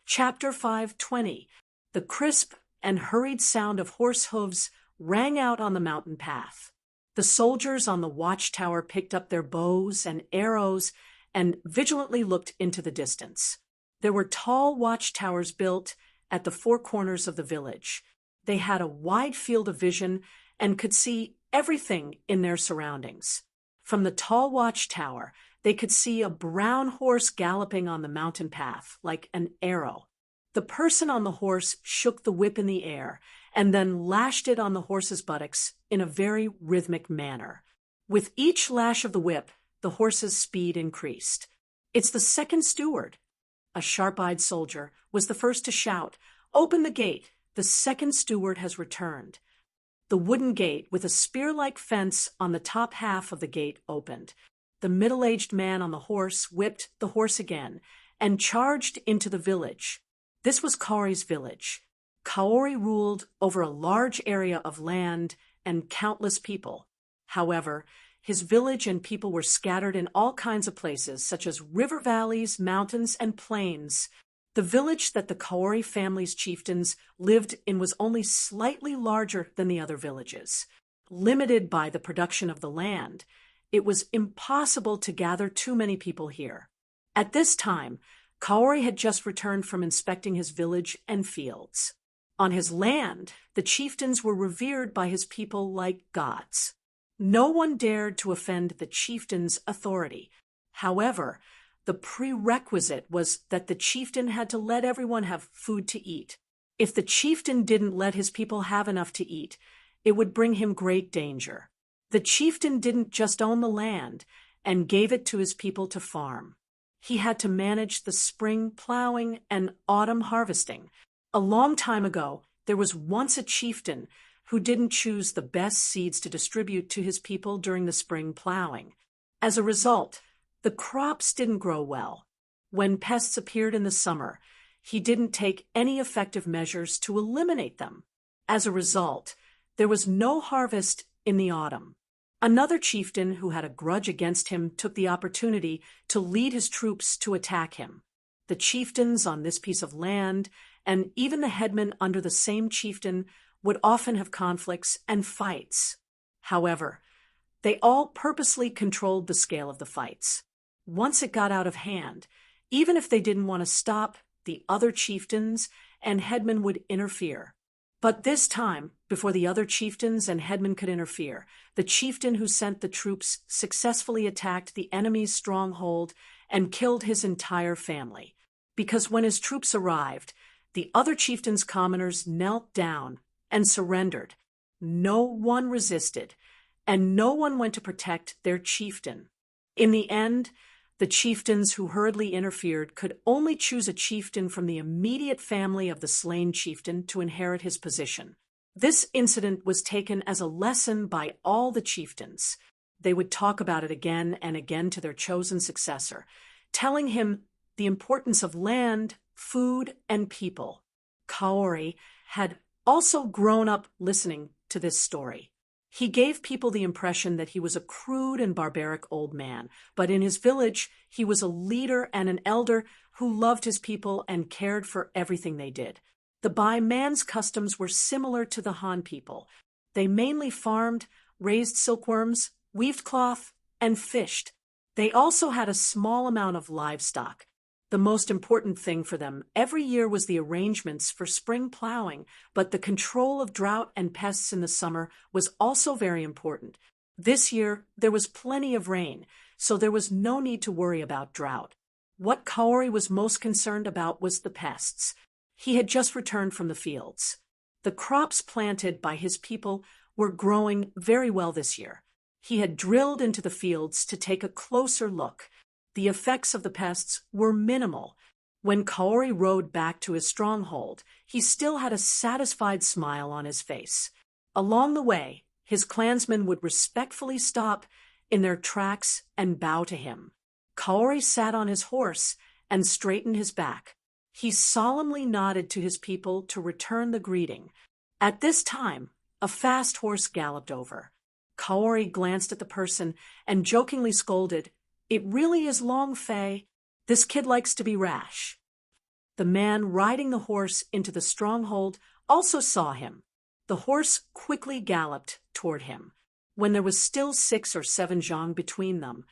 Chapter 5:20. The crisp and hurried sound of horse hooves rang out on the mountain path. The soldiers on the watchtower picked up their bows and arrows and vigilantly looked into the distance. There were tall watchtowers built at the four corners of the village. They had a wide field of vision and could see everything in their surroundings. From the tall watchtower, they could see a brown horse galloping on the mountain path like an arrow. The person on the horse shook the whip in the air and then lashed it on the horse's buttocks in a very rhythmic manner. With each lash of the whip, the horse's speed increased. "It's the second steward." A sharp-eyed soldier was the first to shout, "Open the gate! The second steward has returned." The wooden gate with a spear-like fence on the top half of the gate opened. The middle-aged man on the horse whipped the horse again and charged into the village. This was Kaori's village. Kaori ruled over a large area of land and countless people. However, his village and people were scattered in all kinds of places, such as river valleys, mountains, and plains. The village that the Kaori family's chieftains lived in was only slightly larger than the other villages. Limited by the production of the land, it was impossible to gather too many people here. At this time, Kaori had just returned from inspecting his village and fields. On his land, the chieftains were revered by his people like gods. No one dared to offend the chieftain's authority. However, the prerequisite was that the chieftain had to let everyone have food to eat. If the chieftain didn't let his people have enough to eat, it would bring him great danger. The chieftain didn't just own the land and gave it to his people to farm. He had to manage the spring plowing and autumn harvesting. A long time ago, there was once a chieftain who didn't choose the best seeds to distribute to his people during the spring plowing. As a result, the crops didn't grow well. When pests appeared in the summer, he didn't take any effective measures to eliminate them. As a result, there was no harvest in the autumn. Another chieftain who had a grudge against him took the opportunity to lead his troops to attack him. The chieftains on this piece of land, and even the headmen under the same chieftain, would often have conflicts and fights. However, they all purposely controlled the scale of the fights. Once it got out of hand, even if they didn't want to stop, the other chieftains and headmen would interfere. But this time, before the other chieftains and headmen could interfere, the chieftain who sent the troops successfully attacked the enemy's stronghold and killed his entire family. Because when his troops arrived, the other chieftain's commoners knelt down and surrendered. No one resisted, and no one went to protect their chieftain. In the end, the chieftains who hurriedly interfered could only choose a chieftain from the immediate family of the slain chieftain to inherit his position. This incident was taken as a lesson by all the chieftains. They would talk about it again and again to their chosen successor, telling him the importance of land, food, and people. Kaori had also grown up listening to this story. He gave people the impression that he was a crude and barbaric old man, but in his village, he was a leader and an elder who loved his people and cared for everything they did. The Bai man's customs were similar to the Han people. They mainly farmed, raised silkworms, weaved cloth, and fished. They also had a small amount of livestock. The most important thing for them every year was the arrangements for spring plowing, but the control of drought and pests in the summer was also very important. This year, there was plenty of rain, so there was no need to worry about drought. What Kaori was most concerned about was the pests. He had just returned from the fields. The crops planted by his people were growing very well this year. He had drilled into the fields to take a closer look. The effects of the pests were minimal. When Kaori rode back to his stronghold, he still had a satisfied smile on his face. Along the way, his clansmen would respectfully stop in their tracks and bow to him. Kaori sat on his horse and straightened his back. He solemnly nodded to his people to return the greeting. At this time, a fast horse galloped over. Kaori glanced at the person and jokingly scolded, "It really is Long Fei. This kid likes to be rash." The man riding the horse into the stronghold also saw him. The horse quickly galloped toward him. When there was still 6 or 7 zhang between them,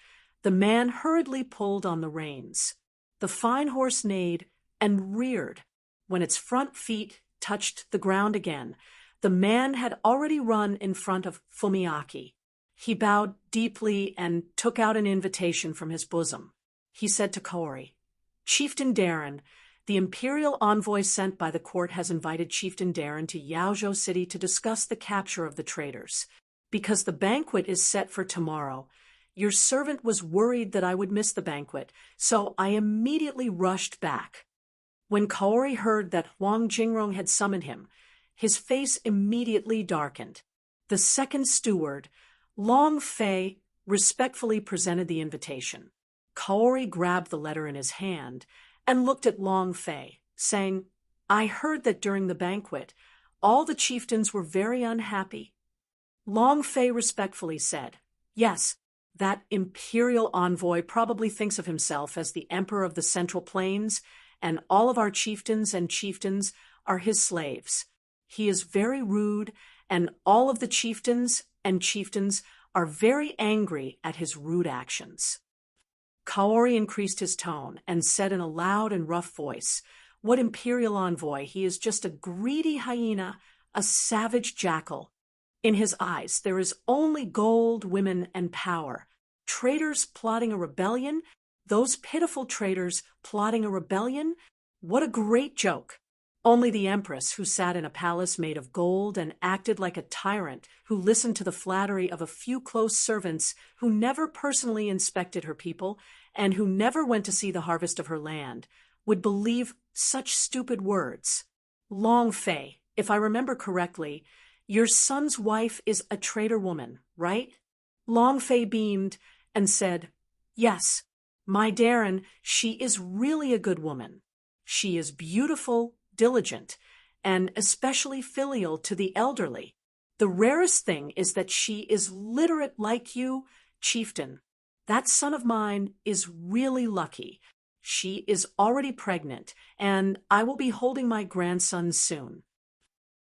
the man hurriedly pulled on the reins. The fine horse neighed and reared. When its front feet touched the ground again, the man had already run in front of Fumiaki. He bowed deeply and took out an invitation from his bosom. He said to Kaori, "Chieftain Darren, the imperial envoy sent by the court has invited Chieftain Darren to Yaozhou City to discuss the capture of the traitors. Because the banquet is set for tomorrow, your servant was worried that I would miss the banquet, so I immediately rushed back." When Kaori heard that Huang Jingrong had summoned him, his face immediately darkened. The second steward, Long Fei, respectfully presented the invitation. Kaori grabbed the letter in his hand and looked at Long Fei, saying, "I heard that during the banquet, all the chieftains were very unhappy." Long Fei respectfully said, "Yes, that imperial envoy probably thinks of himself as the emperor of the Central Plains, and all of our chieftains are his slaves. He is very rude, and all of the chieftains are very angry at his rude actions." Kaori increased his tone and said in a loud and rough voice, "What imperial envoy? He is just a greedy hyena, a savage jackal. In his eyes there is only gold, women, and power. Traitors plotting a rebellion? Those pitiful traitors plotting a rebellion? What a great joke! Only the empress, who sat in a palace made of gold and acted like a tyrant, who listened to the flattery of a few close servants, who never personally inspected her people, and who never went to see the harvest of her land, would believe such stupid words. Long Fei, if I remember correctly, your son's wife is a traitor woman, right?" Long Fei beamed and said, "Yes, my Darren, she is really a good woman. She is beautiful, diligent, and especially filial to the elderly. The rarest thing is that she is literate like you, chieftain. That son of mine is really lucky. She is already pregnant, and I will be holding my grandson soon."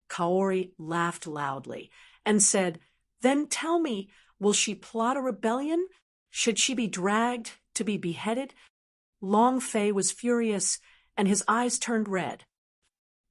Kaori laughed loudly and said, "Then tell me, will she plot a rebellion? Should she be dragged to be beheaded?" Long Fei was furious, and his eyes turned red.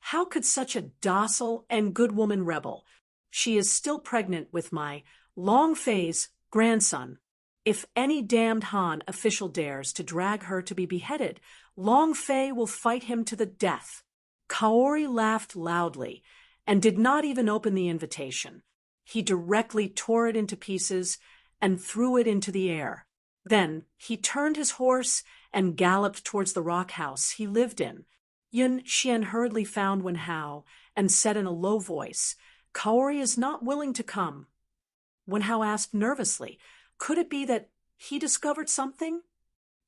"How could such a docile and good woman rebel? She is still pregnant with my Long Fei's grandson. If any damned Han official dares to drag her to be beheaded, Long Fei will fight him to the death." Kaori laughed loudly and did not even open the invitation. He directly tore it into pieces and threw it into the air. Then he turned his horse and galloped towards the rock house he lived in. Yun Xian hurriedly found Wen Hao and said in a low voice, "Kaori is not willing to come." Wen Hao asked nervously, "Could it be that he discovered something?"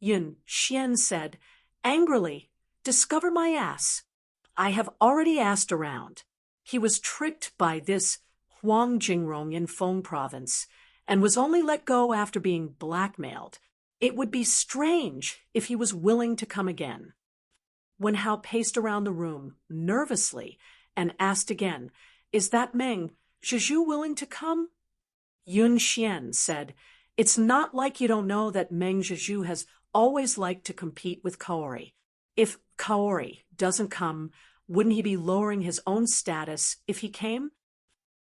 Yun Xian said, angrily, "Discover my ass. I have already asked around. He was tricked by this Huang Jingrong in Feng province and was only let go after being blackmailed. It would be strange if he was willing to come again." Wen Hao paced around the room nervously and asked again, "Is that Meng Zhizhu willing to come?" Yun Xian said, "It's not like you don't know that Meng Zhizhu has always liked to compete with Kaori. If Kaori doesn't come, wouldn't he be lowering his own status if he came?"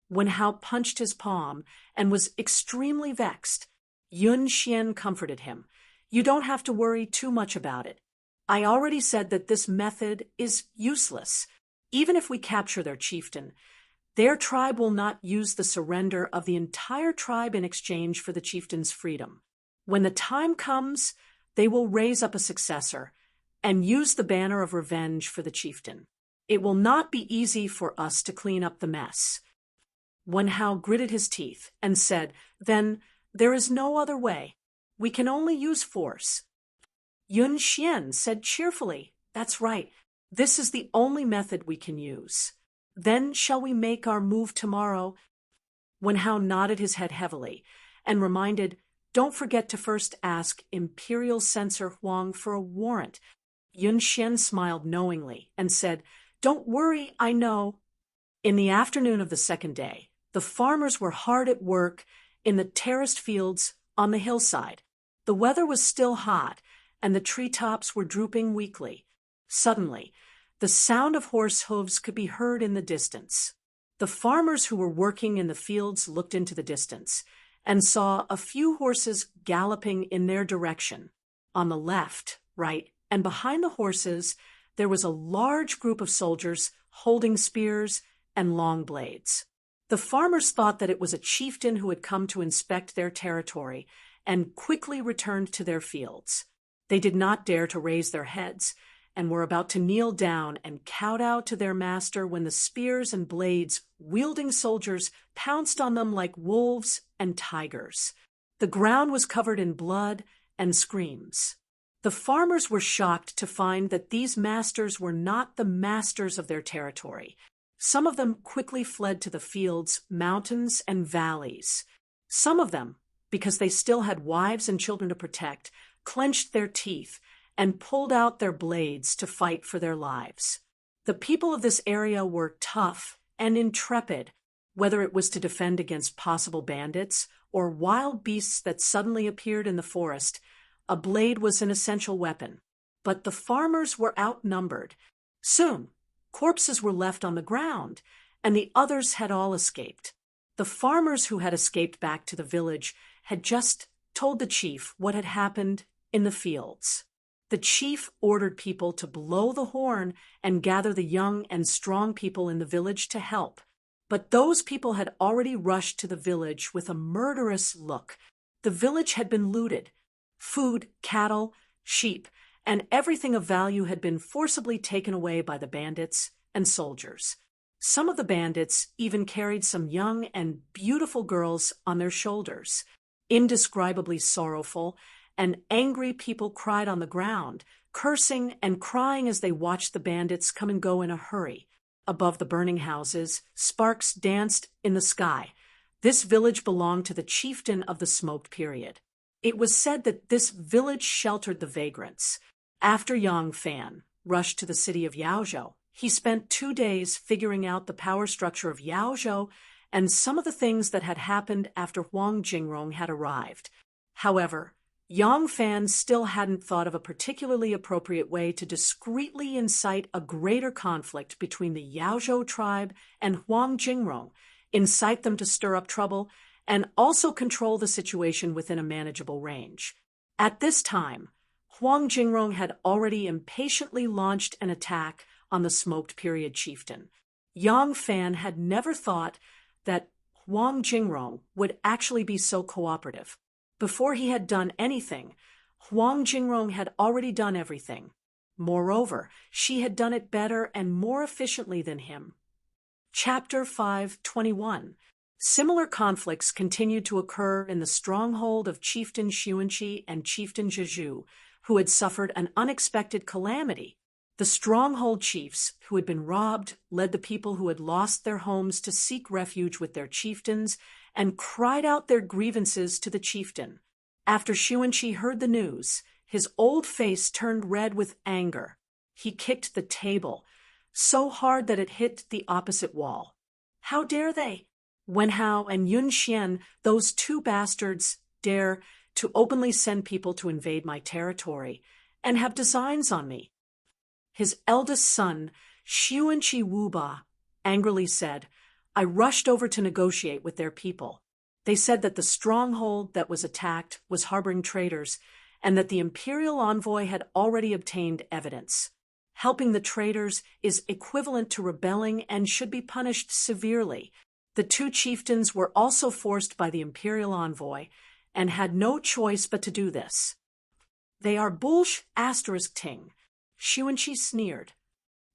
Wen Hao punched his palm and was extremely vexed. Yun Xian comforted him. "You don't have to worry too much about it. I already said that this method is useless. Even if we capture their chieftain, their tribe will not use the surrender of the entire tribe in exchange for the chieftain's freedom. When the time comes, they will raise up a successor and use the banner of revenge for the chieftain. It will not be easy for us to clean up the mess." Wen Hao gritted his teeth and said, "Then there is no other way. We can only use force." Yun Xian said cheerfully, "That's right. This is the only method we can use. Then shall we make our move tomorrow?" Wen Hao nodded his head heavily and reminded, "Don't forget to first ask Imperial Censor Huang for a warrant. Yun Xian smiled knowingly and said, "Don't worry, I know." In the afternoon of the second day, the farmers were hard at work in the terraced fields on the hillside. The weather was still hot, and the treetops were drooping weakly. Suddenly, the sound of horse hooves could be heard in the distance. The farmers who were working in the fields looked into the distance and saw a few horses galloping in their direction. On the left, right, and behind the horses, there was a large group of soldiers holding spears and long blades. The farmers thought that it was a chieftain who had come to inspect their territory and quickly returned to their fields. They did not dare to raise their heads and were about to kneel down and kowtow to their master when the spears and blades wielding soldiers pounced on them like wolves and tigers. The ground was covered in blood and screams. The farmers were shocked to find that these masters were not the masters of their territory. Some of them quickly fled to the fields, mountains, and valleys. Some of them, because they still had wives and children to protect, clenched their teeth and pulled out their blades to fight for their lives. The people of this area were tough and intrepid, whether it was to defend against possible bandits or wild beasts that suddenly appeared in the forest. A blade was an essential weapon. But the farmers were outnumbered. Soon, corpses were left on the ground, and the others had all escaped. The farmers who had escaped back to the village had just told the chief what had happened in the fields. The chief ordered people to blow the horn and gather the young and strong people in the village to help. But those people had already rushed to the village with a murderous look. The village had been looted. Food, cattle, sheep, and everything of value had been forcibly taken away by the bandits and soldiers. Some of the bandits even carried some young and beautiful girls on their shoulders. Indescribably sorrowful and angry people cried on the ground, cursing and crying as they watched the bandits come and go in a hurry. Above the burning houses, sparks danced in the sky. This village belonged to the chieftain of the smoked period. It was said that this village sheltered the vagrants. After Yang Fan rushed to the city of Yaozhou, he spent 2 days figuring out the power structure of Yaozhou and some of the things that had happened after Huang Jingrong had arrived. However, Yang Fan still hadn't thought of a particularly appropriate way to discreetly incite a greater conflict between the Yaozhou tribe and Huang Jingrong, incite them to stir up trouble, and also control the situation within a manageable range. At this time, Huang Jingrong had already impatiently launched an attack on the smoked period chieftain. Yang Fan had never thought that Huang Jingrong would actually be so cooperative. Before he had done anything, Huang Jingrong had already done everything. Moreover, she had done it better and more efficiently than him. Chapter 5:21. Similar conflicts continued to occur in the stronghold of Chieftain Xuanqi and Chieftain Zhizhu, who had suffered an unexpected calamity. The stronghold chiefs, who had been robbed, led the people who had lost their homes to seek refuge with their chieftains and cried out their grievances to the chieftain. After Xuanqi heard the news, his old face turned red with anger. He kicked the table so hard that it hit the opposite wall. How dare they? Wen Hao and Yun Xian, those two bastards, dare to openly send people to invade my territory and have designs on me. His eldest son, Xuanqi Wuba, angrily said, I rushed over to negotiate with their people. They said that the stronghold that was attacked was harboring traitors and that the imperial envoy had already obtained evidence. Helping the traitors is equivalent to rebelling and should be punished severely. The two chieftains were also forced by the imperial envoy and had no choice but to do this. They are ting. Xuanqi sneered.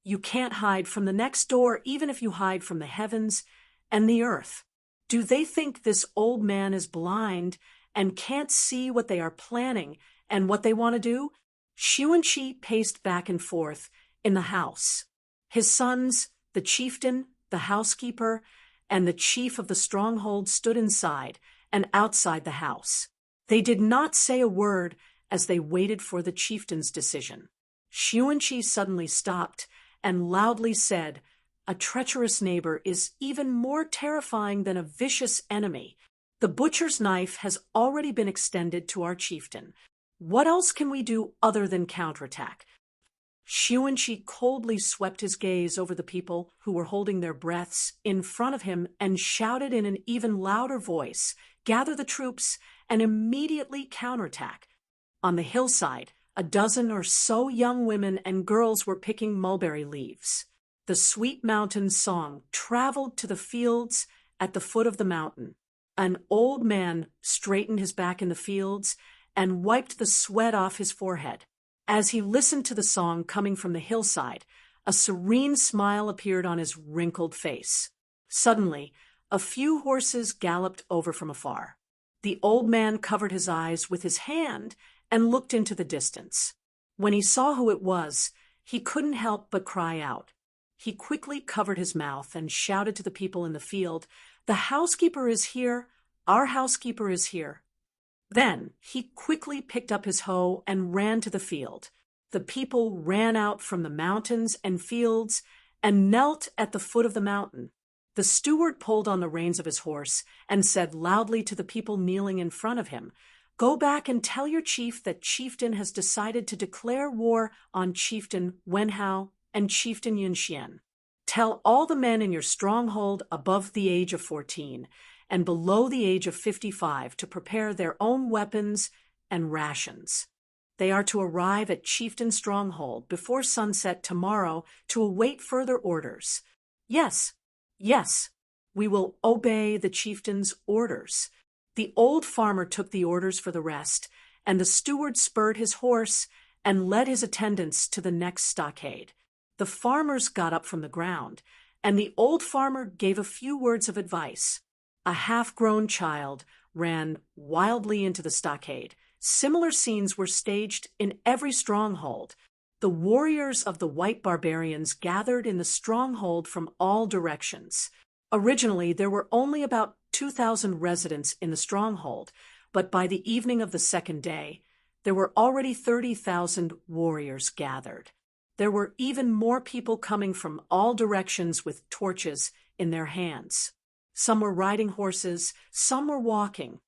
You can't hide from the next door even if you hide from the heavens and the earth. Do they think this old man is blind and can't see what they are planning and what they want to do? Xuanqi paced back and forth in the house. His sons, the chieftain, the housekeeper, and the chief of the stronghold stood inside and outside the house. They did not say a word as they waited for the chieftain's decision. Xuanqi suddenly stopped and loudly said, "A treacherous neighbor is even more terrifying than a vicious enemy. The butcher's knife has already been extended to our chieftain. What else can we do other than counterattack?" Xuanqi coldly swept his gaze over the people who were holding their breaths in front of him and shouted in an even louder voice, "Gather the troops and immediately counterattack." On the hillside, a dozen or so young women and girls were picking mulberry leaves. The sweet mountain song traveled to the fields at the foot of the mountain. An old man straightened his back in the fields and wiped the sweat off his forehead. As he listened to the song coming from the hillside, a serene smile appeared on his wrinkled face. Suddenly, a few horses galloped over from afar. The old man covered his eyes with his hand and looked into the distance. When he saw who it was, he couldn't help but cry out. He quickly covered his mouth and shouted to the people in the field, "The housekeeper is here! Our housekeeper is here!" Then he quickly picked up his hoe and ran to the field. The people ran out from the mountains and fields and knelt at the foot of the mountain. The steward pulled on the reins of his horse and said loudly to the people kneeling in front of him, "Go back and tell your chief that Chieftain has decided to declare war on Chieftain Wenhao and Chieftain Yunxian. Tell all the men in your stronghold above the age of 14 and below the age of 55 to prepare their own weapons and rations. They are to arrive at Chieftain Stronghold before sunset tomorrow to await further orders." "Yes, yes, we will obey the chieftain's orders." The old farmer took the orders for the rest, and the steward spurred his horse and led his attendants to the next stockade. The farmers got up from the ground, and the old farmer gave a few words of advice. A half-grown child ran wildly into the stockade. Similar scenes were staged in every stronghold. The warriors of the white barbarians gathered in the stronghold from all directions. Originally, there were only about 2,000 residents in the stronghold, but by the evening of the second day, there were already 30,000 warriors gathered. There were even more people coming from all directions with torches in their hands. Some were riding horses, some were walking.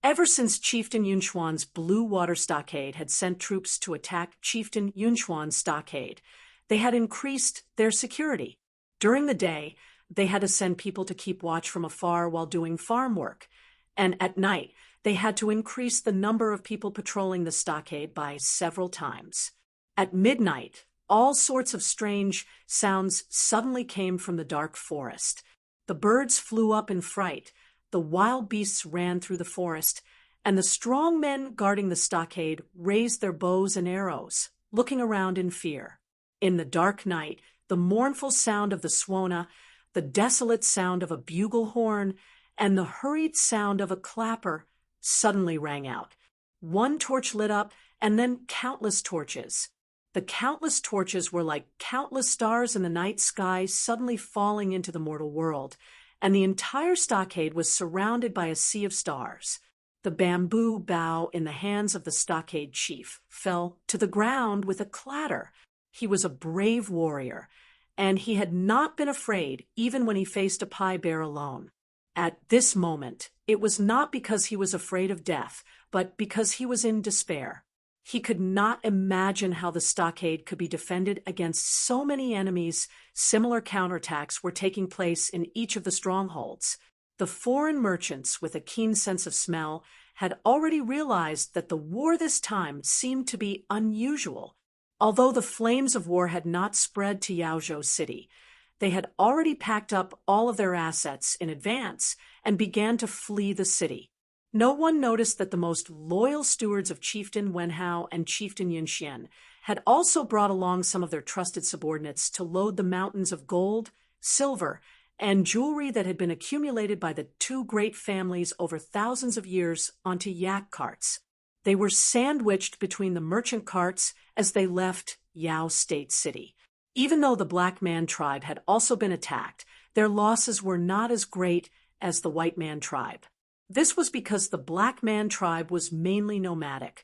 Ever since Chieftain Yunxuan's Blue Water Stockade had sent troops to attack Chieftain Yunxuan's stockade, they had increased their security. During the day, they had to send people to keep watch from afar while doing farm work, and at night, they had to increase the number of people patrolling the stockade by several times. At midnight, all sorts of strange sounds suddenly came from the dark forest. The birds flew up in fright, the wild beasts ran through the forest, and the strong men guarding the stockade raised their bows and arrows, looking around in fear. In the dark night, the mournful sound of the swona, the desolate sound of a bugle horn, and the hurried sound of a clapper suddenly rang out. One torch lit up, and then countless torches. The countless torches were like countless stars in the night sky suddenly falling into the mortal world, and the entire stockade was surrounded by a sea of stars. The bamboo bough in the hands of the stockade chief fell to the ground with a clatter. He was a brave warrior, and he had not been afraid even when he faced a pie bear alone. At this moment, it was not because he was afraid of death, but because he was in despair. He could not imagine how the stockade could be defended against so many enemies. Similar counterattacks were taking place in each of the strongholds. The foreign merchants, with a keen sense of smell, had already realized that the war this time seemed to be unusual. Although the flames of war had not spread to Yaozhou City, they had already packed up all of their assets in advance and began to flee the city. No one noticed that the most loyal stewards of Chieftain Wenhao and Chieftain Yunxian had also brought along some of their trusted subordinates to load the mountains of gold, silver, and jewelry that had been accumulated by the two great families over thousands of years onto yak carts. They were sandwiched between the merchant carts as they left Yao State City. Even though the Black Man tribe had also been attacked, their losses were not as great as the White Man tribe. This was because the Black Man tribe was mainly nomadic.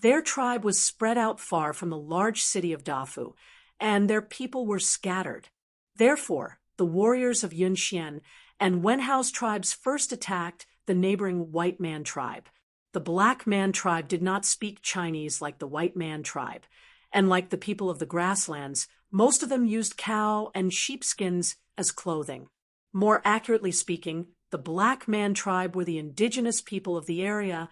Their tribe was spread out far from the large city of Dafu, and their people were scattered. Therefore, the warriors of Yunxian and Wenhao's tribes first attacked the neighboring White Man tribe. The Black Man tribe did not speak Chinese like the White Man tribe, and like the people of the grasslands, most of them used cow and sheepskins as clothing. More accurately speaking, the Black Man tribe were the indigenous people of the area,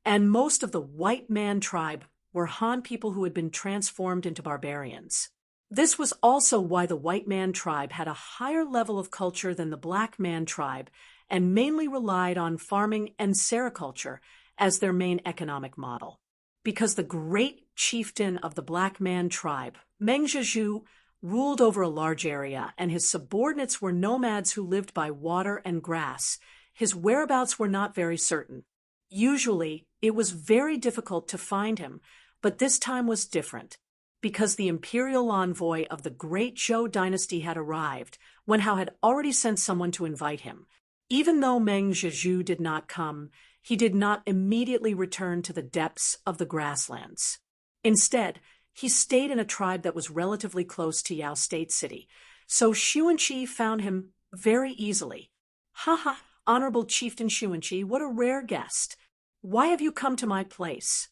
and most of the White Man tribe were Han people who had been transformed into barbarians. This was also why the White Man tribe had a higher level of culture than the Black Man tribe and mainly relied on farming and sericulture as their main economic model. Because the great chieftain of the Black Man tribe, Meng Zhezhu, ruled over a large area and his subordinates were nomads who lived by water and grass, his whereabouts were not very certain. Usually, it was very difficult to find him, but this time was different. Because the imperial envoy of the great Zhou dynasty had arrived, Wenhao had already sent someone to invite him. Even though Meng Zhezhu did not come, he did not immediately return to the depths of the grasslands. Instead, he stayed in a tribe that was relatively close to Yao State City, so Xuanqi found him very easily. "Ha, Honorable Chieftain Xuanqi, what a rare guest. Why have you come to my place?"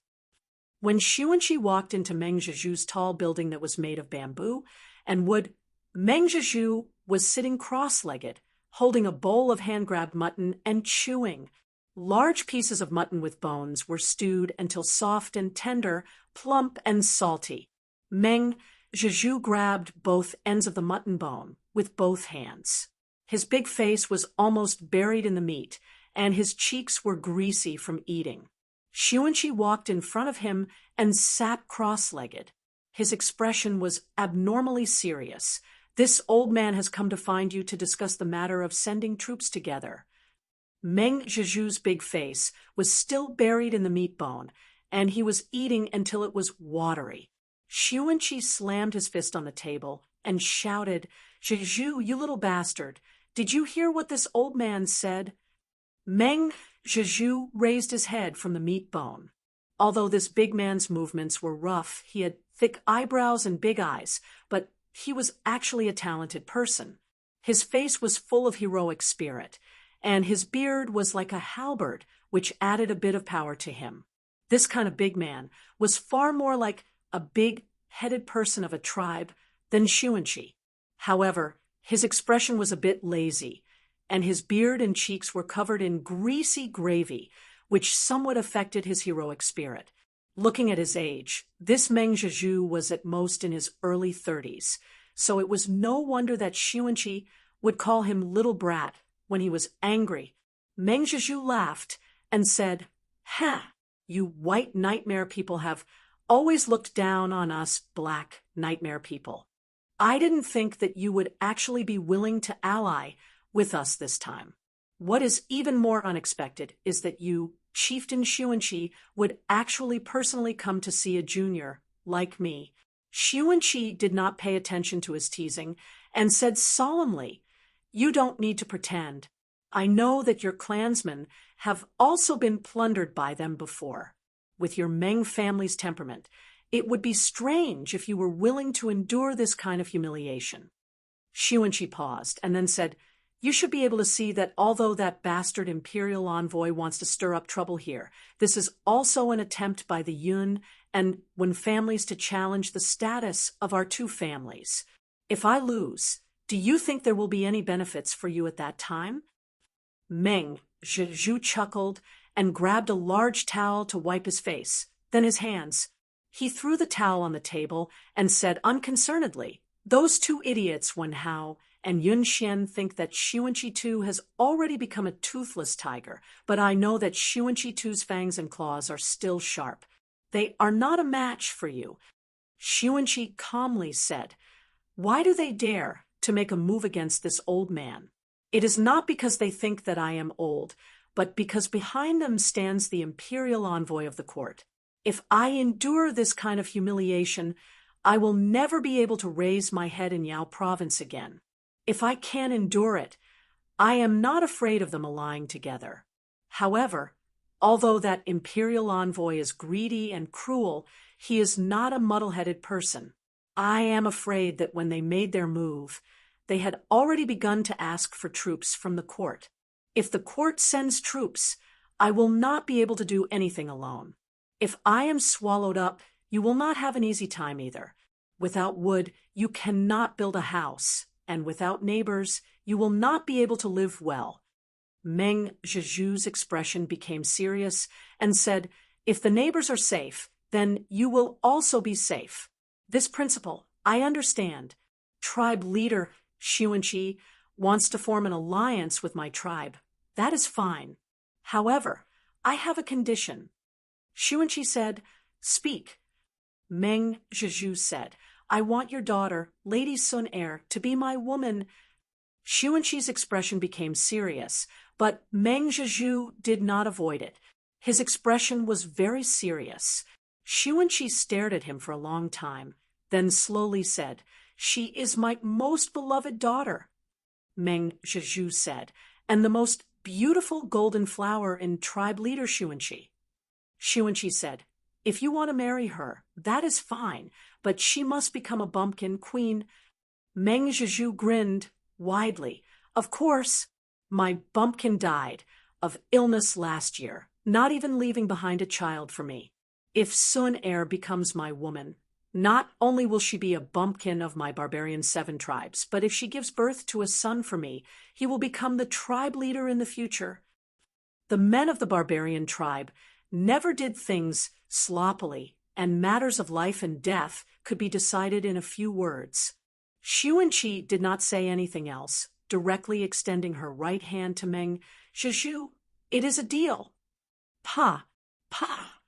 When Xuanqi walked into Meng Zhezhu's tall building that was made of bamboo and wood, Meng Zhezhu was sitting cross-legged, holding a bowl of hand-grabbed mutton and chewing. Large pieces of mutton with bones were stewed until soft and tender, plump and salty. Meng Zhezhu grabbed both ends of the mutton bone with both hands. His big face was almost buried in the meat, and his cheeks were greasy from eating. Xuanqi walked in front of him and sat cross-legged. His expression was abnormally serious. "This old man has come to find you to discuss the matter of sending troops together." Meng Zhezhu's big face was still buried in the meat bone, and he was eating until it was watery. Xuanqi slammed his fist on the table and shouted, "Zhezhu, you little bastard, did you hear what this old man said?" Meng Zhezhu raised his head from the meat bone. Although this big man's movements were rough, he had thick eyebrows and big eyes, but he was actually a talented person. His face was full of heroic spirit, and his beard was like a halberd, which added a bit of power to him. This kind of big man was far more like a big-headed person of a tribe than Xuanqi. However, his expression was a bit lazy, and his beard and cheeks were covered in greasy gravy, which somewhat affected his heroic spirit. Looking at his age, this Meng Zhezhu was at most in his early 30s, so it was no wonder that Xuanqi would call him little brat when he was angry. Meng Zhezhu laughed and said, "Ha, you white nightmare people have always looked down on us black nightmare people. I didn't think that you would actually be willing to ally with us this time. What is even more unexpected is that you, Chieftain Xuanqi, would actually personally come to see a junior like me." Xuanqi did not pay attention to his teasing and said solemnly, "You don't need to pretend. I know that your clansmen have also been plundered by them before. With your Meng family's temperament, it would be strange if you were willing to endure this kind of humiliation." Xuanqi paused and then said, "You should be able to see that although that bastard imperial envoy wants to stir up trouble here, this is also an attempt by the Yun and Wen families to challenge the status of our two families. If I lose, do you think there will be any benefits for you at that time?" Meng Zhezhu chuckled and grabbed a large towel to wipe his face, then his hands. He threw the towel on the table and said unconcernedly, "Those two idiots, Wenhao and Yunxian, think that Xuanqi Tu has already become a toothless tiger, but I know that Xuanqi Tu's fangs and claws are still sharp. They are not a match for you." Xuanqi calmly said, "Why do they dare to make a move against this old man? It is not because they think that I am old, but because behind them stands the imperial envoy of the court. If I endure this kind of humiliation, I will never be able to raise my head in Yao province again. If I can endure it, I am not afraid of them allying together. However, Although that imperial envoy is greedy and cruel, he is not a muddle-headed person. I am afraid that when they made their move, they had already begun to ask for troops from the court. If the court sends troops, I will not be able to do anything alone. If I am swallowed up, you will not have an easy time either. Without wood, you cannot build a house, and without neighbors, you will not be able to live well. Meng Zhezhu's expression became serious and said, "If the neighbors are safe, then you will also be safe. This principle, I understand. Tribe leader Xuanqi wants to form an alliance with my tribe. That is fine. However, I have a condition." Xuanqi said, "Speak." Meng Zhezhu said, "I want your daughter, Lady Sun Er, to be my woman." Xuanqi's expression became serious, but Meng Zhezhu did not avoid it. His expression was very serious. Xuanqi stared at him for a long time, then slowly said, "She is my most beloved daughter." Meng Zhezhu said, "And the most beautiful golden flower in tribe leader Xuanqi." Xuanqi said, "If you want to marry her, that is fine, but she must become a bumpkin queen." Meng Zhezhu grinned widely. "Of course, my bumpkin died of illness last year, not even leaving behind a child for me. If Sun Er becomes my woman, not only will she be a bumpkin of my barbarian 7 tribes, but if she gives birth to a son for me, he will become the tribe leader in the future." The men of the barbarian tribe never did things sloppily, and matters of life and death could be decided in a few words. Xuanqi did not say anything else, directly extending her right hand to Meng Zhezhu. "It is a deal." Pa, pa,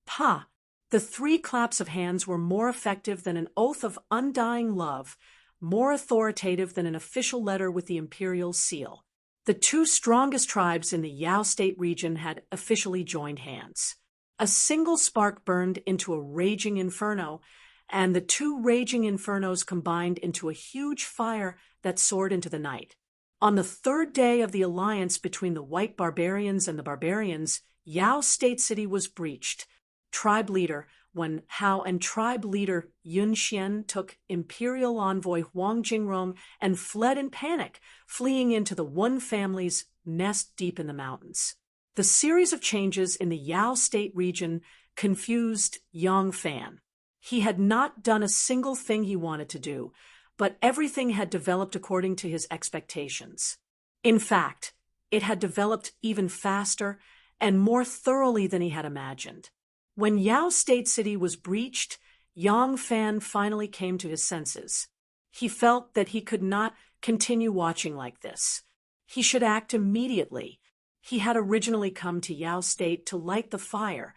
pa. The 3 claps of hands were more effective than an oath of undying love, more authoritative than an official letter with the imperial seal. The 2 strongest tribes in the Yao State region had officially joined hands. A single spark burned into a raging inferno, and the 2 raging infernos combined into a huge fire that soared into the night. On the 3rd day of the alliance between the white barbarians and the barbarians, Yao State City was breached. Tribe leader Wen Hao and tribe leader Yun Xian took imperial envoy Huang Jingrong and fled in panic, fleeing into the Wen family's nest deep in the mountains. The series of changes in the Yao State region confused Yang Fan. He had not done a single thing he wanted to do, but everything had developed according to his expectations. In fact, it had developed even faster and more thoroughly than he had imagined. When Yao State City was breached, Yang Fan finally came to his senses. He felt that he could not continue watching like this. He should act immediately. He had originally come to Yao State to light the fire,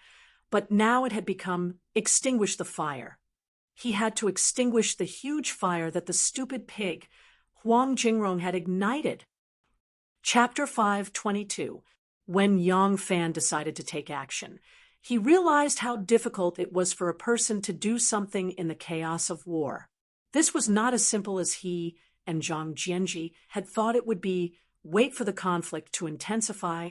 but now it had become extinguish the fire. He had to extinguish the huge fire that the stupid pig, Huang Jingrong, had ignited. Chapter 5:22. When Yang Fan decided to take action, he realized how difficult it was for a person to do something in the chaos of war. This was not as simple as he and Zhang Jianji had thought it would be: wait for the conflict to intensify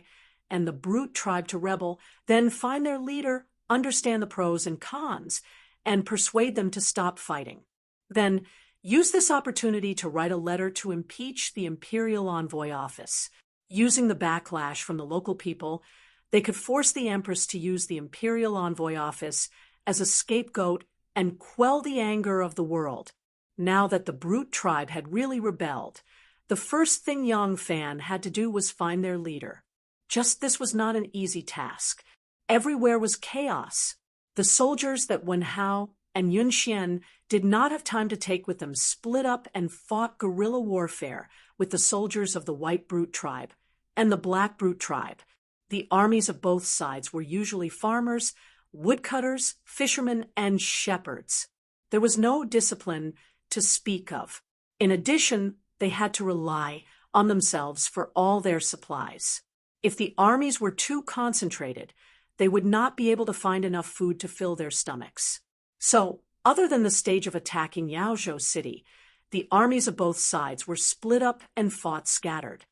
and the brute tribe to rebel, then find their leader, understand the pros and cons, and persuade them to stop fighting. Then use this opportunity to write a letter to impeach the imperial envoy office. Using the backlash from the local people, they could force the empress to use the imperial envoy office as a scapegoat and quell the anger of the world. Now that the brute tribe had really rebelled, the first thing Yang Fan had to do was find their leader. Just this was not an easy task. Everywhere was chaos. The soldiers that Wen Hao and Yun Xian did not have time to take with them split up and fought guerrilla warfare with the soldiers of the white brute tribe and the black brute tribe. The armies of both sides were usually farmers, woodcutters, fishermen, and shepherds. There was no discipline to speak of. In addition, they had to rely on themselves for all their supplies. If the armies were too concentrated, they would not be able to find enough food to fill their stomachs. So, other than the stage of attacking Yaozhou City, the armies of both sides were split up and fought scattered.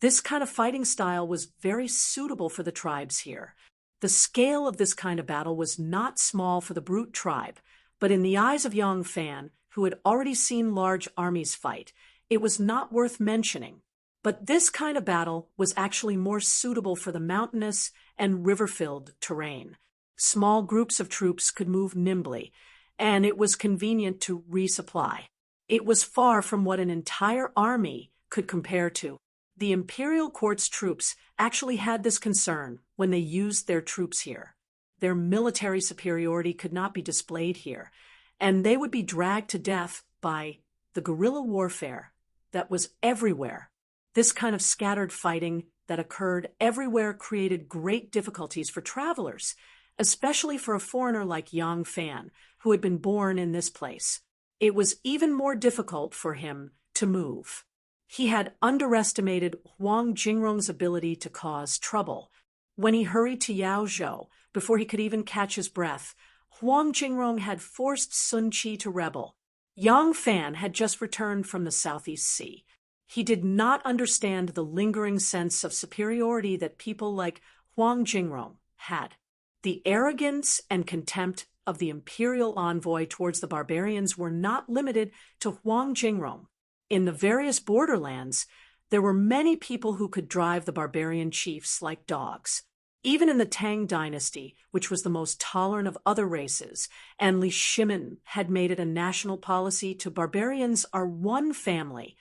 This kind of fighting style was very suitable for the tribes here. The scale of this kind of battle was not small for the brute tribe, but in the eyes of Yang Fan, who had already seen large armies fight, it was not worth mentioning. But this kind of battle was actually more suitable for the mountainous and river-filled terrain. Small groups of troops could move nimbly, and it was convenient to resupply. It was far from what an entire army could compare to. The imperial court's troops actually had this concern when they used their troops here. Their military superiority could not be displayed here, and they would be dragged to death by the guerrilla warfare that was everywhere. This kind of scattered fighting that occurred everywhere created great difficulties for travelers, especially for a foreigner like Yang Fan, who had been born in this place. It was even more difficult for him to move. He had underestimated Huang Jingrong's ability to cause trouble. When he hurried to Yaozhou, before he could even catch his breath, Huang Jingrong had forced Sun Qi to rebel. Yang Fan had just returned from the Southeast Sea. He did not understand the lingering sense of superiority that people like Huang Jingrong had. The arrogance and contempt of the imperial envoy towards the barbarians were not limited to Huang Jingrong. In the various borderlands, there were many people who could drive the barbarian chiefs like dogs. Even in the Tang dynasty, which was the most tolerant of other races, and Li Shimin had made it a national policy to barbarians are one family,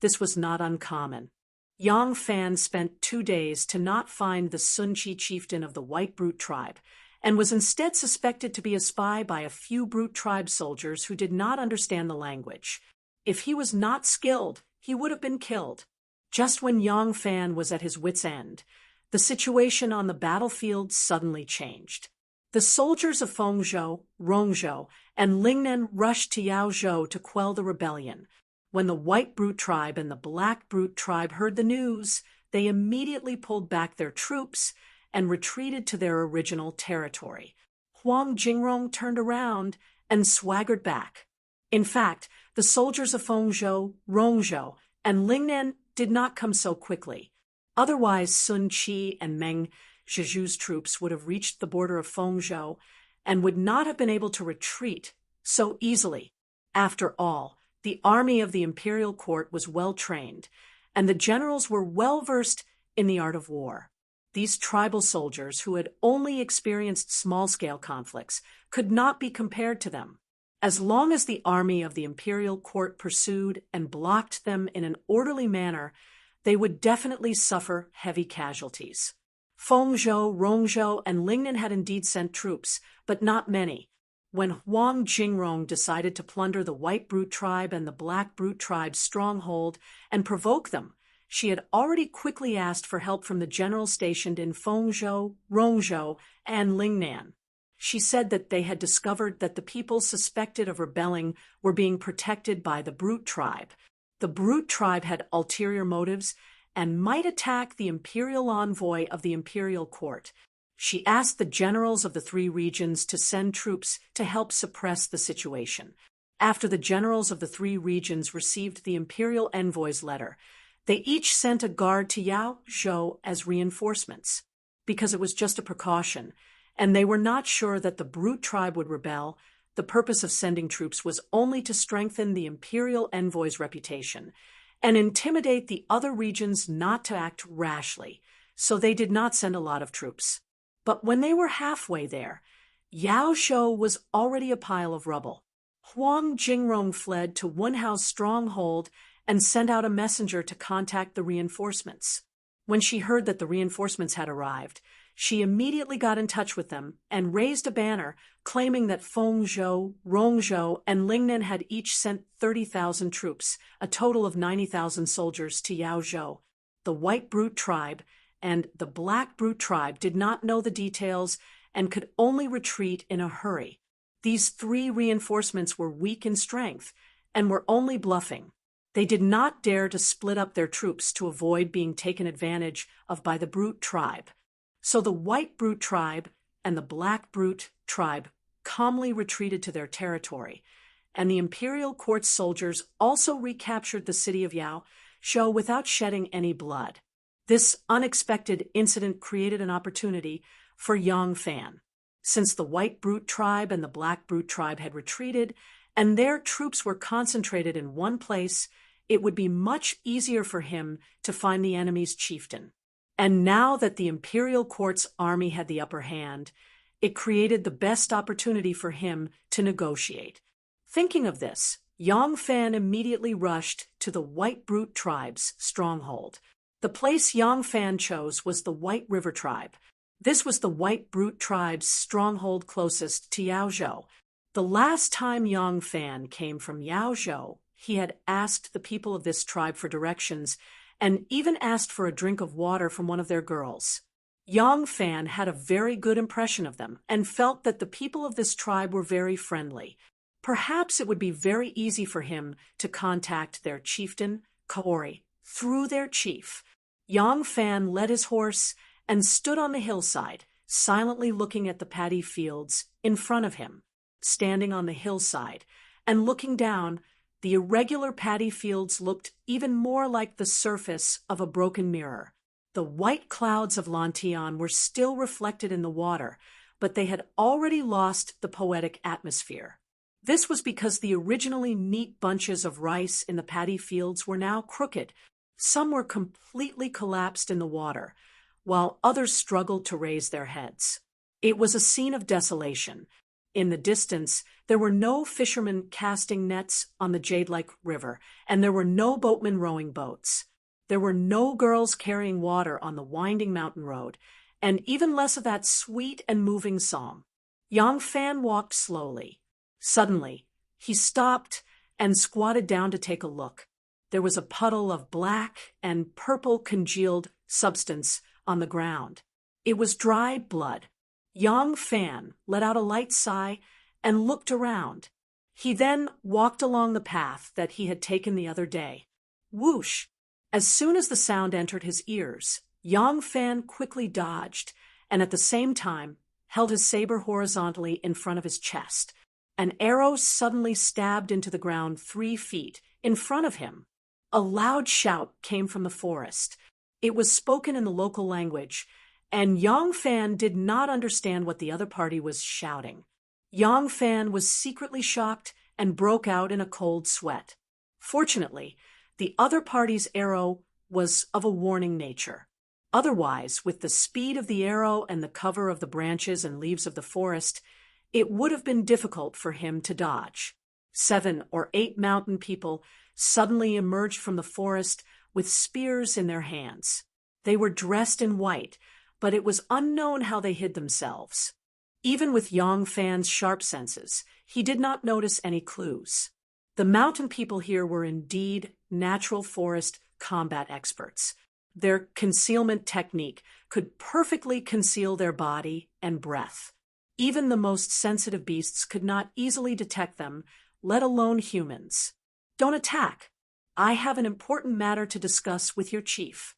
this was not uncommon. Yang Fan spent 2 days to not find the Sun Qi chieftain of the White Brute tribe, and was instead suspected to be a spy by a few Brute tribe soldiers who did not understand the language. If he was not skilled, he would have been killed. Just when Yang Fan was at his wit's end, the situation on the battlefield suddenly changed. The soldiers of Fengzhou, Rongzhou, and Lingnan rushed to Yaozhou to quell the rebellion. When the White Brute tribe and the Black Brute tribe heard the news, they immediately pulled back their troops and retreated to their original territory. Huang Jingrong turned around and swaggered back. In fact, the soldiers of Fengzhou, Rongzhou, and Lingnan did not come so quickly. Otherwise, Sun Qi and Meng Zhezhu's troops would have reached the border of Fengzhou and would not have been able to retreat so easily. After all, the army of the imperial court was well trained, and the generals were well versed in the art of war. These tribal soldiers, who had only experienced small-scale conflicts, could not be compared to them. As long as the army of the imperial court pursued and blocked them in an orderly manner, they would definitely suffer heavy casualties. Fengzhou, Rongzhou, and Lingnan had indeed sent troops, but not many. When Huang Jingrong decided to plunder the White Brute tribe and the Black Brute tribe's stronghold and provoke them, she had already quickly asked for help from the generals stationed in Fengzhou, Rongzhou, and Lingnan. She said that they had discovered that the people suspected of rebelling were being protected by the Brute tribe. The Brute tribe had ulterior motives and might attack the imperial envoy of the imperial court. She asked the generals of the 3 regions to send troops to help suppress the situation. After the generals of the 3 regions received the imperial envoy's letter, they each sent a guard to Yaozhou as reinforcements. Because it was just a precaution, and they were not sure that the Brute tribe would rebel, the purpose of sending troops was only to strengthen the imperial envoy's reputation and intimidate the other regions not to act rashly, so they did not send a lot of troops. But when they were halfway there, Yaozhou was already a pile of rubble. Huang Jingrong fled to Wenhao's stronghold and sent out a messenger to contact the reinforcements. When she heard that the reinforcements had arrived, she immediately got in touch with them and raised a banner claiming that Fengzhou, Rongzhou, and Lingnan had each sent 30,000 troops, a total of 90,000 soldiers, to Yaozhou. The White Brute tribe and the Black Brute tribe did not know the details and could only retreat in a hurry. These 3 reinforcements were weak in strength and were only bluffing. They did not dare to split up their troops to avoid being taken advantage of by the Brute tribe. So the White Brute tribe and the Black Brute tribe calmly retreated to their territory, and the imperial court soldiers also recaptured the city of Yaozhou without shedding any blood. This unexpected incident created an opportunity for Yang Fan. Since the White Brute tribe and the Black Brute tribe had retreated, and their troops were concentrated in one place, it would be much easier for him to find the enemy's chieftain. And now that the imperial court's army had the upper hand, it created the best opportunity for him to negotiate. Thinking of this, Yang Fan immediately rushed to the White Brute tribe's stronghold. The place Yang Fan chose was the White River tribe. This was the White Brute tribe's stronghold closest to Yaozhou. The last time Yang Fan came from Yaozhou, he had asked the people of this tribe for directions and even asked for a drink of water from one of their girls. Yang Fan had a very good impression of them and felt that the people of this tribe were very friendly. Perhaps it would be very easy for him to contact their chieftain, Kaori, through their chief. Yang Fan led his horse and stood on the hillside, silently looking at the paddy fields in front of him. Standing on the hillside and looking down, the irregular paddy fields looked even more like the surface of a broken mirror. The white clouds of Lantian were still reflected in the water, but they had already lost the poetic atmosphere. This was because the originally neat bunches of rice in the paddy fields were now crooked. Some were completely collapsed in the water, while others struggled to raise their heads. It was a scene of desolation. In the distance, there were no fishermen casting nets on the jade-like river, and there were no boatmen rowing boats. There were no girls carrying water on the winding mountain road, and even less of that sweet and moving song. Yang Fan walked slowly. Suddenly, he stopped and squatted down to take a look. There was a puddle of black and purple congealed substance on the ground. It was dried blood. Yang Fan let out a light sigh and looked around. He then walked along the path that he had taken the other day. Whoosh! As soon as the sound entered his ears, Yang Fan quickly dodged and at the same time held his saber horizontally in front of his chest. An arrow suddenly stabbed into the ground 3 feet in front of him. A loud shout came from the forest. It was spoken in the local language, and Yang Fan did not understand what the other party was shouting. Yang Fan was secretly shocked and broke out in a cold sweat. Fortunately, the other party's arrow was of a warning nature. Otherwise, with the speed of the arrow and the cover of the branches and leaves of the forest, it would have been difficult for him to dodge. 7 or 8 mountain people suddenly emerged from the forest with spears in their hands. They were dressed in white, but it was unknown how they hid themselves. Even with Yang Fan's sharp senses, he did not notice any clues. The mountain people here were indeed natural forest combat experts. Their concealment technique could perfectly conceal their body and breath. Even the most sensitive beasts could not easily detect them, let alone humans. Don't attack. I have an important matter to discuss with your chief.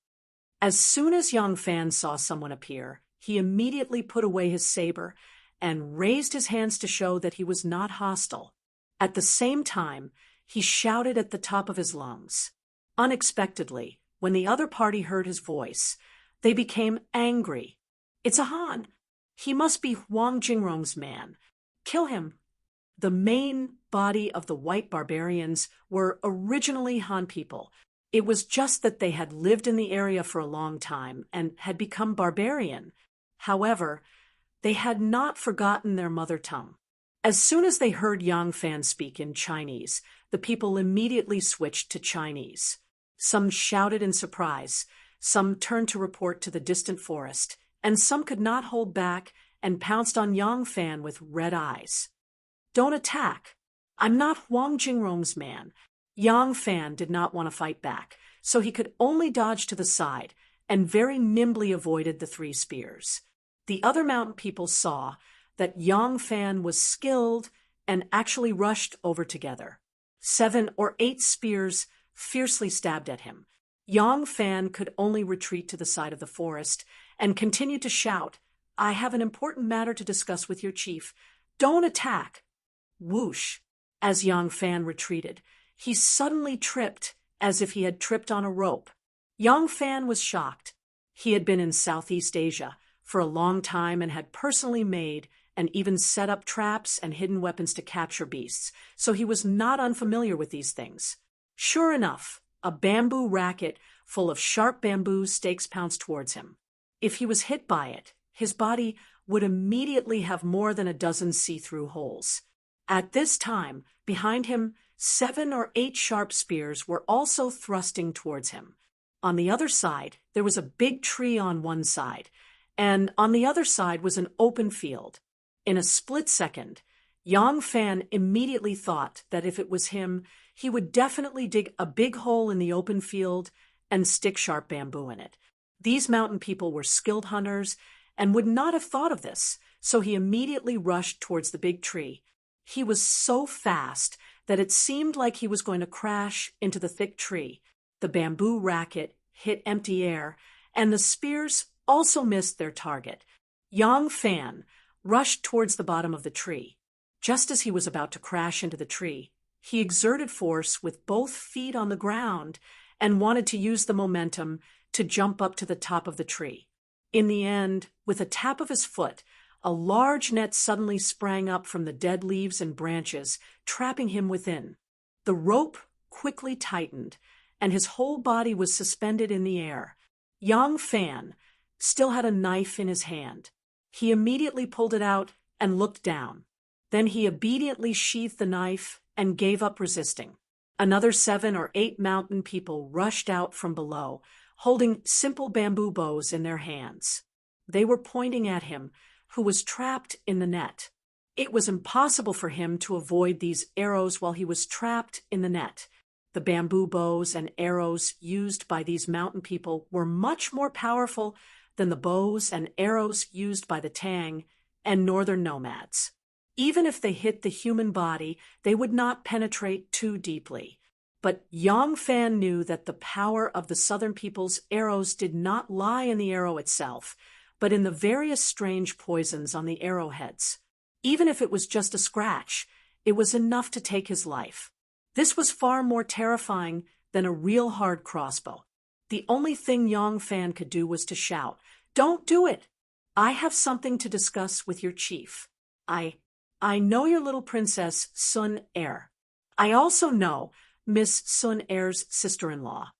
As soon as Yang Fan saw someone appear, he immediately put away his saber and raised his hands to show that he was not hostile. At the same time, he shouted at the top of his lungs. Unexpectedly, when the other party heard his voice, they became angry. "It's a Han! He must be Huang Jingrong's man. Kill him!" The main body of the white barbarians were originally Han people. It was just that they had lived in the area for a long time and had become barbarian. However, they had not forgotten their mother tongue. As soon as they heard Yang Fan speak in Chinese, the people immediately switched to Chinese. Some shouted in surprise, some turned to report to the distant forest, and some could not hold back and pounced on Yang Fan with red eyes. "Don't attack. I'm not Huang Jingrong's man." Yang Fan did not want to fight back, so he could only dodge to the side and very nimbly avoided the 3 spears. The other mountain people saw that Yang Fan was skilled and actually rushed over together. 7 or 8 spears fiercely stabbed at him. Yang Fan could only retreat to the side of the forest and continued to shout, "I have an important matter to discuss with your chief. Don't attack." Whoosh! As Yang Fan retreated, he suddenly tripped as if he had tripped on a rope. Yang Fan was shocked. He had been in Southeast Asia for a long time and had personally made and even set up traps and hidden weapons to capture beasts, so he was not unfamiliar with these things. Sure enough, a bamboo racket full of sharp bamboo stakes pounced towards him. If he was hit by it, his body would immediately have more than a dozen see-through holes. At this time, behind him, 7 or 8 sharp spears were also thrusting towards him. On the other side, there was a big tree on one side, and on the other side was an open field. In a split second, Yang Fan immediately thought that if it was him, he would definitely dig a big hole in the open field and stick sharp bamboo in it. These mountain people were skilled hunters and would not have thought of this, so he immediately rushed towards the big tree. He was so fast that it seemed like he was going to crash into the thick tree. The bamboo racket hit empty air, and the spears also missed their target. Yang Fan rushed towards the bottom of the tree. Just as he was about to crash into the tree, he exerted force with both feet on the ground and wanted to use the momentum to jump up to the top of the tree. In the end, with a tap of his foot, a large net suddenly sprang up from the dead leaves and branches, trapping him within. The rope quickly tightened, and his whole body was suspended in the air. Yang Fan still had a knife in his hand. He immediately pulled it out and looked down. Then he obediently sheathed the knife and gave up resisting. Another 7 or 8 mountain people rushed out from below, holding simple bamboo bows in their hands. They were pointing at him, who was trapped in the net. It was impossible for him to avoid these arrows while he was trapped in the net. The bamboo bows and arrows used by these mountain people were much more powerful than the bows and arrows used by the Tang and northern nomads. Even if they hit the human body, they would not penetrate too deeply. But Yang Fan knew that the power of the southern people's arrows did not lie in the arrow itself, but in the various strange poisons on the arrowheads. Even if it was just a scratch, it was enough to take his life. This was far more terrifying than a real hard crossbow. The only thing Yang Fan could do was to shout, "Don't do it! I have something to discuss with your chief. I know your little princess, Sun Er. I also know Miss Sun Er's sister-in-law."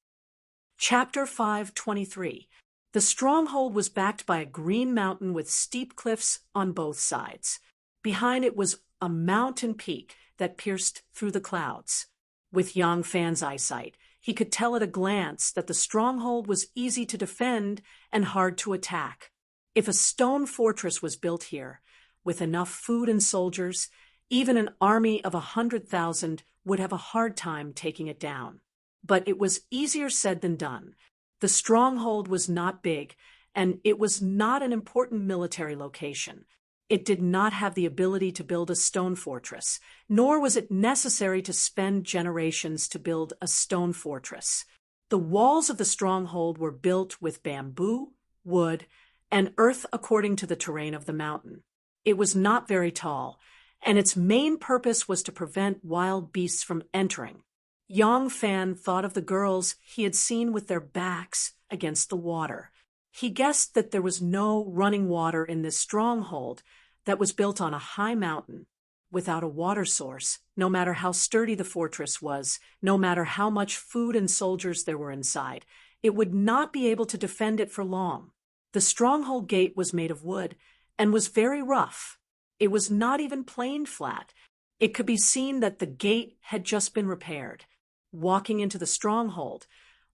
Chapter 523. The stronghold was backed by a green mountain with steep cliffs on both sides. Behind it was a mountain peak that pierced through the clouds. With Yang Fan's eyesight, he could tell at a glance that the stronghold was easy to defend and hard to attack. If a stone fortress was built here, with enough food and soldiers, even an army of 100,000 would have a hard time taking it down. But it was easier said than done. The stronghold was not big, and it was not an important military location. It did not have the ability to build a stone fortress, nor was it necessary to spend generations to build a stone fortress. The walls of the stronghold were built with bamboo, wood, and earth according to the terrain of the mountain. It was not very tall, and its main purpose was to prevent wild beasts from entering. Yang Fan thought of the girls he had seen with their backs against the water. He guessed that there was no running water in this stronghold that was built on a high mountain. Without a water source, no matter how sturdy the fortress was, no matter how much food and soldiers there were inside, it would not be able to defend it for long. The stronghold gate was made of wood and was very rough. It was not even planed flat. It could be seen that the gate had just been repaired. Walking into the stronghold,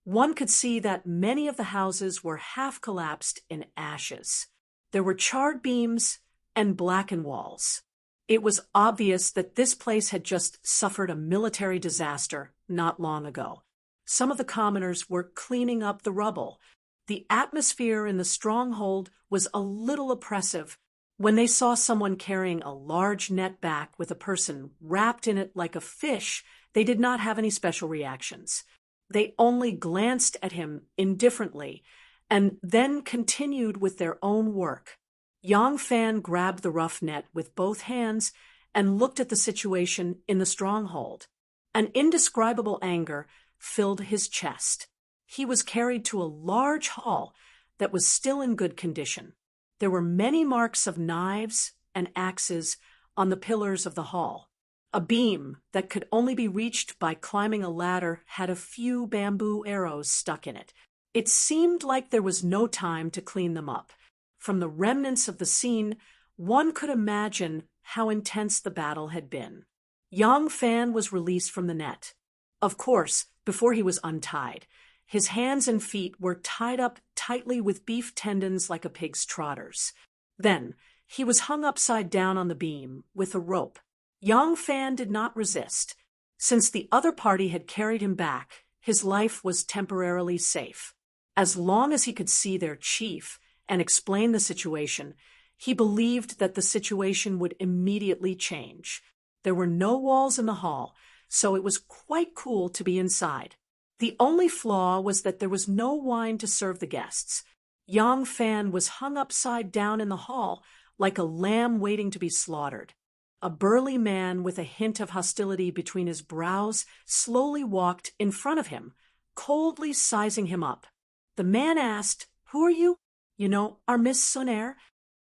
one could see that many of the houses were half collapsed in ashes. There were charred beams and blackened walls. It was obvious that this place had just suffered a military disaster not long ago. Some of the commoners were cleaning up the rubble. The atmosphere in the stronghold was a little oppressive. When they saw someone carrying a large net back with a person wrapped in it like a fish, they did not have any special reactions. They only glanced at him indifferently and then continued with their own work. Yang Fan grabbed the rough net with both hands and looked at the situation in the stronghold. An indescribable anger filled his chest. He was carried to a large hall that was still in good condition. There were many marks of knives and axes on the pillars of the hall. A beam that could only be reached by climbing a ladder had a few bamboo arrows stuck in it. It seemed like there was no time to clean them up. From the remnants of the scene, one could imagine how intense the battle had been. Yang Fan was released from the net. Of course, before he was untied, his hands and feet were tied up tightly with beef tendons like a pig's trotters. Then, he was hung upside down on the beam with a rope. Yang Fan did not resist. Since the other party had carried him back, his life was temporarily safe. As long as he could see their chief and explain the situation, he believed that the situation would immediately change. There were no walls in the hall, so it was quite cool to be inside. The only flaw was that there was no wine to serve the guests. Yang Fan was hung upside down in the hall like a lamb waiting to be slaughtered. A burly man with a hint of hostility between his brows slowly walked in front of him, coldly sizing him up. The man asked, "Who are you?" "You know, our Miss Sun Air."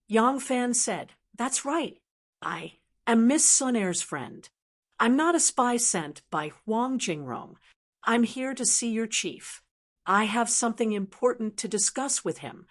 Yang Fan said, "That's right. I am Miss Sun Air's friend. I'm not a spy sent by Huang Jingrong. I'm here to see your chief. I have something important to discuss with him.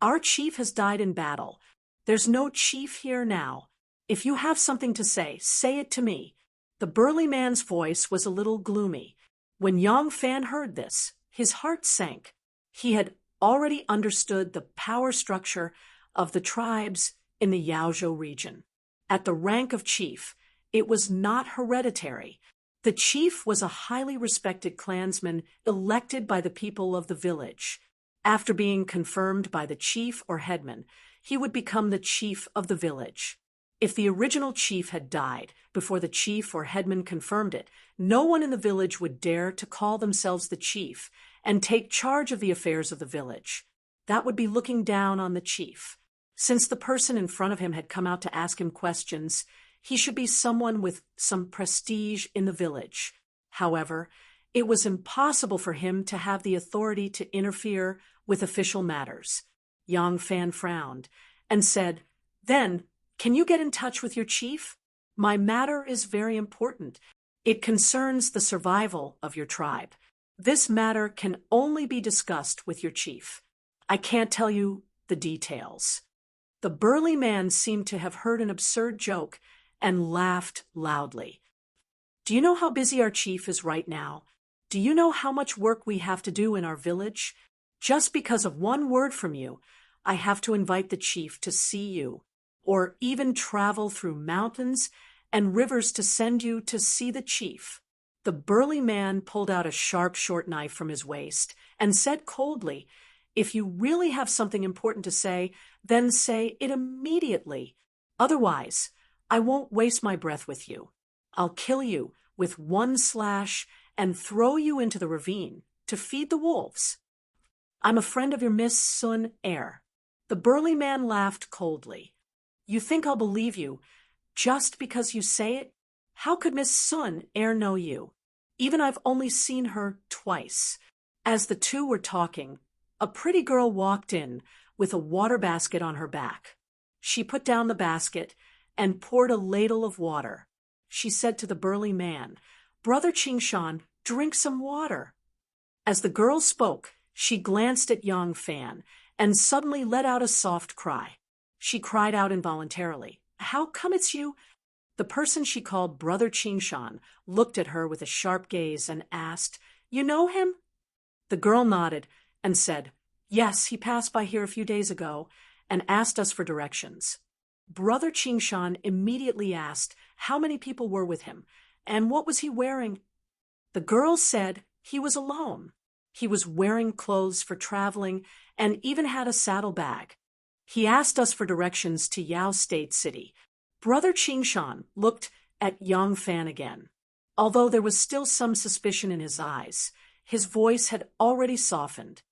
Our chief has died in battle. There's no chief here now. If you have something to say it to me." The burly man's voice was a little gloomy. When Yang Fan heard this, his heart sank. He had already understood the power structure of the tribes in the Yaozhou region. At the rank of chief, it was not hereditary. The chief was a highly respected clansman elected by the people of the village. After being confirmed by the chief or headman, he would become the chief of the village. If the original chief had died before the chief or headman confirmed it, no one in the village would dare to call themselves the chief and take charge of the affairs of the village. That would be looking down on the chief. Since the person in front of him had come out to ask him questions, he should be someone with some prestige in the village. However, it was impossible for him to have the authority to interfere with official matters. Yang Fan frowned and said, "Then, can you get in touch with your chief? My matter is very important. It concerns the survival of your tribe. This matter can only be discussed with your chief. I can't tell you the details." The burly man seemed to have heard an absurd joke and laughed loudly. "Do you know how busy our chief is right now? Do you know how much work we have to do in our village? Just because of one word from you, I have to invite the chief to see you, or even travel through mountains and rivers to send you to see the chief." The burly man pulled out a sharp, short knife from his waist and said coldly, "If you really have something important to say, then say it immediately. Otherwise, I won't waste my breath with you. I'll kill you with one slash and throw you into the ravine to feed the wolves. I'm a friend of your Miss Sun Air." The burly man laughed coldly. "You think I'll believe you just because you say it? How could Miss Sun Air know you? Even I've only seen her twice." As the two were talking, a pretty girl walked in with a water basket on her back. She put down the basket and poured a ladle of water. She said to the burly man, "Brother Qingshan, drink some water." As the girl spoke, she glanced at Yang Fan and suddenly let out a soft cry. She cried out involuntarily, "How come it's you?" The person she called Brother Qingshan looked at her with a sharp gaze and asked, "You know him?" The girl nodded and said, "Yes, he passed by here a few days ago and asked us for directions." Brother Qingshan immediately asked how many people were with him and what was he wearing. The girl said he was alone. He was wearing clothes for traveling and even had a saddlebag. He asked us for directions to Yao State City. Brother Qingshan looked at Yang Fan again. Although there was still some suspicion in his eyes, his voice had already softened.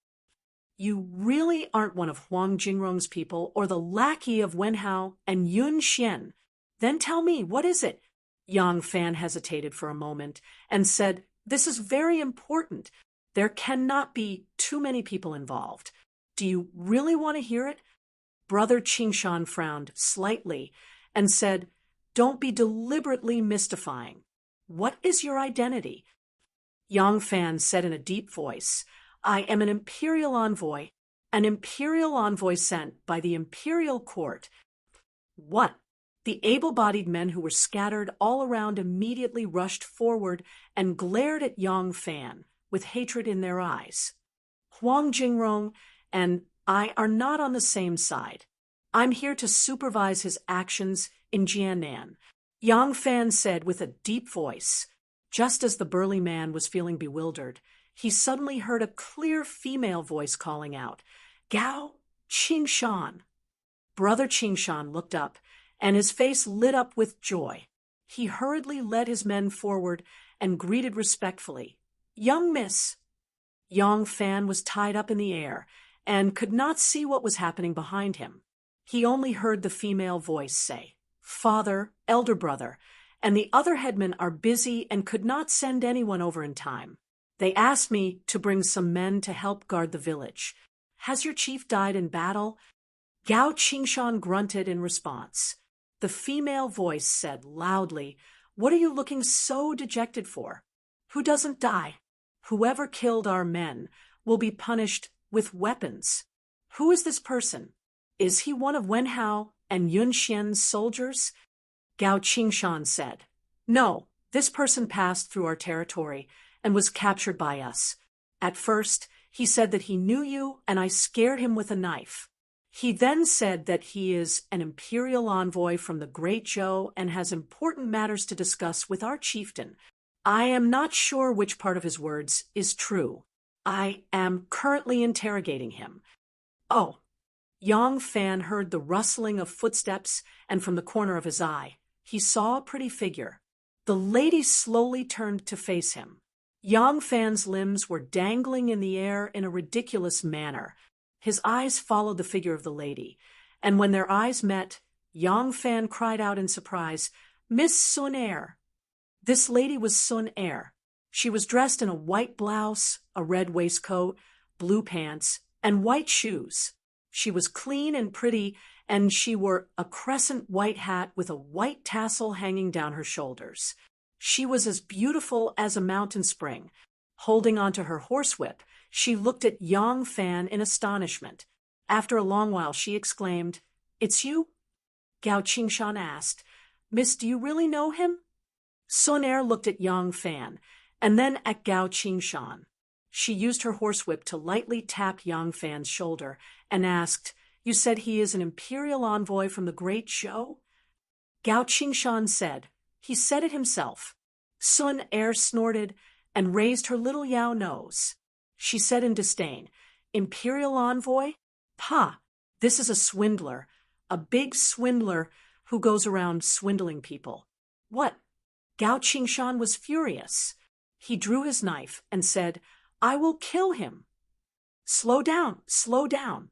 "You really aren't one of Huang Jingrong's people or the lackey of Wen Hao and Yun Xian. Then tell me, what is it?" Yang Fan hesitated for a moment and said, "This is very important. There cannot be too many people involved. Do you really want to hear it? Brother Qingshan frowned slightly and said, Don't be deliberately mystifying. What is your identity? Yang Fan said in a deep voice, I am an imperial envoy sent by the imperial court. What? The able-bodied men who were scattered all around immediately rushed forward and glared at Yang Fan with hatred in their eyes. Huang Jingrong and I are not on the same side. I'm here to supervise his actions in Jiannan, Yang Fan said with a deep voice. Just as the burly man was feeling bewildered, he suddenly heard a clear female voice calling out, Gao Qingshan. Brother Qingshan looked up, and his face lit up with joy. He hurriedly led his men forward and greeted respectfully, Young miss. Yang Fan was tied up in the air and could not see what was happening behind him. He only heard the female voice say, Father, elder brother, and the other headmen are busy and could not send anyone over in time. They asked me to bring some men to help guard the village. Has your chief died in battle? Gao Qingshan grunted in response. The female voice said loudly, What are you looking so dejected for? Who doesn't die? Whoever killed our men will be punished with weapons. Who is this person? Is he one of Wen Hao and Yun Xian's soldiers? Gao Qingshan said, No, this person passed through our territory and was captured by us. At first, he said that he knew you and I scared him with a knife. He then said that he is an imperial envoy from the Great Zhou and has important matters to discuss with our chieftain. I am not sure which part of his words is true. I am currently interrogating him. Oh. Yang Fan heard the rustling of footsteps, and from the corner of his eye, he saw a pretty figure. The lady slowly turned to face him. Yang Fan's limbs were dangling in the air in a ridiculous manner. His eyes followed the figure of the lady, and when their eyes met, Yang Fan cried out in surprise, Miss Sun Er. This lady was Sun Er. She was dressed in a white blouse, a red waistcoat, blue pants, and white shoes. She was clean and pretty, and she wore a crescent white hat with a white tassel hanging down her shoulders. She was as beautiful as a mountain spring. Holding onto her horsewhip, she looked at Yang Fan in astonishment. After a long while, she exclaimed, It's you? Gao Qingshan asked, Miss, do you really know him? Sun Er looked at Yang Fan, and then at Gao Qingshan. She used her horsewhip to lightly tap Yang Fan's shoulder and asked, You said he is an imperial envoy from the Great Zhou? Gao Qingshan said, He said it himself. Sun Er snorted and raised her little Yao nose. She said in disdain, Imperial envoy? Pah! This is a swindler, a big swindler who goes around swindling people. What? Gao Qingshan was furious. He drew his knife and said, I will kill him. Slow down, slow down.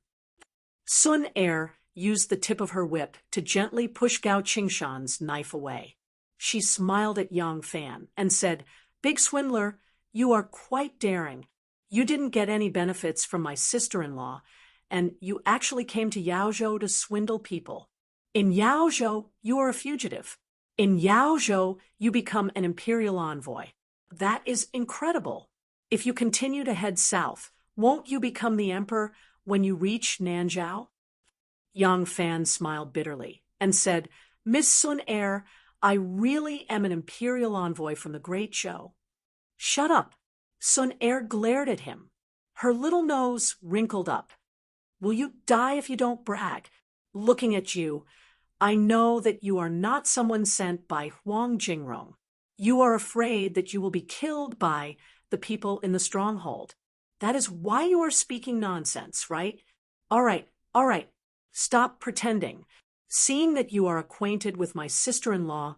Sun Er used the tip of her whip to gently push Gao Qingshan's knife away. She smiled at Yang Fan and said, Big swindler, you are quite daring. You didn't get any benefits from my sister-in-law, and you actually came to Yaozhou to swindle people. In Yaozhou, you are a fugitive. In Yaozhou, you become an imperial envoy. That is incredible. If you continue to head south, won't you become the emperor when you reach Nanzhao? Yang Fan smiled bitterly and said, Miss Sun Er, I really am an imperial envoy from the Great Zhou. Shut up. Sun Er glared at him. Her little nose wrinkled up. Will you die if you don't brag? Looking at you, I know that you are not someone sent by Huang Jingrong. You are afraid that you will be killed by the people in the stronghold. That is why you are speaking nonsense, right? All right. Stop pretending. Seeing that you are acquainted with my sister-in-law,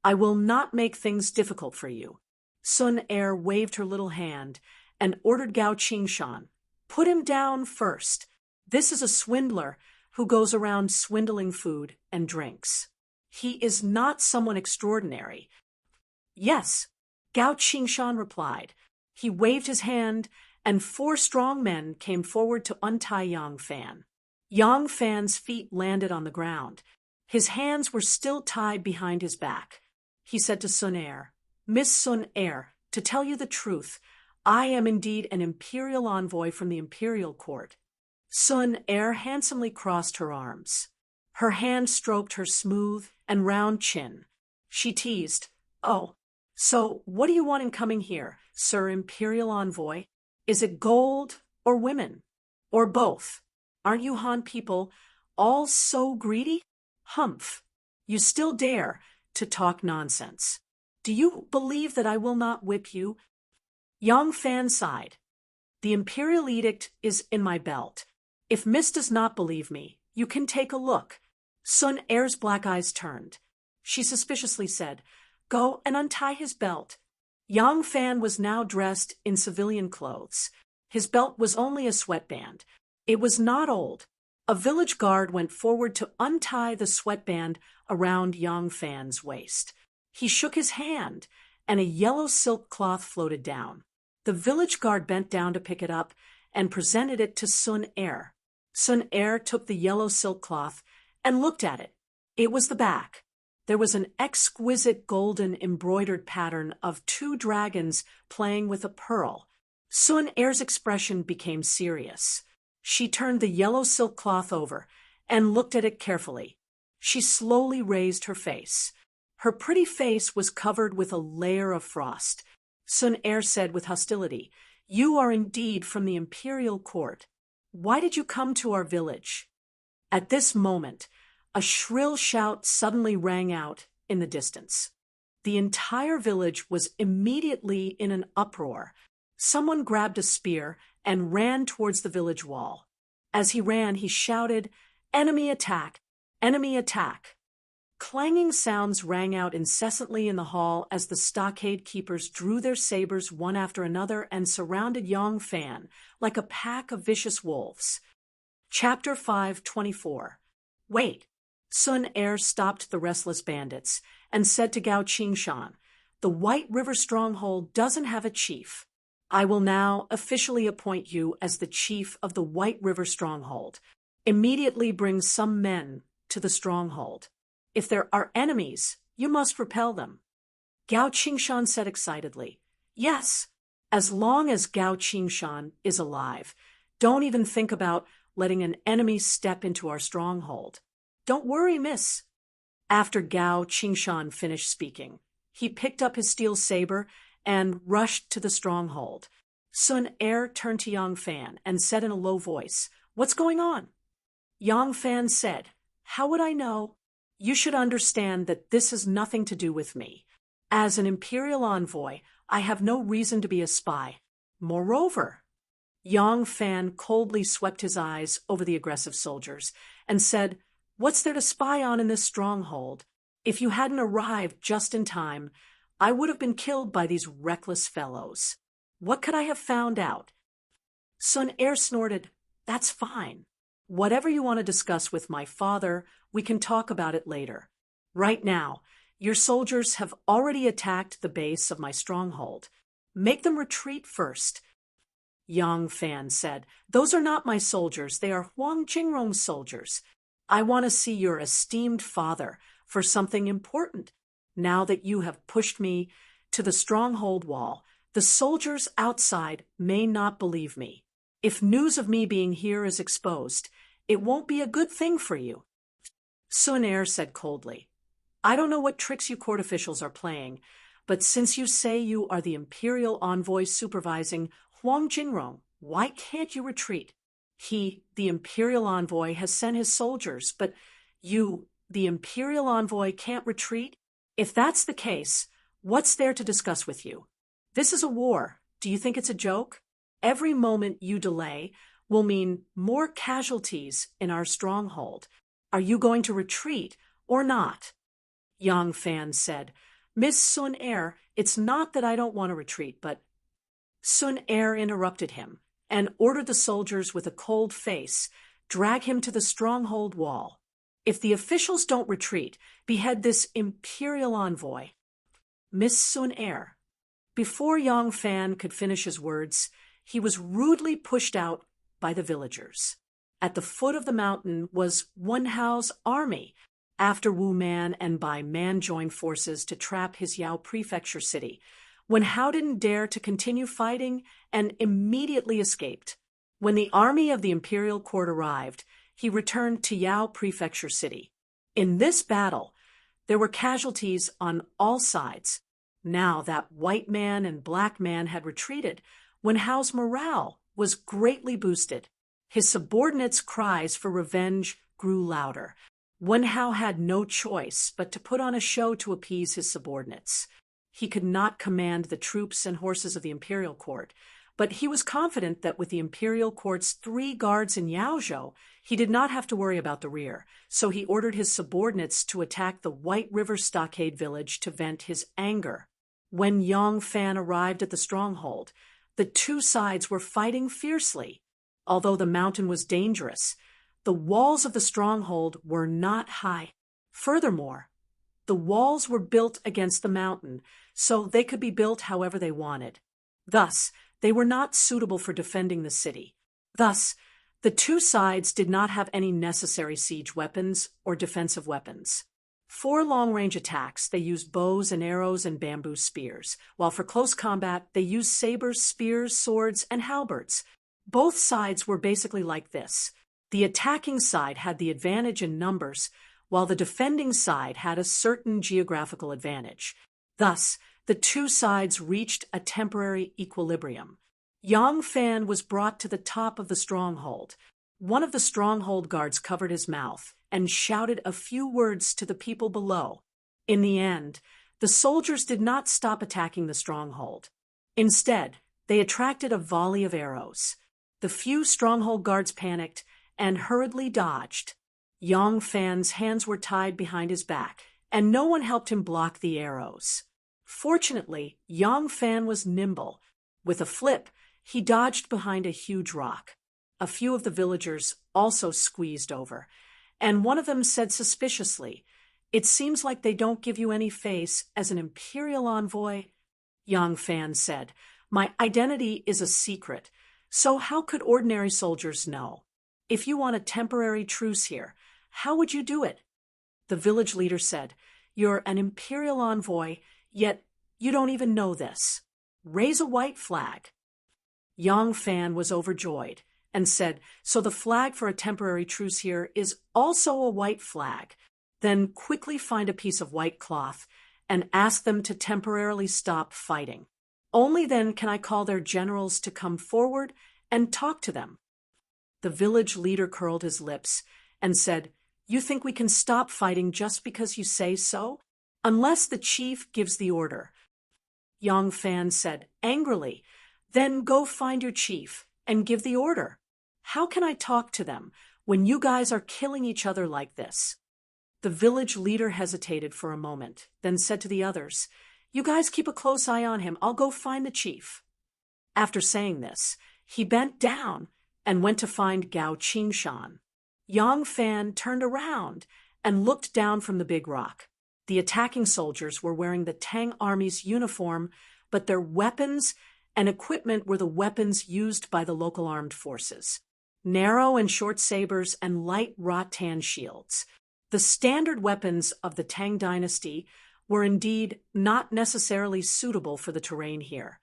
I will not make things difficult for you. Sun Er waved her little hand and ordered Gao Qingshan, Put him down first. This is a swindler who goes around swindling food and drinks. He is not someone extraordinary. Yes, Gao Qingshan replied. He waved his hand, and 4 strong men came forward to untie Yang Fan. Yang Fan's feet landed on the ground. His hands were still tied behind his back. He said to Sun Er, "Miss Sun Er, to tell you the truth, I am indeed an imperial envoy from the imperial court." Sun Er handsomely crossed her arms. Her hand stroked her smooth and round chin. She teased, "Oh, so what do you want in coming here, Sir Imperial Envoy? Is it gold or women? Or both? Aren't you Han people all so greedy? Humph! You still dare to talk nonsense. Do you believe that I will not whip you?" Yang Fan sighed. "The imperial edict is in my belt. If Miss does not believe me, you can take a look." Sun Er's black eyes turned. She suspiciously said, "Go and untie his belt." Yang Fan was now dressed in civilian clothes. His belt was only a sweatband. It was not old. A village guard went forward to untie the sweatband around Yang Fan's waist. He shook his hand, and a yellow silk cloth floated down. The village guard bent down to pick it up and presented it to Sun Er. Sun Er took the yellow silk cloth and looked at it. It was the back. There was an exquisite golden embroidered pattern of 2 dragons playing with a pearl. Sun Er's expression became serious. She turned the yellow silk cloth over and looked at it carefully. She slowly raised her face. Her pretty face was covered with a layer of frost. Sun Er said with hostility, "You are indeed from the imperial court. Why did you come to our village?" At this moment, a shrill shout suddenly rang out in the distance. The entire village was immediately in an uproar. Someone grabbed a spear and ran towards the village wall. As he ran, he shouted, "Enemy attack! Enemy attack!" Clanging sounds rang out incessantly in the hall as the stockade keepers drew their sabers one after another and surrounded Yang Fan like a pack of vicious wolves. Chapter 5:24. "Wait." Sun Er stopped the restless bandits and said to Gao Qingshan, "The White River Stronghold doesn't have a chief. I will now officially appoint you as the chief of the White River Stronghold. Immediately bring some men to the stronghold. If there are enemies, you must repel them." Gao Qingshan said excitedly, "Yes, as long as Gao Qingshan is alive. Don't even think about letting an enemy step into our stronghold. Don't worry, miss." After Gao Qingshan finished speaking, he picked up his steel saber and rushed to the stronghold. Sun Er turned to Yang Fan and said in a low voice, "What's going on?" Yang Fan said, "How would I know? You should understand that this has nothing to do with me. As an imperial envoy, I have no reason to be a spy. Moreover," Yang Fan coldly swept his eyes over the aggressive soldiers and said, "What's there to spy on in this stronghold? If you hadn't arrived just in time, I would have been killed by these reckless fellows. What could I have found out?" Sun Er snorted, "That's fine. Whatever you want to discuss with my father, we can talk about it later. Right now, your soldiers have already attacked the base of my stronghold. Make them retreat first." Yang Fan said, "Those are not my soldiers. They are Huang Jingrong's soldiers. I want to see your esteemed father for something important. Now that you have pushed me to the stronghold wall, the soldiers outside may not believe me. If news of me being here is exposed, it won't be a good thing for you." Sun Er said coldly, "I don't know what tricks you court officials are playing, but since you say you are the imperial envoy supervising Huang Jinrong, why can't you retreat? He, the imperial envoy, has sent his soldiers, but you, the imperial envoy, can't retreat? If that's the case, what's there to discuss with you? This is a war. Do you think it's a joke? Every moment you delay will mean more casualties in our stronghold. Are you going to retreat or not?" Yang Fan said, "Miss Sun Er, it's not that I don't want to retreat, but—" Sun Er interrupted him and ordered the soldiers with a cold face drag him to the stronghold wall. "If the officials don't retreat, behead this imperial envoy." Miss Sun Er. Before Yang Fan could finish his words, he was rudely pushed out by the villagers. At the foot of the mountain was Wen Hao's army, after Wu Man and Bai Man joined forces to trap his Yao prefecture city. Wen Hao didn't dare to continue fighting and immediately escaped. When the army of the imperial court arrived, he returned to Yao prefecture city. In this battle, there were casualties on all sides. Now that white man and black man had retreated, Wen Hao's morale was greatly boosted. His subordinates' cries for revenge grew louder. Wen Hao had no choice but to put on a show to appease his subordinates. He could not command the troops and horses of the imperial court, but he was confident that with the imperial court's 3 guards in Yaozhou, he did not have to worry about the rear, so he ordered his subordinates to attack the White River Stockade village to vent his anger. When Yang Fan arrived at the stronghold, the 2 sides were fighting fiercely. Although the mountain was dangerous, the walls of the stronghold were not high. Furthermore, the walls were built against the mountain, so they could be built however they wanted. Thus, they were not suitable for defending the city. Thus, the 2 sides did not have any necessary siege weapons or defensive weapons. For long-range attacks, they used bows and arrows and bamboo spears, while for close combat, they used sabers, spears, swords, and halberds. Both sides were basically like this. The attacking side had the advantage in numbers, while the defending side had a certain geographical advantage. Thus, the 2 sides reached a temporary equilibrium. Yang Fan was brought to the top of the stronghold. One of the stronghold guards covered his mouth and shouted a few words to the people below. In the end, the soldiers did not stop attacking the stronghold. Instead, they attracted a volley of arrows. The few stronghold guards panicked and hurriedly dodged. Yang Fan's hands were tied behind his back, and no one helped him block the arrows. Fortunately, Yang Fan was nimble. With a flip, he dodged behind a huge rock. A few of the villagers also squeezed over, and one of them said suspiciously, "It seems like they don't give you any face as an imperial envoy." Yang Fan said, "My identity is a secret, so how could ordinary soldiers know? If you want a temporary truce here, how would you do it?" The village leader said, "You're an imperial envoy, yet you don't even know this. Raise a white flag." Yang Fan was overjoyed and said, "So the flag for a temporary truce here is also a white flag. Then quickly find a piece of white cloth and ask them to temporarily stop fighting. Only then can I call their generals to come forward and talk to them." The village leader curled his lips and said, "You think we can stop fighting just because you say so? Unless the chief gives the order." Yang Fan said angrily, "Then go find your chief and give the order. How can I talk to them when you guys are killing each other like this?" The village leader hesitated for a moment, then said to the others, "You guys keep a close eye on him. I'll go find the chief." After saying this, he bent down and went to find Gao Qingshan. Yang Fan turned around and looked down from the big rock. The attacking soldiers were wearing the Tang Army's uniform, but their weapons and equipment were the weapons used by the local armed forces. Narrow and short sabers and light rattan shields. The standard weapons of the Tang dynasty were indeed not necessarily suitable for the terrain here.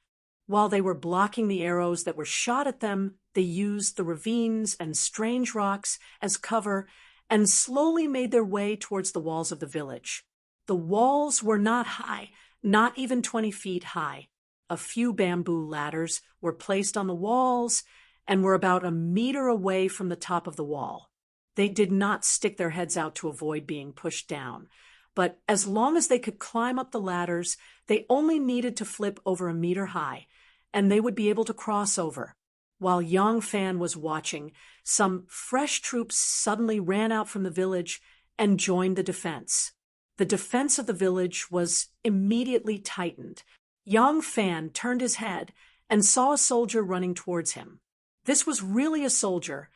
While they were blocking the arrows that were shot at them, they used the ravines and strange rocks as cover and slowly made their way towards the walls of the village. The walls were not high, not even 20 feet high. A few bamboo ladders were placed on the walls and were about a meter away from the top of the wall. They did not stick their heads out to avoid being pushed down, but as long as they could climb up the ladders, they only needed to flip over a meter high, and they would be able to cross over. While Yang Fan was watching, some fresh troops suddenly ran out from the village and joined the defense. The defense of the village was immediately tightened. Yang Fan turned his head and saw a soldier running towards him. This was really a soldier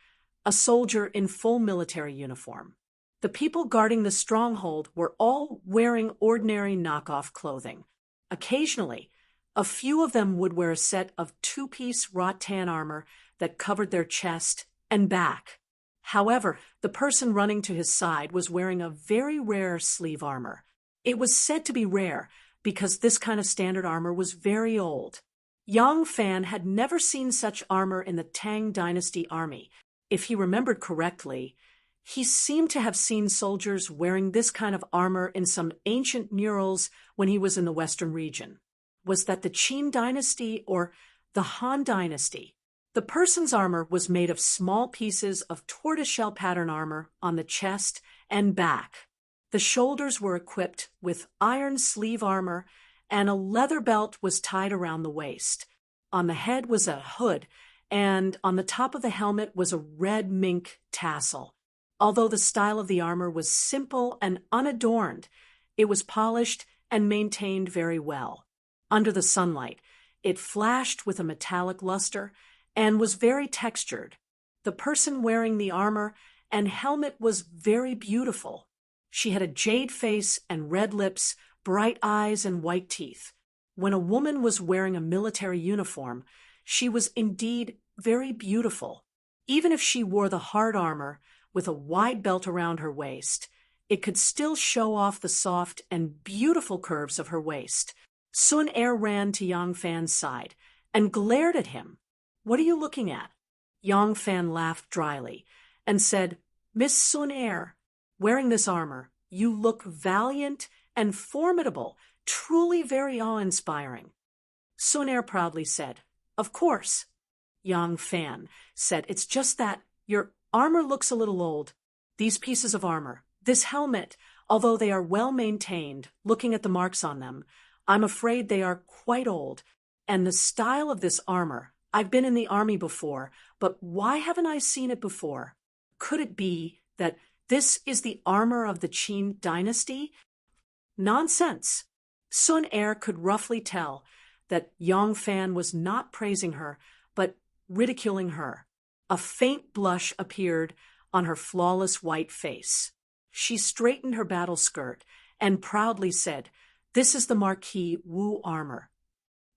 in full military uniform. The people guarding the stronghold were all wearing ordinary knockoff clothing. Occasionally, A few of them would wear a set of two-piece rattan armor that covered their chest and back. However, the person running to his side was wearing a very rare sleeve armor. It was said to be rare because this kind of standard armor was very old. Yang Fan had never seen such armor in the Tang Dynasty army. If he remembered correctly, he seemed to have seen soldiers wearing this kind of armor in some ancient murals when he was in the western region. Was that the Qin Dynasty or the Han Dynasty? The person's armor was made of small pieces of tortoiseshell pattern armor on the chest and back. The shoulders were equipped with iron sleeve armor, and a leather belt was tied around the waist. On the head was a hood, and on the top of the helmet was a red mink tassel. Although the style of the armor was simple and unadorned, it was polished and maintained very well. Under the sunlight, it flashed with a metallic luster and was very textured. The person wearing the armor and helmet was very beautiful. She had a jade face and red lips, bright eyes, and white teeth. When a woman was wearing a military uniform, she was indeed very beautiful. Even if she wore the hard armor with a wide belt around her waist, it could still show off the soft and beautiful curves of her waist. Sun Er ran to Yang Fan's side and glared at him. "What are you looking at?" Yang Fan laughed dryly and said, "Miss Sun Er, wearing this armor, you look valiant and formidable, truly very awe-inspiring." Sun Er proudly said, "Of course." Yang Fan said, "It's just that your armor looks a little old. These pieces of armor, this helmet, although they are well maintained, looking at the marks on them, I'm afraid they are quite old. And the style of this armor, I've been in the army before, but why haven't I seen it before? Could it be that this is the armor of the Qin Dynasty?" Nonsense! Sun Er could roughly tell that Yang Fan was not praising her, but ridiculing her. A faint blush appeared on her flawless white face. She straightened her battle skirt and proudly said, "This is the Marquis Wu armor.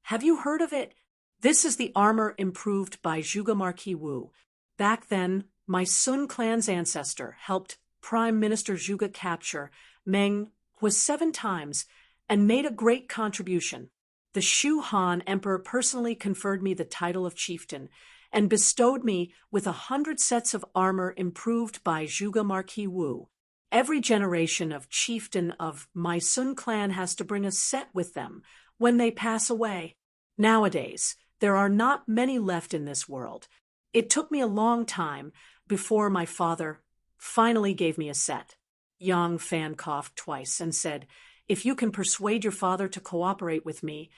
Have you heard of it? This is the armor improved by Zhuge Marquis Wu. Back then, my Sun clan's ancestor helped Prime Minister Zhuge capture Meng was 7 times and made a great contribution. The Shu Han Emperor personally conferred me the title of chieftain and bestowed me with 100 sets of armor improved by Zhuge Marquis Wu. Every generation of chieftain of my Sun clan has to bring a set with them when they pass away. Nowadays, there are not many left in this world. It took me a long time before my father finally gave me a set." Yang Fan coughed twice and said, "If you can persuade your father to cooperate with me,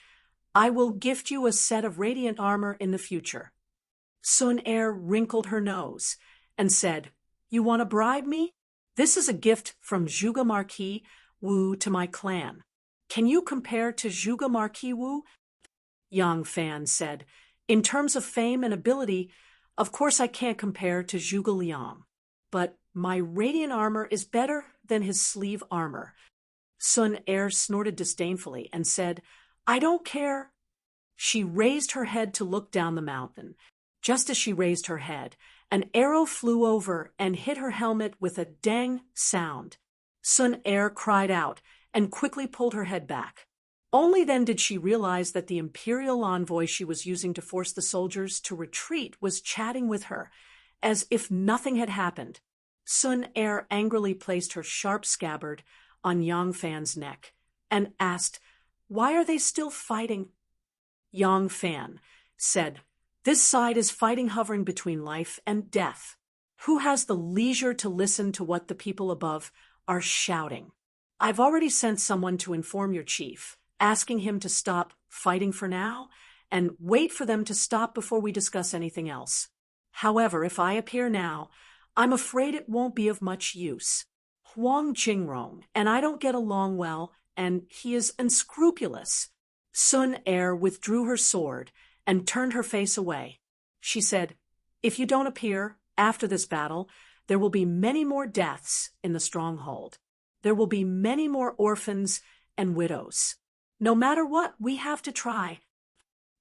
I will gift you a set of radiant armor in the future." Sun Er wrinkled her nose and said, "You want to bribe me? This is a gift from Zhuge Marquis Wu to my clan. Can you compare to Zhuge Marquis Wu?" Yang Fan said, "In terms of fame and ability, of course I can't compare to Zhuge Liang. But my radiant armor is better than his sleeve armor." Sun Er snorted disdainfully and said, "I don't care." She raised her head to look down the mountain. Just as she raised her head, an arrow flew over and hit her helmet with a dang sound. Sun Er cried out and quickly pulled her head back. Only then did she realize that the imperial envoy she was using to force the soldiers to retreat was chatting with her, as if nothing had happened. Sun Er angrily placed her sharp scabbard on Yang Fan's neck and asked, "Why are they still fighting?" Yang Fan said, "This side is fighting, hovering between life and death. Who has the leisure to listen to what the people above are shouting? I've already sent someone to inform your chief, asking him to stop fighting for now and wait for them to stop before we discuss anything else. However, if I appear now, I'm afraid it won't be of much use. Huang Jingrong and I don't get along well, and he is unscrupulous." Sun Er withdrew her sword and turned her face away. She said, "If you don't appear after this battle, there will be many more deaths in the stronghold. There will be many more orphans and widows. No matter what, we have to try.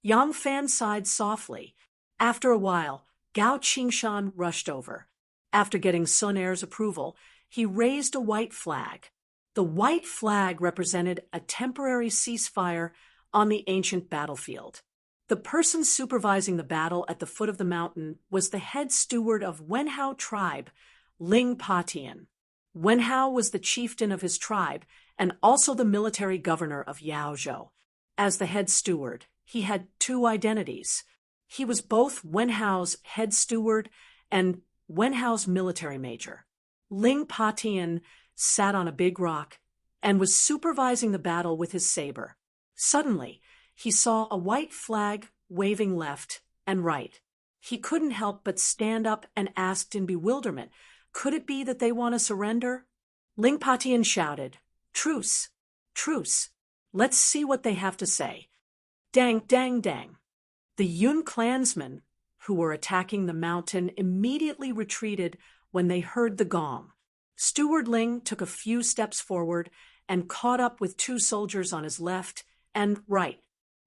Yang Fan sighed softly. After a while, Gao Qingshan rushed over. After getting Sun Er's approval, he raised a white flag. The white flag represented a temporary ceasefire on the ancient battlefield. The person supervising the battle at the foot of the mountain was the head steward of Wenhao tribe, Ling Patian. Wenhao was the chieftain of his tribe and also the military governor of Yaozhou. As the head steward, he had two identities. He was both Wenhao's head steward and Wenhao's military major. Ling Patian sat on a big rock and was supervising the battle with his saber. Suddenly, he saw a white flag waving left and right. He couldn't help but stand up and asked in bewilderment, "Could it be that they want to surrender?" Ling Patian shouted, "Truce! Truce! Let's see what they have to say." Dang, dang, dang. The Yun clansmen, who were attacking the mountain, immediately retreated when they heard the gong. Steward Ling took a few steps forward and caught up with two soldiers on his left and right.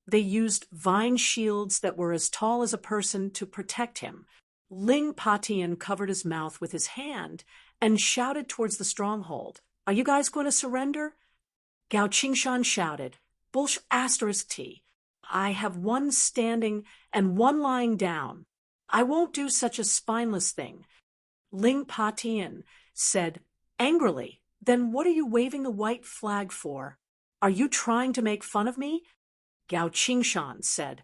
They used vine shields that were as tall as a person to protect him. Ling Patian covered his mouth with his hand and shouted towards the stronghold, "Are you guys going to surrender?" Gao Qingshan shouted, "T. I have one standing and one lying down. I won't do such a spineless thing." Ling Patian said angrily, "Then what are you waving the white flag for? Are you trying to make fun of me?" Gao Qingshan said,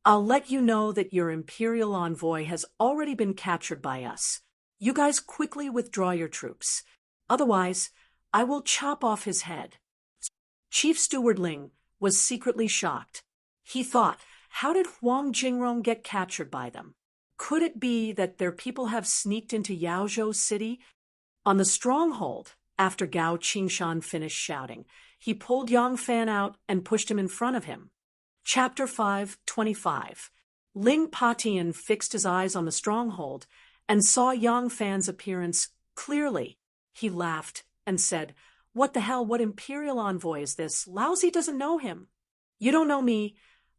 "I'll let you know that your imperial envoy has already been captured by us. You guys quickly withdraw your troops. Otherwise, I will chop off his head." Chief Steward Ling was secretly shocked. He thought, how did Huang Jingrong get captured by them? Could it be that their people have sneaked into Yaozhou city? On the stronghold, after Gao Qingshan finished shouting, he pulled Yang Fan out and pushed him in front of him. Chapter 5:25. Ling Patian fixed his eyes on the stronghold and saw Yang Fan's appearance clearly. He laughed and said, "What the hell, what imperial envoy is this? Lousy doesn't know him." "You don't know me.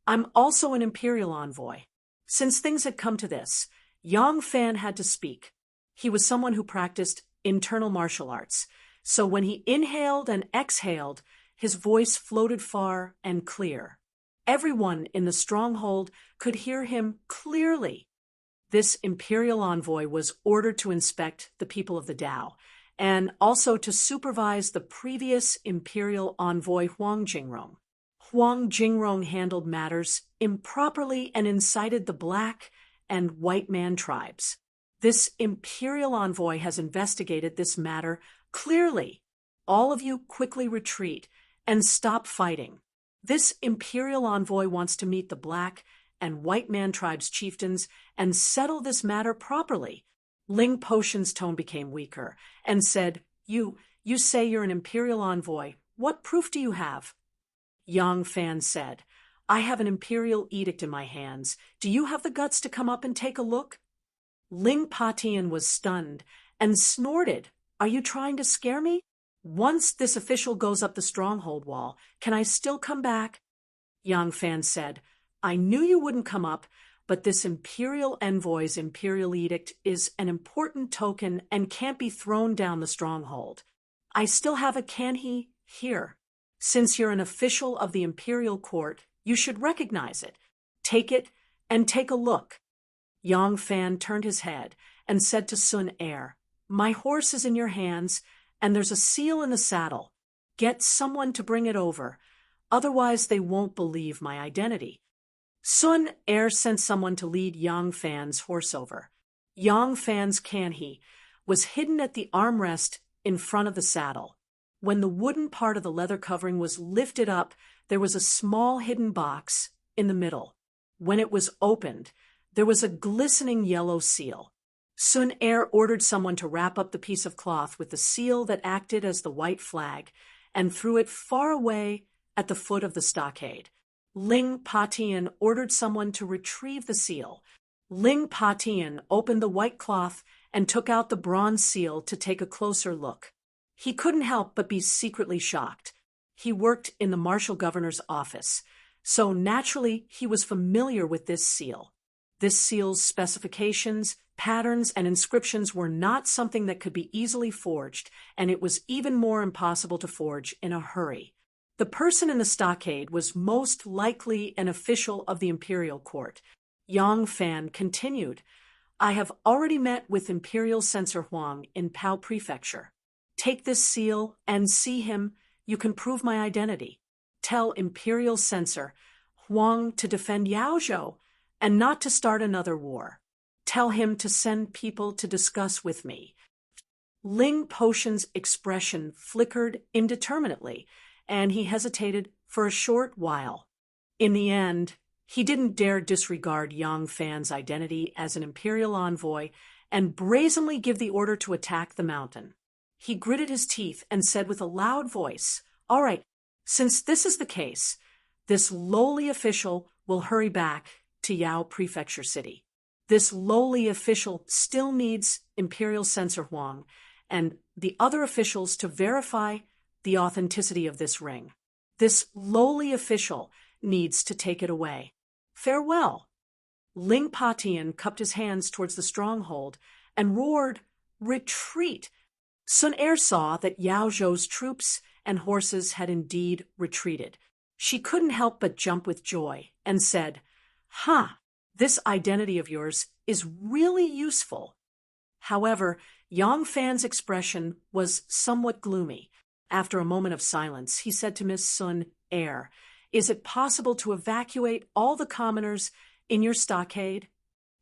I'm also an imperial envoy." Since things had come to this, Yang Fan had to speak. He was someone who practiced internal martial arts, so when he inhaled and exhaled, his voice floated far and clear. Everyone in the stronghold could hear him clearly. This imperial envoy was ordered to inspect the people of the Tao, and also to supervise the previous imperial envoy Huang Jingrong. Huang Jingrong handled matters improperly and incited the black and white man tribes. This imperial envoy has investigated this matter clearly. All of you quickly retreat and stop fighting. This imperial envoy wants to meet the black and white man tribes' chieftains and settle this matter properly. Ling Potion's tone became weaker and said, You say you're an imperial envoy. What proof do you have?" Yang Fan said, "I have an imperial edict in my hands. Do you have the guts to come up and take a look?" Ling Patian was stunned and snorted, "Are you trying to scare me? Once this official goes up the stronghold wall, can I still come back?" Yang Fan said, "I knew you wouldn't come up, but this imperial envoy's imperial edict is an important token and can't be thrown down the stronghold. I still have a canhe here. Since you're an official of the imperial court, you should recognize it. Take it and take a look." Yang Fan turned his head and said to Sun Er, "My horse is in your hands, and there's a seal in the saddle. Get someone to bring it over. Otherwise, they won't believe my identity." Sun Er sent someone to lead Yang Fan's horse over. Yang Fan's canhe was hidden at the armrest in front of the saddle. When the wooden part of the leather covering was lifted up, there was a small hidden box in the middle. When it was opened, there was a glistening yellow seal. Sun Er ordered someone to wrap up the piece of cloth with the seal that acted as the white flag and threw it far away at the foot of the stockade. Ling Patian ordered someone to retrieve the seal. Ling Patian opened the white cloth and took out the bronze seal to take a closer look. He couldn't help but be secretly shocked. He worked in the martial governor's office, so naturally he was familiar with this seal. This seal's specifications, patterns, and inscriptions were not something that could be easily forged, and it was even more impossible to forge in a hurry. The person in the stockade was most likely an official of the imperial court. Yang Fan continued, I have already met with Imperial Censor Huang in Pao Prefecture. Take this seal and see him. You can prove my identity. Tell Imperial Censor Huang to defend Yaozhou and not to start another war. Tell him to send people to discuss with me. Ling Potion's expression flickered indeterminately, and he hesitated for a short while. In the end, he didn't dare disregard Yang Fan's identity as an imperial envoy and brazenly give the order to attack the mountain. He gritted his teeth and said with a loud voice, All right, since this is the case, this lowly official will hurry back to Yao Prefecture City. This lowly official still needs Imperial Censor Huang and the other officials to verify the authenticity of this ring. This lowly official needs to take it away. Farewell. Ling Patian cupped his hands towards the stronghold and roared, Retreat! Sun Er saw that Yao Zhou's troops and horses had indeed retreated. She couldn't help but jump with joy and said, this identity of yours is really useful. However, Yang Fan's expression was somewhat gloomy. After a moment of silence, he said to Miss Sun Er, Is it possible to evacuate all the commoners in your stockade?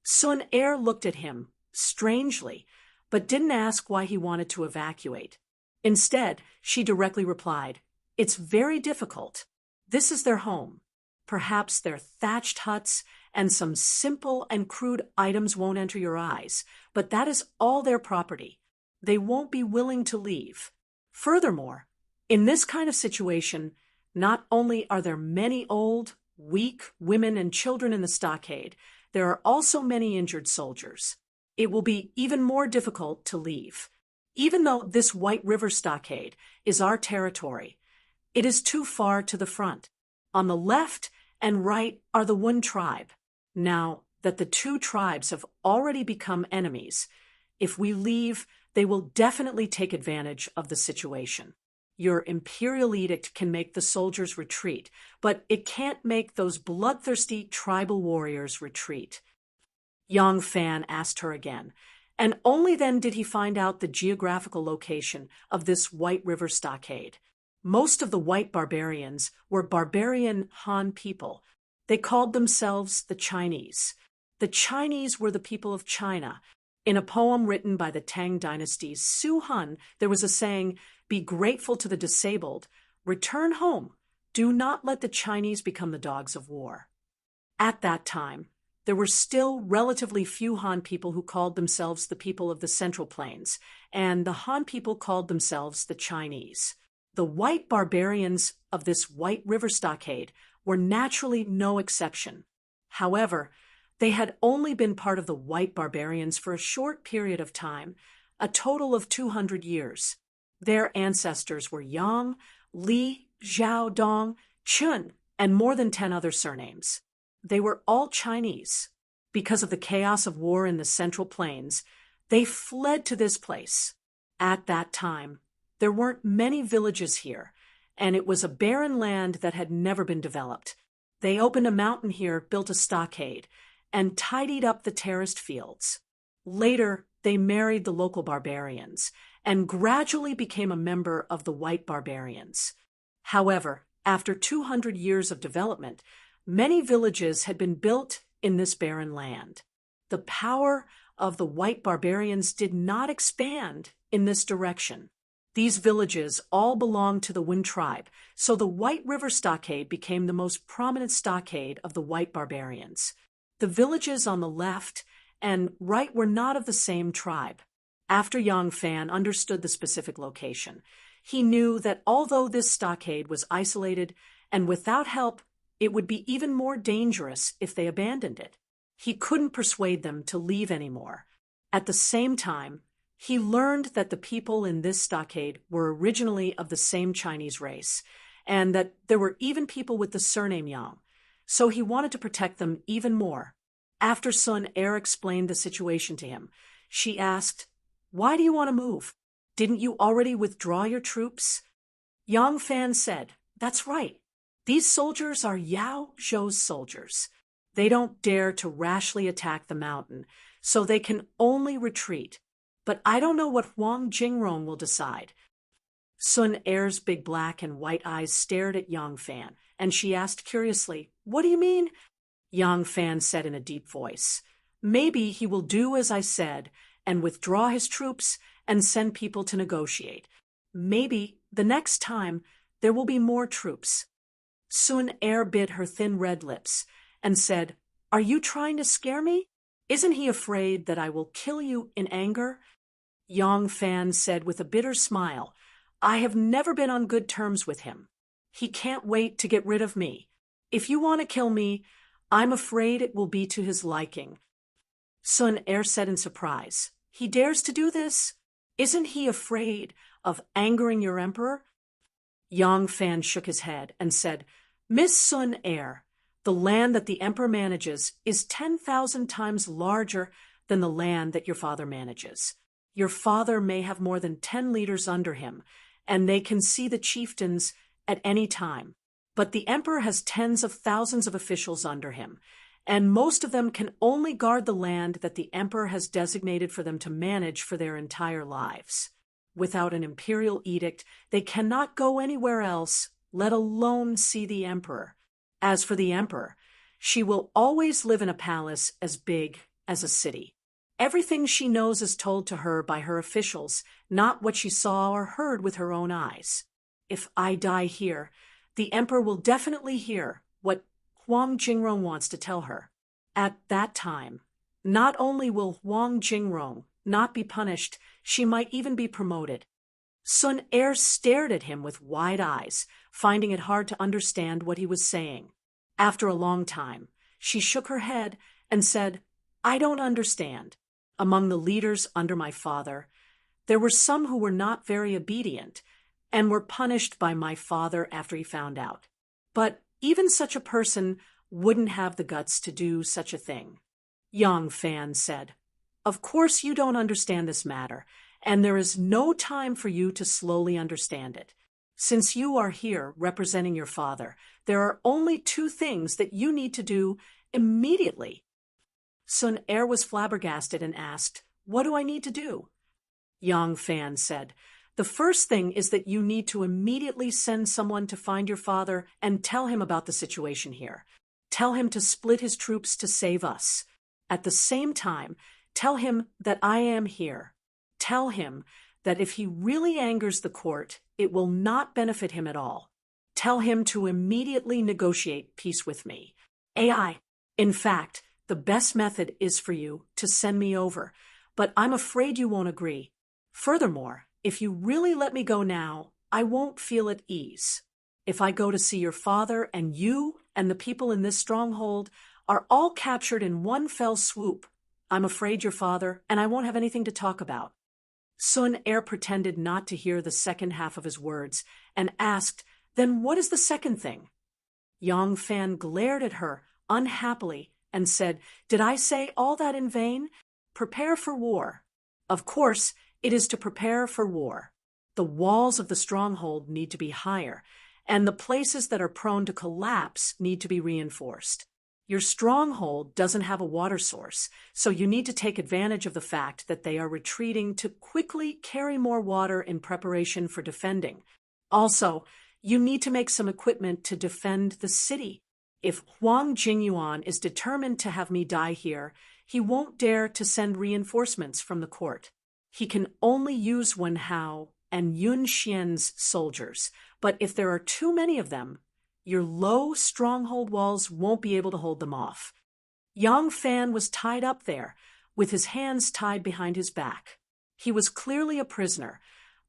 Sun Er looked at him, strangely, but didn't ask why he wanted to evacuate. Instead, she directly replied, It's very difficult. This is their home. Perhaps their thatched huts and some simple and crude items won't enter your eyes, but that is all their property. They won't be willing to leave. Furthermore, in this kind of situation, not only are there many old, weak women and children in the stockade, there are also many injured soldiers. It will be even more difficult to leave. Even though this White River stockade is our territory, it is too far to the front. On the left and right are the Wun tribe. Now that the two tribes have already become enemies, if we leave, they will definitely take advantage of the situation. Your imperial edict can make the soldiers retreat, but it can't make those bloodthirsty tribal warriors retreat. Yang Fan asked her again, and only then did he find out the geographical location of this White River stockade. Most of the white barbarians were barbarian Han people. They called themselves the Chinese. The Chinese were the people of China. In a poem written by the Tang Dynasty's Su Han, there was a saying, Be grateful to the disabled, return home, do not let the Chinese become the dogs of war. At that time, there were still relatively few Han people who called themselves the people of the Central Plains, and the Han people called themselves the Chinese. The white barbarians of this White River stockade were naturally no exception. However, they had only been part of the white barbarians for a short period of time, a total of 200 years. Their ancestors were Yang, Li, Zhao Dong, Chun, and more than 10 other surnames. They were all Chinese. Because of the chaos of war in the Central Plains, they fled to this place. At that time, there weren't many villages here, and it was a barren land that had never been developed. They opened a mountain here, built a stockade, and tidied up the terraced fields. Later, they married the local barbarians and gradually became a member of the white barbarians. However, after 200 years of development, many villages had been built in this barren land. The power of the white barbarians did not expand in this direction. These villages all belonged to the Wun tribe, so the White River stockade became the most prominent stockade of the white barbarians. The villages on the left and right were not of the same tribe. After Yang Fan understood the specific location, he knew that although this stockade was isolated and without help, it would be even more dangerous if they abandoned it. He couldn't persuade them to leave anymore. At the same time, he learned that the people in this stockade were originally of the same Chinese race, and that there were even people with the surname Yang. so he wanted to protect them even more. After Sun Er explained the situation to him, she asked, "Why do you want to move? Didn't you already withdraw your troops?" Yang Fan said, "That's right. These soldiers are Yao Zhou's soldiers. They don't dare to rashly attack the mountain, so they can only retreat. But I don't know what Huang Jingrong will decide." Sun Er's big black and white eyes stared at Yang Fan, and she asked curiously, "What do you mean?" Yang Fan said in a deep voice, "Maybe he will do as I said and withdraw his troops and send people to negotiate. Maybe the next time there will be more troops." Sun Er bit her thin red lips and said, "Are you trying to scare me? Isn't he afraid that I will kill you in anger?" Yang Fan said with a bitter smile, "I have never been on good terms with him. He can't wait to get rid of me. If you want to kill me, I'm afraid it will be to his liking." Sun Er said in surprise, "He dares to do this? Isn't he afraid of angering your emperor?" Yang Fan shook his head and said, "Miss Sun Er, the land that the emperor manages is 10,000 times larger than the land that your father manages. Your father may have more than 10 leaders under him, and they can see the chieftains at any time. But the emperor has tens of thousands of officials under him, and most of them can only guard the land that the emperor has designated for them to manage for their entire lives. Without an imperial edict, they cannot go anywhere else, let alone see the emperor. As for the emperor, she will always live in a palace as big as a city. Everything she knows is told to her by her officials, not what she saw or heard with her own eyes. If I die here, the emperor will definitely hear what Huang Jingrong wants to tell her. At that time, not only will Huang Jingrong not be punished, she might even be promoted." Sun Er stared at him with wide eyes, finding it hard to understand what he was saying. After a long time, she shook her head and said, "I don't understand. Among the leaders under my father, there were some who were not very obedient and were punished by my father after he found out. But even such a person wouldn't have the guts to do such a thing." Yang Fan said, "Of course you don't understand this matter, and there is no time for you to slowly understand it. Since you are here representing your father, there are only two things that you need to do immediately." Sun Er was flabbergasted and asked, "What do I need to do?" Yang Fan said, "The first thing is that you need to immediately send someone to find your father and tell him about the situation here. Tell him to split his troops to save us. At the same time, tell him that I am here. Tell him that if he really angers the court, it will not benefit him at all. Tell him to immediately negotiate peace with me. AI. In fact, the best method is for you to send me over, but I'm afraid you won't agree. Furthermore, if you really let me go now, I won't feel at ease. If I go to see your father and you and the people in this stronghold are all captured in one fell swoop, I'm afraid your father and I won't have anything to talk about." Sun Er pretended not to hear the second half of his words and asked, "Then what is the second thing?" Yang Fan glared at her unhappily and said, "Did I say all that in vain? Prepare for war. Of course, it is to prepare for war. The walls of the stronghold need to be higher, and the places that are prone to collapse need to be reinforced. Your stronghold doesn't have a water source, so you need to take advantage of the fact that they are retreating to quickly carry more water in preparation for defending. Also, you need to make some equipment to defend the city. If Huang Jingyuan is determined to have me die here, he won't dare to send reinforcements from the court. He can only use Wen Hao and Yun Xian's soldiers, but if there are too many of them, your low stronghold walls won't be able to hold them off." Yang Fan was tied up there, with his hands tied behind his back. He was clearly a prisoner,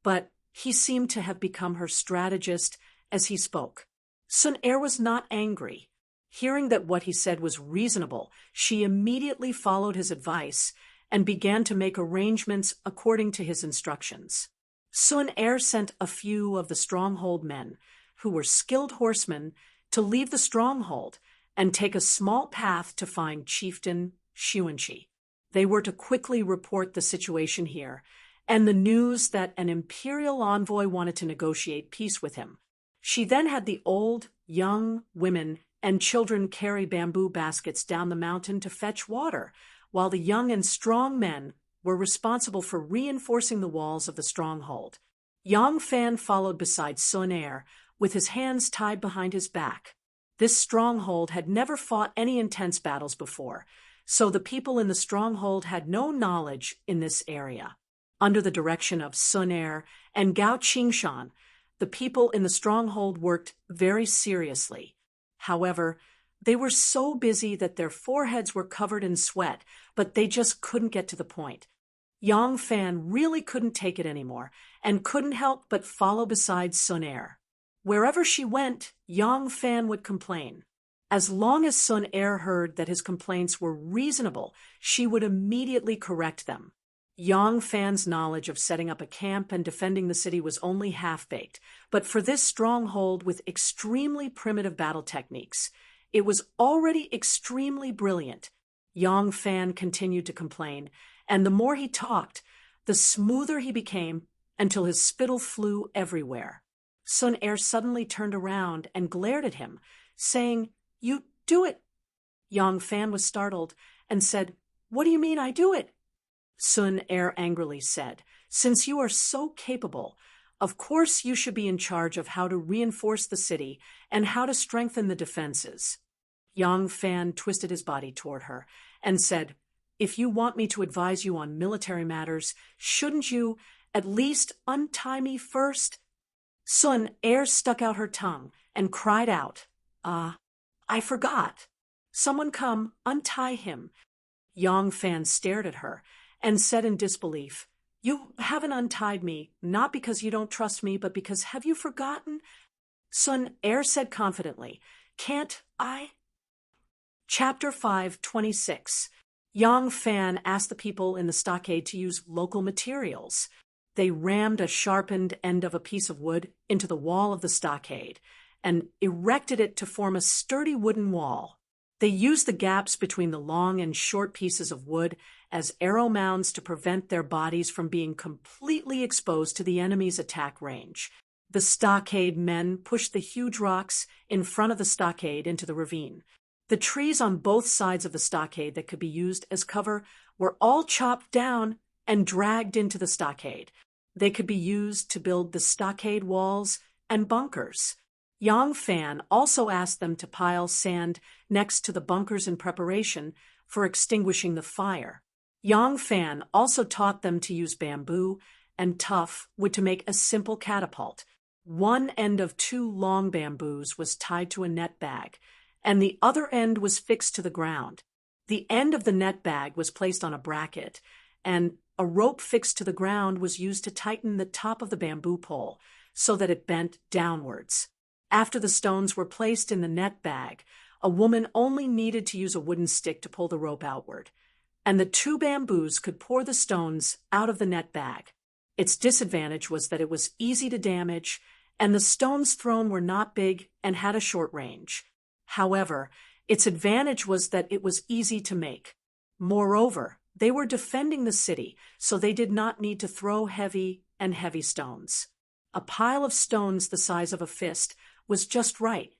but he seemed to have become her strategist as he spoke. Sun Er was not angry. Hearing that what he said was reasonable, she immediately followed his advice and began to make arrangements according to his instructions. Sun Er sent a few of the stronghold men, who were skilled horsemen, to leave the stronghold and take a small path to find Chieftain Xuanqi. They were to quickly report the situation here, and the news that an imperial envoy wanted to negotiate peace with him. She then had the old, young, women, and children carry bamboo baskets down the mountain to fetch water, while the young and strong men were responsible for reinforcing the walls of the stronghold. Yang Fan followed beside Sun Er, with his hands tied behind his back. This stronghold had never fought any intense battles before, so the people in the stronghold had no knowledge in this area. Under the direction of Sun Er and Gao Qingshan, the people in the stronghold worked very seriously. However, they were so busy that their foreheads were covered in sweat, but they just couldn't get to the point. Yang Fan really couldn't take it anymore and couldn't help but follow beside Sun Er. Wherever she went, Yang Fan would complain. As long as Sun Er heard that his complaints were reasonable, she would immediately correct them. Yang Fan's knowledge of setting up a camp and defending the city was only half-baked, but for this stronghold with extremely primitive battle techniques, it was already extremely brilliant. Yang Fan continued to complain, and the more he talked, the smoother he became until his spittle flew everywhere. Sun Er suddenly turned around and glared at him, saying, "You do it." Yang Fan was startled and said, "What do you mean I do it?" Sun Er angrily said, "Since you are so capable, of course you should be in charge of how to reinforce the city and how to strengthen the defenses." Yang Fan twisted his body toward her and said, "If you want me to advise you on military matters, shouldn't you at least untie me first?" Sun Er stuck out her tongue and cried out, I forgot. Someone come, untie him." Yang Fan stared at her and said in disbelief, "You haven't untied me, not because you don't trust me, but because have you forgotten?" Sun Er said confidently, "Can't I?" Chapter 5:26. Yang Fan asked the people in the stockade to use local materials. They rammed a sharpened end of a piece of wood into the wall of the stockade and erected it to form a sturdy wooden wall. They used the gaps between the long and short pieces of wood as arrow mounds to prevent their bodies from being completely exposed to the enemy's attack range. The stockade men pushed the huge rocks in front of the stockade into the ravine. The trees on both sides of the stockade that could be used as cover were all chopped down and dragged into the stockade. They could be used to build the stockade walls and bunkers. Yang Fan also asked them to pile sand next to the bunkers in preparation for extinguishing the fire. Yang Fan also taught them to use bamboo and tough wood to make a simple catapult. One end of 2 long bamboos was tied to a net bag, and the other end was fixed to the ground. The end of the net bag was placed on a bracket, and a rope fixed to the ground was used to tighten the top of the bamboo pole so that it bent downwards. After the stones were placed in the net bag, a woman only needed to use a wooden stick to pull the rope outward, and the 2 bamboos could pour the stones out of the net bag. Its disadvantage was that it was easy to damage, and the stones thrown were not big and had a short range. However, its advantage was that it was easy to make. Moreover, they were defending the city, so they did not need to throw heavy stones. A pile of stones the size of a fist was just right.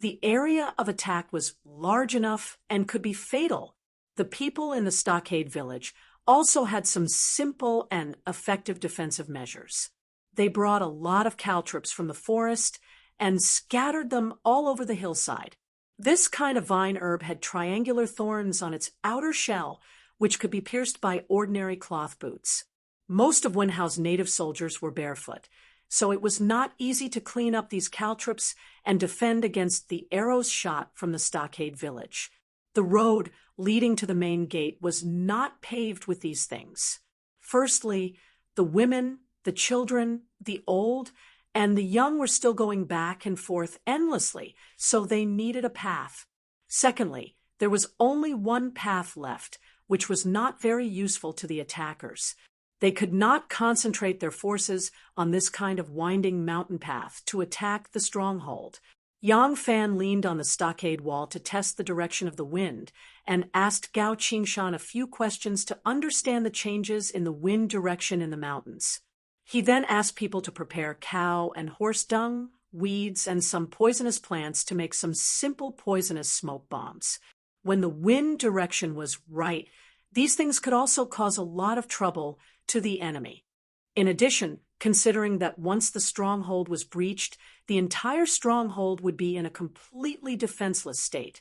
The area of attack was large enough and could be fatal. The people in the stockade village also had some simple and effective defensive measures. They brought a lot of caltrops from the forest and scattered them all over the hillside. This kind of vine herb had triangular thorns on its outer shell, which could be pierced by ordinary cloth boots. Most of Wenhao's native soldiers were barefoot, so it was not easy to clean up these caltrops and defend against the arrows shot from the stockade village. The road leading to the main gate was not paved with these things. Firstly, the women, the children, the old, and the young were still going back and forth endlessly, so they needed a path. Secondly, there was only one path left, which was not very useful to the attackers. They could not concentrate their forces on this kind of winding mountain path to attack the stronghold. Yang Fan leaned on the stockade wall to test the direction of the wind and asked Gao Qingshan a few questions to understand the changes in the wind direction in the mountains. He then asked people to prepare cow and horse dung, weeds, and some poisonous plants to make some simple poisonous smoke bombs. When the wind direction was right, these things could also cause a lot of trouble to the enemy. In addition, considering that once the stronghold was breached, the entire stronghold would be in a completely defenseless state.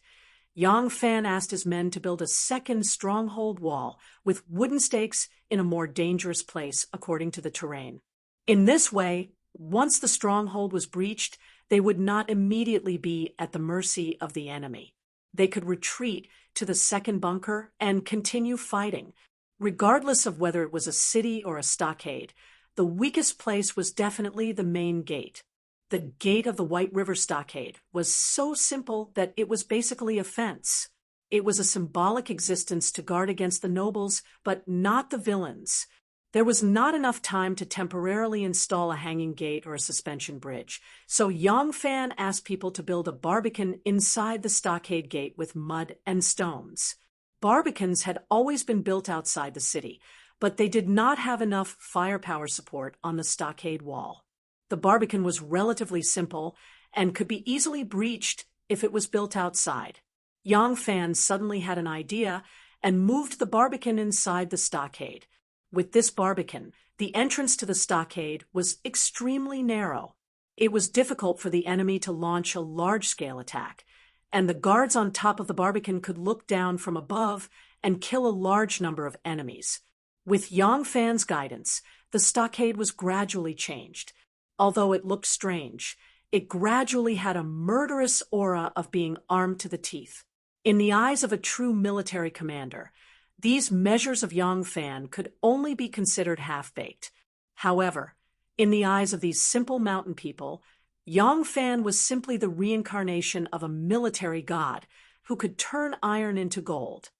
Yang Fan asked his men to build a second stronghold wall with wooden stakes in a more dangerous place according to the terrain. In this way, once the stronghold was breached, they would not immediately be at the mercy of the enemy. They could retreat to the second bunker and continue fighting. Regardless of whether it was a city or a stockade, the weakest place was definitely the main gate. The gate of the White River Stockade was so simple that it was basically a fence. It was a symbolic existence to guard against the nobles, but not the villains. There was not enough time to temporarily install a hanging gate or a suspension bridge, so Yang Fan asked people to build a barbican inside the stockade gate with mud and stones. Barbicans had always been built outside the city, but they did not have enough firepower support on the stockade wall. The barbican was relatively simple and could be easily breached if it was built outside. Yang Fan suddenly had an idea and moved the barbican inside the stockade. With this barbican, the entrance to the stockade was extremely narrow. It was difficult for the enemy to launch a large-scale attack, and the guards on top of the barbican could look down from above and kill a large number of enemies. With Yang Fan's guidance, the stockade was gradually changed. Although it looked strange, it gradually had a murderous aura of being armed to the teeth. In the eyes of a true military commander, these measures of Yang Fan could only be considered half-baked. However, in the eyes of these simple mountain people, Yang Fan was simply the reincarnation of a military god who could turn iron into gold.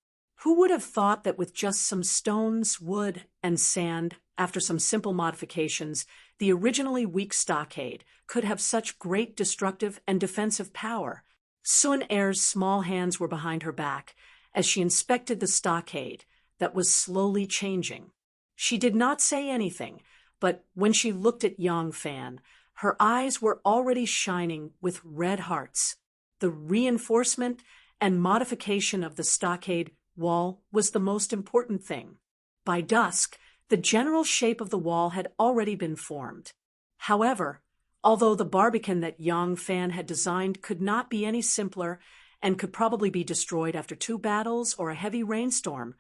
Who would have thought that with just some stones, wood, and sand, after some simple modifications, the originally weak stockade could have such great destructive and defensive power? Sun Er's small hands were behind her back as she inspected the stockade that was slowly changing. She did not say anything, but when she looked at Yang Fan, her eyes were already shining with red hearts. The reinforcement and modification of the stockade wall was the most important thing. By dusk, the general shape of the wall had already been formed. However, although the barbican that Yang Fan had designed could not be any simpler and could probably be destroyed after 2 battles or a heavy rainstorm,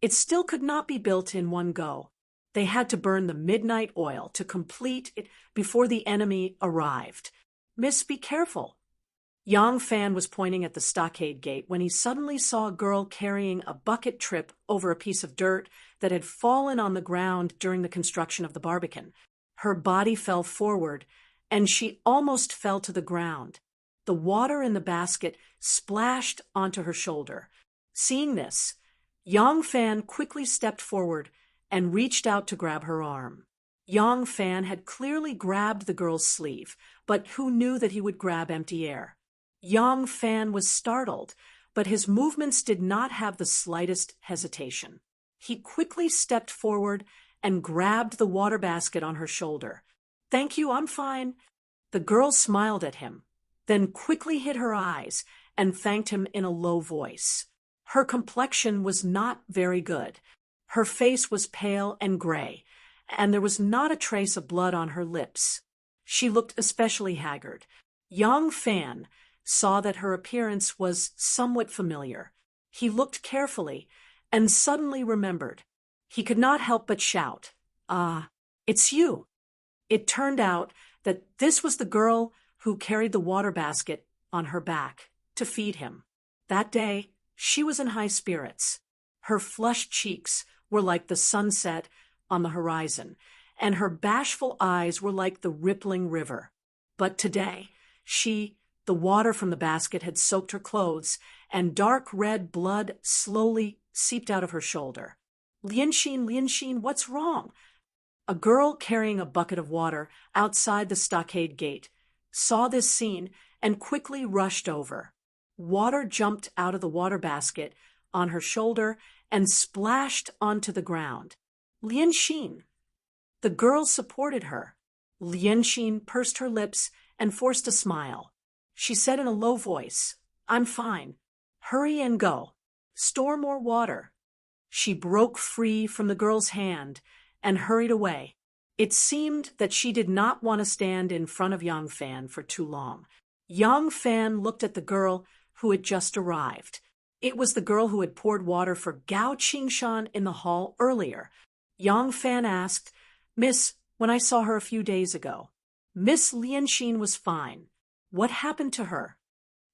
it still could not be built in one go. They had to burn the midnight oil to complete it before the enemy arrived. "Miss, be careful." Yang Fan was pointing at the stockade gate when he suddenly saw a girl carrying a bucket trip over a piece of dirt that had fallen on the ground during the construction of the barbican. Her body fell forward, and she almost fell to the ground. The water in the basket splashed onto her shoulder. Seeing this, Yang Fan quickly stepped forward and reached out to grab her arm. Yang Fan had clearly grabbed the girl's sleeve, but who knew that he would grab empty air? Yang Fan was startled, but his movements did not have the slightest hesitation. He quickly stepped forward and grabbed the water basket on her shoulder. "Thank you, I'm fine." The girl smiled at him, then quickly hid her eyes and thanked him in a low voice. Her complexion was not very good. Her face was pale and gray, and there was not a trace of blood on her lips. She looked especially haggard. Yang Fan saw that her appearance was somewhat familiar. He looked carefully and suddenly remembered. He could not help but shout, "Ah, it's you." It turned out that this was the girl who carried the water basket on her back to feed him. That day, she was in high spirits. Her flushed cheeks were like the sunset on the horizon, and her bashful eyes were like the rippling river. But today, the water from the basket had soaked her clothes, and dark red blood slowly seeped out of her shoulder. Lianxin, what's wrong?" A girl carrying a bucket of water outside the stockade gate saw this scene and quickly rushed over. Water jumped out of the water basket on her shoulder and splashed onto the ground. Lianxin. The girl supported her. Lianxin pursed her lips and forced a smile. She said in a low voice, "I'm fine. Hurry and go. Store more water." She broke free from the girl's hand and hurried away. It seemed that she did not want to stand in front of Yang Fan for too long. Yang Fan looked at the girl who had just arrived. It was the girl who had poured water for Gao Qingshan in the hall earlier. Yang Fan asked, "Miss, when I saw her a few days ago, Miss Lianxin was fine. What happened to her?"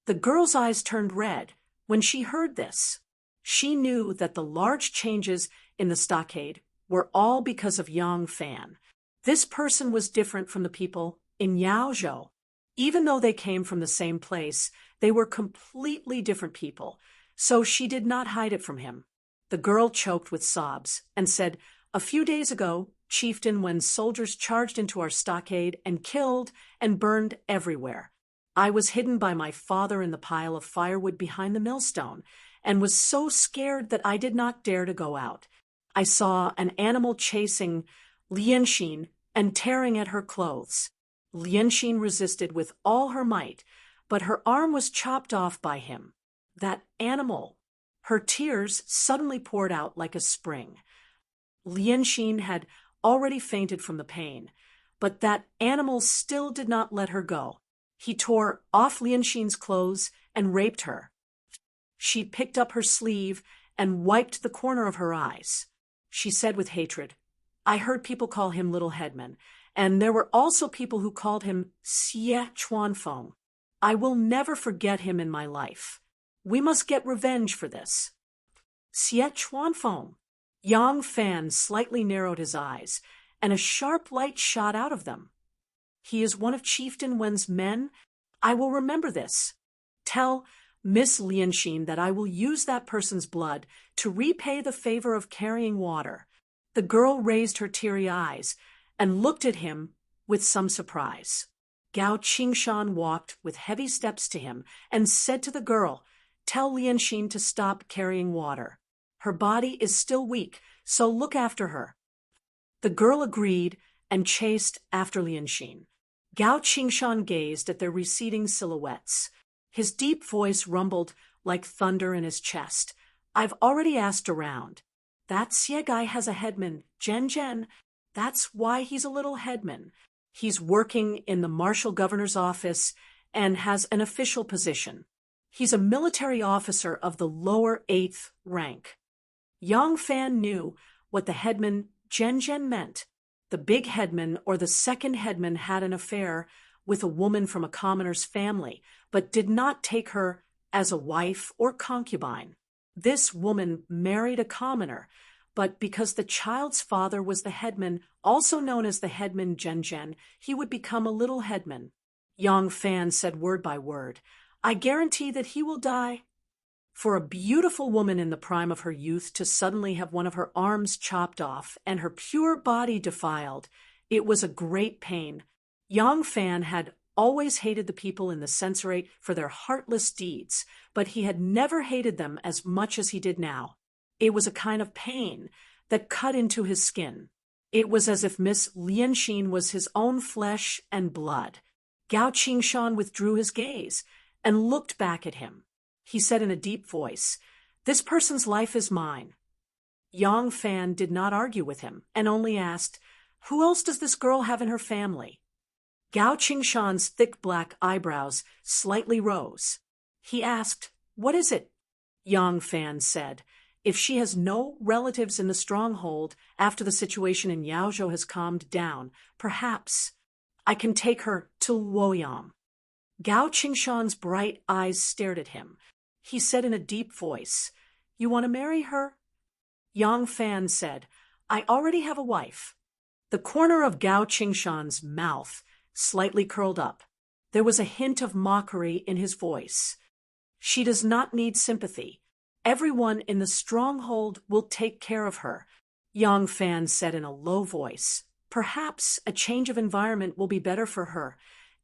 The girl's eyes turned red when she heard this. She knew that the large changes in the stockade were all because of Yang Fan. This person was different from the people in Yaozhou. Even though they came from the same place, they were completely different people, so she did not hide it from him. The girl choked with sobs and said, "A few days ago, chieftain, when soldiers charged into our stockade and killed and burned everywhere, I was hidden by my father in the pile of firewood behind the millstone and was so scared that I did not dare to go out. I saw an animal chasing Lianxin and tearing at her clothes. Lianxin resisted with all her might, but her arm was chopped off by him. That animal." Her tears suddenly poured out like a spring. Lianxin had already fainted from the pain, but that animal still did not let her go. He tore off Lianxin's clothes and raped her. She picked up her sleeve and wiped the corner of her eyes. She said with hatred, "I heard people call him Little Headman, and there were also people who called him Xie Chuanfeng. I will never forget him in my life. We must get revenge for this." Xie Chuanfeng. Yang Fan slightly narrowed his eyes, and a sharp light shot out of them. "He is one of Chieftain Wen's men. I will remember this. Tell Miss Lianxin that I will use that person's blood to repay the favor of carrying water." The girl raised her teary eyes and looked at him with some surprise. Gao Qingshan walked with heavy steps to him and said to the girl, "Tell Lianxin to stop carrying water. Her body is still weak, so look after her." The girl agreed and chased after Lianxin. Gao Qingshan gazed at their receding silhouettes. His deep voice rumbled like thunder in his chest. "I've already asked around. That Xie guy has a headman, Zhen. That's why he's a little headman. He's working in the marshal governor's office and has an official position. He's a military officer of the lower 8th rank." Yang Fan knew what the headman Zhen meant. The big headman or the second headman had an affair with a woman from a commoner's family, but did not take her as a wife or concubine. This woman married a commoner, but because the child's father was the headman, also known as the headman Zhen, he would become a little headman. Yang Fan said word by word, "I guarantee that he will die." For a beautiful woman in the prime of her youth to suddenly have one of her arms chopped off and her pure body defiled, it was a great pain. Yang Fan had always hated the people in the censorate for their heartless deeds, but he had never hated them as much as he did now. It was a kind of pain that cut into his skin. It was as if Miss Lianxin was his own flesh and blood. Gao Qingshan withdrew his gaze and looked back at him. He said in a deep voice, "This person's life is mine." Yang Fan did not argue with him and only asked, "Who else does this girl have in her family?" Gao Qingshan's thick black eyebrows slightly rose. He asked, "What is it?" Yang Fan said, "If she has no relatives in the stronghold after the situation in Yaozhou has calmed down, perhaps I can take her to Luoyang." Gao Qingshan's bright eyes stared at him. He said in a deep voice, "You want to marry her?" Yang Fan said, "I already have a wife." The corner of Gao Qingshan's mouth slightly curled up. There was a hint of mockery in his voice. "She does not need sympathy. Everyone in the stronghold will take care of her," Yang Fan said in a low voice. "Perhaps a change of environment will be better for her.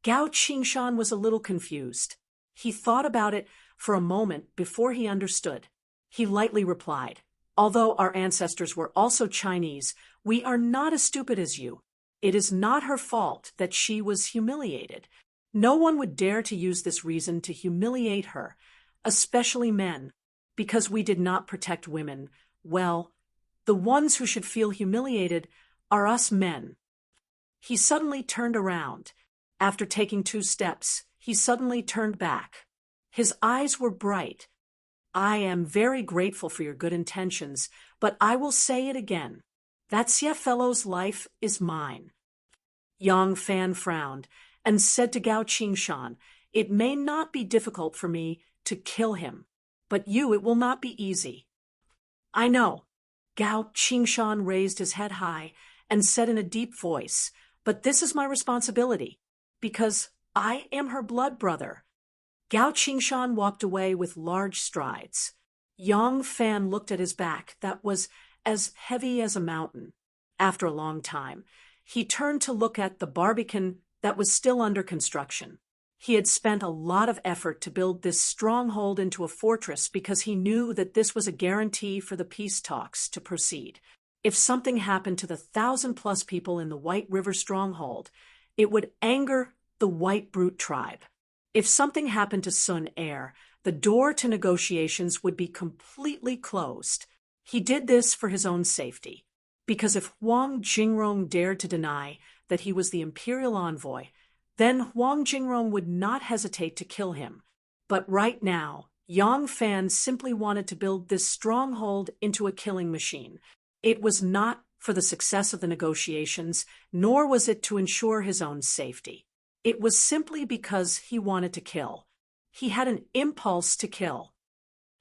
Gao Qingshan was a little confused. He thought about it for a moment before he understood. He lightly replied, "Although our ancestors were also Chinese, we are not as stupid as you. It is not her fault that she was humiliated. No one would dare to use this reason to humiliate her, especially men, because we did not protect women. Well, the ones who should feel humiliated are us men." He suddenly turned around. After taking 2 steps, he suddenly turned back. His eyes were bright. "I am very grateful for your good intentions, but I will say it again. That Xie fellow's life is mine." Yang Fan frowned and said to Gao Qingshan, "It may not be difficult for me to kill him, but it will not be easy." "I know." Gao Qingshan raised his head high and said in a deep voice, "But this is my responsibility, because I am her blood brother." Gao Qingshan walked away with large strides. Yang Fan looked at his back that was as heavy as a mountain. After a long time, he turned to look at the barbican that was still under construction. He had spent a lot of effort to build this stronghold into a fortress because he knew that this was a guarantee for the peace talks to proceed. If something happened to the 1,000+ people in the White River stronghold, it would anger the White Brute tribe. If something happened to Sun Er, the door to negotiations would be completely closed. He did this for his own safety, because if Huang Jingrong dared to deny that he was the imperial envoy, then Huang Jingrong would not hesitate to kill him. But right now, Yang Fan simply wanted to build this stronghold into a killing machine. It was not for the success of the negotiations, nor was it to ensure his own safety. It was simply because he wanted to kill. He had an impulse to kill.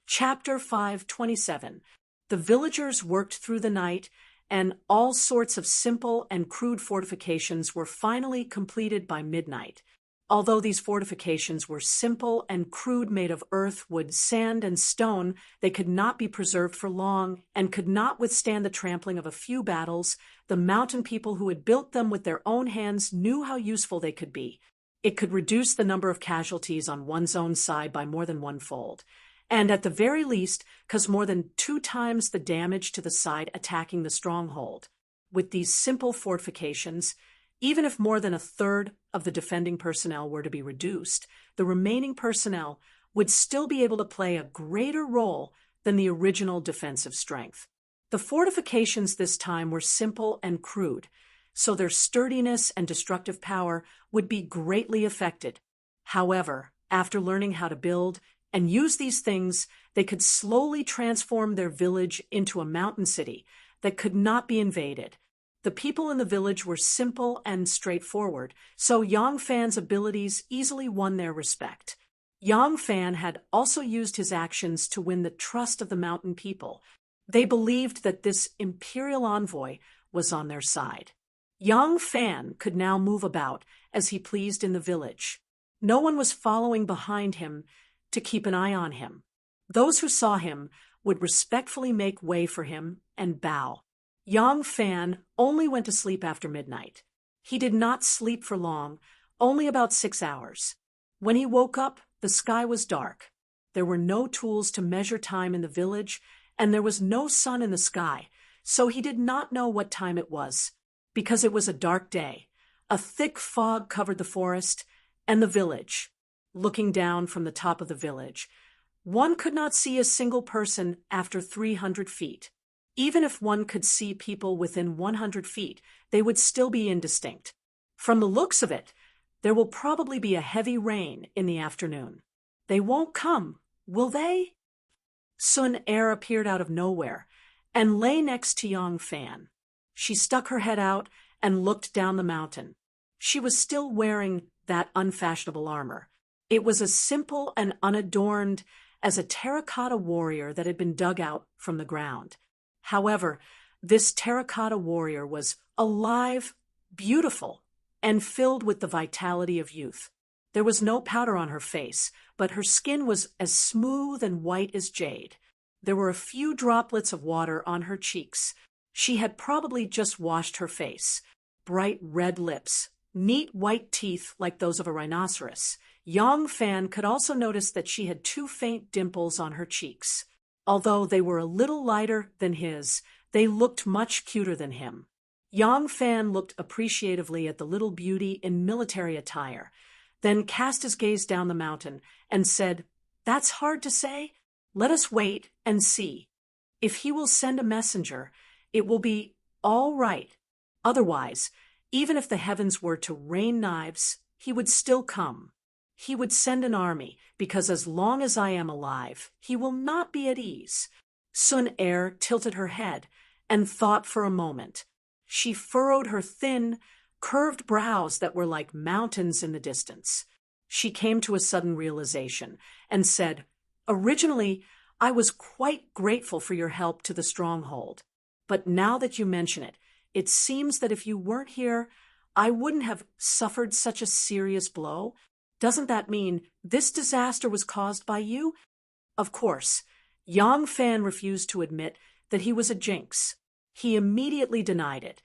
Chapter 527. The villagers worked through the night, and all sorts of simple and crude fortifications were finally completed by midnight. Although these fortifications were simple and crude, made of earth, wood, sand, and stone, they could not be preserved for long and could not withstand the trampling of a few battles. The mountain people who had built them with their own hands knew how useful they could be. It could reduce the number of casualties on one's own side by more than 1-fold, and at the very least cause more than 2 times the damage to the side attacking the stronghold. With these simple fortifications, even if more than 1/3 of the defending personnel were to be reduced, the remaining personnel would still be able to play a greater role than the original defensive strength. The fortifications this time were simple and crude, so their sturdiness and destructive power would be greatly affected. However, after learning how to build and use these things, they could slowly transform their village into a mountain city that could not be invaded. The people in the village were simple and straightforward, so Yang Fan's abilities easily won their respect. Yang Fan had also used his actions to win the trust of the mountain people. They believed that this imperial envoy was on their side. Yang Fan could now move about as he pleased in the village. No one was following behind him to keep an eye on him. Those who saw him would respectfully make way for him and bow. Yang Fan only went to sleep after midnight. He did not sleep for long, only about 6 hours. When he woke up, the sky was dark. There were no tools to measure time in the village, and there was no sun in the sky, so he did not know what time it was. Because it was a dark day, a thick fog covered the forest and the village. Looking down from the top of the village, one could not see a single person after 300 feet. Even if one could see people within 100 feet, they would still be indistinct. From the looks of it, there will probably be a heavy rain in the afternoon. They won't come, will they? Sun Er appeared out of nowhere and lay next to Yang Fan. She stuck her head out and looked down the mountain. She was still wearing that unfashionable armor. It was as simple and unadorned as a terracotta warrior that had been dug out from the ground. However, this terracotta warrior was alive, beautiful, and filled with the vitality of youth. There was no powder on her face, but her skin was as smooth and white as jade. There were a few droplets of water on her cheeks. She had probably just washed her face. Bright red lips neat white teeth like those of a rhinoceros. Yang Fan could also notice that she had two faint dimples on her cheeks. Although they were a little lighter than his, they looked much cuter than him. Yang Fan looked appreciatively at the little beauty in military attire, then cast his gaze down the mountain and said, "That's hard to say. Let us wait and see. If he will send a messenger, it will be all right. Otherwise, even if the heavens were to rain knives, he would still come. He would send an army, because as long as I am alive, he will not be at ease." Sun Er tilted her head and thought for a moment. She furrowed her thin, curved brows that were like mountains in the distance. She came to a sudden realization and said, "Originally, I was quite grateful for your help to the stronghold. But now that you mention it, it seems that if you weren't here, I wouldn't have suffered such a serious blow. Doesn't that mean this disaster was caused by you?" Of course, Yang Fan refused to admit that he was a jinx. He immediately denied it.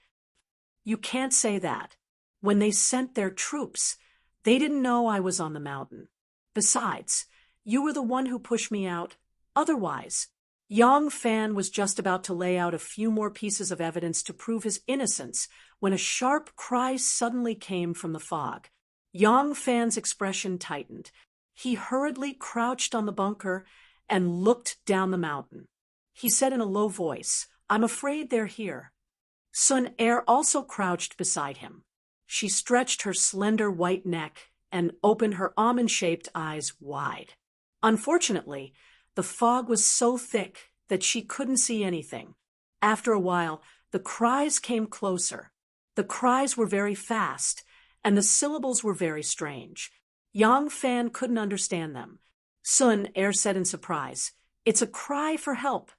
"You can't say that. When they sent their troops, they didn't know I was on the mountain. Besides, you were the one who pushed me out. Otherwise..." Yang Fan was just about to lay out a few more pieces of evidence to prove his innocence when a sharp cry suddenly came from the fog. Yang Fan's expression tightened. He hurriedly crouched on the bunker and looked down the mountain. He said in a low voice, "I'm afraid they're here." Sun Er also crouched beside him. She stretched her slender white neck and opened her almond-shaped eyes wide. Unfortunately, the fog was so thick that she couldn't see anything. After a while, the cries came closer. The cries were very fast, and the syllables were very strange. Yang Fan couldn't understand them. Sun Er said in surprise, "It's a cry for help."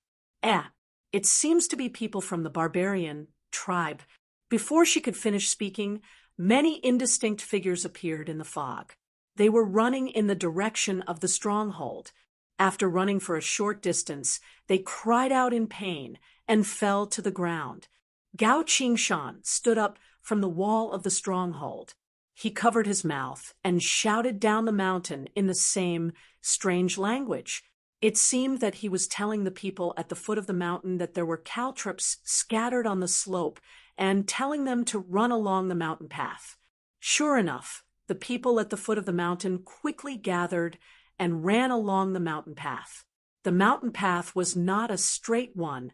It seems to be people from the barbarian tribe." Before she could finish speaking, many indistinct figures appeared in the fog. They were running in the direction of the stronghold. After running for a short distance, they cried out in pain and fell to the ground. Gao Qingshan stood up from the wall of the stronghold. He covered his mouth and shouted down the mountain in the same strange language. It seemed that he was telling the people at the foot of the mountain that there were caltrops scattered on the slope and telling them to run along the mountain path. Sure enough, the people at the foot of the mountain quickly gathered and ran along the mountain path. The mountain path was not a straight one,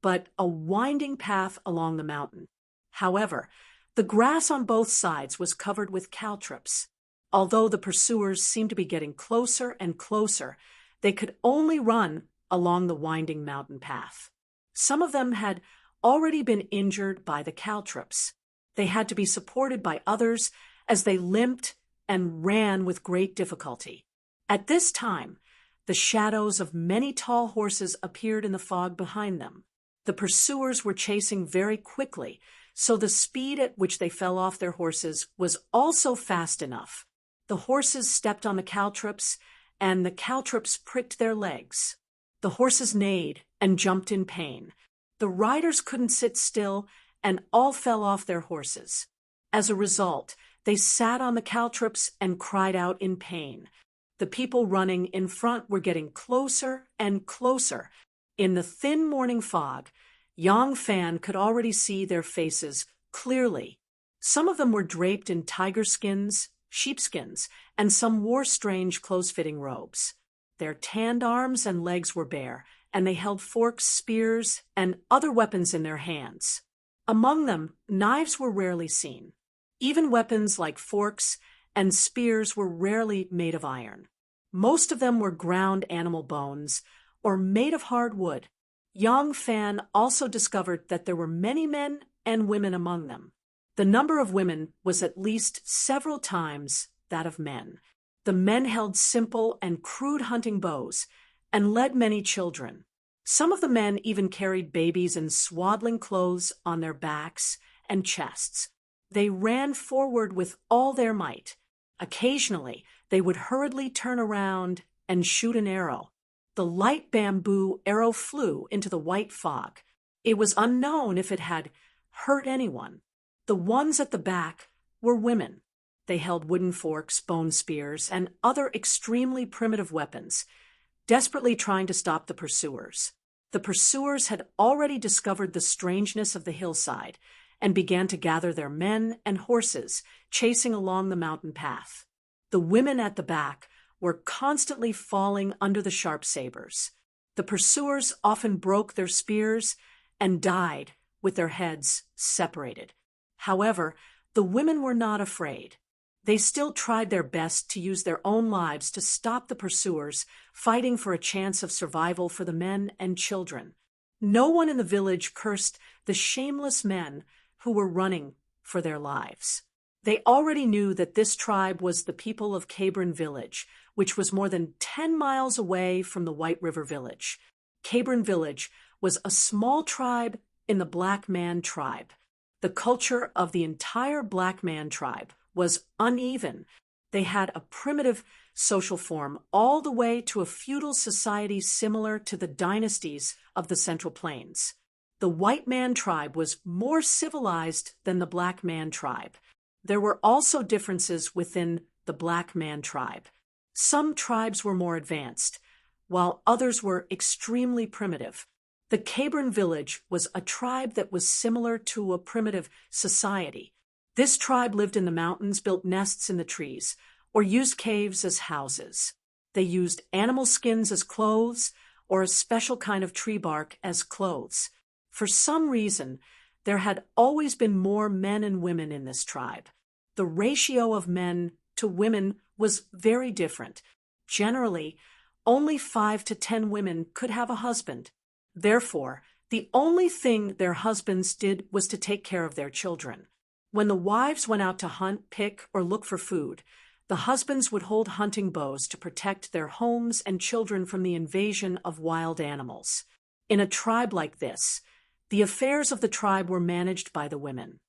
but a winding path along the mountain. However, the grass on both sides was covered with caltrops. Although the pursuers seemed to be getting closer and closer, they could only run along the winding mountain path. Some of them had already been injured by the caltrops. They had to be supported by others as they limped and ran with great difficulty. At this time, the shadows of many tall horses appeared in the fog behind them. The pursuers were chasing very quickly, so the speed at which they fell off their horses was also fast enough. The horses stepped on the caltrops, and the caltrops pricked their legs. The horses neighed and jumped in pain. The riders couldn't sit still, and all fell off their horses. As a result, they sat on the caltrops and cried out in pain. The people running in front were getting closer and closer. In the thin morning fog, Yang Fan could already see their faces clearly. Some of them were draped in tiger skins, sheepskins, and some wore strange close-fitting robes. Their tanned arms and legs were bare, and they held forks, spears, and other weapons in their hands. Among them, knives were rarely seen. Even weapons like forks and spears were rarely made of iron. Most of them were ground animal bones or made of hard wood. Yang Fan also discovered that there were many men and women among them. The number of women was at least several times that of men. The men held simple and crude hunting bows and led many children. Some of the men even carried babies in swaddling clothes on their backs and chests. They ran forward with all their might. Occasionally, they would hurriedly turn around and shoot an arrow. The light bamboo arrow flew into the white fog. It was unknown if it had hurt anyone. The ones at the back were women. They held wooden forks, bone spears, and other extremely primitive weapons, desperately trying to stop the pursuers. The pursuers had already discovered the strangeness of the hillside and began to gather their men and horses, chasing along the mountain path. The women at the back were constantly falling under the sharp sabers. The pursuers often broke their spears and died with their heads separated. However, the women were not afraid. They still tried their best to use their own lives to stop the pursuers, fighting for a chance of survival for the men and children. No one in the village cursed the shameless men who were running for their lives. They already knew that this tribe was the people of Cabron Village, which was more than 10 miles away from the White River Village. Cabron Village was a small tribe in the Black Man tribe. The culture of the entire Black Man tribe was uneven. They had a primitive social form all the way to a feudal society similar to the dynasties of the Central Plains. The White Man tribe was more civilized than the Black Man tribe. There were also differences within the Black Man tribe. Some tribes were more advanced, while others were extremely primitive. The Cabron village was a tribe that was similar to a primitive society. This tribe lived in the mountains, built nests in the trees, or used caves as houses. They used animal skins as clothes, or a special kind of tree bark as clothes. For some reason, there had always been more men and women in this tribe. The ratio of men to women was very different. Generally, only 5 to 10 women could have a husband. Therefore, the only thing their husbands did was to take care of their children. When the wives went out to hunt, pick, or look for food, the husbands would hold hunting bows to protect their homes and children from the invasion of wild animals. In a tribe like this, the affairs of the tribe were managed by the women.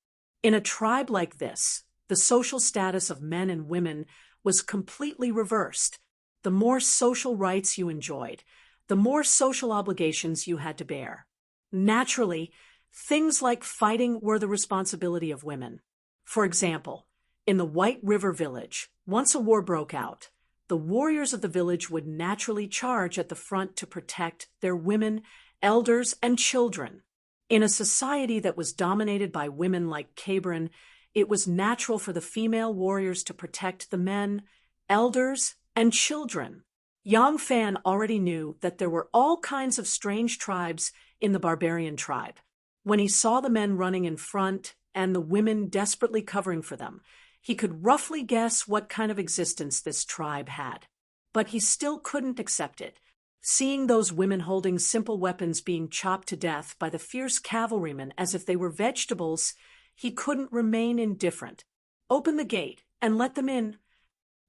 In a tribe like this, the social status of men and women was completely reversed. The more social rights you enjoyed, the more social obligations you had to bear. Naturally, things like fighting were the responsibility of women. For example, in the White River Village, once a war broke out, the warriors of the village would naturally charge at the front to protect their women, elders, and children. In a society that was dominated by women like Cabron, it was natural for the female warriors to protect the men, elders, and children. Yang Fan already knew that there were all kinds of strange tribes in the barbarian tribe. When he saw the men running in front and the women desperately covering for them, he could roughly guess what kind of existence this tribe had. But he still couldn't accept it. Seeing those women holding simple weapons being chopped to death by the fierce cavalrymen as if they were vegetables, he couldn't remain indifferent. Open the gate and let them in.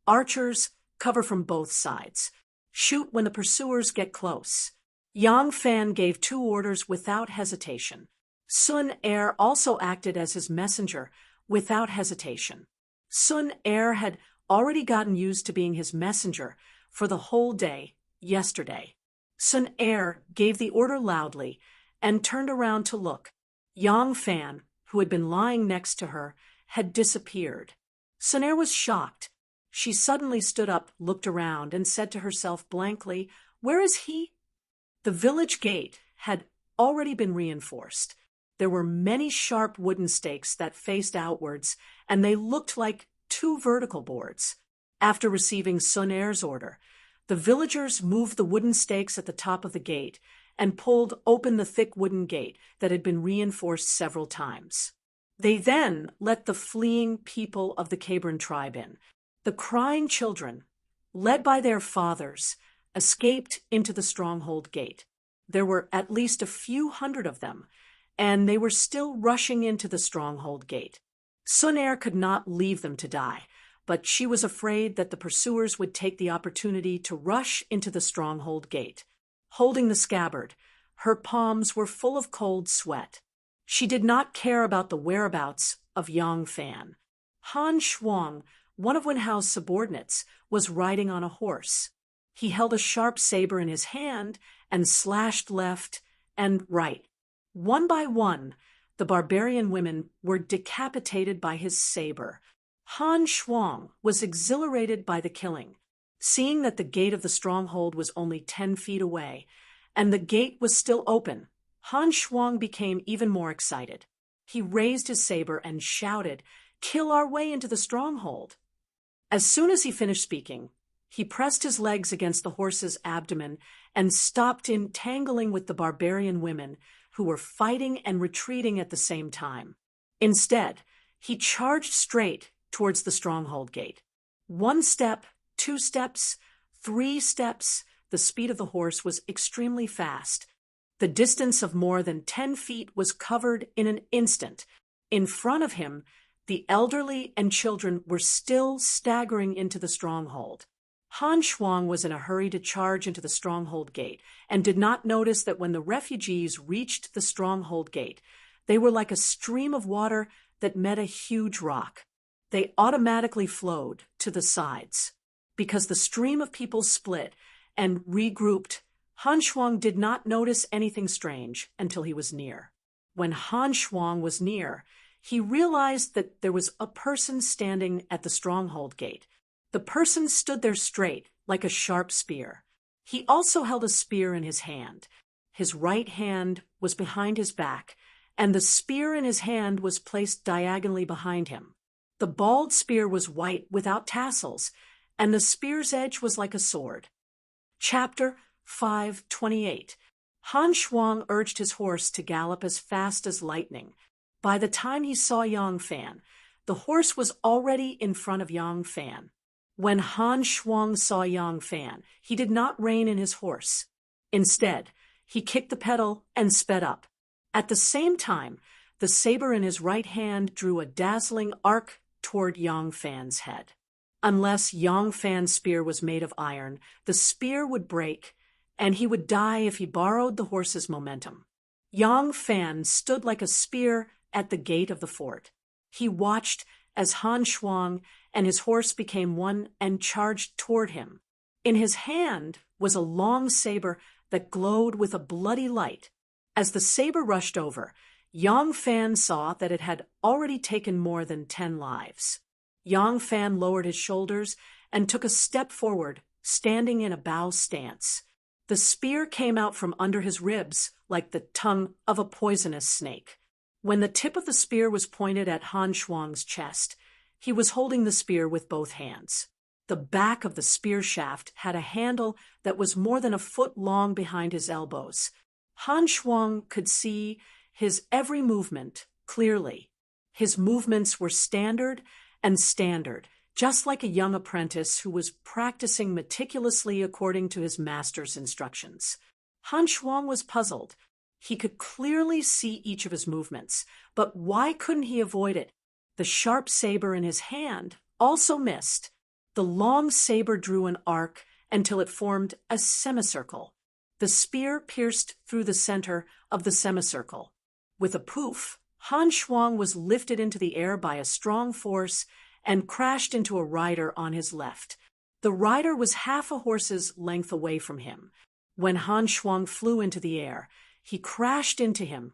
Archers, cover from both sides. Shoot when the pursuers get close. Yang Fan gave 2 orders without hesitation. Sun Er also acted as his messenger without hesitation. Sun Er had already gotten used to being his messenger for the whole day yesterday. Sun Er gave the order loudly and turned around to look. Yang Fan, who had been lying next to her, had disappeared. Sun Er was shocked. She suddenly stood up, looked around, and said to herself blankly, "Where is he?" The village gate had already been reinforced. There were many sharp wooden stakes that faced outwards, and they looked like 2 vertical boards. After receiving Sun Er's order, the villagers moved the wooden stakes at the top of the gate and pulled open the thick wooden gate that had been reinforced several times. They then let the fleeing people of the Cabron tribe in. The crying children, led by their fathers, escaped into the stronghold gate. There were at least a few hundred of them, and they were still rushing into the stronghold gate. Sun Er could not leave them to die, but she was afraid that the pursuers would take the opportunity to rush into the stronghold gate. Holding the scabbard, her palms were full of cold sweat. She did not care about the whereabouts of Yang Fan. Han Shuang, one of Wen Hao's subordinates, was riding on a horse. He held a sharp saber in his hand and slashed left and right. One by one, The barbarian women were decapitated by his saber. Han Shuang was exhilarated by the killing, seeing that the gate of the stronghold was only 10 feet away, and the gate was still open. Han Shuang became even more excited. He raised his saber and shouted, "Kill our way into the stronghold!" As soon as he finished speaking, he pressed his legs against the horse's abdomen and stopped entangling with the barbarian women who were fighting and retreating at the same time. Instead, he charged straight towards the stronghold gate. 1 step, 2 steps, 3 steps. The speed of the horse was extremely fast. The distance of more than 10 feet was covered in an instant. In front of him, the elderly and children were still staggering into the stronghold. Han Shuang was in a hurry to charge into the stronghold gate and did not notice that when the refugees reached the stronghold gate, they were like a stream of water that met a huge rock. They automatically flowed to the sides. Because the stream of people split and regrouped, Han Shuang did not notice anything strange until he was near. When Han Shuang was near, he realized that there was a person standing at the stronghold gate. The person stood there straight, like a sharp spear. He also held a spear in his hand. His right hand was behind his back, and the spear in his hand was placed diagonally behind him. The bald spear was white without tassels, and the spear's edge was like a sword. Chapter 5:28. Han Shuang urged his horse to gallop as fast as lightning. By the time he saw Yang Fan, the horse was already in front of Yang Fan. When Han Shuang saw Yang Fan, he did not rein in his horse. Instead, he kicked the pedal and sped up. At the same time, the saber in his right hand drew a dazzling arc toward Yang Fan's head. Unless Yang Fan's spear was made of iron, the spear would break, and he would die if he borrowed the horse's momentum. Yang Fan stood like a spear at the gate of the fort. He watched as Han Shuang and his horse became one and charged toward him. In his hand was a long saber that glowed with a bloody light. As the saber rushed over, Yang Fan saw that it had already taken more than 10 lives. Yang Fan lowered his shoulders and took a step forward, standing in a bow stance. The spear came out from under his ribs like the tongue of a poisonous snake. When the tip of the spear was pointed at Han Shuang's chest, he was holding the spear with both hands. The back of the spear shaft had a handle that was more than a foot long behind his elbows. Han Shuang could see his every movement clearly. His movements were standard, just like a young apprentice who was practicing meticulously according to his master's instructions. Han Shuang was puzzled. He could clearly see each of his movements, but why couldn't he avoid it? The sharp saber in his hand also missed. The long saber drew an arc until it formed a semicircle. The spear pierced through the center of the semicircle. With a poof, Han Shuang was lifted into the air by a strong force and crashed into a rider on his left. The rider was half a horse's length away from him. When Han Shuang flew into the air, he crashed into him,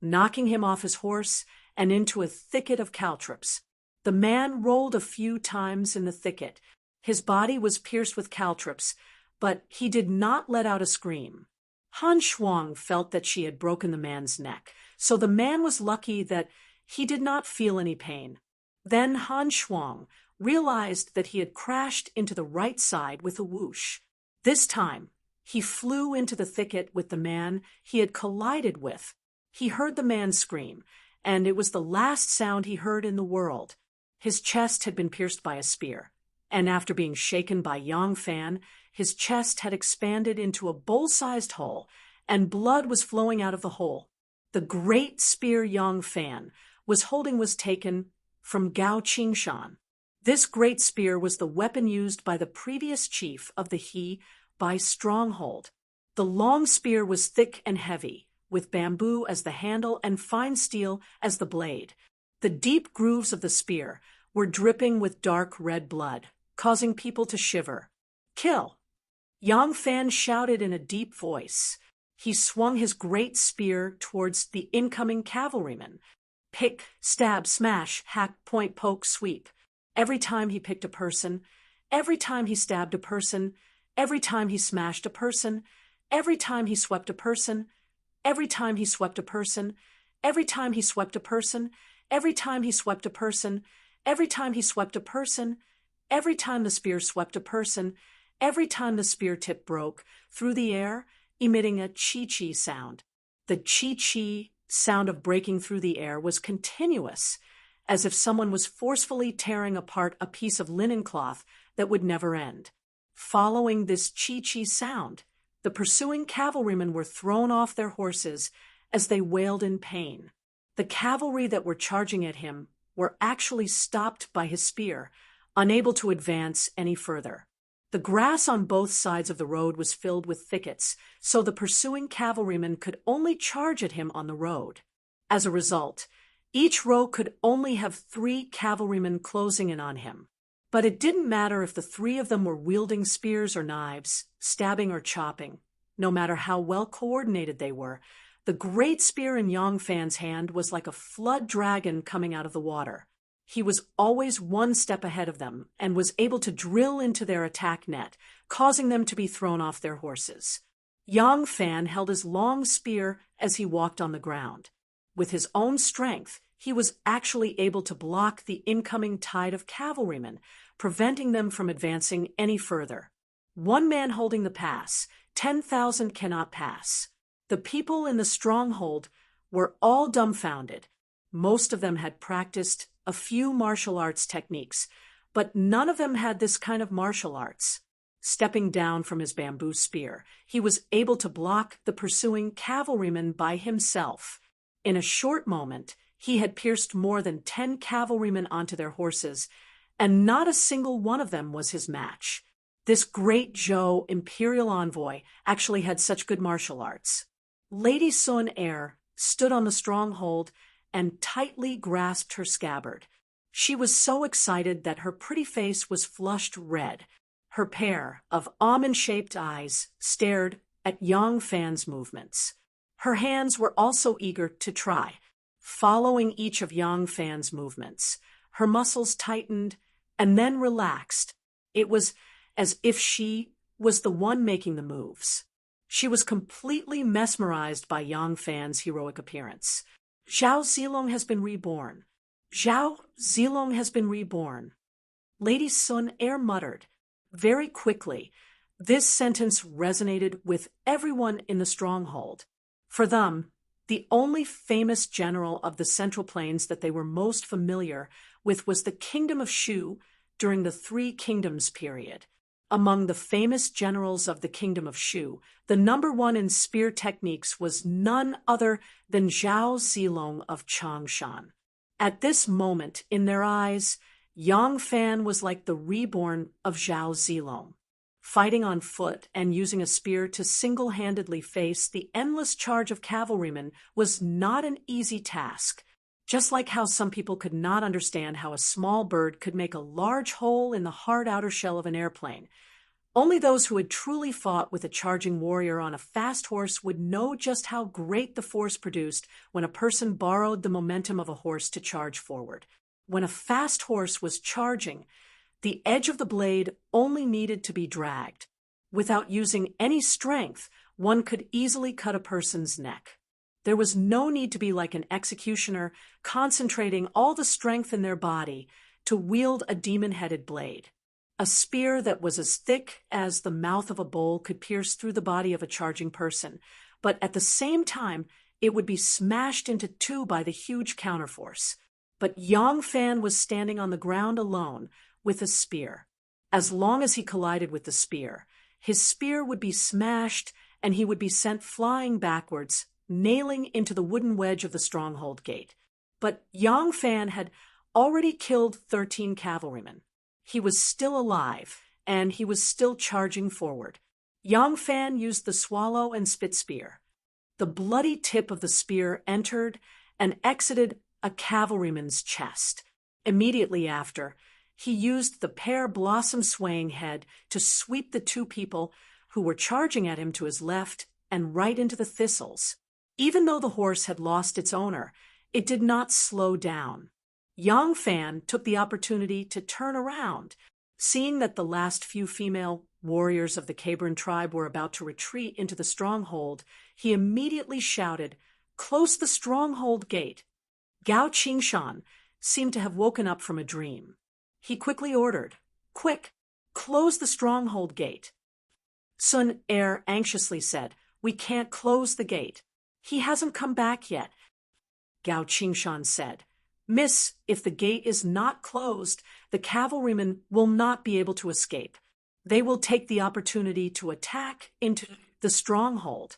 knocking him off his horse and into a thicket of caltrops. The man rolled a few times in the thicket. His body was pierced with caltrops, but he did not let out a scream. Han Shuang felt that she had broken the man's neck, so the man was lucky that he did not feel any pain. Then Han Shuang realized that he had crashed into the right side with a whoosh. This time, he flew into the thicket with the man he had collided with. He heard the man scream, and it was the last sound he heard in the world. His chest had been pierced by a spear, and after being shaken by Yang Fan, his chest had expanded into a bowl-sized hole, and blood was flowing out of the hole. The great spear Yang Fan was holding was taken from Gao Qingshan. This great spear was the weapon used by the previous chief of the He Bai stronghold. The long spear was thick and heavy, with bamboo as the handle and fine steel as the blade. The deep grooves of the spear were dripping with dark red blood, causing people to shiver. "Kill!" Yang Fan shouted in a deep voice. he swung his great spear towards the incoming cavalryman. Pick, stab, smash, hack, point, poke, sweep. Every time he picked a person, every time he stabbed a person, every time he smashed a person, every time he swept a person, every time he swept a person, every time he swept a person, every time he swept a person, every time he swept a person, every time the spear swept a person, every time the spear tip broke through the air, emitting a chi-chi sound. The chi-chi sound of breaking through the air was continuous, as if someone was forcefully tearing apart a piece of linen cloth that would never end. Following this chi-chi sound, the pursuing cavalrymen were thrown off their horses as they wailed in pain. The cavalry that were charging at him were actually stopped by his spear, unable to advance any further. The grass on both sides of the road was filled with thickets, so the pursuing cavalrymen could only charge at him on the road. As a result, each row could only have 3 cavalrymen closing in on him. But it didn't matter if the 3 of them were wielding spears or knives, stabbing or chopping. No matter how well coordinated they were, the great spear in Yongfan's hand was like a flood dragon coming out of the water. He was always one step ahead of them and was able to drill into their attack net, causing them to be thrown off their horses. Yongfan held his long spear as he walked on the ground. With his own strength, he was actually able to block the incoming tide of cavalrymen, preventing them from advancing any further. One man holding the pass, 10,000 cannot pass. The people in the stronghold were all dumbfounded. Most of them had practiced a few martial arts techniques, but none of them had this kind of martial arts. Stepping down from his bamboo spear, he was able to block the pursuing cavalryman by himself. In a short moment, he had pierced more than 10 cavalrymen onto their horses, and not a single one of them was his match. This great Zhou imperial envoy actually had such good martial arts. Lady Sun Er stood on the stronghold and tightly grasped her scabbard. She was so excited that her pretty face was flushed red. Her pair of almond-shaped eyes stared at Yongfan's movements. Her hands were also eager to try, following each of Yongfan's movements. Her muscles tightened and then relaxed. It was as if she was the one making the moves. She was completely mesmerized by Yongfan's heroic appearance. Zhao Zilong has been reborn. Zhao Zilong has been reborn. Lady Sun Er muttered. Very quickly, this sentence resonated with everyone in the stronghold. For them, the only famous general of the Central Plains that they were most familiar with was the Kingdom of Shu during the Three Kingdoms period. Among the famous generals of the Kingdom of Shu, the #1 in spear techniques was none other than Zhao Zilong of Changshan. At this moment, in their eyes, Yongfan was like the reborn of Zhao Zilong. Fighting on foot and using a spear to single-handedly face the endless charge of cavalrymen was not an easy task. Just like how some people could not understand how a small bird could make a large hole in the hard outer shell of an airplane. Only those who had truly fought with a charging warrior on a fast horse would know just how great the force produced when a person borrowed the momentum of a horse to charge forward. When a fast horse was charging, the edge of the blade only needed to be dragged. Without using any strength, one could easily cut a person's neck. There was no need to be like an executioner, concentrating all the strength in their body to wield a demon-headed blade. A spear that was as thick as the mouth of a bowl could pierce through the body of a charging person, but at the same time, it would be smashed into two by the huge counterforce. But Yongfan was standing on the ground alone with a spear. As long as he collided with the spear, his spear would be smashed and he would be sent flying backwards, nailing into the wooden wedge of the stronghold gate. But Yongfan had already killed 13 cavalrymen. He was still alive, and he was still charging forward. Yongfan used the swallow and spit spear. The bloody tip of the spear entered and exited a cavalryman's chest. Immediately after, he used the pear blossom swaying head to sweep the two people who were charging at him to his left and right into the thistles. Even though the horse had lost its owner, it did not slow down. Yang Fan took the opportunity to turn around. Seeing that the last few female warriors of the Cabron tribe were about to retreat into the stronghold, he immediately shouted, "Close the stronghold gate!" Gao Qingshan seemed to have woken up from a dream. He quickly ordered, "Quick, close the stronghold gate." Sun Er anxiously said, "We can't close the gate. He hasn't come back yet." Gao Qingshan said, "Miss, if the gate is not closed, the cavalrymen will not be able to escape. They will take the opportunity to attack into the stronghold."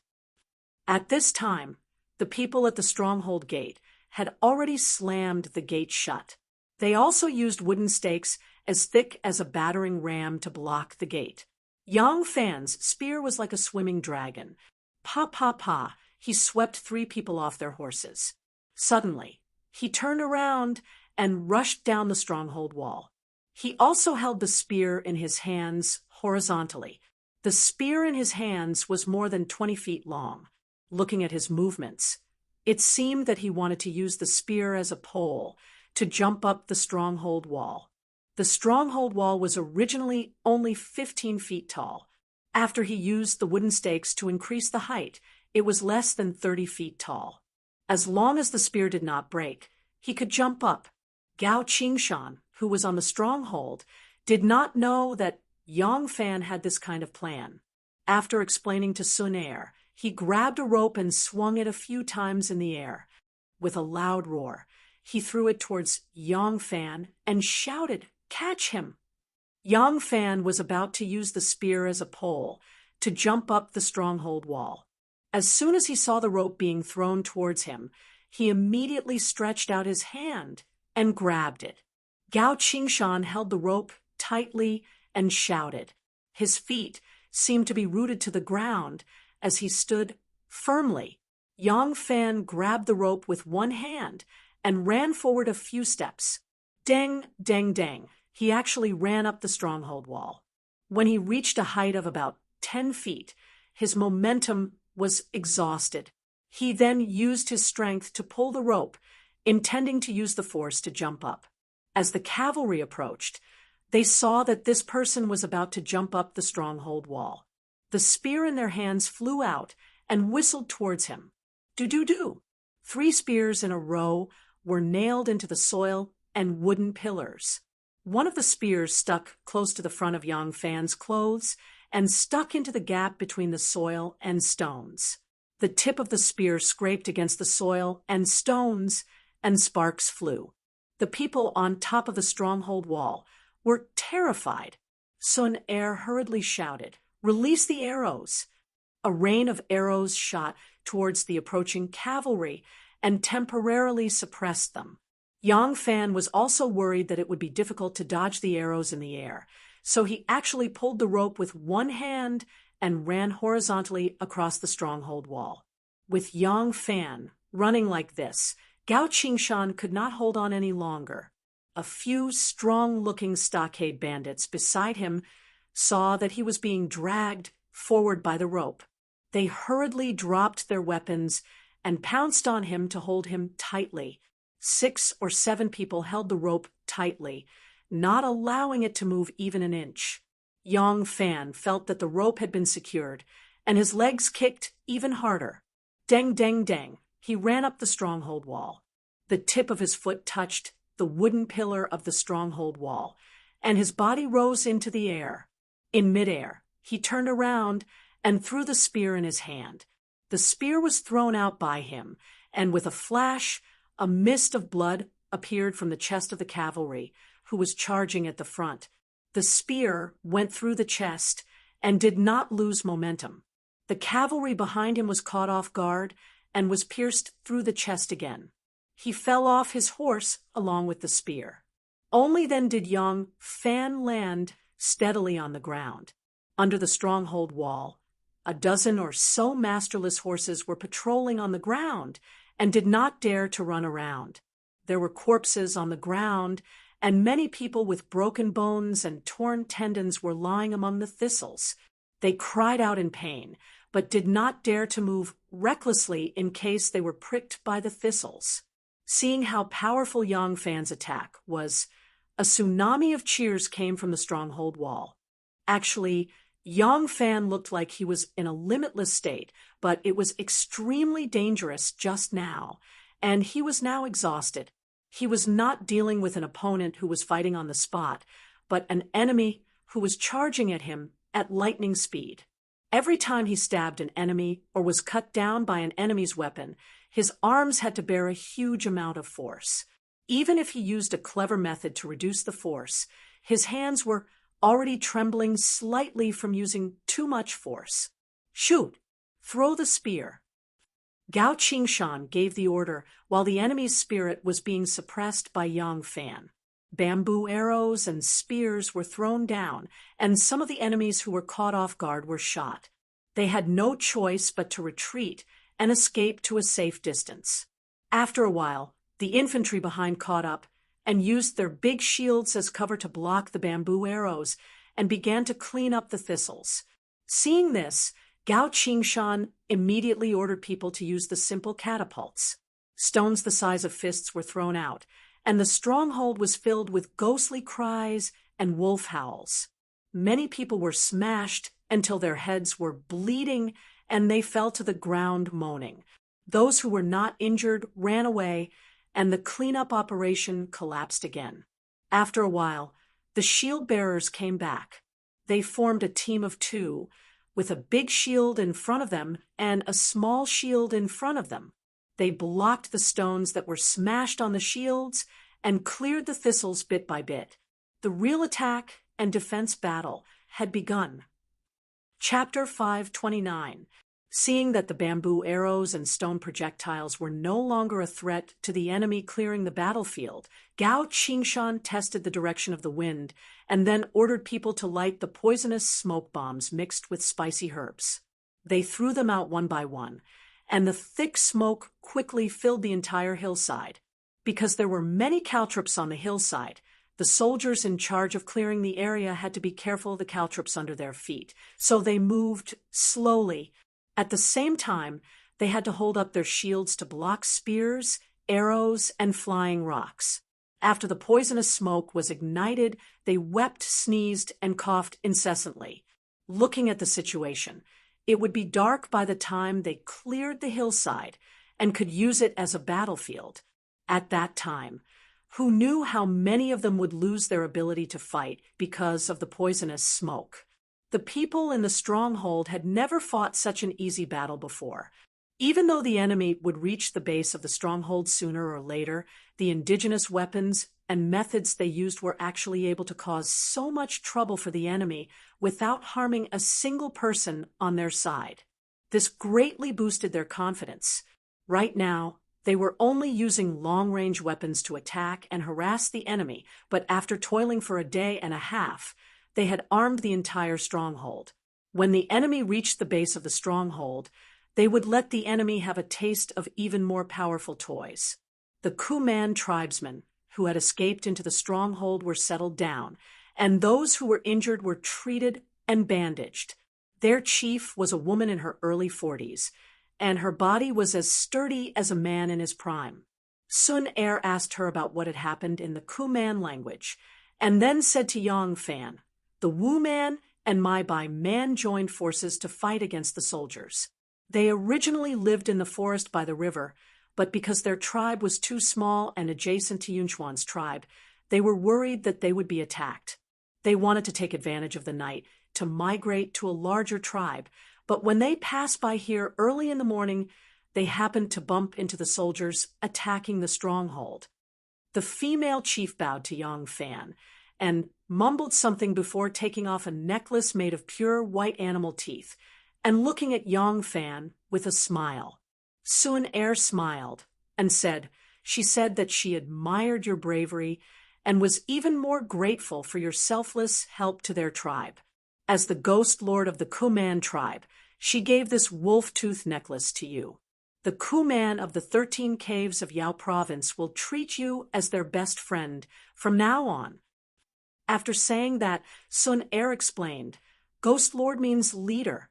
At this time, the people at the stronghold gate had already slammed the gate shut. They also used wooden stakes as thick as a battering ram to block the gate. Yang Fan's spear was like a swimming dragon. Pa pa pa, he swept 3 people off their horses. Suddenly, he turned around and rushed down the stronghold wall. He also held the spear in his hands horizontally. The spear in his hands was more than 20 feet long. Looking at his movements, it seemed that he wanted to use the spear as a pole to jump up the stronghold wall. The stronghold wall was originally only 15 feet tall. After he used the wooden stakes to increase the height, it was less than 30 feet tall. As long as the spear did not break, he could jump up. Gao Qingshan, who was on the stronghold, did not know that Yang Fan had this kind of plan. After explaining to Sun Er, he grabbed a rope and swung it a few times in the air. With a loud roar, he threw it towards Yang Fan and shouted, "Catch him!" Yang Fan was about to use the spear as a pole to jump up the stronghold wall. As soon as he saw the rope being thrown towards him, he immediately stretched out his hand and grabbed it. Gao Qingshan held the rope tightly and shouted. His feet seemed to be rooted to the ground as he stood firmly. Yang Fan grabbed the rope with one hand and ran forward a few steps. Dang, dang, dang. He actually ran up the stronghold wall. When he reached a height of about 10 feet, his momentum was exhausted. He then used his strength to pull the rope, intending to use the force to jump up. As the cavalry approached, they saw that this person was about to jump up the stronghold wall. The spear in their hands flew out and whistled towards him. Do-do-do. 3 spears in a row were nailed into the soil and wooden pillars. One of the spears stuck close to the front of Yang Fan's clothes and stuck into the gap between the soil and stones. The tip of the spear scraped against the soil and stones, and sparks flew. The people on top of the stronghold wall were terrified. Sun Er hurriedly shouted, "Release the arrows!" A rain of arrows shot towards the approaching cavalry and temporarily suppressed them. Yang Fan was also worried that it would be difficult to dodge the arrows in the air, so he actually pulled the rope with one hand and ran horizontally across the stronghold wall. With Yang Fan running like this, Gao Qingshan could not hold on any longer. A few strong-looking stockade bandits beside him saw that he was being dragged forward by the rope. They hurriedly dropped their weapons and pounced on him to hold him tightly. 6 or 7 people held the rope tightly, not allowing it to move even an inch. Yang Fan felt that the rope had been secured, and his legs kicked even harder. Dang, dang, dang, he ran up the stronghold wall. The tip of his foot touched the wooden pillar of the stronghold wall, and his body rose into the air. In midair, he turned around and threw the spear in his hand. The spear was thrown out by him, and with a flash, a mist of blood appeared from the chest of the cavalry, who was charging at the front. The spear went through the chest and did not lose momentum. The cavalry behind him was caught off guard and was pierced through the chest again. He fell off his horse along with the spear. Only then did Yang Fan land steadily on the ground. Under the stronghold wall, a dozen or so masterless horses were patrolling on the ground and did not dare to run around. There were corpses on the ground, and many people with broken bones and torn tendons were lying among the thistles. They cried out in pain, but did not dare to move recklessly in case they were pricked by the thistles. Seeing how powerful Yang Fan's attack was, a tsunami of cheers came from the stronghold wall. Actually, Yang Fan looked like he was in a limitless state, but it was extremely dangerous just now, and he was now exhausted. He was not dealing with an opponent who was fighting on the spot, but an enemy who was charging at him at lightning speed. Every time he stabbed an enemy or was cut down by an enemy's weapon, his arms had to bear a huge amount of force. Even if he used a clever method to reduce the force, his hands were already trembling slightly from using too much force. "Shoot! Throw the spear!" Gao Qingshan gave the order while the enemy's spirit was being suppressed by Yang Fan. Bamboo arrows and spears were thrown down, and some of the enemies who were caught off guard were shot. They had no choice but to retreat and escape to a safe distance. After a while, the infantry behind caught up and used their big shields as cover to block the bamboo arrows and began to clean up the thistles. Seeing this, Gao Qingshan immediately ordered people to use the simple catapults. Stones the size of fists were thrown out, and the stronghold was filled with ghostly cries and wolf howls. Many people were smashed until their heads were bleeding and they fell to the ground moaning. Those who were not injured ran away, and the cleanup operation collapsed again. After a while, the shield bearers came back. They formed a team of 2, with a big shield in front of them and a small shield in front of them. They blocked the stones that were smashed on the shields and cleared the thistles bit by bit. The real attack and defense battle had begun. Chapter 529. Seeing that the bamboo arrows and stone projectiles were no longer a threat to the enemy clearing the battlefield, Gao Qingshan tested the direction of the wind and then ordered people to light the poisonous smoke bombs mixed with spicy herbs. They threw them out one by one, and the thick smoke quickly filled the entire hillside. Because there were many caltrops on the hillside, the soldiers in charge of clearing the area had to be careful of the caltrops under their feet, so they moved slowly. At the same time, they had to hold up their shields to block spears, arrows, and flying rocks. After the poisonous smoke was ignited, they wept, sneezed, and coughed incessantly. Looking at the situation, it would be dark by the time they cleared the hillside and could use it as a battlefield. At that time, who knew how many of them would lose their ability to fight because of the poisonous smoke? The people in the stronghold had never fought such an easy battle before. Even though the enemy would reach the base of the stronghold sooner or later, the indigenous weapons and methods they used were actually able to cause so much trouble for the enemy without harming a single person on their side. This greatly boosted their confidence. Right now, they were only using long-range weapons to attack and harass the enemy, but after toiling for a day and a half, they had armed the entire stronghold. When the enemy reached the base of the stronghold, they would let the enemy have a taste of even more powerful toys. The Kuman tribesmen who had escaped into the stronghold were settled down, and those who were injured were treated and bandaged. Their chief was a woman in her early 40s, and her body was as sturdy as a man in his prime. Sun Er asked her about what had happened in the Kuman language, and then said to Yang Fan, "The Wu man and my Bai man joined forces to fight against the soldiers. They originally lived in the forest by the river, but because their tribe was too small and adjacent to Yunchuan's tribe, they were worried that they would be attacked. They wanted to take advantage of the night to migrate to a larger tribe, but when they passed by here early in the morning, they happened to bump into the soldiers attacking the stronghold." The female chief bowed to Yang Fan and mumbled something before taking off a necklace made of pure white animal teeth and looking at Yang Fan with a smile. Sun Er smiled and said she said that she admired your bravery and was even more grateful for your selfless help to their tribe. As the ghost lord of the Kuman tribe, she gave this wolf-tooth necklace to you. The Kuman of the 13 caves of Yao province will treat you as their best friend from now on. After saying that, Sun Er explained, "Ghost Lord means leader."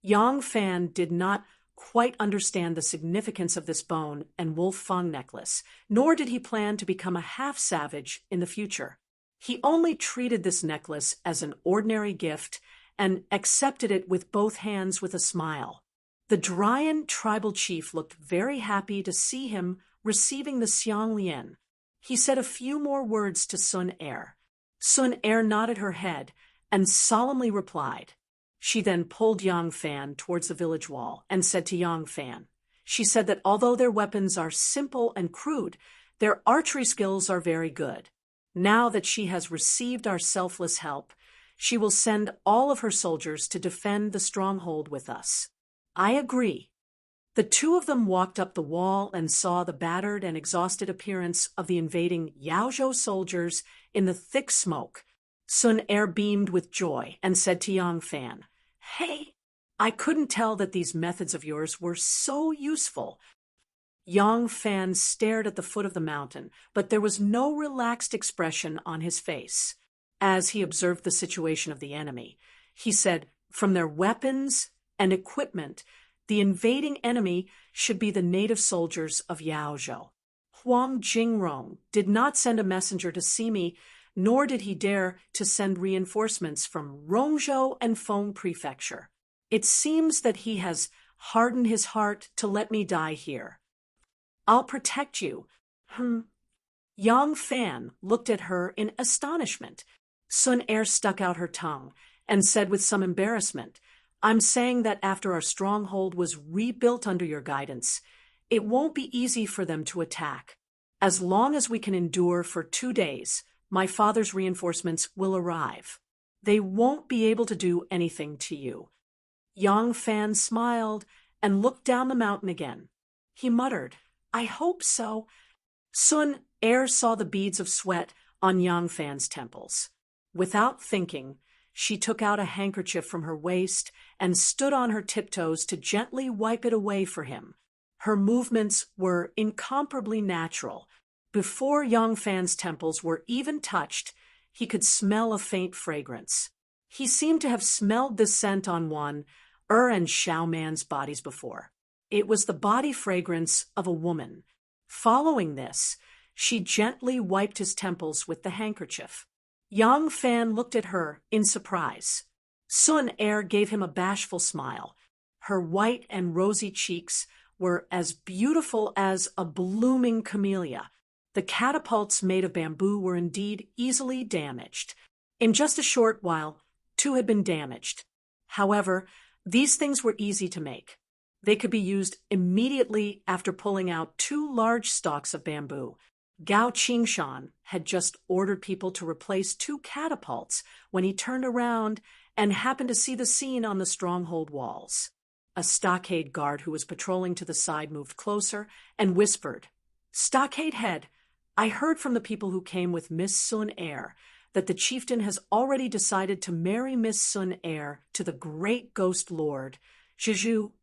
Yang Fan did not quite understand the significance of this bone and wolf fang necklace, nor did he plan to become a half-savage in the future. He only treated this necklace as an ordinary gift and accepted it with both hands with a smile. The Dryan tribal chief looked very happy to see him receiving the Xiang Lian. He said a few more words to Sun Er. Sun Er nodded her head and solemnly replied. She then pulled Yang Fan towards the village wall and said to Yang Fan, she said that although their weapons are simple and crude, their archery skills are very good. Now that she has received our selfless help, she will send all of her soldiers to defend the stronghold with us. I agree. The two of them walked up the wall and saw the battered and exhausted appearance of the invading Yaozhou soldiers in the thick smoke. Sun Er beamed with joy and said to Yang Fan, Hey, I couldn't tell that these methods of yours were so useful. Yang Fan stared at the foot of the mountain, but there was no relaxed expression on his face. As he observed the situation of the enemy, he said, from their weapons and equipment, the invading enemy should be the native soldiers of Yaozhou. Huang Jingrong did not send a messenger to see me, nor did he dare to send reinforcements from Rongzhou and Feng Prefecture. It seems that he has hardened his heart to let me die here. I'll protect you. Yang Fan looked at her in astonishment. Sun Er stuck out her tongue and said with some embarrassment, I'm saying that after our stronghold was rebuilt under your guidance, it won't be easy for them to attack. As long as we can endure for 2 days, my father's reinforcements will arrive. They won't be able to do anything to you. Yang Fan smiled and looked down the mountain again. He muttered, I hope so. Sun Er saw the beads of sweat on Yang Fan's temples. Without thinking, she took out a handkerchief from her waist and stood on her tiptoes to gently wipe it away for him. Her movements were incomparably natural. Before Yang Fan's temples were even touched, he could smell a faint fragrance. He seemed to have smelled this scent on and Xiaoman's bodies before. It was the body fragrance of a woman. Following this, she gently wiped his temples with the handkerchief. Yang Fan looked at her in surprise. Sun Er gave him a bashful smile. Her white and rosy cheeks were as beautiful as a blooming camellia. The catapults made of bamboo were indeed easily damaged. In just a short while, 2 had been damaged. However, these things were easy to make. They could be used immediately after pulling out 2 large stalks of bamboo. Gao Qingshan had just ordered people to replace 2 catapults when he turned around and happened to see the scene on the stronghold walls. A stockade guard who was patrolling to the side moved closer and whispered, Stockade head, I heard from the people who came with Miss Sun Er that the chieftain has already decided to marry Miss Sun Er to the great ghost lord, Zhizhu.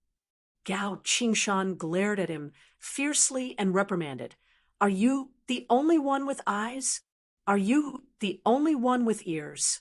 Gao Qingshan glared at him fiercely and reprimanded, Are you the only one with eyes? Are you the only one with ears?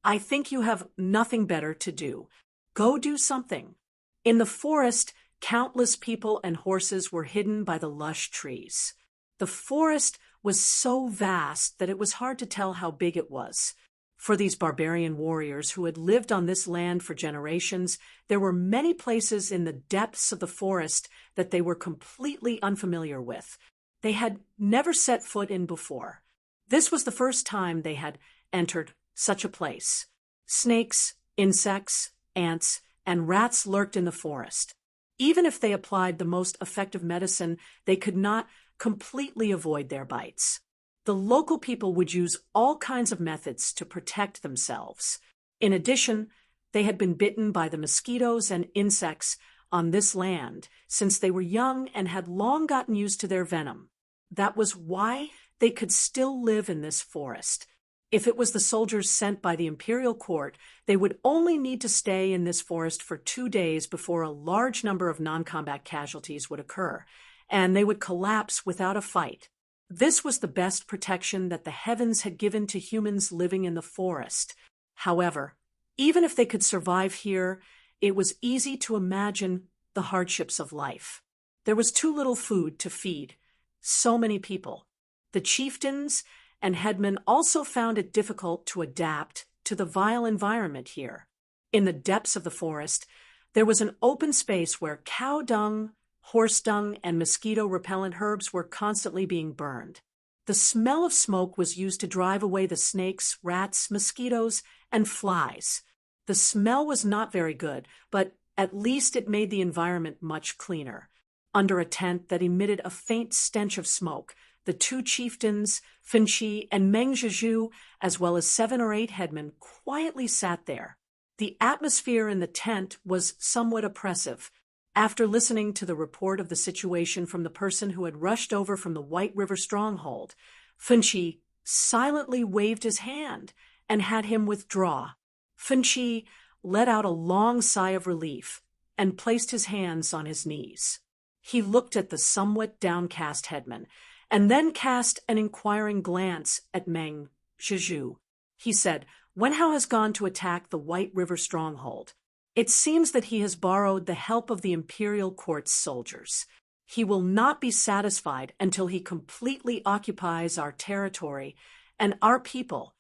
I think you have nothing better to do. Go do something. In the forest, countless people and horses were hidden by the lush trees. The forest was so vast that it was hard to tell how big it was. For these barbarian warriors who had lived on this land for generations, there were many places in the depths of the forest that they were completely unfamiliar with. They had never set foot in before. This was the first time they had entered such a place. Snakes, insects, ants, and rats lurked in the forest. Even if they applied the most effective medicine, they could not completely avoid their bites. The local people would use all kinds of methods to protect themselves. In addition, they had been bitten by the mosquitoes and insects on this land since they were young and had long gotten used to their venom. That was why they could still live in this forest. If it was the soldiers sent by the imperial court, they would only need to stay in this forest for 2 days before a large number of non-combat casualties would occur, and they would collapse without a fight. This was the best protection that the heavens had given to humans living in the forest. However, even if they could survive here, it was easy to imagine the hardships of life. There was too little food to feed so many people. The chieftains and headmen also found it difficult to adapt to the vile environment here. In the depths of the forest, there was an open space where cow dung, horse dung, and mosquito-repellent herbs were constantly being burned. The smell of smoke was used to drive away the snakes, rats, mosquitoes, and flies. The smell was not very good, but at least it made the environment much cleaner. Under a tent that emitted a faint stench of smoke, the two chieftains, Finchi and Meng Zhizhu, as well as 7 or 8 headmen, quietly sat there. The atmosphere in the tent was somewhat oppressive. After listening to the report of the situation from the person who had rushed over from the White River stronghold, Finchi silently waved his hand and had him withdraw. Finchi let out a long sigh of relief and placed his hands on his knees. He looked at the somewhat downcast headman and then cast an inquiring glance at Meng Zhizhu. He said, "Wen Hao has gone to attack the White River stronghold. It seems that he has borrowed the help of the imperial court's soldiers. He will not be satisfied until he completely occupies our territory and our people."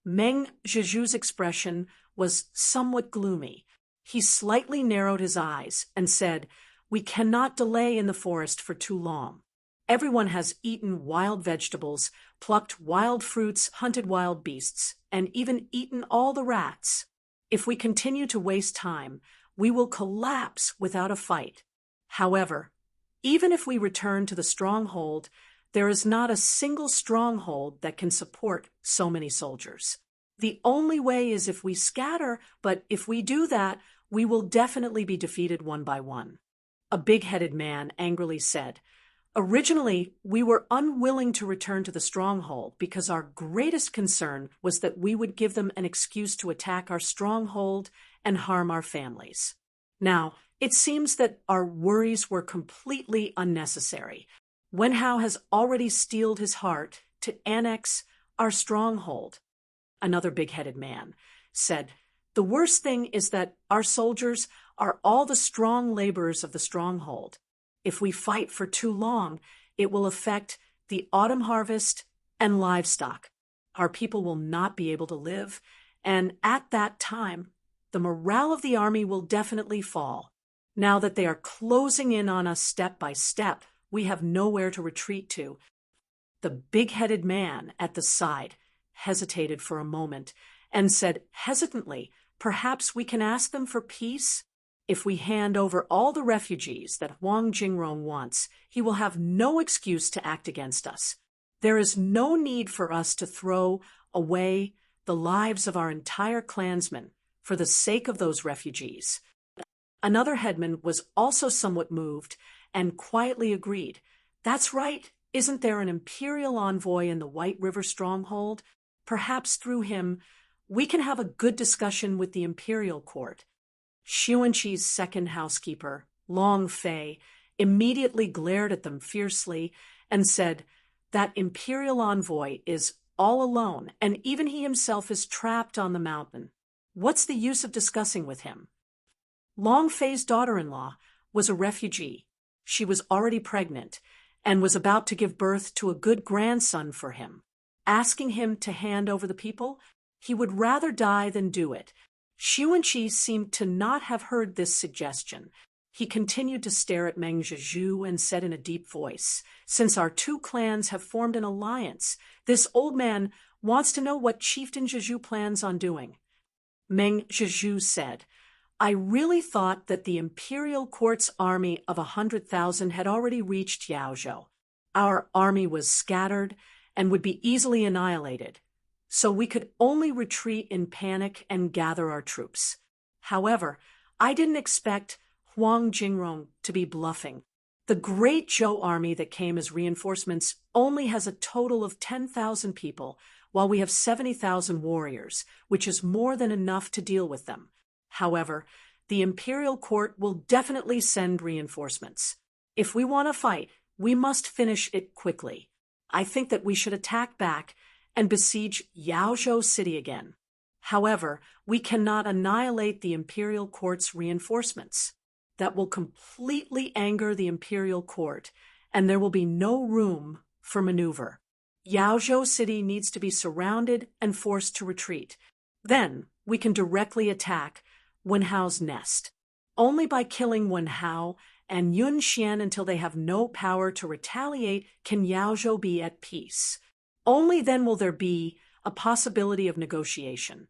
Meng Zhizhu's expression was somewhat gloomy. He slightly narrowed his eyes and said, "We cannot delay in the forest for too long. Everyone has eaten wild vegetables, plucked wild fruits, hunted wild beasts, and even eaten all the rats. If we continue to waste time, we will collapse without a fight. However, even if we return to the stronghold, there is not a single stronghold that can support so many soldiers. The only way is if we scatter, but if we do that, we will definitely be defeated one by one." A big-headed man angrily said, "Originally, we were unwilling to return to the stronghold because our greatest concern was that we would give them an excuse to attack our stronghold and harm our families. Now, it seems that our worries were completely unnecessary. Wen Hao has already steeled his heart to annex our stronghold." Another big-headed man said, "The worst thing is that our soldiers are all the strong laborers of the stronghold. If we fight for too long, it will affect the autumn harvest and livestock. Our people will not be able to live, and at that time, the morale of the army will definitely fall. Now that they are closing in on us step by step, we have nowhere to retreat to." The big-headed man at the side hesitated for a moment and said hesitantly, "Perhaps we can ask them for peace? If we hand over all the refugees that Huang Jingrong wants, he will have no excuse to act against us. There is no need for us to throw away the lives of our entire clansmen for the sake of those refugees." Another headman was also somewhat moved and quietly agreed, "That's right. Isn't there an imperial envoy in the White River stronghold? Perhaps through him, we can have a good discussion with the imperial court." Xuanqi's second housekeeper, Long Fei, immediately glared at them fiercely and said, "That imperial envoy is all alone, and even he himself is trapped on the mountain. What's the use of discussing with him?" Long Fei's daughter-in-law was a refugee. She was already pregnant and was about to give birth to a good grandson for him. Asking him to hand over the people, he would rather die than do it. Xuanqi seemed to not have heard this suggestion. He continued to stare at Meng Zhizhu and said in a deep voice, "Since our two clans have formed an alliance, this old man wants to know what Chieftain Zhizhu plans on doing." Meng Zhizhu said, "I really thought that the imperial court's army of 100,000 had already reached Yaozhou. Our army was scattered and would be easily annihilated, so we could only retreat in panic and gather our troops. However, I didn't expect Huang Jingrong to be bluffing. The great Zhou army that came as reinforcements only has a total of 10,000 people, while we have 70,000 warriors, which is more than enough to deal with them. However, the imperial court will definitely send reinforcements. If we want to fight, we must finish it quickly. I think that we should attack back and besiege Yaozhou City again." However, we cannot annihilate the imperial court's reinforcements. That will completely anger the imperial court, and there will be no room for maneuver. Yaozhou City needs to be surrounded and forced to retreat. Then we can directly attack Wenhao's nest. Only by killing Wenhao and Yun Xian until they have no power to retaliate can Yaozhou be at peace. Only then will there be a possibility of negotiation.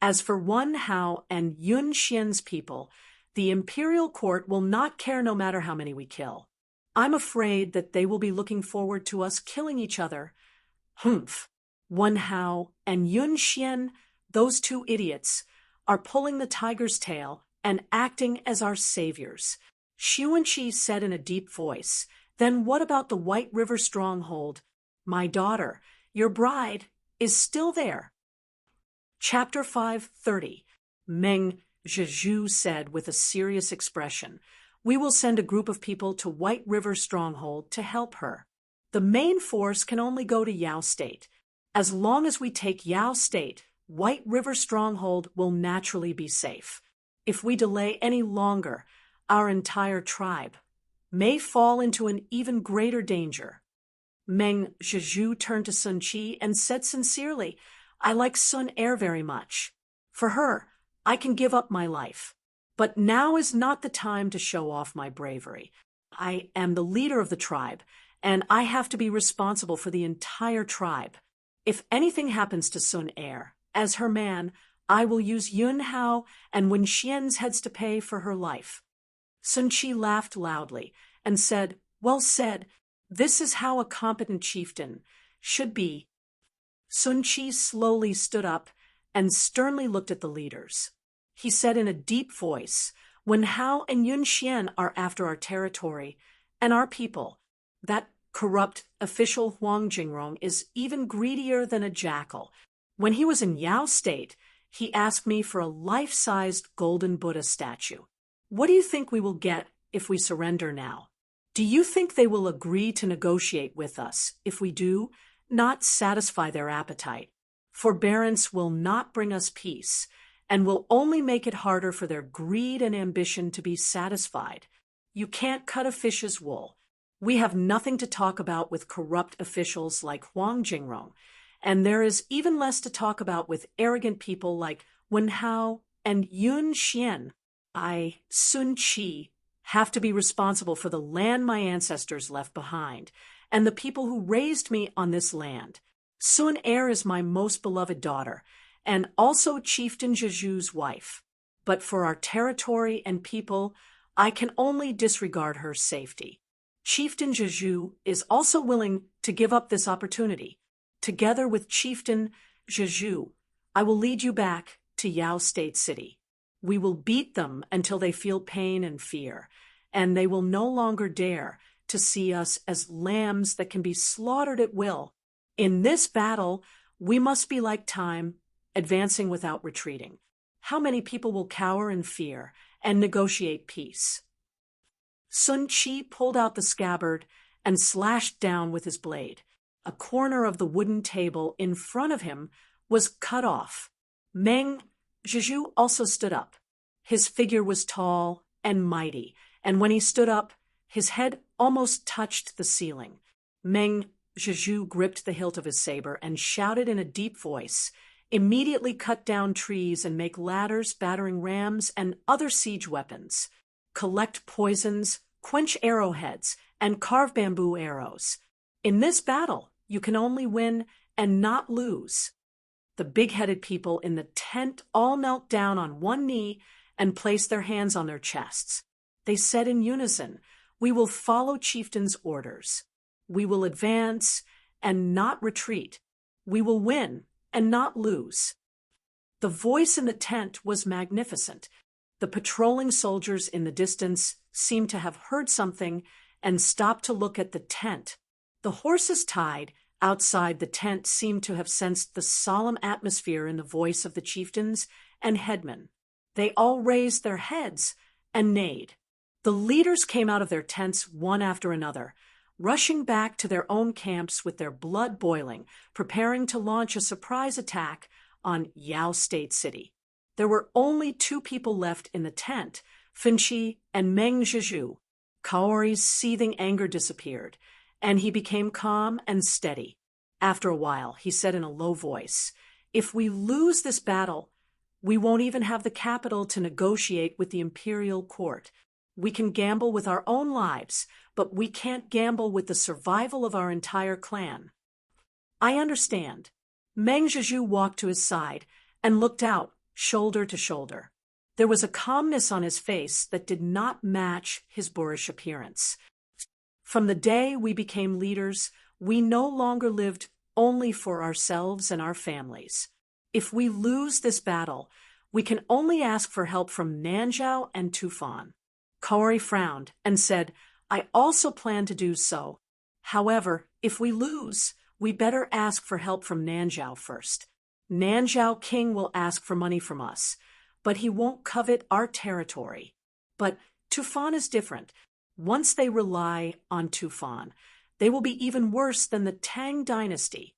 As for Wenhao and Yun Xian's people, the imperial court will not care no matter how many we kill. I'm afraid that they will be looking forward to us killing each other. Humph. Wenhao and Yun Xian, those two idiots, are pulling the tiger's tail and acting as our saviors. Xuanqi said in a deep voice, "Then what about the White River stronghold? My daughter, your bride, is still there." Chapter 5:30. Meng Zhizhu said with a serious expression, "We will send a group of people to White River stronghold to help her. The main force can only go to Yao State. As long as we take Yao State, White River stronghold will naturally be safe. If we delay any longer, our entire tribe may fall into an even greater danger." Meng Zhizhu turned to Sun Qi and said sincerely, "I like Sun Er very much. For her, I can give up my life. But now is not the time to show off my bravery. I am the leader of the tribe, and I have to be responsible for the entire tribe. If anything happens to Sun Er, as her man, I will use Yun Hao and Wen Xian's heads to pay for her life." Sun Qi laughed loudly and said, "Well said. This is how a competent chieftain should be." Sun Qi slowly stood up and sternly looked at the leaders. He said in a deep voice, "Wenhao and Yun Xian are after our territory and our people. That corrupt official Huang Jingrong is even greedier than a jackal. When he was in Yao State, he asked me for a life-sized golden Buddha statue. What do you think we will get if we surrender now? Do you think they will agree to negotiate with us if we do not satisfy their appetite? Forbearance will not bring us peace, and will only make it harder for their greed and ambition to be satisfied. You can't cut a fish's wool. We have nothing to talk about with corrupt officials like Huang Jingrong, and there is even less to talk about with arrogant people like Wenhao and Yun Xian. I, Sun Qi, have to be responsible for the land my ancestors left behind, and the people who raised me on this land. Sun Er is my most beloved daughter, and also Chieftain Zhizhu's wife. But for our territory and people, I can only disregard her safety. Chieftain Zhizhu is also willing to give up this opportunity. Together with Chieftain Zhizhu, I will lead you back to Yao State City. We will beat them until they feel pain and fear, and they will no longer dare to see us as lambs that can be slaughtered at will. In this battle, we must be like time, advancing without retreating. How many people will cower in fear and negotiate peace?" Sun Qi pulled out the scabbard and slashed down with his blade. A corner of the wooden table in front of him was cut off. Meng Zhizhu also stood up. His figure was tall and mighty, and when he stood up, his head almost touched the ceiling. Meng Zhizhu gripped the hilt of his saber and shouted in a deep voice, "Immediately cut down trees and make ladders, battering rams, and other siege weapons. Collect poisons, quench arrowheads, and carve bamboo arrows. In this battle, you can only win and not lose." The big-headed people in the tent all knelt down on one knee and placed their hands on their chests. They said in unison, "We will follow chieftain's orders. We will advance and not retreat. We will win and not lose." The voice in the tent was magnificent. The patrolling soldiers in the distance seemed to have heard something and stopped to look at the tent. The horses tied outside the tent seemed to have sensed the solemn atmosphere in the voice of the chieftains and headmen. They all raised their heads and neighed. The leaders came out of their tents one after another, rushing back to their own camps with their blood boiling, preparing to launch a surprise attack on Yao State City. There were only 2 people left in the tent, Finchi and Meng Zhizhu. Kaori's seething anger disappeared, and he became calm and steady. After a while, he said in a low voice, "If we lose this battle, we won't even have the capital to negotiate with the imperial court. We can gamble with our own lives, but we can't gamble with the survival of our entire clan." "I understand." Meng Zhizhu walked to his side and looked out, shoulder to shoulder. There was a calmness on his face that did not match his boorish appearance. "From the day we became leaders, we no longer lived only for ourselves and our families. If we lose this battle, we can only ask for help from Nanzhao and Tufan." Kaori frowned and said, "I also plan to do so. However, if we lose, we better ask for help from Nanzhao first. Nanzhao King will ask for money from us, but he won't covet our territory. But Tufan is different. Once they rely on Tufan, they will be even worse than the Tang dynasty."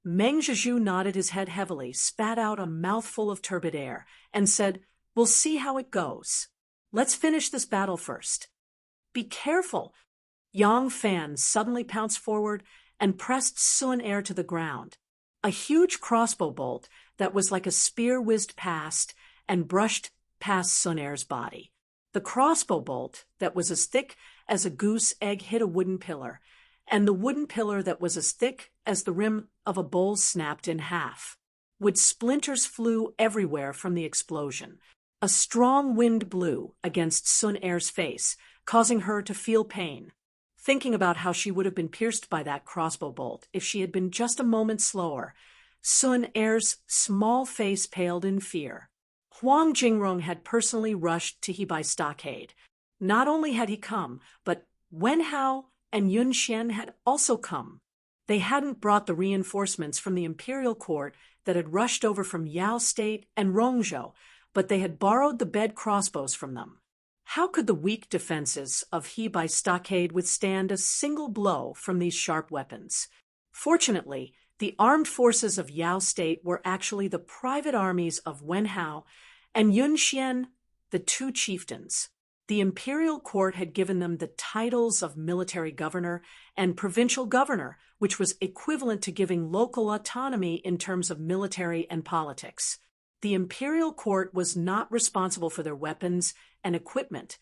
Meng Zhizhu nodded his head heavily, spat out a mouthful of turbid air, and said, "We'll see how it goes. Let's finish this battle first." "Be careful!" Yang Fan suddenly pounced forward and pressed Sun Er to the ground. A huge crossbow bolt that was like a spear whizzed past and brushed past Sun Er's body. The crossbow bolt that was as thick as a goose egg hit a wooden pillar, and the wooden pillar that was as thick as the rim of a bowl snapped in half. Wood splinters flew everywhere from the explosion. A strong wind blew against Sun Er's face, causing her to feel pain. Thinking about how she would have been pierced by that crossbow bolt if she had been just a moment slower, Sun Er's small face paled in fear. Huang Jingrong had personally rushed to Hebai Stockade. Not only had he come, but Wen Hao and Yun Xian had also come. They hadn't brought the reinforcements from the imperial court that had rushed over from Yao State and Rongzhou, but they had borrowed the bed crossbows from them. How could the weak defenses of Hebai Stockade withstand a single blow from these sharp weapons? Fortunately, the armed forces of Yao State were actually the private armies of Wen Hao and Yun Xian, the 2 chieftains. The imperial court had given them the titles of military governor and provincial governor, which was equivalent to giving local autonomy in terms of military and politics. The imperial court was not responsible for their weapons and equipment,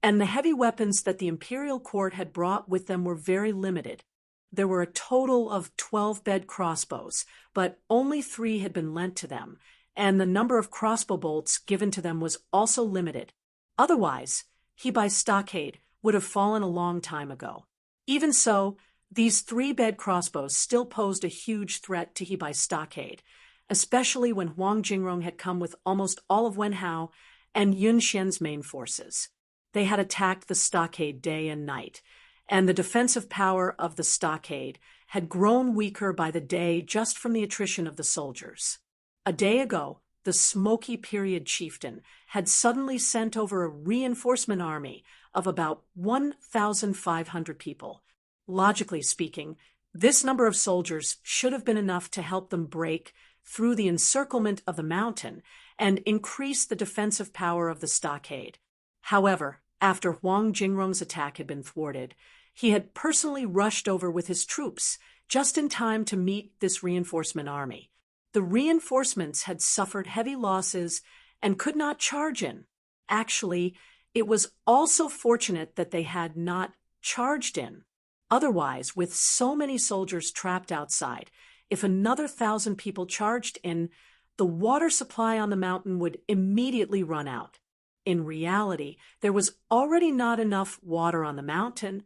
and the heavy weapons that the imperial court had brought with them were very limited. There were a total of 12 bed crossbows, but only 3 had been lent to them, and the number of crossbow bolts given to them was also limited. Otherwise, Hebai Stockade would have fallen a long time ago. Even so, these 3 bed crossbows still posed a huge threat to Hebai Stockade, especially when Huang Jingrong had come with almost all of Wen Hao and Yun Xian's main forces. They had attacked the stockade day and night, and the defensive power of the stockade had grown weaker by the day just from the attrition of the soldiers. A day ago, the Smoky Period chieftain had suddenly sent over a reinforcement army of about 1,500 people. Logically speaking, this number of soldiers should have been enough to help them break through the encirclement of the mountain and increase the defensive power of the stockade. However, after Huang Jingrong's attack had been thwarted, he had personally rushed over with his troops just in time to meet this reinforcement army. The reinforcements had suffered heavy losses and could not charge in. Actually, it was also fortunate that they had not charged in. Otherwise, with so many soldiers trapped outside, if another 1,000 people charged in, the water supply on the mountain would immediately run out. In reality, there was already not enough water on the mountain,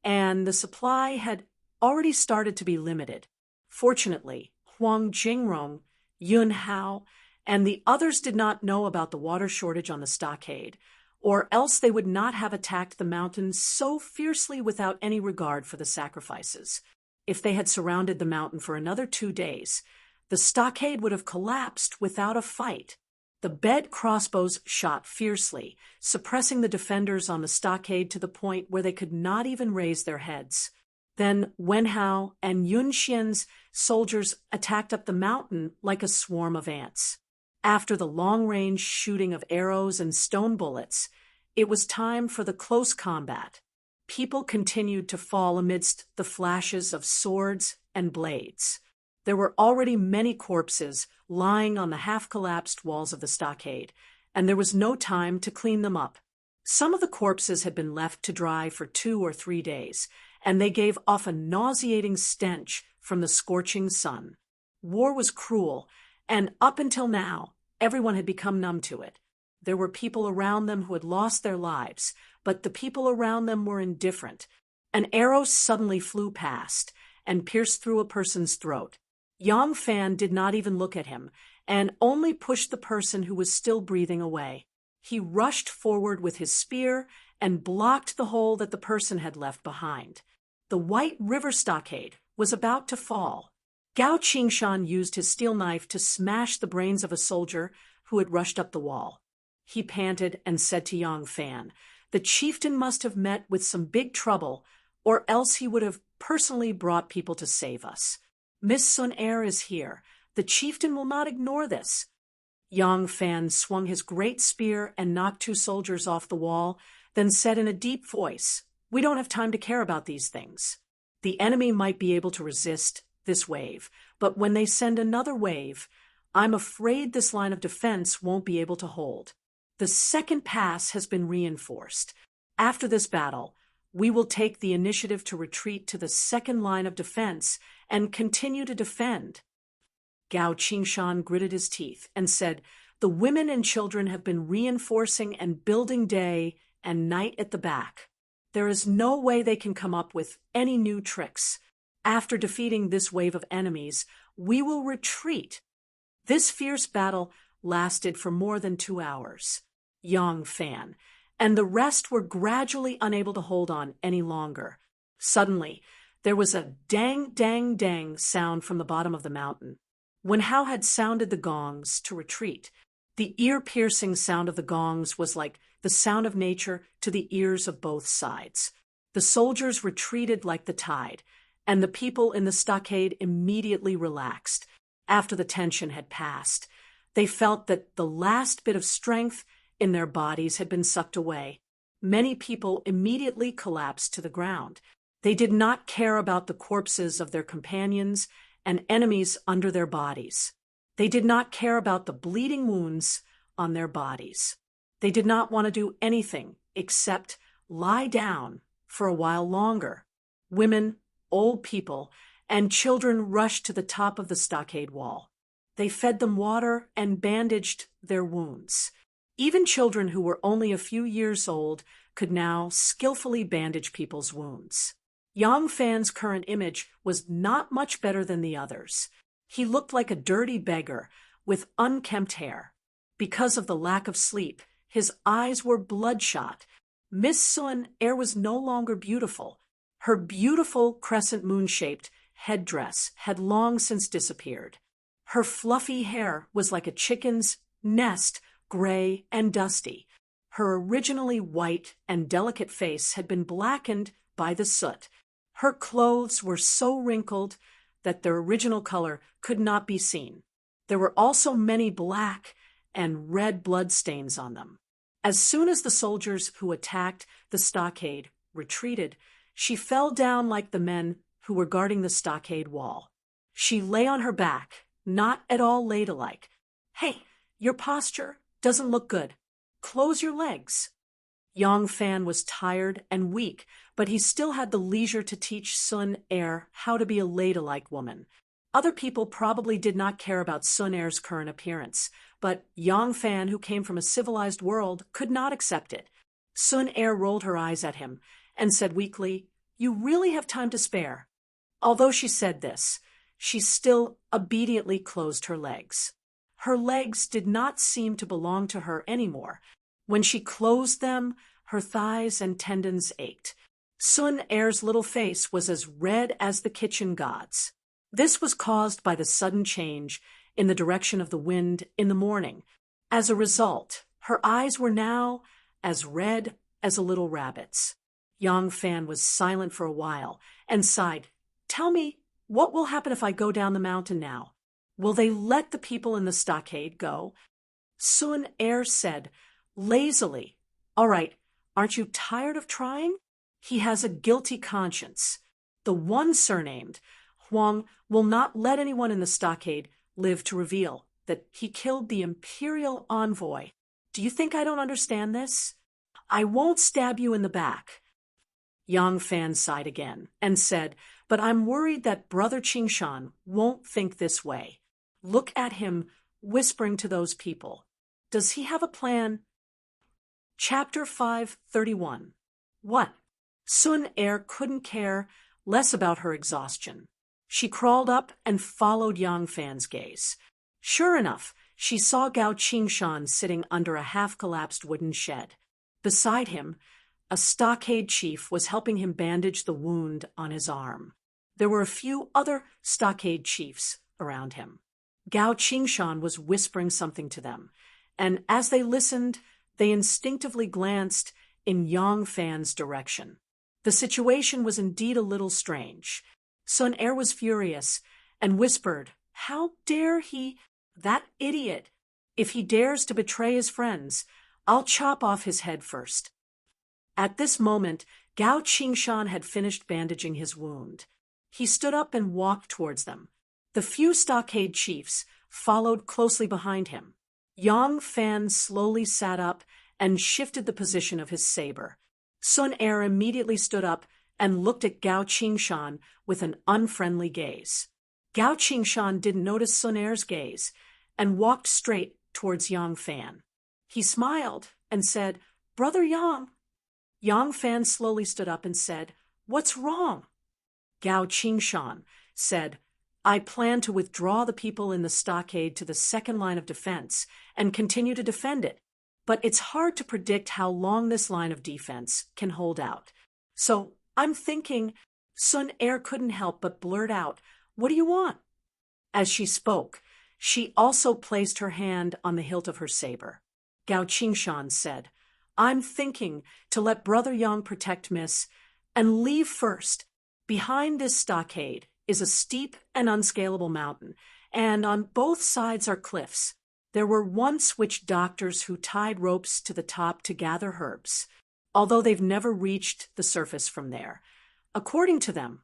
and the supply had already started to be limited. Fortunately, Huang Jingrong, Yun Hao, and the others did not know about the water shortage on the stockade, or else they would not have attacked the mountain so fiercely without any regard for the sacrifices. If they had surrounded the mountain for another 2 days, the stockade would have collapsed without a fight. The bed crossbows shot fiercely, suppressing the defenders on the stockade to the point where they could not even raise their heads. Then Wenhao and Yunxian's soldiers attacked up the mountain like a swarm of ants. After the long-range shooting of arrows and stone bullets, it was time for the close combat. People continued to fall amidst the flashes of swords and blades. There were already many corpses lying on the half-collapsed walls of the stockade, and there was no time to clean them up. Some of the corpses had been left to dry for 2 or 3 days, and they gave off a nauseating stench from the scorching sun. War was cruel, and up until now, everyone had become numb to it. There were people around them who had lost their lives, but the people around them were indifferent. An arrow suddenly flew past and pierced through a person's throat. Yang Fan did not even look at him, and only pushed the person who was still breathing away. He rushed forward with his spear and blocked the hole that the person had left behind. The White River Stockade was about to fall. Gao Qingshan used his steel knife to smash the brains of a soldier who had rushed up the wall. He panted and said to Yang Fan, "The chieftain must have met with some big trouble, or else he would have personally brought people to save us. Miss Sun Er is here. The chieftain will not ignore this." Yang Fan swung his great spear and knocked 2 soldiers off the wall, then said in a deep voice, "We don't have time to care about these things. The enemy might be able to resist this wave, but when they send another wave, I'm afraid this line of defense won't be able to hold. The second pass has been reinforced. After this battle, we will take the initiative to retreat to the second line of defense and continue to defend." Gao Qingshan gritted his teeth and said, "The women and children have been reinforcing and building day and night at the back. There is no way they can come up with any new tricks. After defeating this wave of enemies, we will retreat." This fierce battle lasted for more than 2 hours. Yang Fan and the rest were gradually unable to hold on any longer. Suddenly, there was a dang, dang, dang sound from the bottom of the mountain. When Hao had sounded the gongs to retreat, the ear-piercing sound of the gongs was like the sound of nature to the ears of both sides. The soldiers retreated like the tide, and the people in the stockade immediately relaxed. After the tension had passed, they felt that the last bit of strength in their bodies had been sucked away. Many people immediately collapsed to the ground. They did not care about the corpses of their companions and enemies under their bodies. They did not care about the bleeding wounds on their bodies. They did not want to do anything except lie down for a while longer. Women, old people, and children rushed to the top of the stockade wall. They fed them water and bandaged their wounds. Even children who were only a few years old could now skillfully bandage people's wounds. Yang Fan's current image was not much better than the others. He looked like a dirty beggar with unkempt hair. Because of the lack of sleep, his eyes were bloodshot. Miss Sun Er was no longer beautiful. Her beautiful crescent moon-shaped headdress had long since disappeared. Her fluffy hair was like a chicken's nest, gray and dusty. Her originally white and delicate face had been blackened by the soot. Her clothes were so wrinkled that their original color could not be seen. There were also many black and red blood stains on them. As soon as the soldiers who attacked the stockade retreated, she fell down like the men who were guarding the stockade wall. She lay on her back, not at all ladylike. "Hey, your posture doesn't look good. Close your legs." Yang Fan was tired and weak, but he still had the leisure to teach Sun Er how to be a ladylike woman. Other people probably did not care about Sun Er's current appearance, but Yang Fan, who came from a civilized world, could not accept it. Sun Er rolled her eyes at him and said weakly, "You really have time to spare." Although she said this, she still obediently closed her legs. Her legs did not seem to belong to her anymore. When she closed them, her thighs and tendons ached. Sun Er's little face was as red as the kitchen god's. This was caused by the sudden change in the direction of the wind in the morning. As a result, her eyes were now as red as a little rabbit's. Yang Fan was silent for a while and sighed. Tell me, what will happen if I go down the mountain now? Will they let the people in the stockade go? Sun Er said, lazily, all right, aren't you tired of trying? He has a guilty conscience. The one surnamed, Huang, will not let anyone in the stockade live to reveal that he killed the imperial envoy. Do you think I don't understand this? I won't stab you in the back. Yang Fan sighed again and said, but I'm worried that Brother Qingshan won't think this way. Look at him whispering to those people. Does he have a plan? Chapter 531. What? Sun Er couldn't care less about her exhaustion. She crawled up and followed Yang Fan's gaze. Sure enough, she saw Gao Qingshan sitting under a half-collapsed wooden shed. Beside him, a stockade chief was helping him bandage the wound on his arm. There were a few other stockade chiefs around him. Gao Qingshan was whispering something to them, and as they listened, they instinctively glanced in Yang Fan's direction. The situation was indeed a little strange. Sun Er was furious and whispered, how dare he, that idiot! If he dares to betray his friends, I'll chop off his head first. At this moment, Gao Qingshan had finished bandaging his wound. He stood up and walked towards them. The few stockade chiefs followed closely behind him. Yang Fan slowly sat up and shifted the position of his saber. Sun Er immediately stood up and looked at Gao Qingshan with an unfriendly gaze. Gao Qingshan didn't notice Sun Er's gaze and walked straight towards Yang Fan. He smiled and said, Brother Yang. Yang Fan slowly stood up and said, what's wrong? Gao Qingshan said, I plan to withdraw the people in the stockade to the second line of defense and continue to defend it. But it's hard to predict how long this line of defense can hold out. So I'm thinking. Sun Er couldn't help but blurt out, what do you want? As she spoke, she also placed her hand on the hilt of her saber. Gao Qingshan said, I'm thinking to let Brother Yang protect Miss and leave first. Behind this stockade is a steep and unscalable mountain, and on both sides are cliffs. There were once witch doctors who tied ropes to the top to gather herbs, although they've never reached the surface from there. According to them,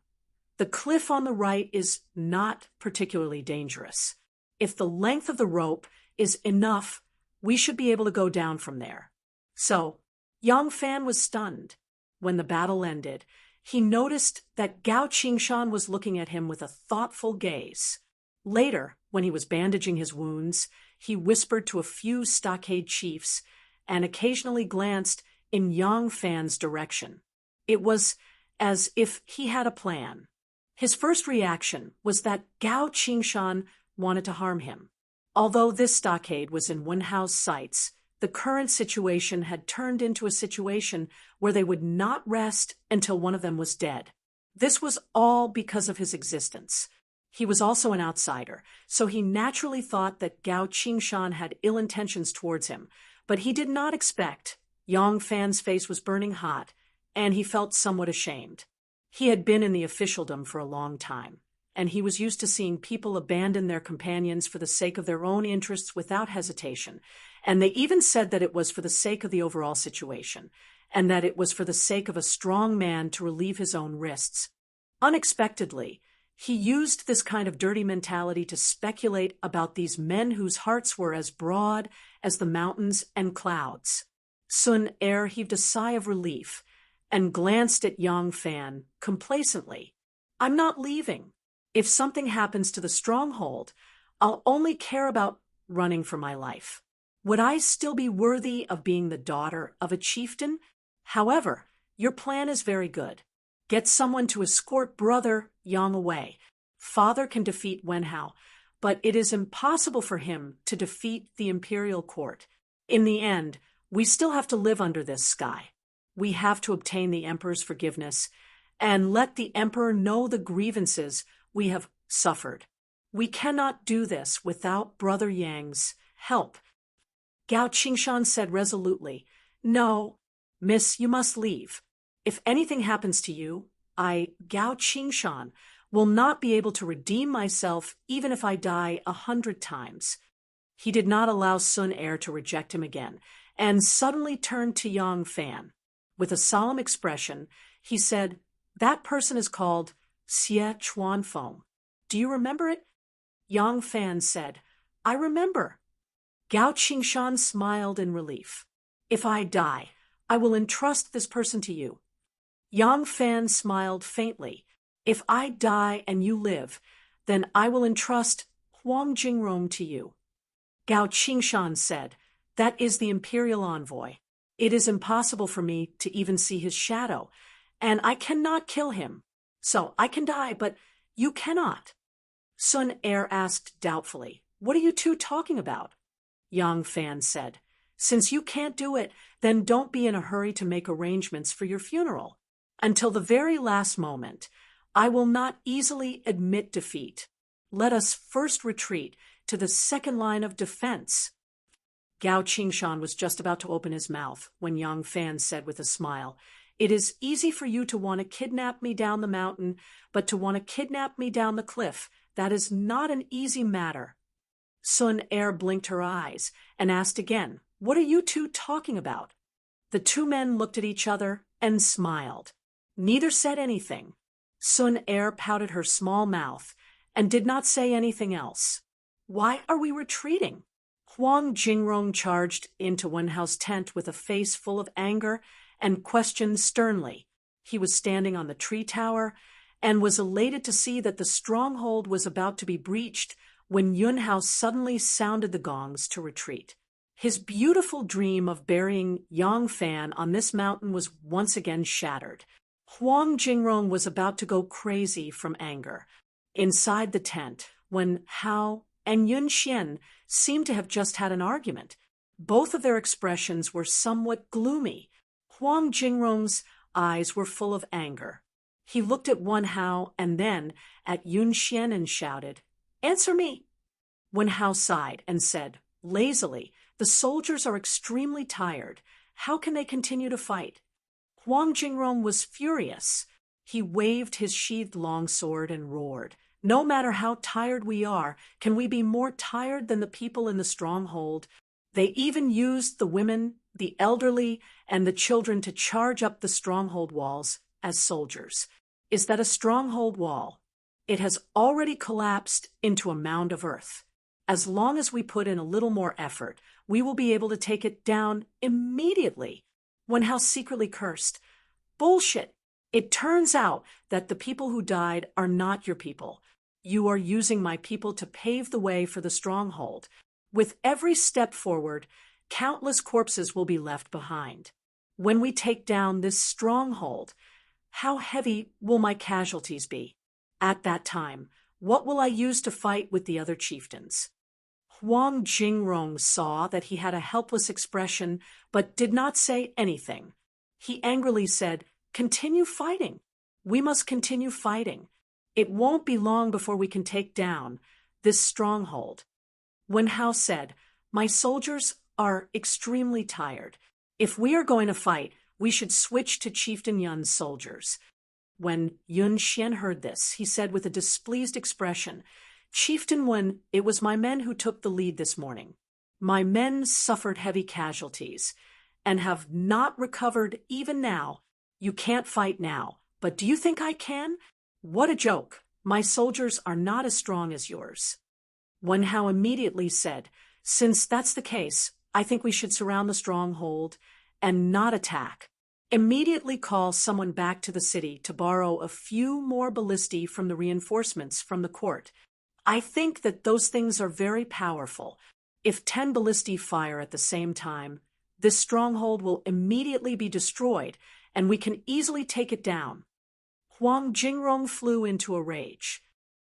the cliff on the right is not particularly dangerous. If the length of the rope is enough, we should be able to go down from there. So, Yang Fan was stunned. When the battle ended, he noticed that Gao Qingshan was looking at him with a thoughtful gaze. Later, when he was bandaging his wounds, he whispered to a few stockade chiefs and occasionally glanced in Yang Fan's direction. It was as if he had a plan. His first reaction was that Gao Qingshan wanted to harm him. Although this stockade was in one-house sites, the current situation had turned into a situation where they would not rest until one of them was dead. This was all because of his existence. He was also an outsider, so he naturally thought that Gao Qingshan had ill intentions towards him, but he did not expect. Yang Fan's face was burning hot, and he felt somewhat ashamed. He had been in the officialdom for a long time, and he was used to seeing people abandon their companions for the sake of their own interests without hesitation, and they even said that it was for the sake of the overall situation, and that it was for the sake of a strong man to relieve his own wrists. Unexpectedly, he used this kind of dirty mentality to speculate about these men whose hearts were as broad as the mountains and clouds. Sun Er heaved a sigh of relief and glanced at Yang Fan complacently. I'm not leaving. If something happens to the stronghold, I'll only care about running for my life. Would I still be worthy of being the daughter of a chieftain? However, your plan is very good. Get someone to escort Brother Yang away. Father can defeat Wenhao, but it is impossible for him to defeat the imperial court. In the end, we still have to live under this sky. We have to obtain the emperor's forgiveness and let the emperor know the grievances we have suffered. We cannot do this without Brother Yang's help. Gao Qingshan said resolutely, No, miss, you must leave. If anything happens to you, I, Gao Qingshan, will not be able to redeem myself even if I die 100 times. He did not allow Sun Er to reject him again, and suddenly turned to Yang Fan. With a solemn expression, he said, "That person is called Xie Chuanfeng. Do you remember it?" Yang Fan said, "I remember." Gao Qingshan smiled in relief. "If I die, I will entrust this person to you." Yang Fan smiled faintly. "If I die and you live, then I will entrust Huang Jingrong to you." Gao Qingshan said, "That is the imperial envoy. It is impossible for me to even see his shadow, and I cannot kill him. So I can die, but you cannot." Sun Er asked doubtfully, "What are you two talking about?" Yang Fan said, "Since you can't do it, then don't be in a hurry to make arrangements for your funeral. Until the very last moment, I will not easily admit defeat. Let us first retreat to the second line of defense." Gao Qingshan was just about to open his mouth when Yang Fan said with a smile, "It is easy for you to want to kidnap me down the mountain, but to want to kidnap me down the cliff, that is not an easy matter." Sun Er blinked her eyes and asked again, "What are you two talking about?" The two men looked at each other and smiled. Neither said anything. Sun Er pouted her small mouth and did not say anything else. "Why are we retreating?" Huang Jingrong charged into Wenhao's tent with a face full of anger and questioned sternly. He was standing on the tree tower and was elated to see that the stronghold was about to be breached when Yunhao suddenly sounded the gongs to retreat. His beautiful dream of burying Yang Fan on this mountain was once again shattered. Huang Jingrong was about to go crazy from anger. Inside the tent, when Hao and Yun Xian seemed to have just had an argument, both of their expressions were somewhat gloomy. Huang Jingrong's eyes were full of anger. He looked at Wen Hao and then at Yun Xian and shouted, "Answer me!" Wen Hao sighed and said, lazily, "The soldiers are extremely tired. How can they continue to fight?" Huang Jingrong was furious. He waved his sheathed longsword and roared, "No matter how tired we are, can we be more tired than the people in the stronghold? They even used the women, the elderly, and the children to charge up the stronghold walls as soldiers. Is that a stronghold wall? It has already collapsed into a mound of earth. As long as we put in a little more effort, we will be able to take it down immediately." Wen Hao secretly cursed. "Bullshit! It turns out that the people who died are not your people. You are using my people to pave the way for the stronghold. With every step forward, countless corpses will be left behind. When we take down this stronghold, how heavy will my casualties be? At that time, what will I use to fight with the other chieftains?" Huang Jingrong saw that he had a helpless expression but did not say anything. He angrily said, "Continue fighting. We must continue fighting. It won't be long before we can take down this stronghold." Wen Hao said, "My soldiers are extremely tired. If we are going to fight, we should switch to Chieftain Yun's soldiers." When Yun Xian heard this, he said with a displeased expression, "Chieftain Wen, it was my men who took the lead this morning. My men suffered heavy casualties and have not recovered even now. You can't fight now, but do you think I can? What a joke. My soldiers are not as strong as yours." Wen Hao immediately said, "Since that's the case, I think we should surround the stronghold and not attack. Immediately call someone back to the city to borrow a few more ballistae from the reinforcements from the court. I think that those things are very powerful. If 10 ballistae fire at the same time, this stronghold will immediately be destroyed, and we can easily take it down." Huang Jingrong flew into a rage.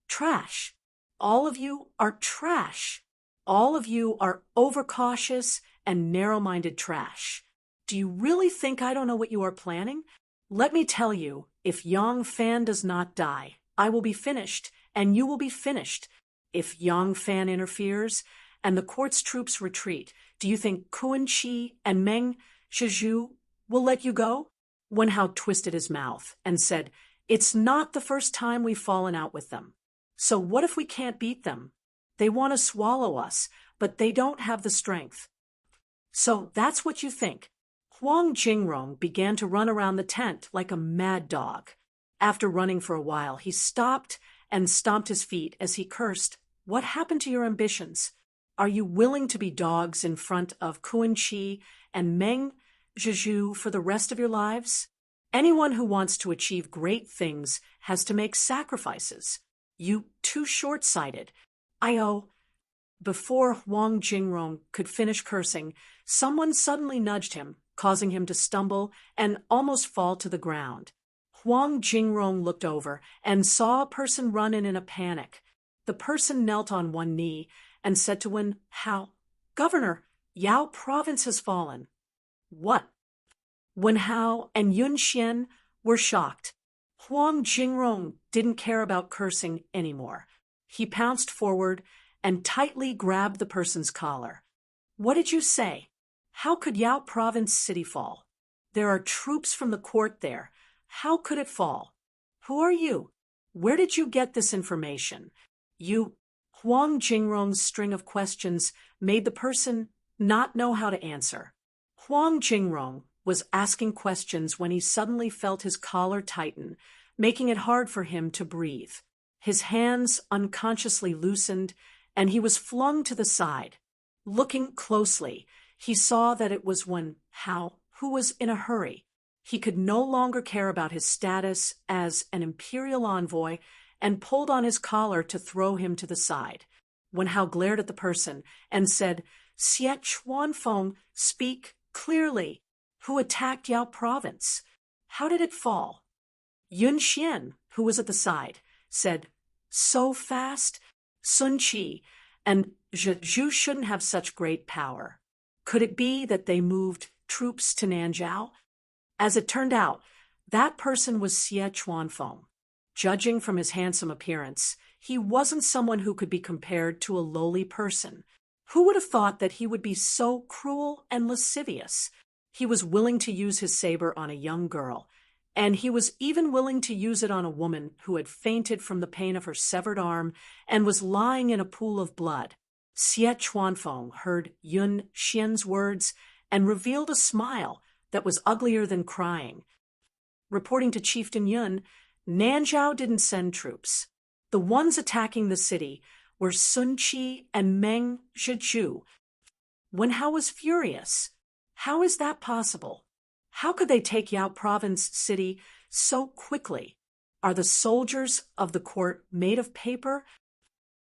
"Trash! All of you are trash! All of you are overcautious and narrow-minded trash. Do you really think I don't know what you are planning? Let me tell you, if Yang Fan does not die, I will be finished, and you will be finished. If Yang Fan interferes and the court's troops retreat, do you think Kuan Chi and Meng Shizhu will let you go? Wen Hao twisted his mouth and said, "It's not the first time we've fallen out with them. So what if we can't beat them? They want to swallow us, but they don't have the strength." "So that's what you think." Huang Jingrong began to run around the tent like a mad dog. After running for a while, he stopped and stomped his feet as he cursed, "What happened to your ambitions? Are you willing to be dogs in front of Kuan Chi and Meng Zhizhu for the rest of your lives? Anyone who wants to achieve great things has to make sacrifices. You too short-sighted. Before Huang Jingrong could finish cursing, someone suddenly nudged him, causing him to stumble and almost fall to the ground. Huang Jingrong looked over and saw a person run in a panic. The person knelt on one knee and said to Wen Hao, "Governor, Yao province has fallen." "What?" Wen Hao and Yun Xian were shocked. Huang Jingrong didn't care about cursing anymore. He pounced forward and tightly grabbed the person's collar. "What did you say? How could Yao province city fall? There are troops from the court there. How could it fall? Who are you? Where did you get this information? You..." Huang Jingrong's string of questions made the person not know how to answer. Huang Jingrong was asking questions when he suddenly felt his collar tighten, making it hard for him to breathe. His hands unconsciously loosened, and he was flung to the side. Looking closely, he saw that it was Wen Hao, who was in a hurry. He could no longer care about his status as an imperial envoy and pulled on his collar to throw him to the side. Wen Hao glared at the person and said, "Xie Chuanfeng, speak clearly. Who attacked Yao province? How did it fall?" Yun Xian, who was at the side, said, "So fast? Sun Qi and Zhu shouldn't have such great power. Could it be that they moved troops to Nanzhao?" As it turned out, that person was Xie Chuanfeng. Judging from his handsome appearance, he wasn't someone who could be compared to a lowly person. Who would have thought that he would be so cruel and lascivious? He was willing to use his saber on a young girl, and he was even willing to use it on a woman who had fainted from the pain of her severed arm and was lying in a pool of blood. Xie Chuanfeng heard Yun Xian's words and revealed a smile that was uglier than crying. Reporting to Chieftain Yun, Nanzhao didn't send troops. The ones attacking the city were Sun Qi and Meng Zhizhu. Wen Hao was furious. How is that possible? How could they take Yao province city so quickly? Are the soldiers of the court made of paper?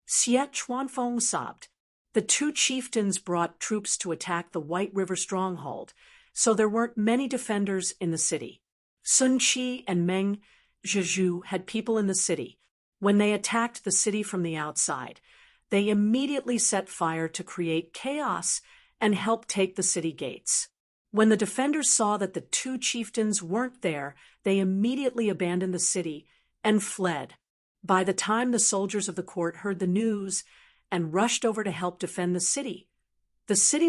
Xie Chuanfeng sobbed. The two chieftains brought troops to attack the White River stronghold, so there weren't many defenders in the city. Sun Qi and Meng Zhizhu had people in the city. When they attacked the city from the outside, they immediately set fire to create chaos and helped take the city gates. When the defenders saw that the two chieftains weren't there, they immediately abandoned the city and fled. By the time the soldiers of the court heard the news and rushed over to help defend the city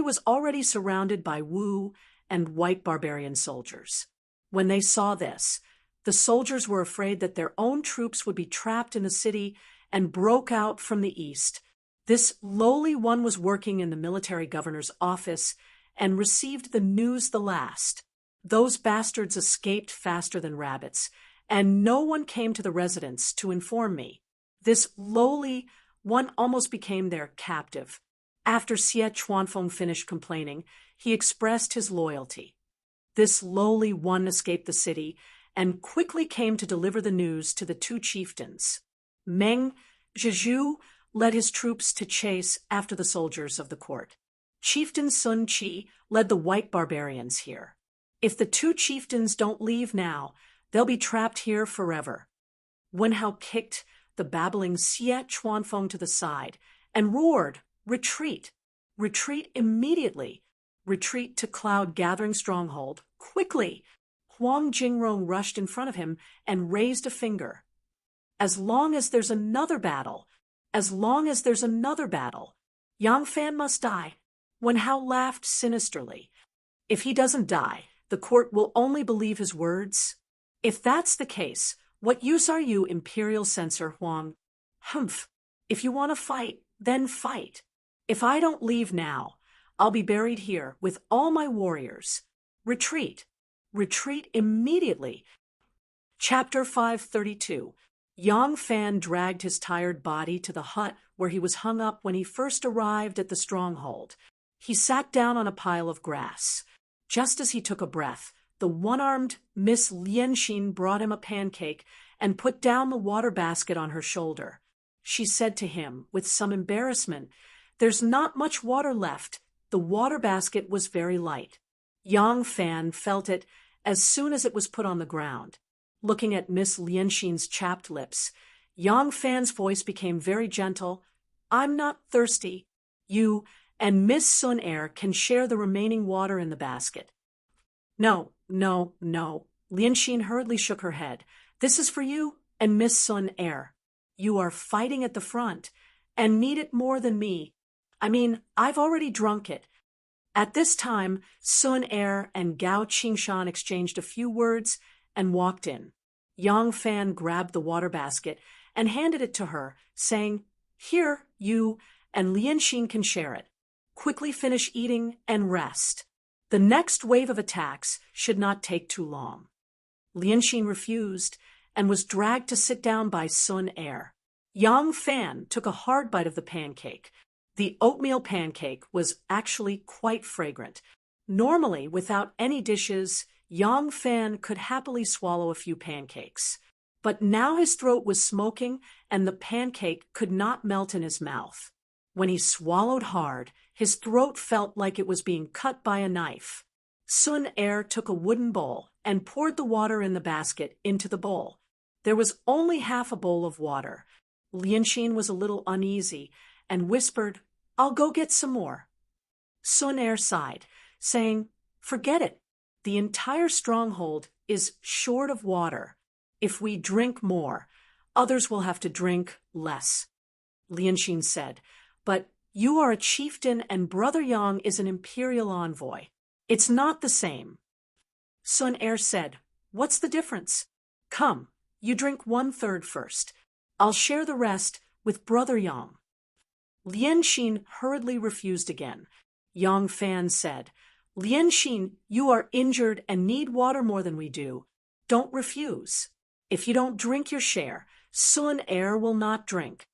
was already surrounded by Wu and white barbarian soldiers. When they saw this, the soldiers were afraid that their own troops would be trapped in the city and broke out from the east. This lowly one was working in the military governor's office and received the news the last. Those bastards escaped faster than rabbits, and no one came to the residence to inform me. This lowly one almost became their captive. After Xie Chuanfeng finished complaining, he expressed his loyalty. This lowly one escaped the city and quickly came to deliver the news to the two chieftains. Meng Zhizhu led his troops to chase after the soldiers of the court. Chieftain Sun Qi led the white barbarians here. If the two chieftains don't leave now, they'll be trapped here forever. Wen Hao kicked the babbling Xie Chuanfeng to the side and roared, "Retreat! Retreat immediately! Retreat to cloud-gathering stronghold, quickly!" Huang Jingrong rushed in front of him and raised a finger. "As long as there's another battle, Yang Fan must die." Wen Hao laughed sinisterly. "If he doesn't die, The court will only believe his words? If that's the case, what use are you, Imperial Censor Huang? Humph. If you want to fight, then fight. If I don't leave now, I'll be buried here with all my warriors. Retreat. Retreat immediately. Chapter 532. Yang Fan dragged his tired body to the hut where he was hung up when he first arrived at the stronghold. He sat down on a pile of grass. Just as he took a breath, the one-armed Miss Lianxin brought him a pancake and put down the water basket on her shoulder. She said to him, with some embarrassment, "There's not much water left." The water basket was very light. Yang Fan felt it as soon as it was put on the ground. Looking at Miss Lianxin's chapped lips, Yang Fan's voice became very gentle. "I'm not thirsty. You and Miss Sun Air can share the remaining water in the basket." No. Lianxin hurriedly shook her head. "This is for you and Miss Sun Air. You are fighting at the front and need it more than me. I mean, I've already drunk it." At this time, Sun Air and Gao Qingshan exchanged a few words and walked in. Yang Fan grabbed the water basket and handed it to her, saying, "Here, you and Lianxin can share it. Quickly finish eating and rest. The next wave of attacks should not take too long." Lianxin refused and was dragged to sit down by Sun Air. Yang Fan took a hard bite of the pancake. The oatmeal pancake was actually quite fragrant. Normally, without any dishes, Yang Fan could happily swallow a few pancakes. But now his throat was smoking and the pancake could not melt in his mouth. When he swallowed hard, his throat felt like it was being cut by a knife. Sun Air took a wooden bowl and poured the water in the basket into the bowl. There was only half a bowl of water. Lianxin was a little uneasy and whispered, "I'll go get some more." Sun Air sighed, saying, "Forget it. The entire stronghold is short of water. If we drink more, others will have to drink less." Lianxin said, "But you are a chieftain and Brother Yang is an imperial envoy. It's not the same." Sun Air said, "What's the difference? Come, you drink 1/3 first. I'll share the rest with Brother Yang." Lianxin hurriedly refused again. Yang Fan said, "Lianxin, you are injured and need water more than we do. Don't refuse. If you don't drink your share, Sun Air will not drink."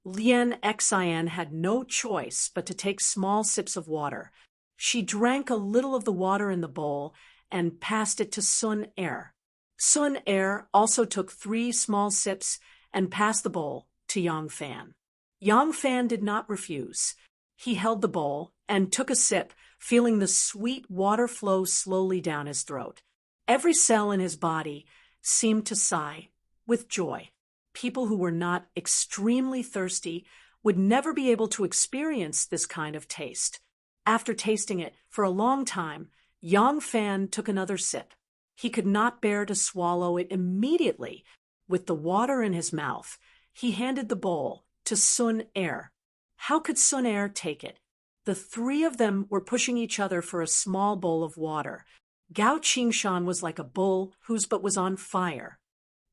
Lian Xian had no choice but to take small sips of water. She drank a little of the water in the bowl and passed it to Sun Air. Sun Air also took 3 small sips and passed the bowl to Yang Fan. Yang Fan did not refuse. He held the bowl and took a sip, feeling the sweet water flow slowly down his throat. Every cell in his body seemed to sigh with joy. People who were not extremely thirsty would never be able to experience this kind of taste. After tasting it for a long time, Yang Fan took another sip. He could not bear to swallow it immediately. With the water in his mouth, he handed the bowl to Sun Air. How could Sun Air take it? The 3 of them were pushing each other for a small bowl of water. Gao Qingshan was like a bull whose butt was on fire.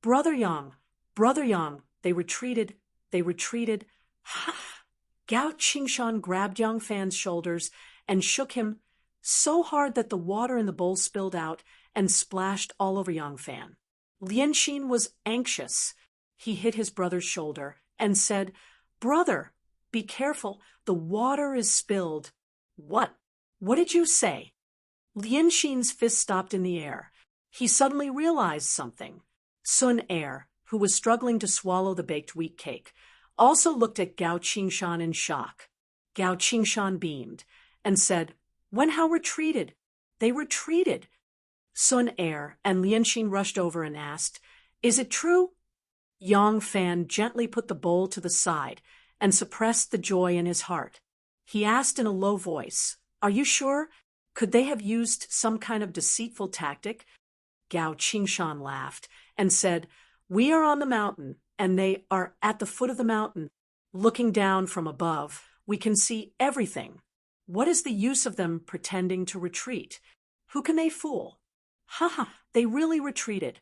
Brother Yang, they retreated. Gao Qingshan grabbed Yang Fan's shoulders and shook him so hard that the water in the bowl spilled out and splashed all over Yang Fan. Lianxin was anxious. He hit his brother's shoulder and said, "Brother, be careful, the water is spilled." "What? What did you say?" Lianxin's fist stopped in the air. He suddenly realized something. Sun Air, who was struggling to swallow the baked wheat cake, also looked at Gao Qingshan in shock. Gao Qingshan beamed and said, "Wen Hao retreated. They retreated." Sun Air and Lianxin rushed over and asked, "Is it true?" Yang Fan gently put the bowl to the side and suppressed the joy in his heart. He asked in a low voice, "Are you sure? Could they have used some kind of deceitful tactic?" Gao Qingshan laughed and said, "We are on the mountain, and they are at the foot of the mountain. Looking down from above, we can see everything. What is the use of them pretending to retreat? Who can they fool? Haha, they really retreated.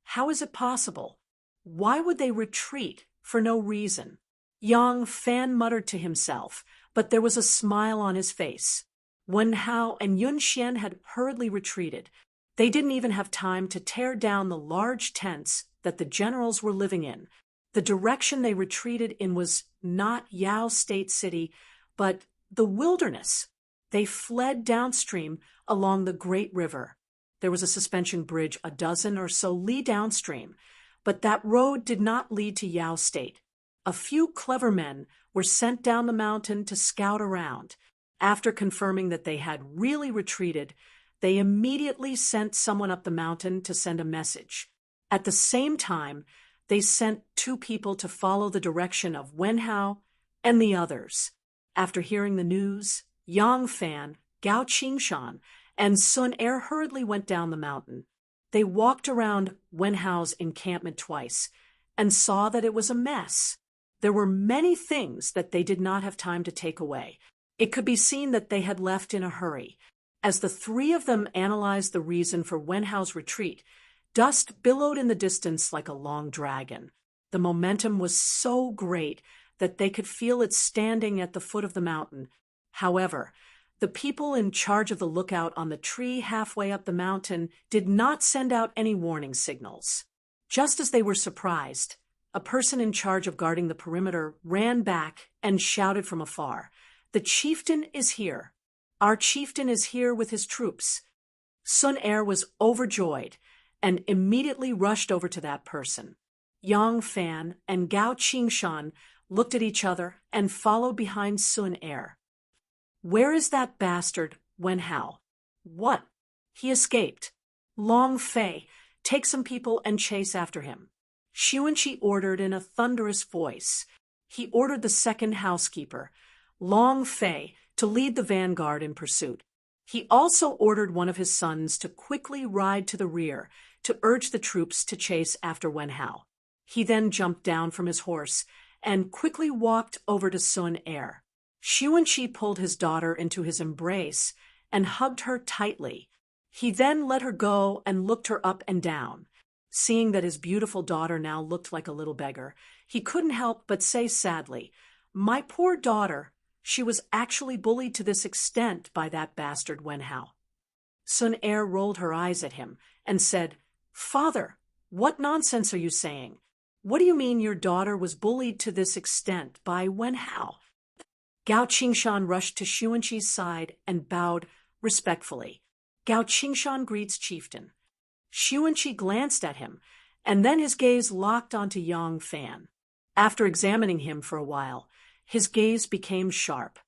How is it possible? Why would they retreat for no reason? Yang Fan muttered to himself, but there was a smile on his face. Wen Hao and Yun Xian had hurriedly retreated. They didn't even have time to tear down the large tents that the generals were living in. The direction they retreated in was not Yao State City, but the wilderness. They fled downstream along the great river. There was a suspension bridge a dozen or so li downstream, but that road did not lead to Yao State. A few clever men were sent down the mountain to scout around. After confirming that they had really retreated, they immediately sent someone up the mountain to send a message. At the same time, they sent 2 people to follow the direction of Wen Hao and the others. After hearing the news, Yang Fan, Gao Qingshan, and Sun Er hurriedly went down the mountain. They walked around Wen Hao's encampment twice and saw that it was a mess. There were many things that they did not have time to take away. It could be seen that they had left in a hurry. As the 3 of them analyzed the reason for Wen Hao's retreat, dust billowed in the distance like a long dragon. The momentum was so great that they could feel it standing at the foot of the mountain. However, the people in charge of the lookout on the tree halfway up the mountain did not send out any warning signals. Just as they were surprised, a person in charge of guarding the perimeter ran back and shouted from afar, "The chieftain is here. Our chieftain is here with his troops." Sun Er was overjoyed and immediately rushed over to that person. Yang Fan and Gao Qingshan looked at each other and followed behind Sun Er. "Where is that bastard, Wen Hao?" "What?" "He escaped." "Long Fei, take some people and chase after him." Xuanqi ordered in a thunderous voice. He ordered the second housekeeper, Long Fei, to lead the vanguard in pursuit. He also ordered one of his sons to quickly ride to the rear to urge the troops to chase after Wen Hao. He then jumped down from his horse and quickly walked over to Sun Er. Xuanqi pulled his daughter into his embrace and hugged her tightly. He then let her go and looked her up and down. Seeing that his beautiful daughter now looked like a little beggar, he couldn't help but say sadly, "My poor daughter, she was actually bullied to this extent by that bastard Wen Hao." Sun Er rolled her eyes at him and said, "Father, what nonsense are you saying? What do you mean your daughter was bullied to this extent by Wen Hao?" Gao Qingshan rushed to Xuanqi's side and bowed respectfully. "Gao Qingshan greets chieftain." Xuanqi glanced at him, and then his gaze locked onto Yang Fan. After examining him for a while, his gaze became sharp.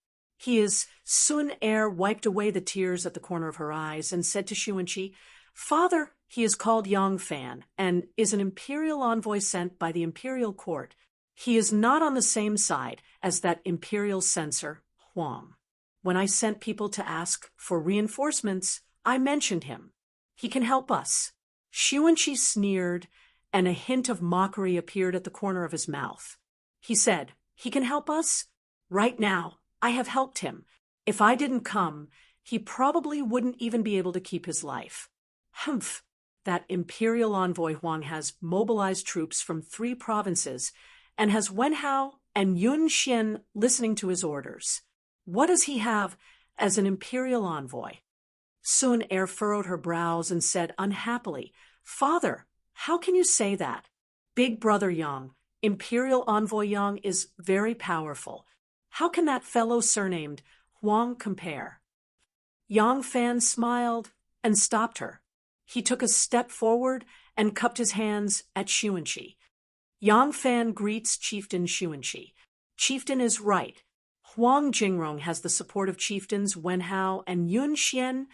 Sun Er wiped away the tears at the corner of her eyes and said to Xuanqi, "Father, he is called Yang Fan and is an imperial envoy sent by the imperial court. He is not on the same side as that imperial censor, Huang. When I sent people to ask for reinforcements, I mentioned him. He can help us." Xuanqi sneered, and a hint of mockery appeared at the corner of his mouth. He said, "He can help us? Right now, I have helped him. If I didn't come, he probably wouldn't even be able to keep his life." "Humph! That imperial envoy Huang has mobilized troops from 3 provinces and has Wen Hao and Yun Xian listening to his orders. What does he have as an imperial envoy?" Sun Er furrowed her brows and said unhappily, "Father, how can you say that? Big brother Yang, imperial envoy Yang, is very powerful. How can that fellow surnamed Huang compare?" Yang Fan smiled and stopped her. He took a step forward and cupped his hands at Xuanqi. Yang Fan greets Chieftain Xuanqi. "Chieftain is right. Huang Jingrong has the support of chieftains Wen Hao and Yun Xian,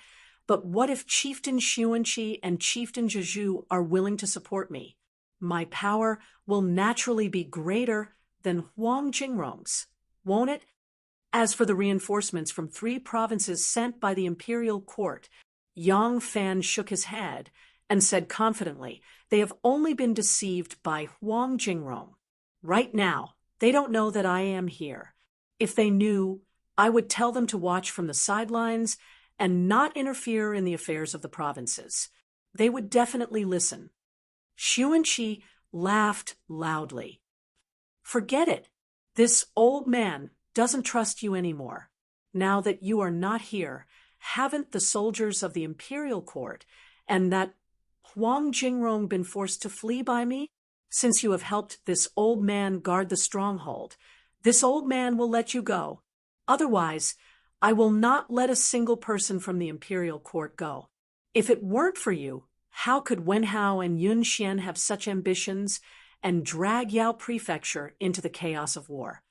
but what if Chieftain Xuanqi and Chieftain Zhezhu are willing to support me? My power will naturally be greater than Huang Jingrong's, won't it?" As for the reinforcements from 3 provinces sent by the imperial court, Yang Fan shook his head and said confidently, "They have only been deceived by Huang Jingrong. Right now, they don't know that I am here. If they knew, I would tell them to watch from the sidelines and not interfere in the affairs of the provinces. They would definitely listen. Xuanqi laughed loudly. Forget it. This old man doesn't trust you anymore. Now that you are not here, haven't the soldiers of the imperial court and that Huang Jingrong been forced to flee by me? Since you have helped this old man guard the stronghold, this old man will let you go. Otherwise, I will not let a single person from the imperial court go. If it weren't for you, how could Wenhao and Yun Xian have such ambitions and drag Yao Prefecture into the chaos of war?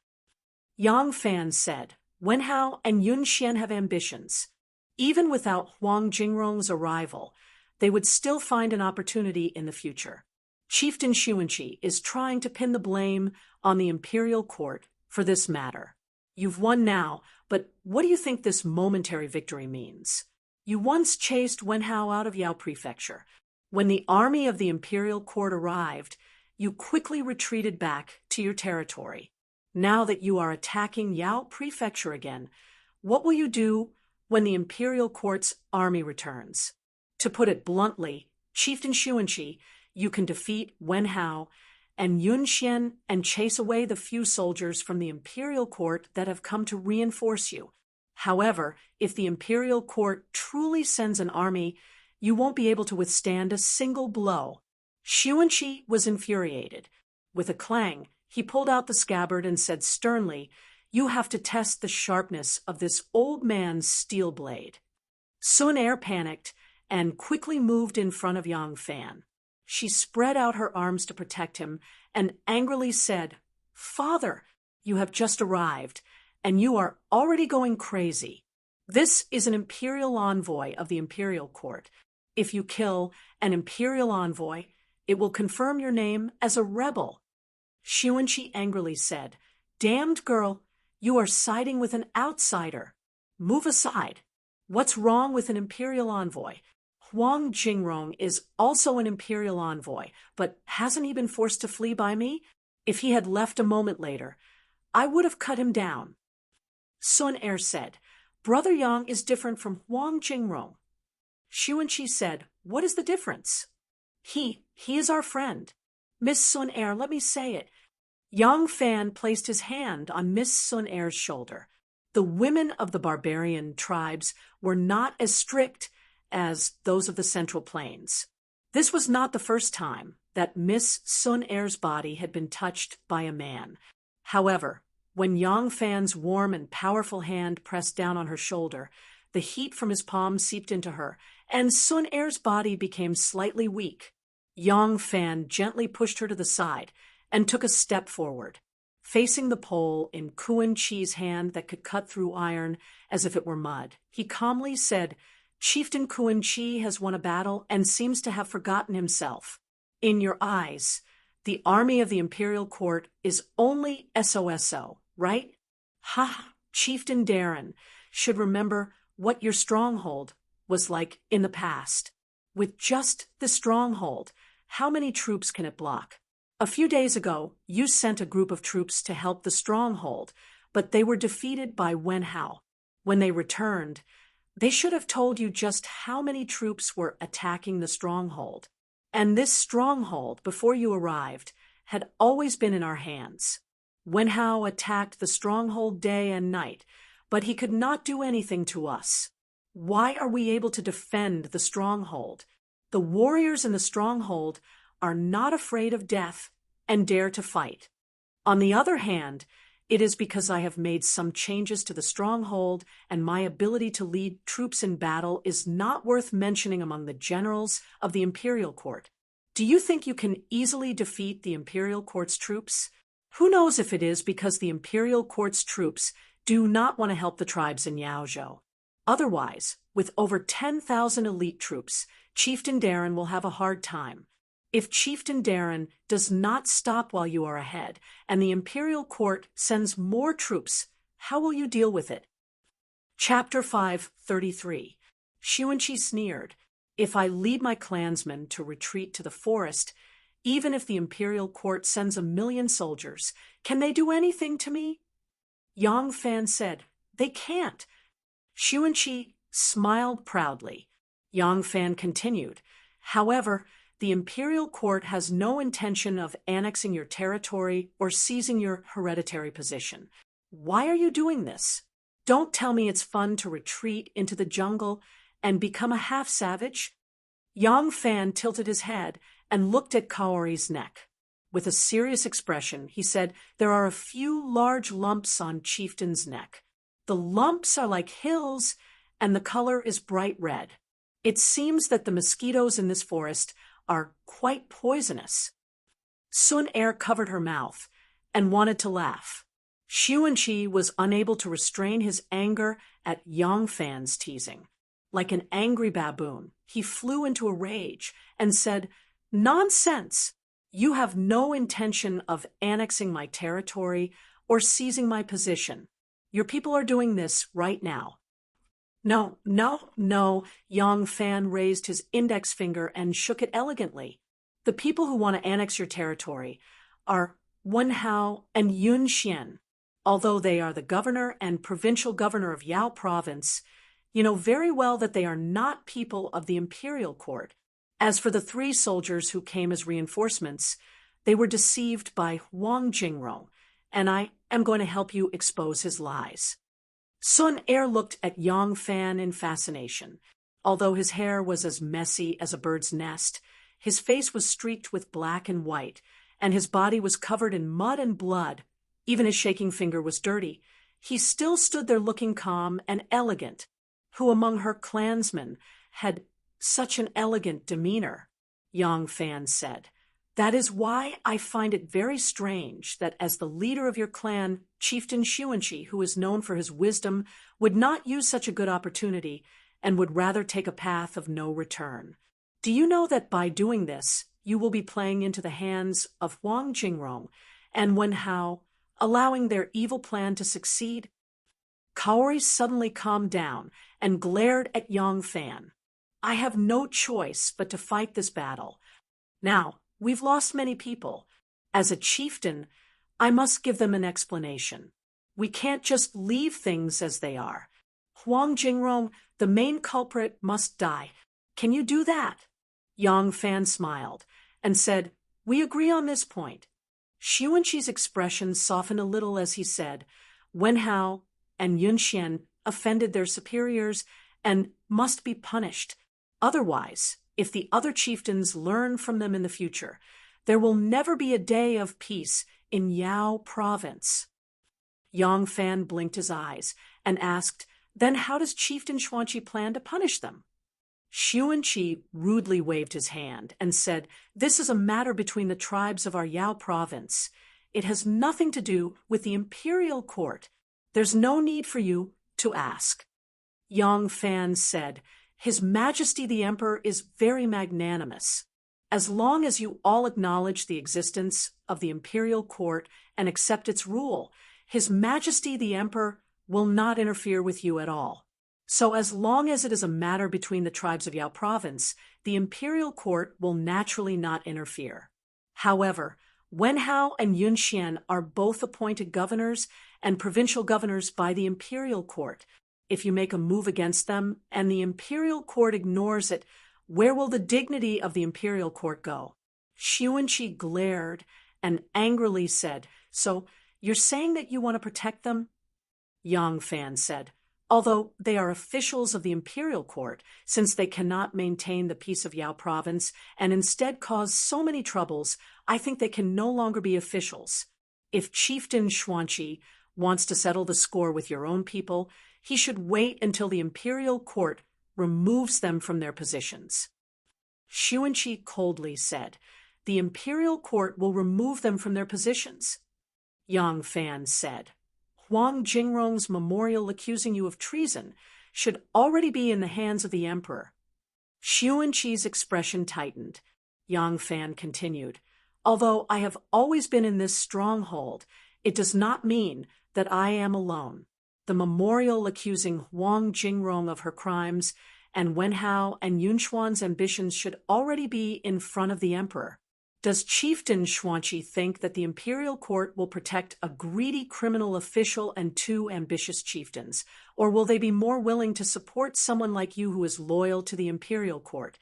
Yang Fan said, Wenhao and Yun Xian have ambitions. Even without Huang Jingrong's arrival, they would still find an opportunity in the future. Chieftain Xuanqi is trying to pin the blame on the imperial court for this matter. You've won now, but what do you think this momentary victory means? You once chased Wenhao out of Yao Prefecture. When the army of the imperial court arrived, you quickly retreated back to your territory. Now that you are attacking Yao Prefecture again, what will you do when the imperial court's army returns? To put it bluntly, Chieftain Xuanqi, you can defeat Wenhao and Yun Xian and chase away the few soldiers from the imperial court that have come to reinforce you. However, if the imperial court truly sends an army, you won't be able to withstand a single blow. Xuanqi was infuriated. With a clang, he pulled out the scabbard and said sternly, You have to test the sharpness of this old man's steel blade. Sun Er panicked and quickly moved in front of Yang Fan. She spread out her arms to protect him and angrily said, Father, you have just arrived, and you are already going crazy. This is an imperial envoy of the imperial court. If you kill an imperial envoy, it will confirm your name as a rebel. Xuanqi angrily said, Damned girl, you are siding with an outsider. Move aside. What's wrong with an imperial envoy? Huang Jingrong is also an imperial envoy, but hasn't he been forced to flee by me? If he had left a moment later, I would have cut him down. Sun Er said, Brother Yang is different from Huang Jingrong. Xuanqi said, What is the difference? He is our friend. Miss Sun Er, let me say it. Yang Fan placed his hand on Miss Sun Er's shoulder. The women of the barbarian tribes were not as strict as those of the Central Plains. This was not the first time that Miss Sun Er's body had been touched by a man. However, when Yang Fan's warm and powerful hand pressed down on her shoulder, the heat from his palm seeped into her, and Sun Er's body became slightly weak. Yang Fan gently pushed her to the side and took a step forward. Facing the pole in Kuan Chi's hand that could cut through iron as if it were mud, he calmly said, Chieftain Kuan Chi has won a battle and seems to have forgotten himself. In your eyes, the army of the imperial court is only SOSO, right? Ha! Chieftain Darren should remember what your stronghold was like in the past. With just the stronghold, how many troops can it block? A few days ago, you sent a group of troops to help the stronghold, but they were defeated by Wenhao. When they returned, they should have told you just how many troops were attacking the stronghold. And this stronghold, before you arrived, had always been in our hands. Wenhao attacked the stronghold day and night, but he could not do anything to us. Why are we able to defend the stronghold? The warriors in the stronghold are not afraid of death and dare to fight. On the other hand, it is because I have made some changes to the stronghold and my ability to lead troops in battle is not worth mentioning among the generals of the imperial court. Do you think you can easily defeat the imperial court's troops? Who knows if it is because the imperial court's troops do not want to help the tribes in Yaozhou. Otherwise, with over 10,000 elite troops, Chieftain Darren will have a hard time. If Chieftain Darren does not stop while you are ahead, and the imperial court sends more troops, how will you deal with it? Chapter 5:33. Xuanqi sneered, If I lead my clansmen to retreat to the forest, even if the imperial court sends 1,000,000 soldiers, can they do anything to me? Yang Fan said, They can't. Xuanqi smiled proudly. Yang Fan continued, "However, the imperial court has no intention of annexing your territory or seizing your hereditary position. Why are you doing this? Don't tell me it's fun to retreat into the jungle and become a half-savage." Yang Fan tilted his head and looked at Kaori's neck. With a serious expression, he said, "There are a few large lumps on Chieftain's neck. The lumps are like hills, and the color is bright red. It seems that the mosquitoes in this forest are quite poisonous." Sun Er covered her mouth and wanted to laugh. Xuanqi was unable to restrain his anger at Yang Fan's teasing. Like an angry baboon, he flew into a rage and said, "Nonsense! You have no intention of annexing my territory or seizing my position. Your people are doing this right now." "No, no, no," Yang Fan raised his index finger and shook it elegantly. "The people who want to annex your territory are Wen Hao and Yun Xian. Although they are the governor and provincial governor of Yao province, you know very well that they are not people of the imperial court. As for the 3 soldiers who came as reinforcements, they were deceived by Huang Jingrong, and I am going to help you expose his lies." Sun Er looked at Yang Fan in fascination. Although his hair was as messy as a bird's nest, his face was streaked with black and white, and his body was covered in mud and blood. Even his shaking finger was dirty. He still stood there looking calm and elegant. Who among her clansmen had such an elegant demeanor? Yang Fan said. "That is why I find it very strange that as the leader of your clan, Chieftain Xuanqi, who is known for his wisdom, would not use such a good opportunity and would rather take a path of no return. Do you know that by doing this, you will be playing into the hands of Huang Jingrong and Wen Hao, allowing their evil plan to succeed?" Kaori suddenly calmed down and glared at Yang Fan. "I have no choice but to fight this battle. Now, we've lost many people. As a chieftain, I must give them an explanation. We can't just leave things as they are. Huang Jingrong, the main culprit, must die. Can you do that?" Yang Fan smiled and said, "We agree on this point." Xuanqi's expression softened a little as he said, "Wen Hao and Yun Xian offended their superiors and must be punished. Otherwise, if the other chieftains learn from them in the future, there will never be a day of peace in Yao province." Yang Fan blinked his eyes and asked, "Then how does Chieftain Xuanqi plan to punish them?" Xuanqi rudely waved his hand and said, "This is a matter between the tribes of our Yao province. It has nothing to do with the imperial court. There's no need for you to ask." Yang Fan said, "His Majesty the Emperor is very magnanimous. As long as you all acknowledge the existence of the imperial court and accept its rule, His Majesty the Emperor will not interfere with you at all. So as long as it is a matter between the tribes of Yao province, the imperial court will naturally not interfere. However, Wen Hao and Yun Xian are both appointed governors and provincial governors by the imperial court. If you make a move against them and the imperial court ignores it, where will the dignity of the imperial court go?" Xuanqi glared and angrily said, "So you're saying that you want to protect them?" Yang Fan said, "Although they are officials of the imperial court, since they cannot maintain the peace of Yao province and instead cause so many troubles, I think they can no longer be officials. If Chieftain Xuanqi wants to settle the score with your own people, he should wait until the imperial court removes them from their positions." Xuanqi coldly said, "The imperial court will remove them from their positions." Yang Fan said, "Huang Jingrong's memorial accusing you of treason should already be in the hands of the emperor." Xuanqi's expression tightened. Yang Fan continued, "Although I have always been in this stronghold, it does not mean that I am alone. The memorial accusing Huang Jingrong of her crimes and Wen Hao and Yun Xuan's ambitions should already be in front of the emperor. Does Chieftain Xuanqi think that the imperial court will protect a greedy criminal official and two ambitious chieftains, or will they be more willing to support someone like you who is loyal to the imperial court?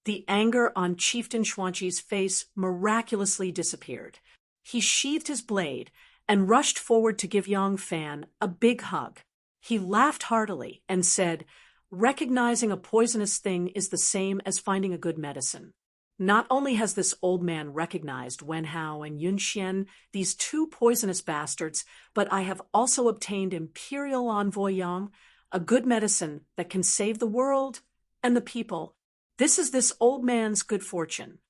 The anger on Chieftain Xuanqi's face miraculously disappeared. He sheathed his blade and rushed forward to give Yang Fan a big hug. He laughed heartily and said, "Recognizing a poisonous thing is the same as finding a good medicine. Not only has this old man recognized Wen Hao and Yun Xian, these two poisonous bastards, but I have also obtained Imperial Envoy Yang, a good medicine that can save the world and the people. This is this old man's good fortune."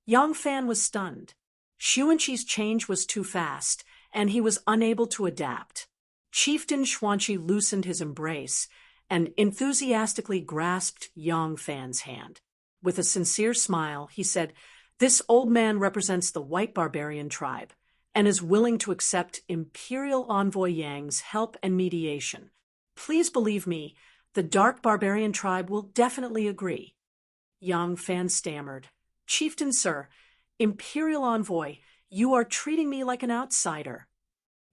Yang Fan was stunned. Xuanqi's change was too fast, and he was unable to adapt. Chieftain Xuanqi loosened his embrace and enthusiastically grasped Yang Fan's hand. With a sincere smile, he said, "This old man represents the white barbarian tribe and is willing to accept Imperial Envoy Yang's help and mediation. Please believe me, the dark barbarian tribe will definitely agree." Yang Fan stammered, "Chieftain, sir, Imperial Envoy, you are treating me like an outsider."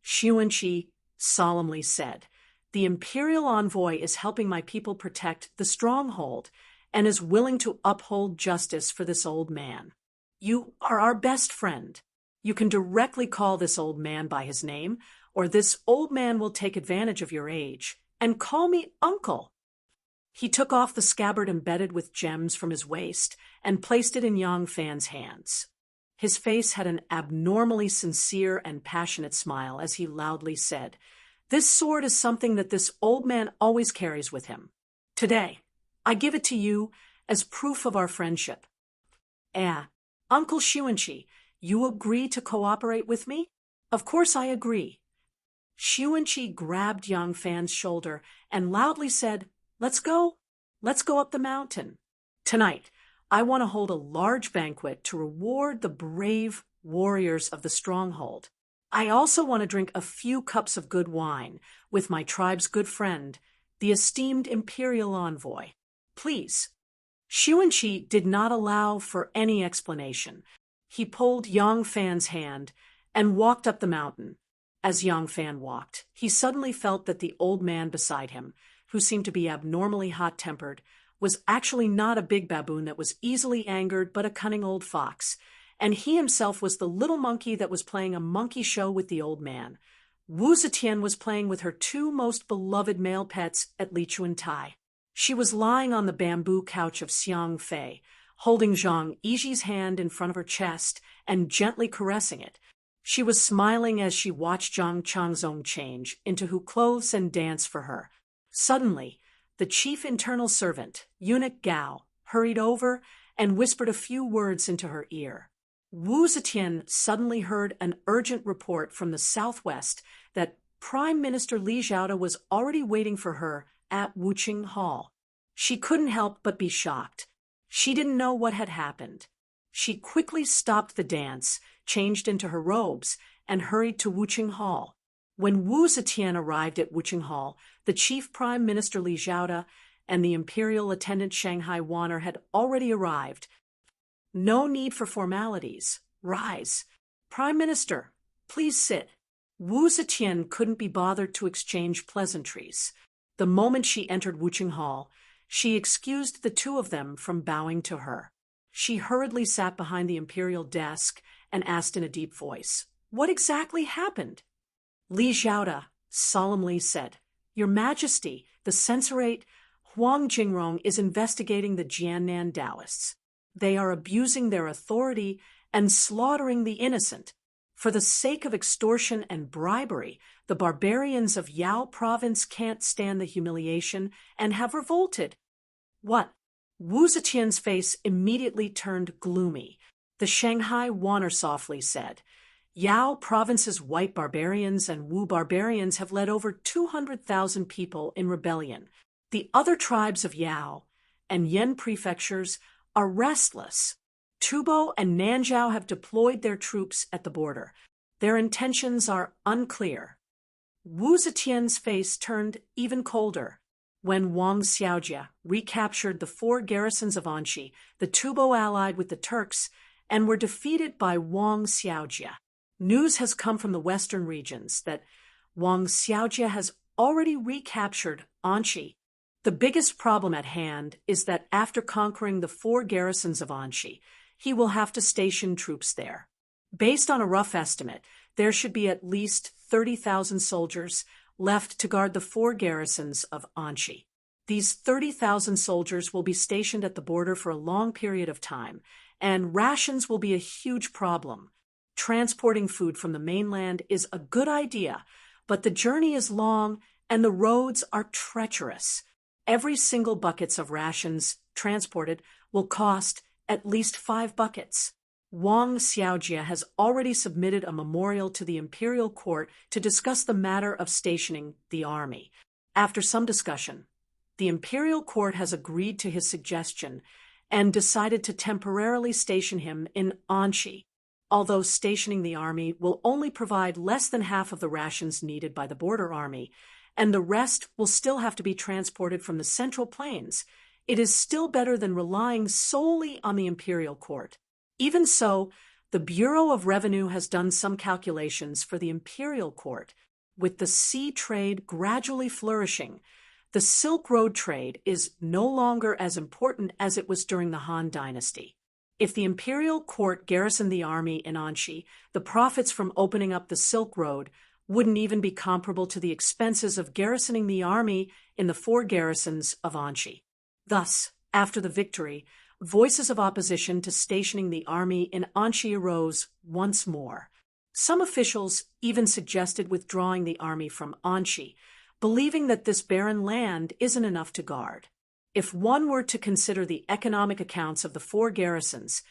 Xuanqi solemnly said, "The Imperial Envoy is helping my people protect the stronghold and is willing to uphold justice for this old man. You are our best friend. You can directly call this old man by his name, or this old man will take advantage of your age and call me uncle." He took off the scabbard embedded with gems from his waist and placed it in Yang Fan's hands. His face had an abnormally sincere and passionate smile as he loudly said, "This sword is something that this old man always carries with him. Today, I give it to you as proof of our friendship." Uncle Xuanqi, you agree to cooperate with me?" "Of course I agree." Xuanqi grabbed Yang Fan's shoulder and loudly said, "Let's go. Let's go up the mountain. Tonight, I want to hold a large banquet to reward the brave warriors of the stronghold. I also want to drink a few cups of good wine with my tribe's good friend, the esteemed Imperial Envoy. Please." Xuanqi did not allow for any explanation. He pulled Yang Fan's hand and walked up the mountain. As Yang Fan walked, he suddenly felt that the old man beside him, who seemed to be abnormally hot-tempered, was actually not a big baboon that was easily angered but a cunning old fox, and he himself was the little monkey that was playing a monkey show with the old man. Wu Zetian was playing with her two most beloved male pets at Lichuantai. She was lying on the bamboo couch of Xiang Fei, holding Zhang Yiji's hand in front of her chest and gently caressing it. She was smiling as she watched Zhang Changzong change into who clothes and dance for her. Suddenly, the chief internal servant, Eunuch Gao, hurried over and whispered a few words into her ear. Wu Zetian suddenly heard an urgent report from the southwest that Prime Minister Li Zhaoda was already waiting for her at Wuqing Hall. She couldn't help but be shocked. She didn't know what had happened. She quickly stopped the dance, changed into her robes, and hurried to Wuqing Hall. When Wu Zetian arrived at Wuqing Hall, the Chief Prime Minister Li Zhaoda and the Imperial Attendant Shanghai Wanner had already arrived. "No need for formalities. Rise. Prime Minister, please sit." Wu Zetian couldn't be bothered to exchange pleasantries. The moment she entered Wuqing Hall, she excused the two of them from bowing to her. She hurriedly sat behind the imperial desk and asked in a deep voice, "What exactly happened?" Li Zhaoda solemnly said, "Your Majesty, the censorate Huang Jingrong is investigating the Jiannan Taoists. They are abusing their authority and slaughtering the innocent. For the sake of extortion and bribery, the barbarians of Yao province can't stand the humiliation and have revolted." "What?" Wu Zetian's face immediately turned gloomy. The Shanghai Wanner softly said, "Yao province's white barbarians and Wu barbarians have led over 200,000 people in rebellion. The other tribes of Yao and Yan prefectures are restless. Tubo and Nanzhao have deployed their troops at the border. Their intentions are unclear." Wu Zetian's face turned even colder. When Wang Xiaojia recaptured the 4 garrisons of Anxi, the Tubo allied with the Turks and were defeated by Wang Xiaojia. News has come from the western regions that Wang Xiaojia has already recaptured Anqi. The biggest problem at hand is that after conquering the 4 garrisons of Anqi, he will have to station troops there. Based on a rough estimate, there should be at least 30,000 soldiers left to guard the 4 garrisons of Anqi. These 30,000 soldiers will be stationed at the border for a long period of time, and rations will be a huge problem. Transporting food from the mainland is a good idea, but the journey is long and the roads are treacherous. Every single buckets of rations transported will cost at least 5 buckets. Wang Xiaojia has already submitted a memorial to the imperial court to discuss the matter of stationing the army. After some discussion, the imperial court has agreed to his suggestion and decided to temporarily station him in Anqi, although stationing the army will only provide less than half of the rations needed by the border army, and the rest will still have to be transported from the central plains. It is still better than relying solely on the imperial court. Even so, the Bureau of Revenue has done some calculations for the imperial court. With the sea trade gradually flourishing, the Silk Road trade is no longer as important as it was during the Han Dynasty. If the imperial court garrisoned the army in Anqi, the profits from opening up the Silk Road wouldn't even be comparable to the expenses of garrisoning the army in the 4 garrisons of Anqi. Thus, after the victory, voices of opposition to stationing the army in Anqi arose once more. Some officials even suggested withdrawing the army from Anqi, believing that this barren land isn't enough to guard. If one were to consider the economic accounts of the 4 garrisons,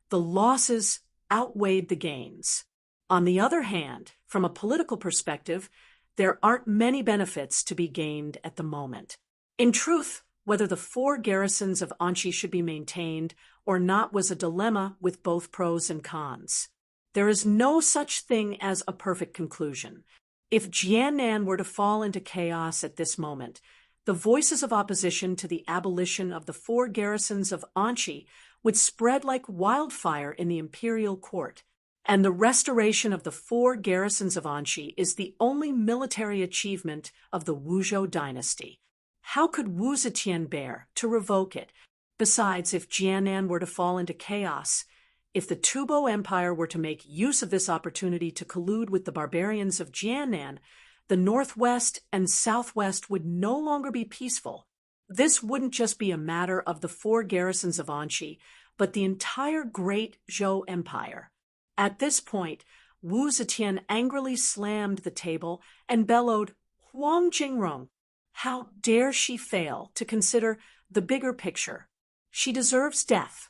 the losses outweighed the gains. On the other hand, from a political perspective, there aren't many benefits to be gained at the moment. In truth, whether the 4 garrisons of Anqi should be maintained or not was a dilemma with both pros and cons. There is no such thing as a perfect conclusion. If Jiannan were to fall into chaos at this moment, the voices of opposition to the abolition of the 4 garrisons of Anqi would spread like wildfire in the imperial court, and the restoration of the 4 garrisons of Anqi is the only military achievement of the Wuzhou dynasty. How could Wu Zetian bear to revoke it? Besides, if Jiannan were to fall into chaos, if the Tubo Empire were to make use of this opportunity to collude with the barbarians of Jiannan, the northwest and southwest would no longer be peaceful. This wouldn't just be a matter of the 4 garrisons of Anqi, but the entire great Zhou Empire. At this point, Wu Zetian angrily slammed the table and bellowed, "Huang Jingrong! How dare she fail to consider the bigger picture? She deserves death."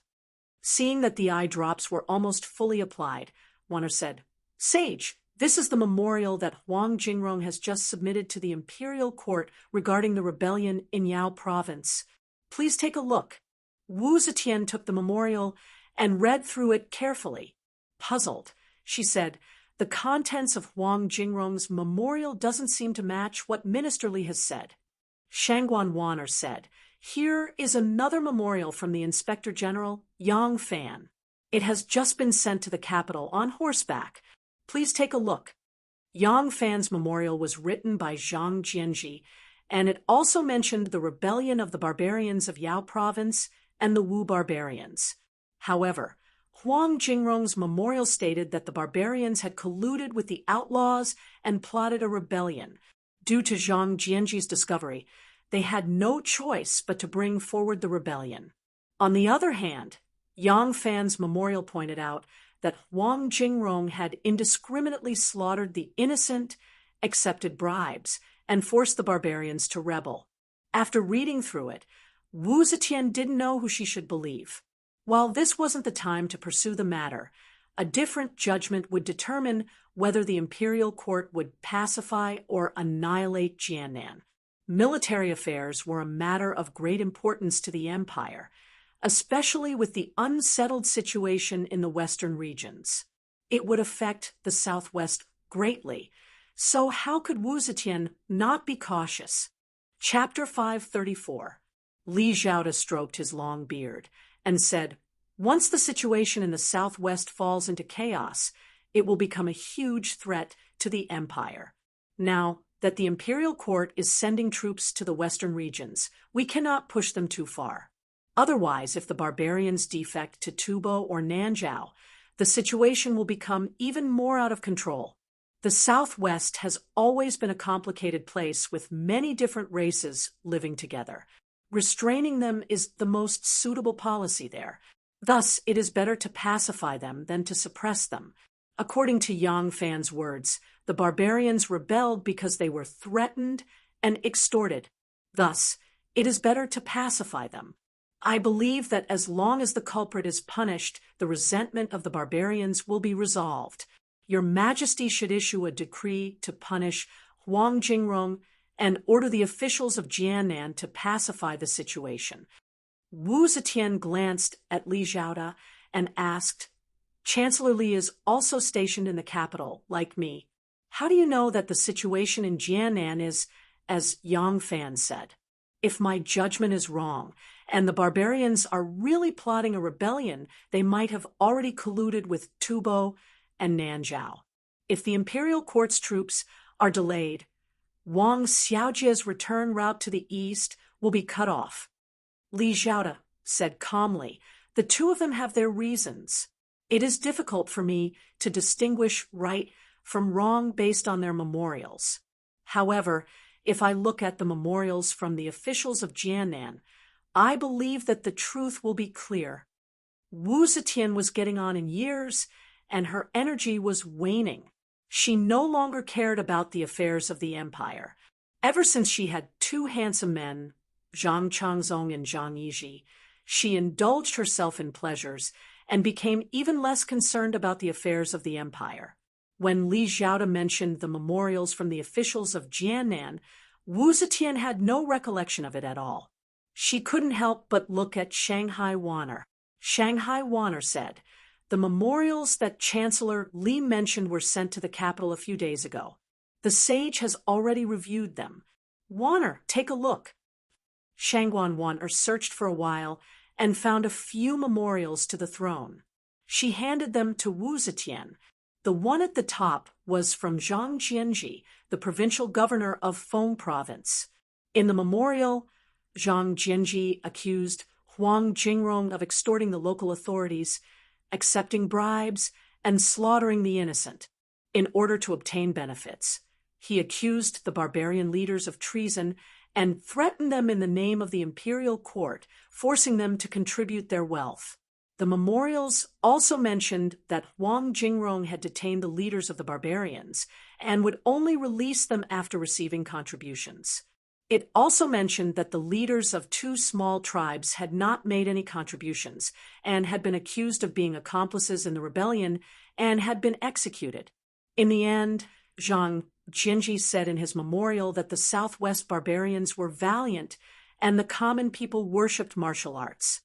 Seeing that the eye drops were almost fully applied, Wanner said, "Sage, this is the memorial that Huang Jingrong has just submitted to the imperial court regarding the rebellion in Yao province. Please take a look." Wu Zetian took the memorial and read through it carefully. Puzzled, she said, "The contents of Huang Jingrong's memorial doesn't seem to match what Minister Li has said." Shangguan Wanner said, "Here is another memorial from the Inspector General, Yang Fan. It has just been sent to the capital on horseback. Please take a look." Yang Fan's memorial was written by Zhang Jianji, and it also mentioned the rebellion of the barbarians of Yao province and the Wu barbarians. However, Huang Jingrong's memorial stated that the barbarians had colluded with the outlaws and plotted a rebellion. Due to Zhang Jianji's discovery, they had no choice but to bring forward the rebellion. On the other hand, Yang Fan's memorial pointed out that Huang Jingrong had indiscriminately slaughtered the innocent, accepted bribes, and forced the barbarians to rebel. After reading through it, Wu Zetian didn't know who she should believe. While this wasn't the time to pursue the matter, a different judgment would determine whether the imperial court would pacify or annihilate Jiannan. Military affairs were a matter of great importance to the empire, especially with the unsettled situation in the western regions. It would affect the southwest greatly, so how could Wu Zetian not be cautious? Chapter 534. Li Zhaoda stroked his long beard and said, Once the situation in the southwest falls into chaos, it will become a huge threat to the empire. Now that the imperial court is sending troops to the western regions, we cannot push them too far. Otherwise, if the barbarians defect to Tubo or Nanjiao, the situation will become even more out of control. The Southwest has always been a complicated place with many different races living together. Restraining them is the most suitable policy there. Thus, it is better to pacify them than to suppress them. According to Yang Fan's words, the barbarians rebelled because they were threatened and extorted. Thus, it is better to pacify them. I believe that as long as the culprit is punished, the resentment of the barbarians will be resolved. Your Majesty should issue a decree to punish Huang Jingrong and order the officials of Jiannan to pacify the situation. Wu Zetian glanced at Li Xiaoda and asked, Chancellor Li is also stationed in the capital, like me. How do you know that the situation in Jiannan is, as Yang Fan said? If my judgment is wrong, and the barbarians are really plotting a rebellion, they might have already colluded with Tubo and Nanjiao. If the imperial court's troops are delayed, Wang Xiaojie's return route to the east will be cut off. Li Xiaoda said calmly, the two of them have their reasons. It is difficult for me to distinguish right from wrong based on their memorials. However, if I look at the memorials from the officials of Jiannan, I believe that the truth will be clear. Wu Zetian was getting on in years, and her energy was waning. She no longer cared about the affairs of the empire. Ever since she had two handsome men, Zhang Changzong and Zhang Yizhi, she indulged herself in pleasures and became even less concerned about the affairs of the empire. When Li Xiaoda mentioned the memorials from the officials of Jiannan, Wu Zetian had no recollection of it at all. She couldn't help but look at Shanghai Wanner. Shanghai Wanner said, the memorials that Chancellor Li mentioned were sent to the capital a few days ago. The sage has already reviewed them. Wanner, take a look. Shangguan Wanner searched for a while and found a few memorials to the throne. She handed them to Wu Zetian. The one at the top was from Zhang Jianji, the provincial governor of Feng province. In the memorial, Zhang Jianji accused Huang Jingrong of extorting the local authorities, accepting bribes, and slaughtering the innocent in order to obtain benefits. He accused the barbarian leaders of treason and threatened them in the name of the imperial court, forcing them to contribute their wealth. The memorials also mentioned that Huang Jingrong had detained the leaders of the barbarians and would only release them after receiving contributions. It also mentioned that the leaders of two small tribes had not made any contributions and had been accused of being accomplices in the rebellion and had been executed. In the end, Zhang Jianji said in his memorial that the Southwest barbarians were valiant and the common people worshipped martial arts.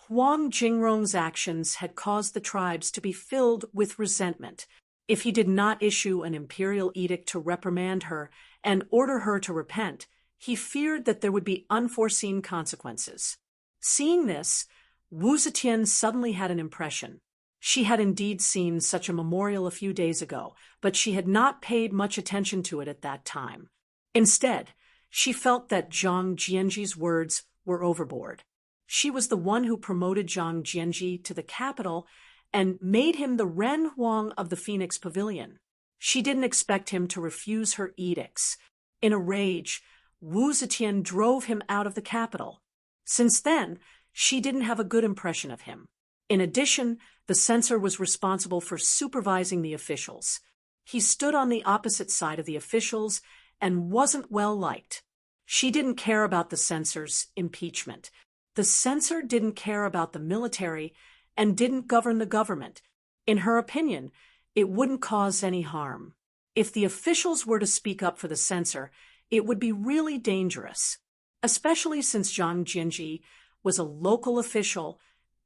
Huang Jingrong's actions had caused the tribes to be filled with resentment. If he did not issue an imperial edict to reprimand her and order her to repent, he feared that there would be unforeseen consequences. Seeing this, Wu Zetian suddenly had an impression. She had indeed seen such a memorial a few days ago, but she had not paid much attention to it at that time. Instead, she felt that Zhang Jianji's words were overboard. She was the one who promoted Zhang Jianji to the capital and made him the Ren Huang of the Phoenix Pavilion. She didn't expect him to refuse her edicts. In a rage, Wu Zetian drove him out of the capital. Since then, she didn't have a good impression of him. In addition, the censor was responsible for supervising the officials. He stood on the opposite side of the officials and wasn't well liked. She didn't care about the censor's impeachment. The censor didn't care about the military and didn't govern the government. In her opinion, it wouldn't cause any harm. If the officials were to speak up for the censor, it would be really dangerous, especially since Zhang Jianji was a local official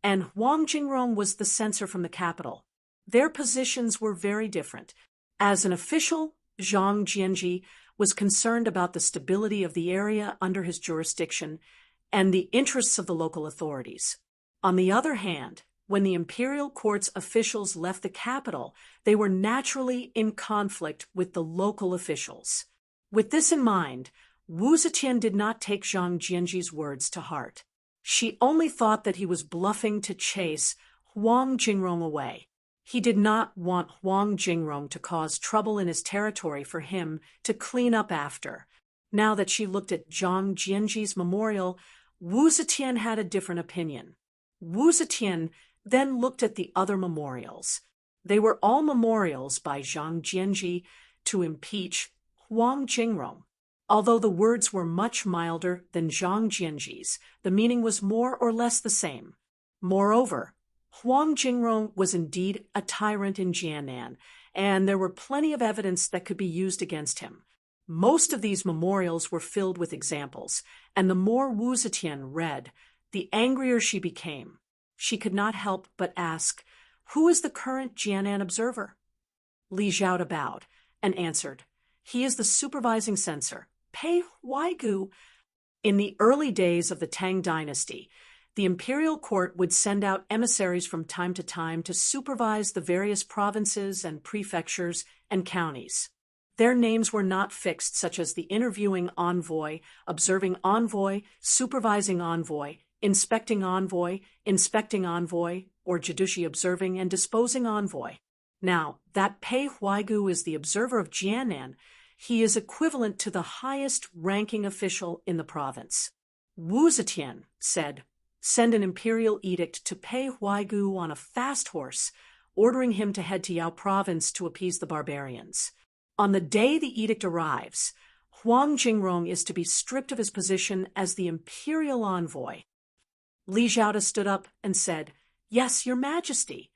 and Huang Jingrong was the censor from the capital. Their positions were very different. As an official, Zhang Jianji was concerned about the stability of the area under his jurisdiction and the interests of the local authorities. On the other hand, When the imperial court's officials left the capital, they were naturally in conflict with the local officials. With this in mind, Wu Zetian did not take Zhang Jianji's words to heart. She only thought that he was bluffing to chase Huang Jingrong away. He did not want Huang Jingrong to cause trouble in his territory for him to clean up after. Now that she looked at Zhang Jianji's memorial, Wu Zetian had a different opinion. Wu Zetian then looked at the other memorials. They were all memorials by Zhang Jianji to impeach Huang Jingrong. Although the words were much milder than Zhang Jianji's, the meaning was more or less the same. Moreover, Huang Jingrong was indeed a tyrant in Jiannan, and there were plenty of evidence that could be used against him. Most of these memorials were filled with examples, and the more Wu Zetian read, the angrier she became. She could not help but ask, "Who is the current Jiannan observer?" Li Zhaoda bowed and answered, "He is the supervising censor, Pei Huaigu." In the early days of the Tang dynasty, the imperial court would send out emissaries from time to time to supervise the various provinces and prefectures and counties. Their names were not fixed, such as the interviewing envoy, observing envoy, supervising envoy, inspecting envoy, or judici observing and disposing envoy. Now, that Pei Huaigu is the observer of Jiannan. He is equivalent to the highest ranking official in the province. Wu Zetian said, "Send an imperial edict to Pei Huaigu on a fast horse, ordering him to head to Yao province to appease the barbarians. On the day the edict arrives, Huang Jingrong is to be stripped of his position as the imperial envoy." Li Zhaoda stood up and said, "Yes, Your Majesty."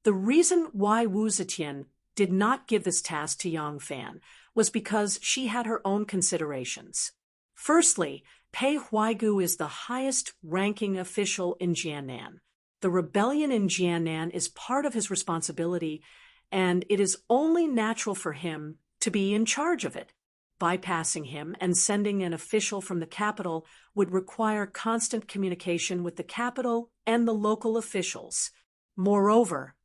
The reason why Wu Zetian did not give this task to Yang Fan was because she had her own considerations. Firstly, Pei Huaigu is the highest-ranking official in Jiannan. The rebellion in Jiannan is part of his responsibility, and it is only natural for him to be in charge of it. Bypassing him and sending an official from the capital would require constant communication with the capital and the local officials. Moreover,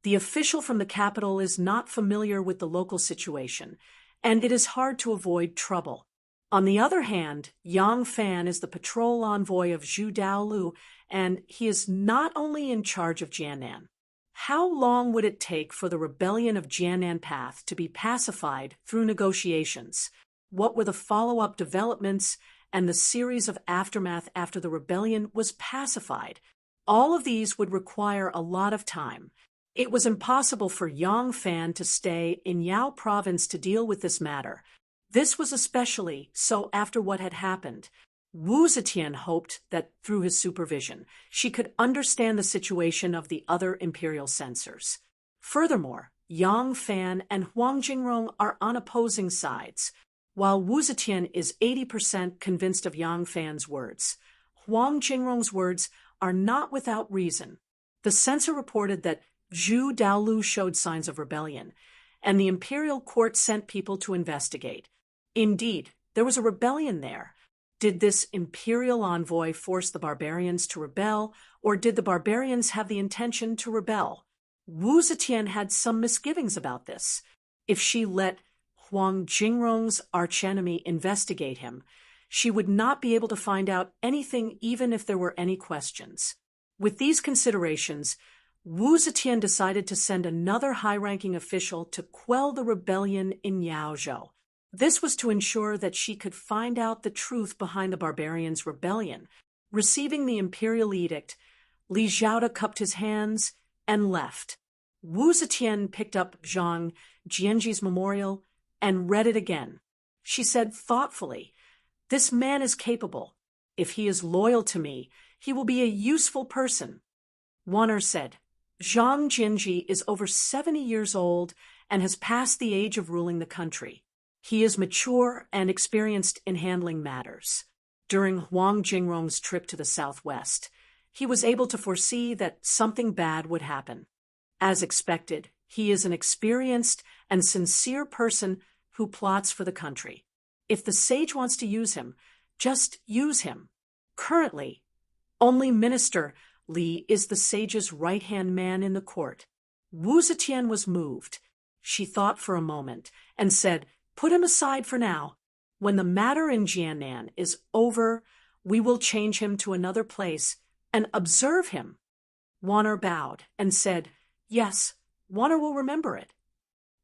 the official from the capital is not familiar with the local situation, and it is hard to avoid trouble. On the other hand, Yang Fan is the patrol envoy of Zhu Daolu, and he is not only in charge of Jiannan. How long would it take for the rebellion of Jiannan Path to be pacified through negotiations? What were the follow-up developments and the series of aftermath after the rebellion was pacified? All of these would require a lot of time. It was impossible for Yang Fan to stay in Yao province to deal with this matter. This was especially so after what had happened. Wu Zetian hoped that through his supervision, she could understand the situation of the other imperial censors. Furthermore, Yang Fan and Huang Jingrong are on opposing sides. While Wu Zetian is 80% convinced of Yang Fan's words, Huang Jingrong's words are not without reason. The censor reported that Zhu Daolu showed signs of rebellion, and the imperial court sent people to investigate. Indeed, there was a rebellion there. Did this imperial envoy force the barbarians to rebel, or did the barbarians have the intention to rebel? Wu Zetian had some misgivings about this. If she let Huang Jingrong's archenemy investigate him, she would not be able to find out anything even if there were any questions. With these considerations, Wu Zetian decided to send another high-ranking official to quell the rebellion in Yaozhou. This was to ensure that she could find out the truth behind the barbarians' rebellion. Receiving the imperial edict, Li Zhaoda cupped his hands and left. Wu Zetian picked up Zhang Jianji's memorial and read it again. She said thoughtfully, "This man is capable. If he is loyal to me, he will be a useful person." Warner said, "Zhang Jianji is over 70 years old and has passed the age of ruling the country. He is mature and experienced in handling matters. During Huang Jingrong's trip to the southwest, he was able to foresee that something bad would happen. As expected, he is an experienced and sincere person who plots for the country. If the sage wants to use him, just use him. Currently, only Minister Li is the sage's right-hand man in the court. Wu Zetian was moved. She thought for a moment and said, "Put him aside for now. When the matter in Jiannan is over, we will change him to another place and observe him." Wanner bowed and said, "Yes, Wanner will remember it."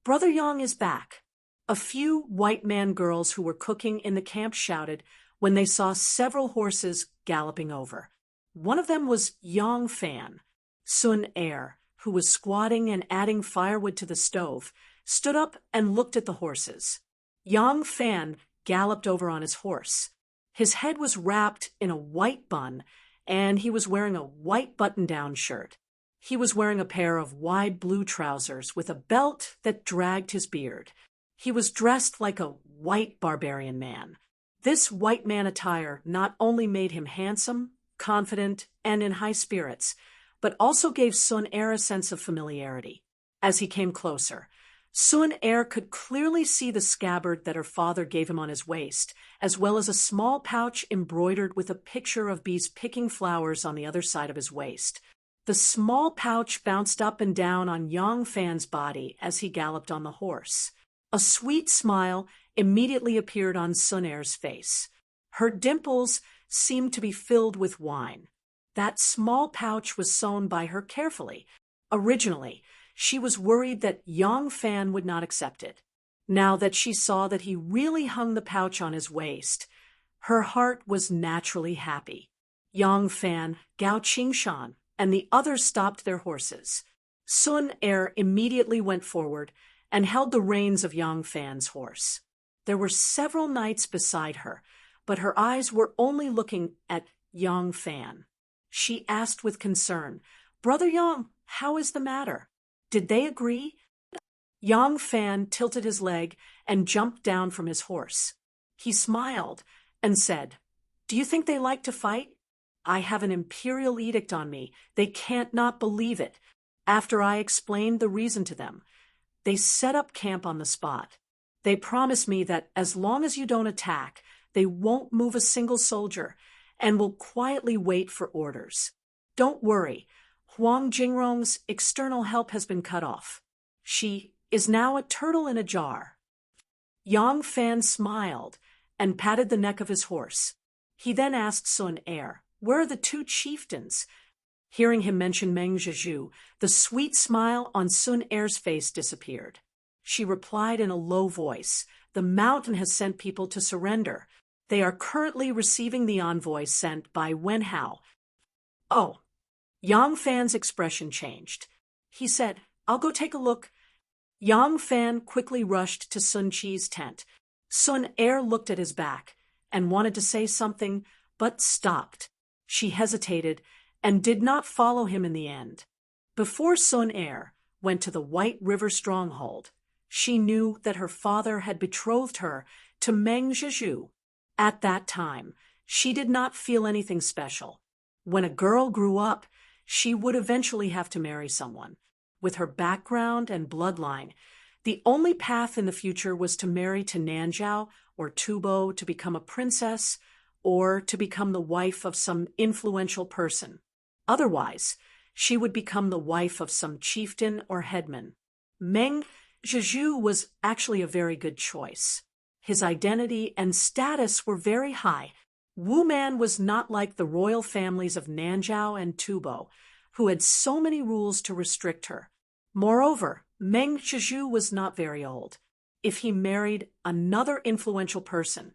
"Brother Yang is back." A few white man girls who were cooking in the camp shouted when they saw several horses galloping over. One of them was Yang Fan. Sun Er, who was squatting and adding firewood to the stove, stood up and looked at the horses. Yang Fan galloped over on his horse. His head was wrapped in a white bun, and he was wearing a white button-down shirt. He was wearing a pair of wide blue trousers with a belt that dragged his beard. He was dressed like a white barbarian man. This white man attire not only made him handsome, confident, and in high spirits, but also gave Sun Er a sense of familiarity. As he came closer, Sun Er could clearly see the scabbard that her father gave him on his waist, as well as a small pouch embroidered with a picture of bees picking flowers on the other side of his waist. The small pouch bounced up and down on Yang Fan's body as he galloped on the horse. A sweet smile immediately appeared on Sun Er's face. Her dimples seemed to be filled with wine. That small pouch was sewn by her carefully. Originally, she was worried that Yang Fan would not accept it. Now that she saw that he really hung the pouch on his waist, her heart was naturally happy. Yang Fan, Gao Qingshan, and the others stopped their horses. Sun Er immediately went forward and held the reins of Yang Fan's horse. There were several knights beside her, but her eyes were only looking at Yang Fan. She asked with concern, "Brother Yang, how is the matter? Did they agree?" Yang Fan tilted his leg and jumped down from his horse. He smiled and said, "Do you think they like to fight? I have an imperial edict on me. They can't not believe it." After I explained the reason to them, they set up camp on the spot. They promised me that as long as you don't attack, they won't move a single soldier and will quietly wait for orders. Don't worry, Huang Jingrong's external help has been cut off. She is now a turtle in a jar. Yang Fan smiled and patted the neck of his horse. He then asked Sun Er, "Where are the two chieftains?" Hearing him mention Meng Zhizhu, the sweet smile on Sun Er's face disappeared. She replied in a low voice, "The mountain has sent people to surrender. They are currently receiving the envoy sent by Wen Hao." "Oh." Yang Fan's expression changed. He said, "I'll go take a look." Yang Fan quickly rushed to Sun Qi's tent. Sun Er looked at his back and wanted to say something, but stopped. She hesitated and did not follow him in the end. Before Sun Er went to the White River stronghold, she knew that her father had betrothed her to Meng Zhizhu. At that time, she did not feel anything special. When a girl grew up, she would eventually have to marry someone. With her background and bloodline, the only path in the future was to marry to Nanzhao or Tubo to become a princess or to become the wife of some influential person. Otherwise, she would become the wife of some chieftain or headman. Meng Zhizhu was actually a very good choice. His identity and status were very high. Wu Man was not like the royal families of Nanzhao and Tubo, who had so many rules to restrict her. Moreover, Meng Zhizhu was not very old. If he married another influential person,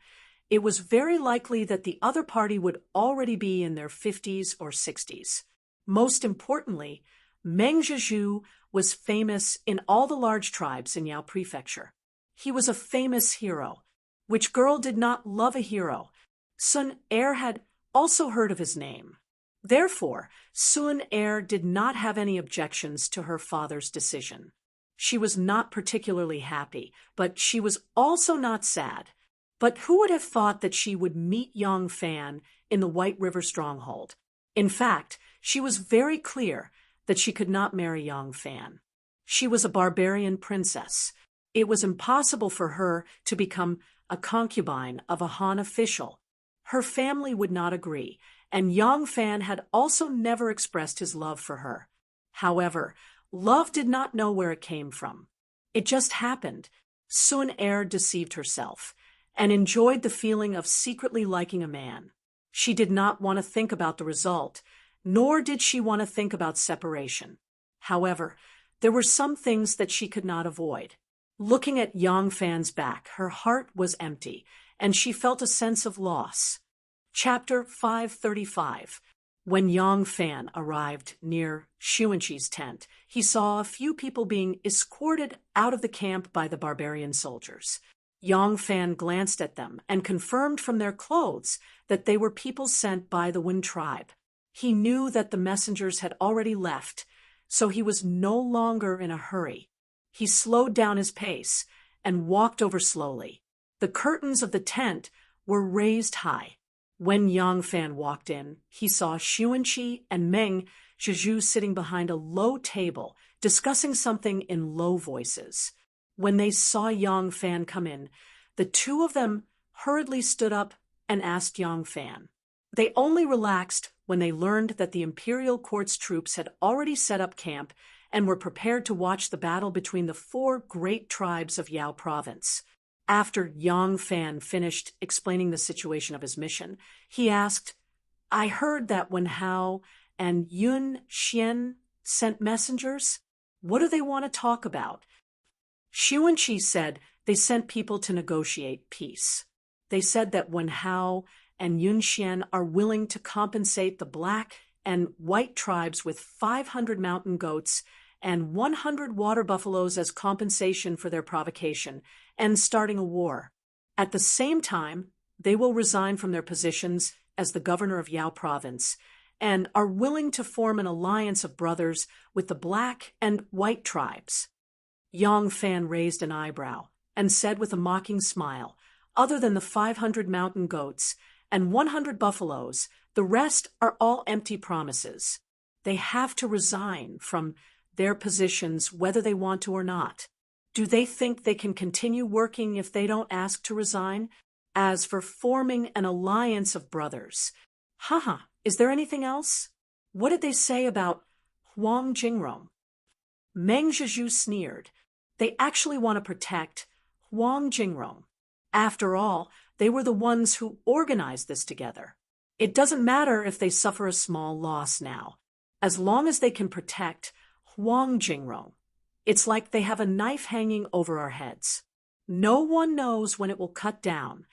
it was very likely that the other party would already be in their 50s or 60s. Most importantly, Meng Zhizhu was famous in all the large tribes in Yao Prefecture. He was a famous hero. Which girl did not love a hero? Sun Er had also heard of his name. Therefore, Sun Er did not have any objections to her father's decision. She was not particularly happy, but she was also not sad. But who would have thought that she would meet Yang Fan in the White River stronghold? In fact, she was very clear that she could not marry Yang Fan. She was a barbarian princess. It was impossible for her to become a concubine of a Han official. Her family would not agree, and Yang Fan had also never expressed his love for her. However, love did not know where it came from. It just happened. Sun Er deceived herself and enjoyed the feeling of secretly liking a man. She did not want to think about the result, nor did she want to think about separation. However, there were some things that she could not avoid. Looking at Yang Fan's back, her heart was empty, and she felt a sense of loss. Chapter 535. When Yang Fan arrived near Xuanqi's tent, he saw a few people being escorted out of the camp by the barbarian soldiers. Yang Fan glanced at them and confirmed from their clothes that they were people sent by the Wen tribe. He knew that the messengers had already left, so he was no longer in a hurry. He slowed down his pace and walked over slowly. The curtains of the tent were raised high. When Yang Fan walked in, he saw Xuanqi and Meng Zhizhu sitting behind a low table, discussing something in low voices. When they saw Yang Fan come in, the two of them hurriedly stood up and asked Yang Fan. They only relaxed when they learned that the imperial court's troops had already set up camp and were prepared to watch the battle between the four great tribes of Yao province. After Yang Fan finished explaining the situation of his mission, he asked, "I heard that Wen Hao and Yun Xian sent messengers. What do they want to talk about?" Xuanqi said they sent people to negotiate peace. They said that Wen Hao and Yun Xian are willing to compensate the black and white tribes with 500 mountain goats and 100 water buffaloes as compensation for their provocation and starting a war. At the same time, they will resign from their positions as the governor of Yao province and are willing to form an alliance of brothers with the black and white tribes. Yang Fan raised an eyebrow and said with a mocking smile, "Other than the 500 mountain goats and 100 buffaloes, the rest are all empty promises. They have to resign from their positions whether they want to or not. Do they think they can continue working if they don't ask to resign? As for forming an alliance of brothers, is there anything else? What did they say about Huang Jingrong?" Meng Zhizhu sneered. They actually want to protect Huang Jingrong. After all, they were the ones who organized this together. It doesn't matter if they suffer a small loss now, as long as they can protect Huang Jingrong. It's like they have a knife hanging over our heads. No one knows when it will cut down.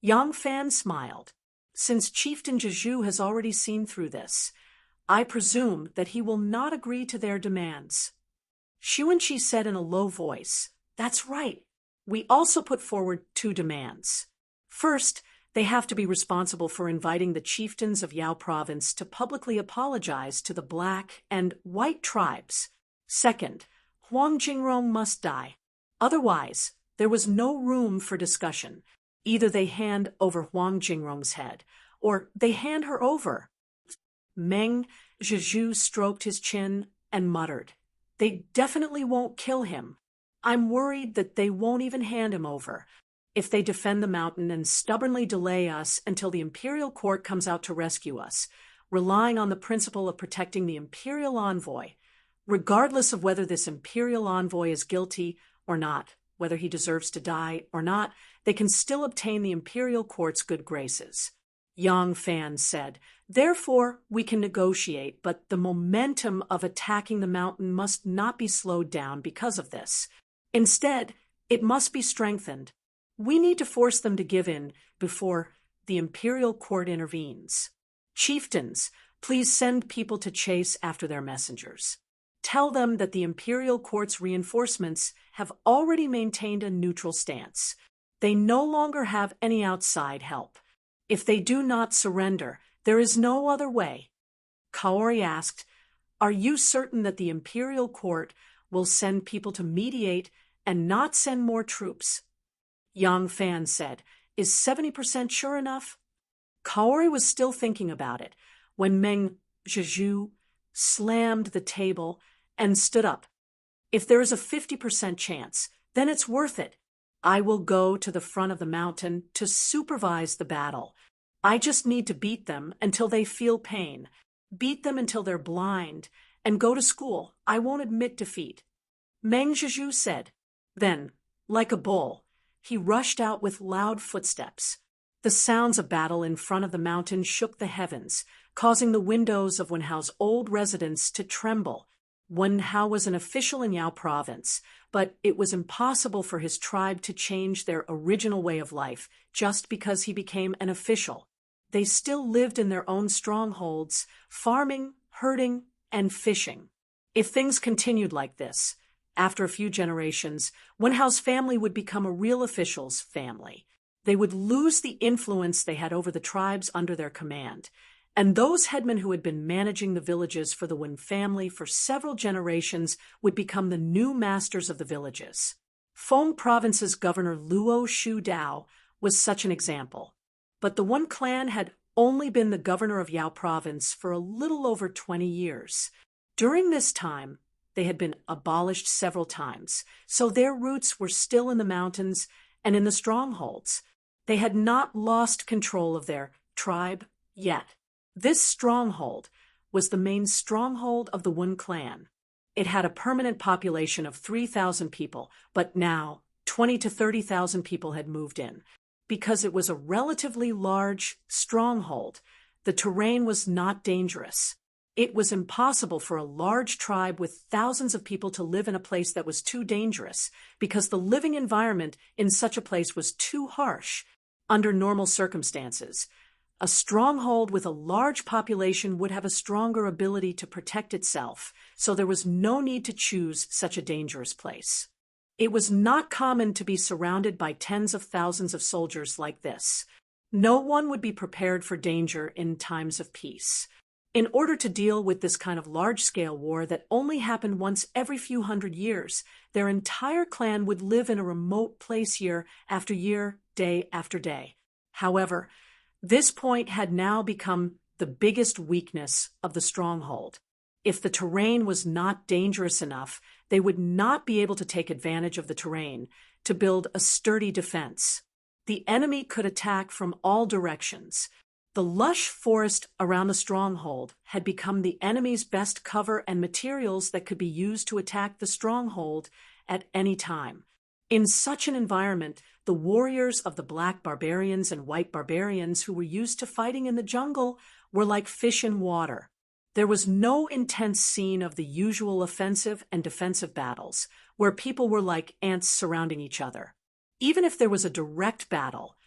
Yang Fan smiled. Since Chieftain Zhizhu has already seen through this, I presume that he will not agree to their demands. Xuanqi said in a low voice, "That's right. We also put forward 2 demands. First, they have to be responsible for inviting the chieftains of Yao province to publicly apologize to the black and white tribes. Second, Huang Jingrong must die. Otherwise, there was no room for discussion. Either they hand over Huang Jingrong's head, or they hand her over." Meng Zhizhu stroked his chin and muttered, "They definitely won't kill him. I'm worried that they won't even hand him over. If they defend the mountain and stubbornly delay us until the imperial court comes out to rescue us, relying on the principle of protecting the imperial envoy, regardless of whether this imperial envoy is guilty or not, whether he deserves to die or not, they can still obtain the imperial court's good graces." Yang Fan said, "Therefore, we can negotiate, but the momentum of attacking the mountain must not be slowed down because of this. Instead, it must be strengthened. We need to force them to give in before the imperial court intervenes. Chieftains, please send people to chase after their messengers. Tell them that the imperial court's reinforcements have already maintained a neutral stance. They no longer have any outside help. If they do not surrender, there is no other way." Kaori asked, "Are you certain that the imperial court will send people to mediate and not send more troops?" Yang Fan said, "Is 70% sure enough?" Kaori was still thinking about it when Meng Zhizhu slammed the table and stood up. "If there is a 50% chance, then it's worth it. I will go to the front of the mountain to supervise the battle. I just need to beat them until they feel pain, beat them until they're blind, and go to school. I won't admit defeat. Meng Zhizhu said. Then, like a bull, he rushed out with loud footsteps. The sounds of battle in front of the mountain shook the heavens, causing the windows of Wenhao's old residence to tremble. Wenhao was an official in Yao province, but it was impossible for his tribe to change their original way of life just because he became an official. They still lived in their own strongholds, farming, herding, and fishing. If things continued like this, after a few generations, Wenhao's family would become a real official's family. They would lose the influence they had over the tribes under their command, and those headmen who had been managing the villages for the Wen family for several generations would become the new masters of the villages. Feng Province's governor Luo Shu Dao was such an example. But the Wen clan had only been the governor of Yao Province for a little over 20 years. During this time, they had been abolished several times, so their roots were still in the mountains and in the strongholds. They had not lost control of their tribe yet. This stronghold was the main stronghold of the Wen clan. It had a permanent population of 3,000 people, but now 20 to 30,000 people had moved in. Because it was a relatively large stronghold, the terrain was not dangerous. It was impossible for a large tribe with thousands of people to live in a place that was too dangerous, because the living environment in such a place was too harsh. Under normal circumstances, a stronghold with a large population would have a stronger ability to protect itself, so there was no need to choose such a dangerous place. It was not common to be surrounded by tens of thousands of soldiers like this. No one would be prepared for danger in times of peace. In order to deal with this kind of large-scale war that only happened once every few hundred years, their entire clan would live in a remote place year after year, day after day. However, this point had now become the biggest weakness of the stronghold. If the terrain was not dangerous enough, they would not be able to take advantage of the terrain to build a sturdy defense. The enemy could attack from all directions. The lush forest around the stronghold had become the enemy's best cover and materials that could be used to attack the stronghold at any time. In such an environment, the warriors of the black barbarians and white barbarians who were used to fighting in the jungle were like fish in water. There was no intense scene of the usual offensive and defensive battles, where people were like ants surrounding each other. Even if there was a direct battle,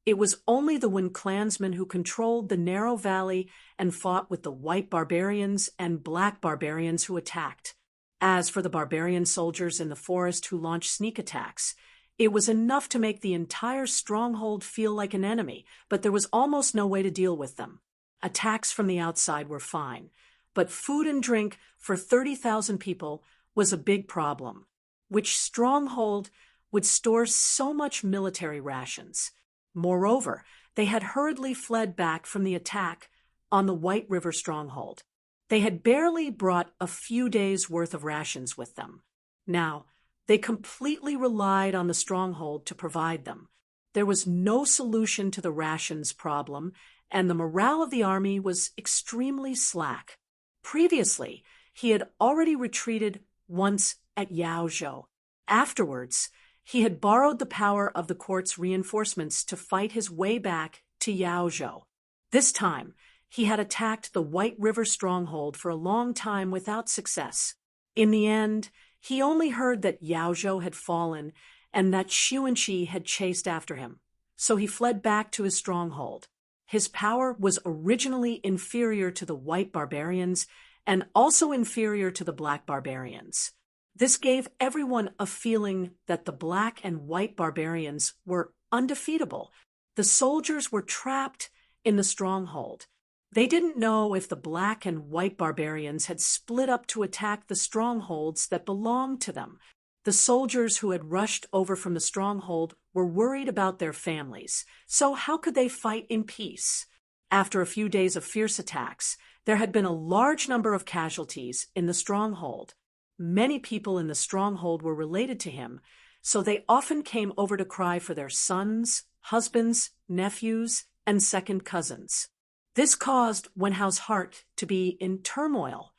it was only the Wen clansmen who controlled the narrow valley and fought with the white barbarians and black barbarians who attacked. As for the barbarian soldiers in the forest who launched sneak attacks, it was enough to make the entire stronghold feel like an enemy, but there was almost no way to deal with them. Attacks from the outside were fine, but food and drink for 30,000 people was a big problem. Which stronghold would store so much military rations? Moreover, they had hurriedly fled back from the attack on the White River stronghold. They had barely brought a few days' worth of rations with them. Now, they completely relied on the stronghold to provide them. There was no solution to the rations problem, and the morale of the army was extremely slack. Previously, he had already retreated once at Yaozhou. Afterwards, he had borrowed the power of the court's reinforcements to fight his way back to Yaozhou. This time, he had attacked the White River stronghold for a long time without success. In the end, he only heard that Yaozhou had fallen and that Xuanqi had chased after him, so he fled back to his stronghold. His power was originally inferior to the white barbarians and also inferior to the black barbarians. This gave everyone a feeling that the black and white barbarians were undefeatable. The soldiers were trapped in the stronghold. They didn't know if the black and white barbarians had split up to attack the strongholds that belonged to them. The soldiers who had rushed over from the stronghold were worried about their families, so how could they fight in peace? After a few days of fierce attacks, there had been a large number of casualties in the stronghold. Many people in the stronghold were related to him, so they often came over to cry for their sons, husbands, nephews, and second cousins. This caused Wenhao's heart to be in turmoil.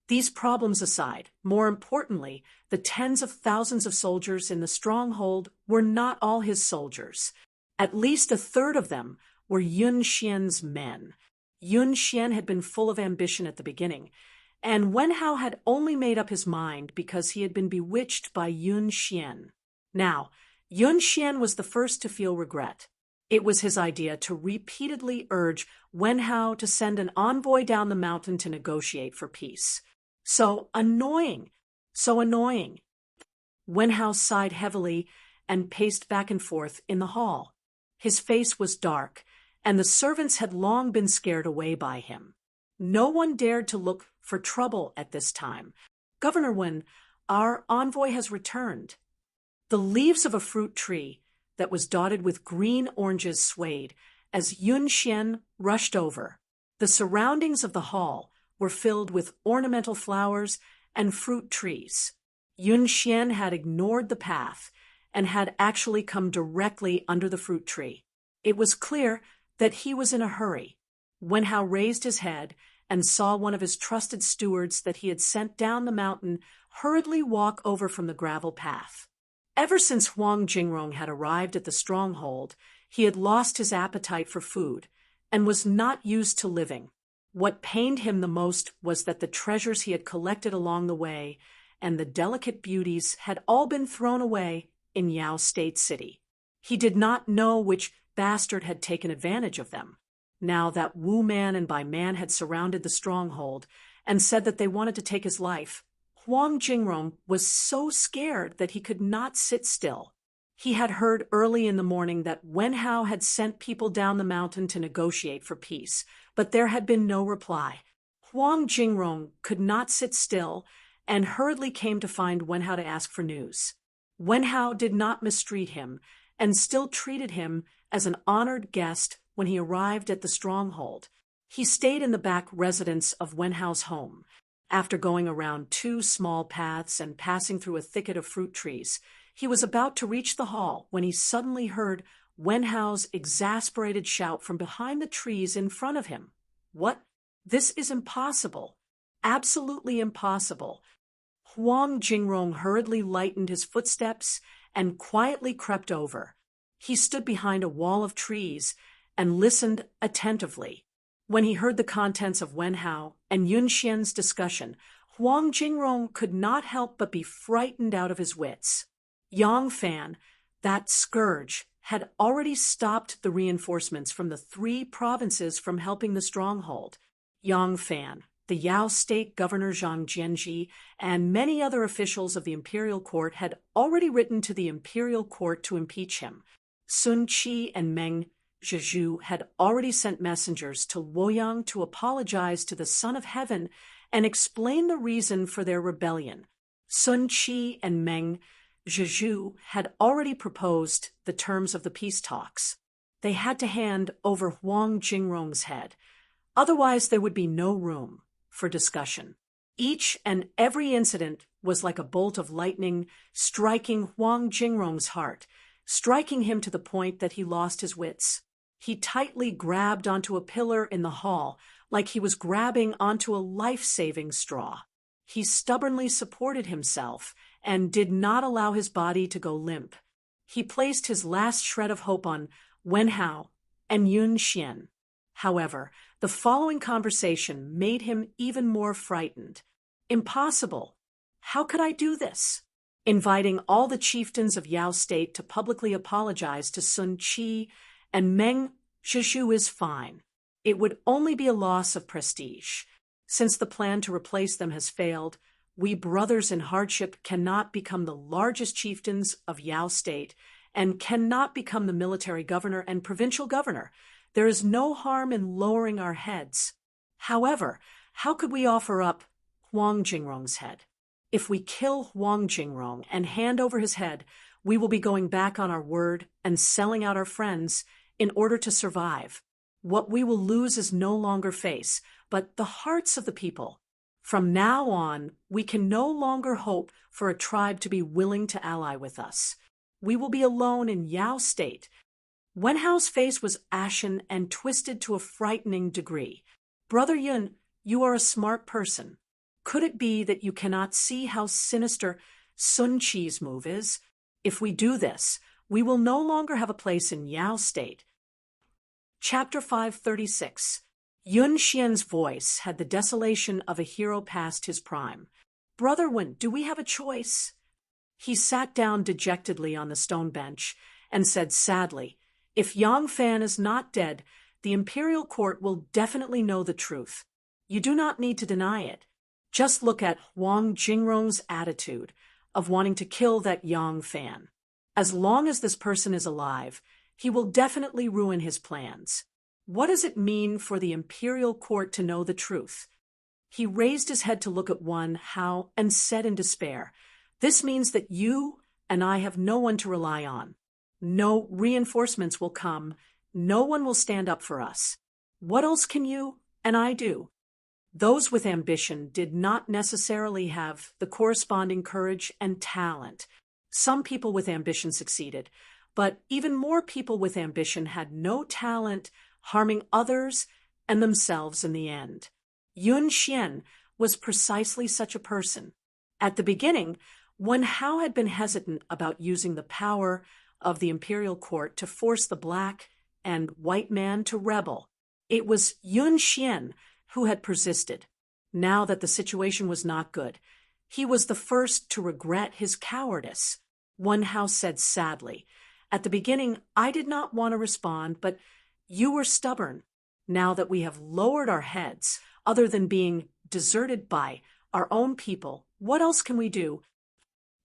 These problems aside, more importantly, the tens of thousands of soldiers in the stronghold were not all his soldiers. At least a third of them were Yun Xian's men. Yun Xian had been full of ambition at the beginning, and Wenhao had only made up his mind because he had been bewitched by Yun Xian. Now, Yun Xian was the first to feel regret. It was his idea to repeatedly urge Wenhao to send an envoy down the mountain to negotiate for peace. So annoying, so annoying. Wenhao sighed heavily and paced back and forth in the hall. His face was dark, and the servants had long been scared away by him. No one dared to look for trouble at this time. "Governor Wen, our envoy has returned." The leaves of a fruit tree that was dotted with green oranges swayed as Yun Xian rushed over. The surroundings of the hall were filled with ornamental flowers and fruit trees. Yun Xian had ignored the path and had actually come directly under the fruit tree. It was clear that he was in a hurry. Wenhao raised his head and saw one of his trusted stewards that he had sent down the mountain hurriedly walk over from the gravel path. Ever since Huang Jingrong had arrived at the stronghold, he had lost his appetite for food and was not used to living. What pained him the most was that the treasures he had collected along the way and the delicate beauties had all been thrown away in Yao State City. He did not know which bastard had taken advantage of them. Now that Wu Man and Bai Man had surrounded the stronghold and said that they wanted to take his life, Huang Jingrong was so scared that he could not sit still. He had heard early in the morning that Wenhao had sent people down the mountain to negotiate for peace, but there had been no reply. Huang Jingrong could not sit still and hurriedly came to find Wenhao to ask for news. Wenhao did not mistreat him and still treated him as an honored guest when he arrived at the stronghold. He stayed in the back residence of Wenhao's home. After going around 2 small paths and passing through a thicket of fruit trees, he was about to reach the hall when he suddenly heard Wenhao's exasperated shout from behind the trees in front of him. "What? This is impossible. Absolutely impossible." Huang Jingrong hurriedly lightened his footsteps and quietly crept over. He stood behind a wall of trees and listened attentively. When he heard the contents of Wenhao and Yun Xian's discussion, Huang Jingrong could not help but be frightened out of his wits. Yang Fan, that scourge, had already stopped the reinforcements from the 3 provinces from helping the stronghold. Yang Fan, the Yao State Governor Zhang Jianji, and many other officials of the imperial court had already written to the imperial court to impeach him. Sun Qi and Meng Zhizhu had already sent messengers to Luoyang to apologize to the Son of Heaven and explain the reason for their rebellion. Sun Qi and Meng Zhizhu had already proposed the terms of the peace talks. They had to hand over Huang Jingrong's head. Otherwise, there would be no room for discussion. Each and every incident was like a bolt of lightning striking Huang Jingrong's heart, striking him to the point that he lost his wits. He tightly grabbed onto a pillar in the hall like he was grabbing onto a life-saving straw. He stubbornly supported himself and did not allow his body to go limp. He placed his last shred of hope on Wenhao and Yun Xian. However, the following conversation made him even more frightened. Impossible. How could I do this? Inviting all the chieftains of Yao State to publicly apologize to Sun Qi and Meng Zhizhu is fine. It would only be a loss of prestige. Since the plan to replace them has failed, we brothers in hardship cannot become the largest chieftains of Yao State and cannot become the military governor and provincial governor. There is no harm in lowering our heads. However, how could we offer up Huang Jingrong's head? If we kill Huang Jingrong and hand over his head, we will be going back on our word and selling out our friends in order to survive. What we will lose is no longer face, but the hearts of the people. From now on, we can no longer hope for a tribe to be willing to ally with us. We will be alone in Yao State. Wenhao's face was ashen and twisted to a frightening degree. Brother Yun, you are a smart person. Could it be that you cannot see how sinister Sun Qi's move is? If we do this, we will no longer have a place in Yao State. Chapter 536. Yun Xian's voice had the desolation of a hero past his prime. Brother Wen, do we have a choice? He sat down dejectedly on the stone bench and said sadly, if Yang Fan is not dead, the imperial court will definitely know the truth. You do not need to deny it. Just look at Huang Jingrong's attitude of wanting to kill that Yang Fan. As long as this person is alive, he will definitely ruin his plans. What does it mean for the imperial court to know the truth? He raised his head to look at Wenhao and said in despair, this means that you and I have no one to rely on. No reinforcements will come. No one will stand up for us. What else can you and I do? Those with ambition did not necessarily have the corresponding courage and talent. Some people with ambition succeeded, but even more people with ambition had no talent, harming others and themselves in the end. Yun Xian was precisely such a person. At the beginning, Wenhao had been hesitant about using the power of the imperial court to force the black and white man to rebel. It was Yun Xian who had persisted. Now that the situation was not good, he was the first to regret his cowardice. Wenhao said sadly, at the beginning, I did not want to respond, but you were stubborn. Now that we have lowered our heads, other than being deserted by our own people, what else can we do?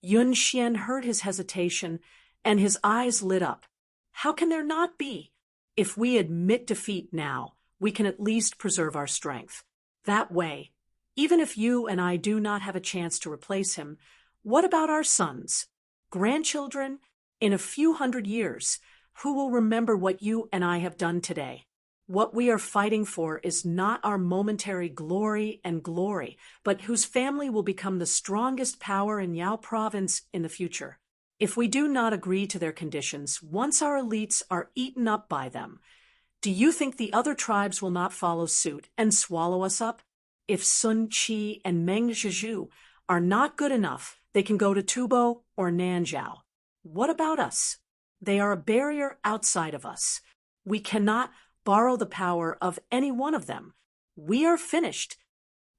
Yun Xian heard his hesitation, and his eyes lit up. How can there not be? If we admit defeat now, we can at least preserve our strength. That way, even if you and I do not have a chance to replace him, what about our sons, grandchildren, in a few hundred years, who will remember what you and I have done today? What we are fighting for is not our momentary glory, but whose family will become the strongest power in Yao province in the future. If we do not agree to their conditions, once our elites are eaten up by them, do you think the other tribes will not follow suit and swallow us up? If Sun Qi and Meng Zhizhu are not good enough, they can go to Tubo or Nanzhao. What about us? They are a barrier outside of us. We cannot borrow the power of any one of them. We are finished.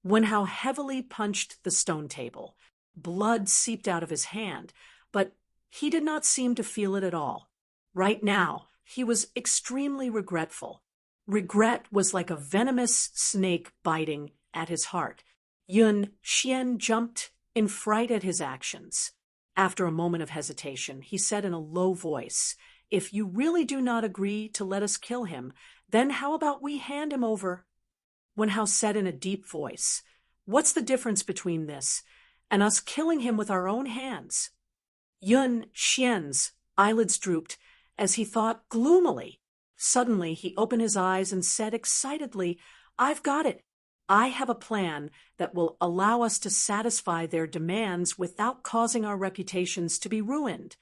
Wenhao heavily punched the stone table. Blood seeped out of his hand, but he did not seem to feel it at all. Right now, he was extremely regretful. Regret was like a venomous snake biting at his heart. Yun Xian jumped in fright at his actions. After a moment of hesitation, he said in a low voice, if you really do not agree to let us kill him, then how about we hand him over? Wenhao said in a deep voice, what's the difference between this and us killing him with our own hands? Yun Xian's eyelids drooped as he thought gloomily. Suddenly, he opened his eyes and said excitedly, I've got it. I have a plan that will allow us to satisfy their demands without causing our reputations to be ruined.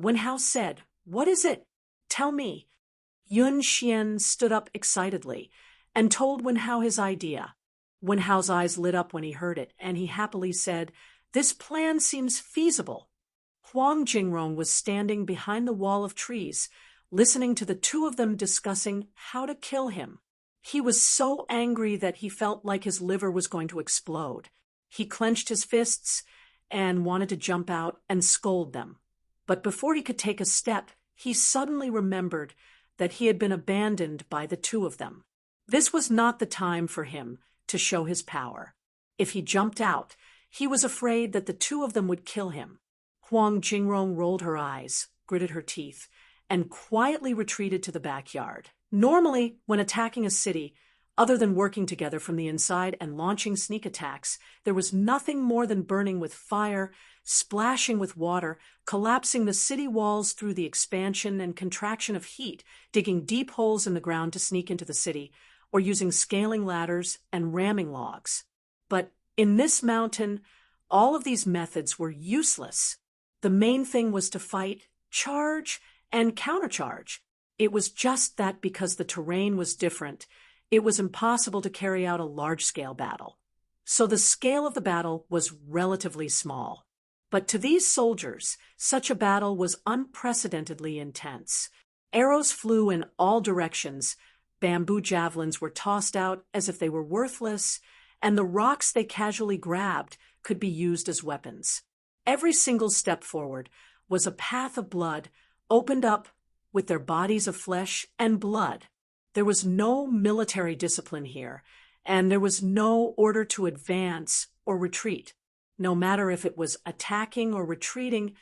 Wenhao said, what is it? Tell me. Yun Xian stood up excitedly and told Wenhao his idea. Wenhao's eyes lit up when he heard it, and he happily said, this plan seems feasible. Huang Jingrong was standing behind the wall of trees, listening to the two of them discussing how to kill him. He was so angry that he felt like his liver was going to explode. He clenched his fists and wanted to jump out and scold them. But before he could take a step, he suddenly remembered that he had been abandoned by the two of them. This was not the time for him to show his power. If he jumped out, he was afraid that the two of them would kill him. Huang Jingrong rolled her eyes, gritted her teeth, and quietly retreated to the backyard. Normally, when attacking a city, other than working together from the inside and launching sneak attacks, there was nothing more than burning with fire, splashing with water, collapsing the city walls through the expansion and contraction of heat, digging deep holes in the ground to sneak into the city, or using scaling ladders and ramming logs. But in this mountain, all of these methods were useless. The main thing was to fight, charge, and countercharge. It was just that because the terrain was different, it was impossible to carry out a large-scale battle. So the scale of the battle was relatively small. But to these soldiers, such a battle was unprecedentedly intense. Arrows flew in all directions, bamboo javelins were tossed out as if they were worthless, and the rocks they casually grabbed could be used as weapons. Every single step forward was a path of blood opened up with their bodies of flesh and blood. There was no military discipline here, and there was no order to advance or retreat. No matter if it was attacking or retreating,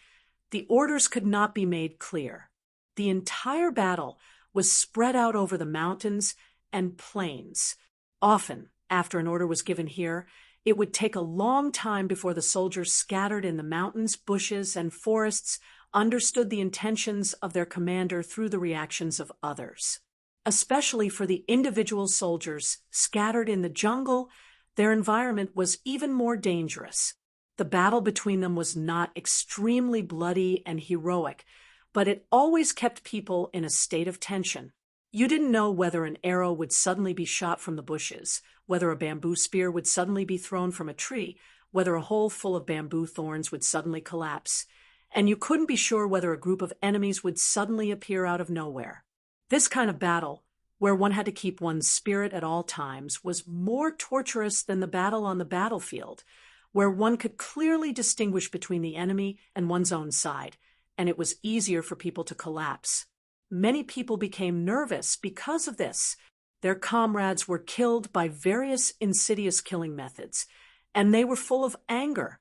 the orders could not be made clear. The entire battle was spread out over the mountains and plains. Often, after an order was given here, it would take a long time before the soldiers scattered in the mountains, bushes, and forests understood the intentions of their commander through the reactions of others. Especially for the individual soldiers scattered in the jungle, their environment was even more dangerous. The battle between them was not extremely bloody and heroic, but it always kept people in a state of tension. You didn't know whether an arrow would suddenly be shot from the bushes, whether a bamboo spear would suddenly be thrown from a tree, whether a hole full of bamboo thorns would suddenly collapse, and you couldn't be sure whether a group of enemies would suddenly appear out of nowhere. This kind of battle, where one had to keep one's spirit at all times, was more torturous than the battle on the battlefield, where one could clearly distinguish between the enemy and one's own side, and it was easier for people to collapse. Many people became nervous because of this. Their comrades were killed by various insidious killing methods, and they were full of anger.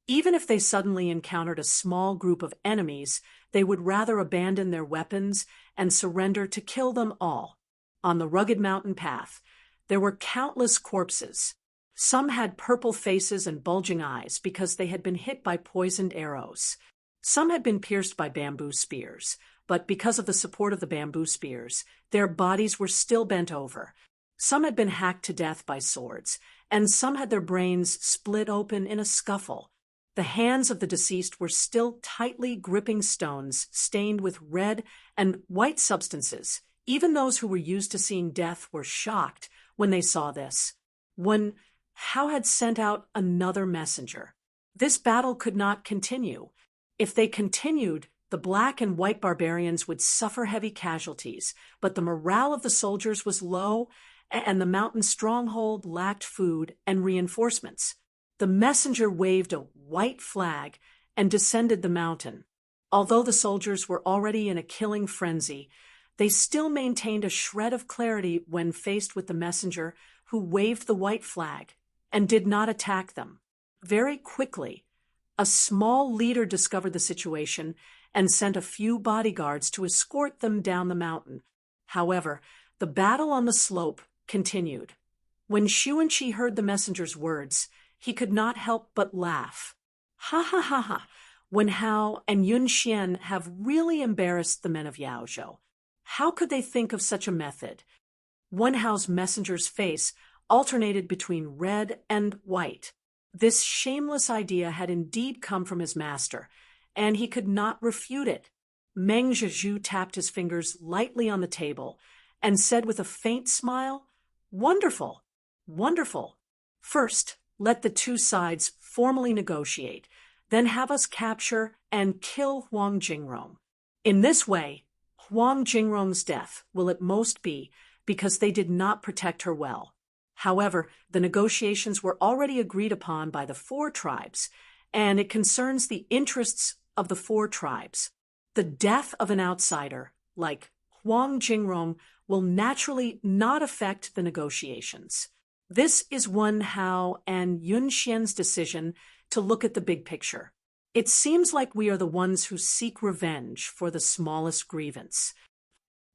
Even if they suddenly encountered a small group of enemies, they would rather abandon their weapons and surrender to kill them all. On the rugged mountain path, there were countless corpses. Some had purple faces and bulging eyes because they had been hit by poisoned arrows. Some had been pierced by bamboo spears, but because of the support of the bamboo spears, their bodies were still bent over. Some had been hacked to death by swords, and some had their brains split open in a scuffle. The hands of the deceased were still tightly gripping stones stained with red and white substances. Even those who were used to seeing death were shocked when they saw this. When Howe had sent out another messenger. This battle could not continue. If they continued, the black and white barbarians would suffer heavy casualties, but the morale of the soldiers was low, and the mountain stronghold lacked food and reinforcements. The messenger waved a white flag and descended the mountain. Although the soldiers were already in a killing frenzy, they still maintained a shred of clarity when faced with the messenger who waved the white flag and did not attack them. Very quickly, a small leader discovered the situation and sent a few bodyguards to escort them down the mountain. However, the battle on the slope continued. When Xuanqi heard the messenger's words, he could not help but laugh. Ha ha ha ha! Wen Hao and Yun Xian have really embarrassed the men of Yaozhou. How could they think of such a method? Wen Hao's messenger's face alternated between red and white. This shameless idea had indeed come from his master, and he could not refute it. Meng Zhizhu tapped his fingers lightly on the table and said with a faint smile, "Wonderful, wonderful. First, let the two sides formally negotiate, then have us capture and kill Huang Jingrong. In this way, Huang Jingrong's death will at most be because they did not protect her well." However, the negotiations were already agreed upon by the four tribes, and it concerns the interests of the four tribes. The death of an outsider, like Huang Jingrong, will naturally not affect the negotiations. This is Wen Hao and Yun Xian's decision to look at the big picture. It seems like we are the ones who seek revenge for the smallest grievance.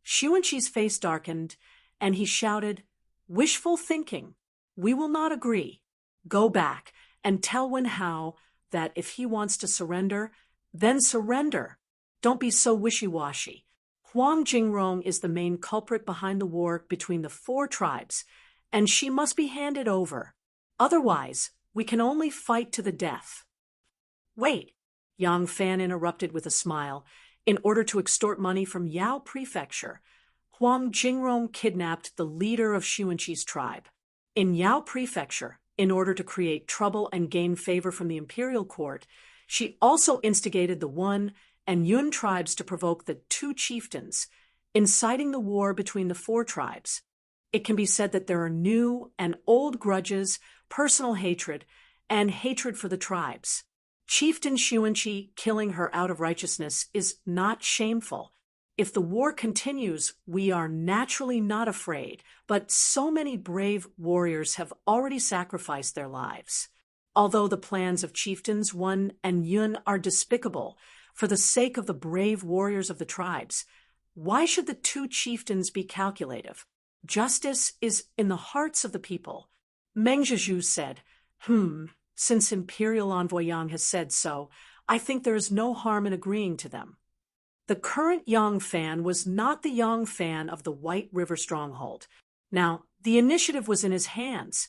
Xuanqi's face darkened, and he shouted, "Wishful thinking. We will not agree. Go back and tell Wen Hao that if he wants to surrender, then surrender. Don't be so wishy-washy. Huang Jingrong is the main culprit behind the war between the four tribes, and she must be handed over. Otherwise, we can only fight to the death." "Wait," Yang Fan interrupted with a smile. In order to extort money from Yao Prefecture, Huang Jingrong kidnapped the leader of Xuanqi's tribe. In Yao Prefecture, in order to create trouble and gain favor from the imperial court, she also instigated the Wen and Yun tribes to provoke the two chieftains, inciting the war between the four tribes. It can be said that there are new and old grudges, personal hatred, and hatred for the tribes. Chieftain Xuanqi killing her out of righteousness is not shameful. If the war continues, we are naturally not afraid, but so many brave warriors have already sacrificed their lives. Although the plans of chieftains Wen and Yun are despicable, for the sake of the brave warriors of the tribes, why should the two chieftains be calculative? Justice is in the hearts of the people. Meng Zhizhu said, since Imperial Envoy Yang has said so, I think there is no harm in agreeing to them. The current Yang fan was not the Yang fan of the White River stronghold. Now, the initiative was in his hands,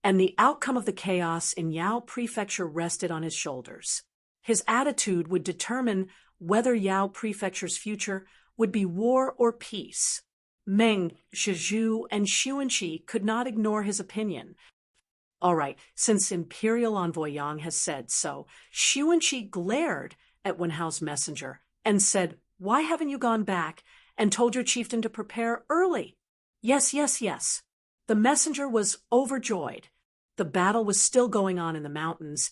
and the outcome of the chaos in Yao Prefecture rested on his shoulders. His attitude would determine whether Yao Prefecture's future would be war or peace. Meng, Zhizhu, and Xuanqi could not ignore his opinion. All right, since Imperial Envoy Yang has said so, Xuanqi glared at Wenhao's messenger and said, "Why haven't you gone back and told your chieftain to prepare early?" Yes. The messenger was overjoyed. The battle was still going on in the mountains,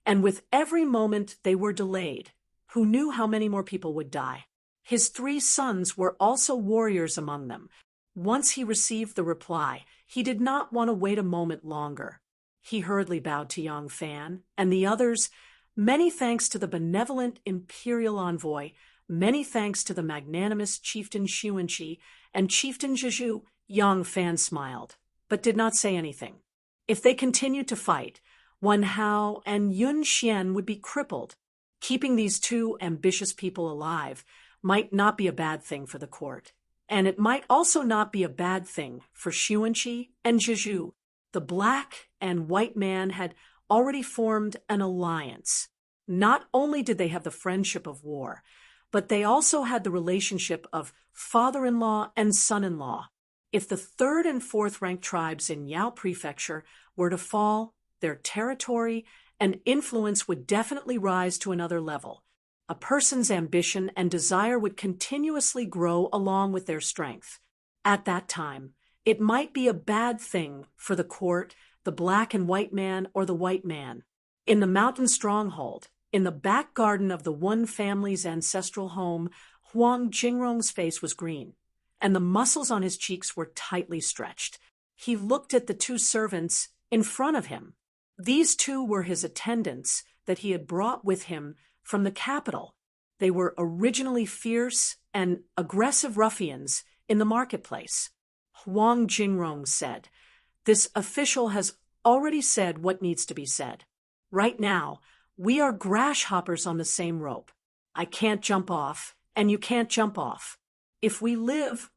and with every moment they were delayed. Who knew how many more people would die? His 3 sons were also warriors among them. Once he received the reply, he did not want to wait a moment longer. He hurriedly bowed to Yang Fan and the others. Many thanks to the benevolent imperial envoy, many thanks to the magnanimous chieftain Xuanqi and chieftain Zhizhu. Yang Fan smiled, but did not say anything. If they continued to fight, Wenhao and Yun Xian would be crippled. Keeping these 2 ambitious people alive might not be a bad thing for the court, and it might also not be a bad thing for Xuanqi and Zhizhu. The black and white man had already formed an alliance. Not only did they have the friendship of war, but they also had the relationship of father-in-law and son-in-law. If the 3rd and 4th ranked tribes in Yao Prefecture were to fall, their territory and influence would definitely rise to another level. A person's ambition and desire would continuously grow along with their strength. At that time, it might be a bad thing for the court, the black and white man, or the white man. In the mountain stronghold, in the back garden of the Wen family's ancestral home, Huang Jingrong's face was green, and the muscles on his cheeks were tightly stretched. He looked at the 2 servants in front of him. These 2 were his attendants that he had brought with him from the capital. They were originally fierce and aggressive ruffians in the marketplace. Huang Jingrong said, "This official has already said what needs to be said. Right now, we are grasshoppers on the same rope. I can't jump off, and you can't jump off. If we live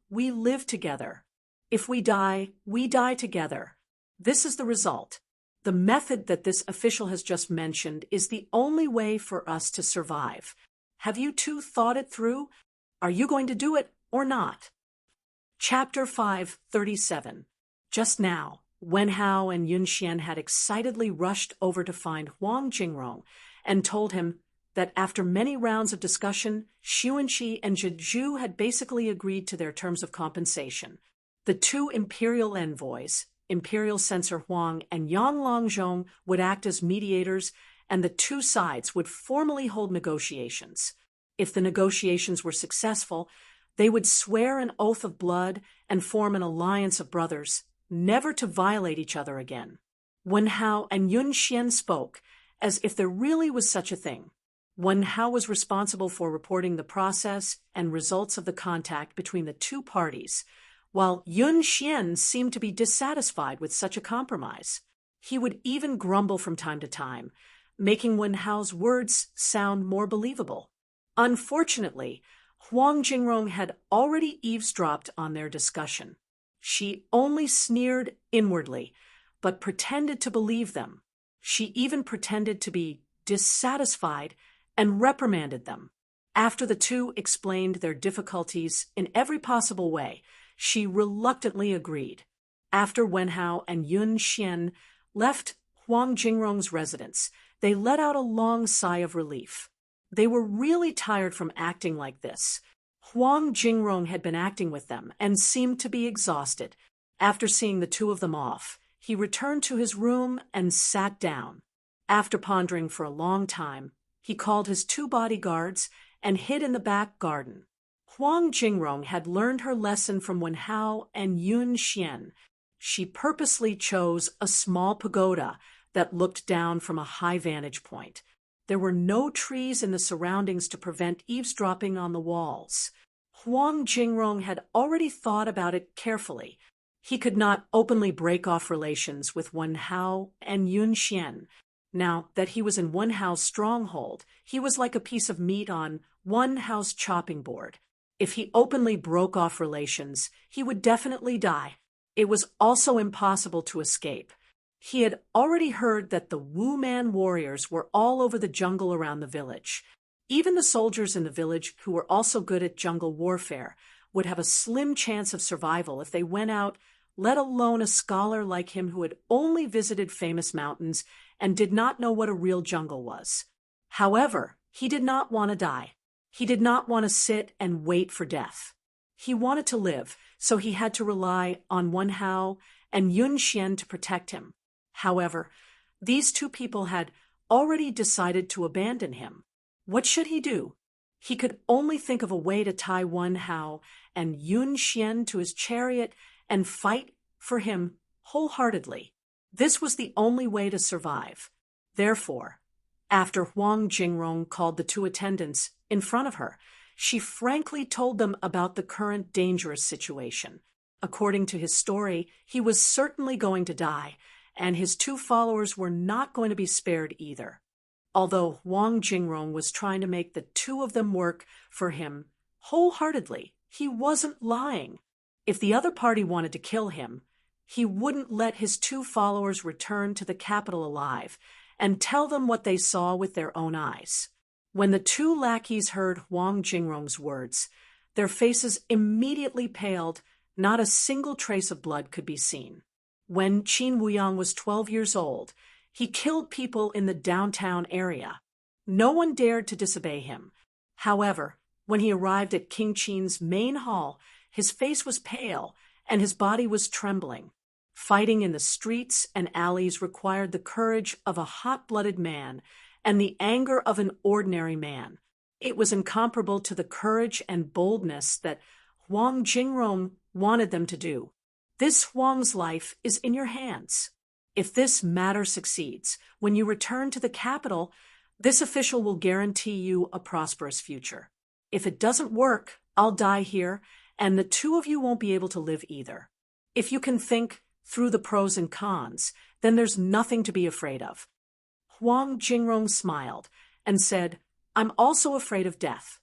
together. If we die together. This is the result. The method that this official has just mentioned is the only way for us to survive. Have you 2 thought it through? Are you going to do it or not?" Chapter 537. Just now, Wenhao and Yun Xian had excitedly rushed over to find Huang Jingrong and told him that after many rounds of discussion, Xuanqi and Zhizhu had basically agreed to their terms of compensation. The 2 imperial envoys, Imperial Censor Huang and Yang Longzhong, would act as mediators, and the 2 sides would formally hold negotiations. If the negotiations were successful, they would swear an oath of blood and form an alliance of brothers, never to violate each other again. Wenhao and Yun Xian spoke as if there really was such a thing. Wenhao was responsible for reporting the process and results of the contact between the 2 parties, while Yun Xian seemed to be dissatisfied with such a compromise. He would even grumble from time to time, making Wenhao's words sound more believable. Unfortunately, Huang Jingrong had already eavesdropped on their discussion. She only sneered inwardly, but pretended to believe them. She even pretended to be dissatisfied and reprimanded them. After the two explained their difficulties in every possible way, she reluctantly agreed. After Wen Hao and Yun Xian left Huang Jingrong's residence, they let out a long sigh of relief. They were really tired from acting like this. Huang Jingrong had been acting with them and seemed to be exhausted. After seeing the two of them off, he returned to his room and sat down. After pondering for a long time, he called his two bodyguards and hid in the back garden. Huang Jingrong had learned her lesson from Wen Hao and Yun Xian. She purposely chose a small pagoda that looked down from a high vantage point. There were no trees in the surroundings to prevent eavesdropping on the walls. Huang Jingrong had already thought about it carefully. He could not openly break off relations with Wen Hao and Yun Xian. Now that he was in Wen Hao's stronghold, he was like a piece of meat on Wen Hao's chopping board. If he openly broke off relations, he would definitely die. It was also impossible to escape. He had already heard that the Wu Man warriors were all over the jungle around the village. Even the soldiers in the village, who were also good at jungle warfare, would have a slim chance of survival if they went out, let alone a scholar like him who had only visited famous mountains and did not know what a real jungle was. However, he did not want to die. He did not want to sit and wait for death. He wanted to live, so he had to rely on Wen Hao and Yun Xian to protect him. However, these two people had already decided to abandon him. What should he do? He could only think of a way to tie Wen Hao and Yun Xian to his chariot and fight for him wholeheartedly. This was the only way to survive. Therefore, after Huang Jingrong called the two attendants in front of her, she frankly told them about the current dangerous situation. According to his story, he was certainly going to die, and his two followers were not going to be spared either. Although Huang Jingrong was trying to make the two of them work for him wholeheartedly, he wasn't lying. If the other party wanted to kill him, he wouldn't let his two followers return to the capital alive and tell them what they saw with their own eyes. When the two lackeys heard Huang Jingrong's words, their faces immediately paled. Not a single trace of blood could be seen. When Qin Wuyang was 12 years old, he killed people in the downtown area. No one dared to disobey him. However, when he arrived at King Qin's main hall, his face was pale and his body was trembling. Fighting in the streets and alleys required the courage of a hot-blooded man and the anger of an ordinary man. It was incomparable to the courage and boldness that Huang Jingrong wanted them to do. This Huang's life is in your hands. If this matter succeeds, when you return to the capital, this official will guarantee you a prosperous future. If it doesn't work, I'll die here, and the two of you won't be able to live either. If you can think through the pros and cons, then there's nothing to be afraid of. Huang Jingrong smiled and said, I'm also afraid of death.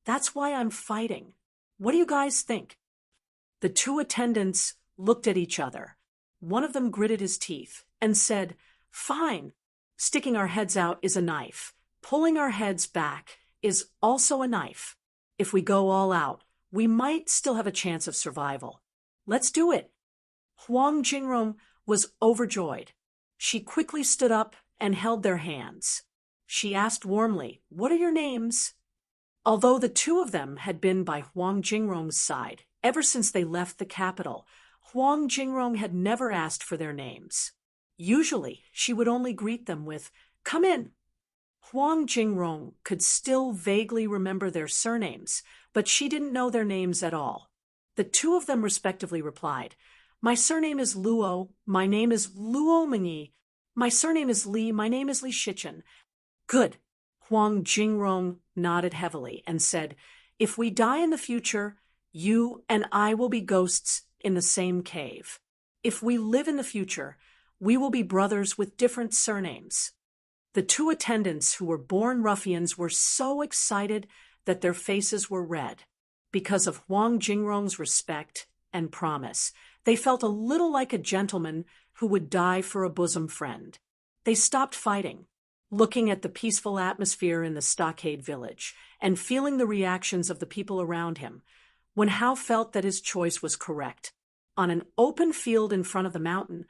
That's why I'm fighting. What do you guys think? The two attendants looked at each other. One of them gritted his teeth and said, Fine. Sticking our heads out is a knife. Pulling our heads back is also a knife. If we go all out, we might still have a chance of survival. Let's do it. Huang Jingrong was overjoyed. She quickly stood up and held their hands. She asked warmly, What are your names? Although the two of them had been by Huang Jingrong's side ever since they left the capital, Huang Jingrong had never asked for their names. Usually, she would only greet them with, Come in. Huang Jingrong could still vaguely remember their surnames, but she didn't know their names at all. The two of them respectively replied, My surname is Luo, my name is Luo Mengyi, my surname is Li, my name is Li Shichen. Good. Huang Jingrong nodded heavily and said, If we die in the future, you and I will be ghosts in the same cave. If we live in the future, we will be brothers with different surnames. The two attendants who were born ruffians were so excited that their faces were red. Because of Huang Jingrong's respect and promise, they felt a little like a gentleman who would die for a bosom friend. They stopped fighting. looking at the peaceful atmosphere in the stockade village and feeling the reactions of the people around him, Wen Hao felt that his choice was correct. On an open field in front of the mountain,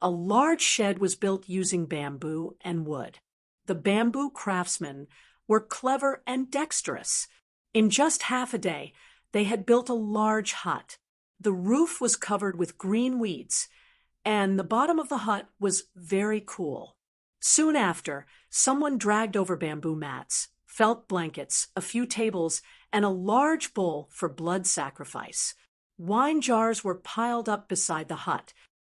a large shed was built using bamboo and wood. The bamboo craftsmen were clever and dexterous. In just half a day, they had built a large hut. The roof was covered with green weeds, and the bottom of the hut was very cool. Soon after, someone dragged over bamboo mats, felt blankets, a few tables, and a large bowl for blood sacrifice. Wine jars were piled up beside the hut.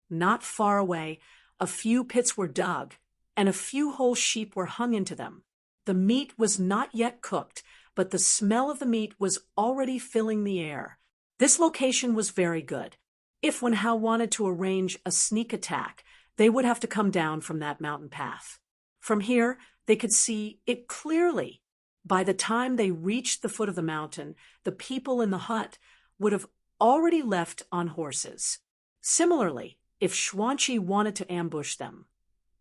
Not far away, a few pits were dug, and a few whole sheep were hung into them. The meat was not yet cooked, but the smell of the meat was already filling the air. This location was very good. If Wen Hao wanted to arrange a sneak attack, they would have to come down from that mountain path. From here, they could see it clearly. By the time they reached the foot of the mountain, the people in the hut would have already left on horses. Similarly, if Xuanqi wanted to ambush them,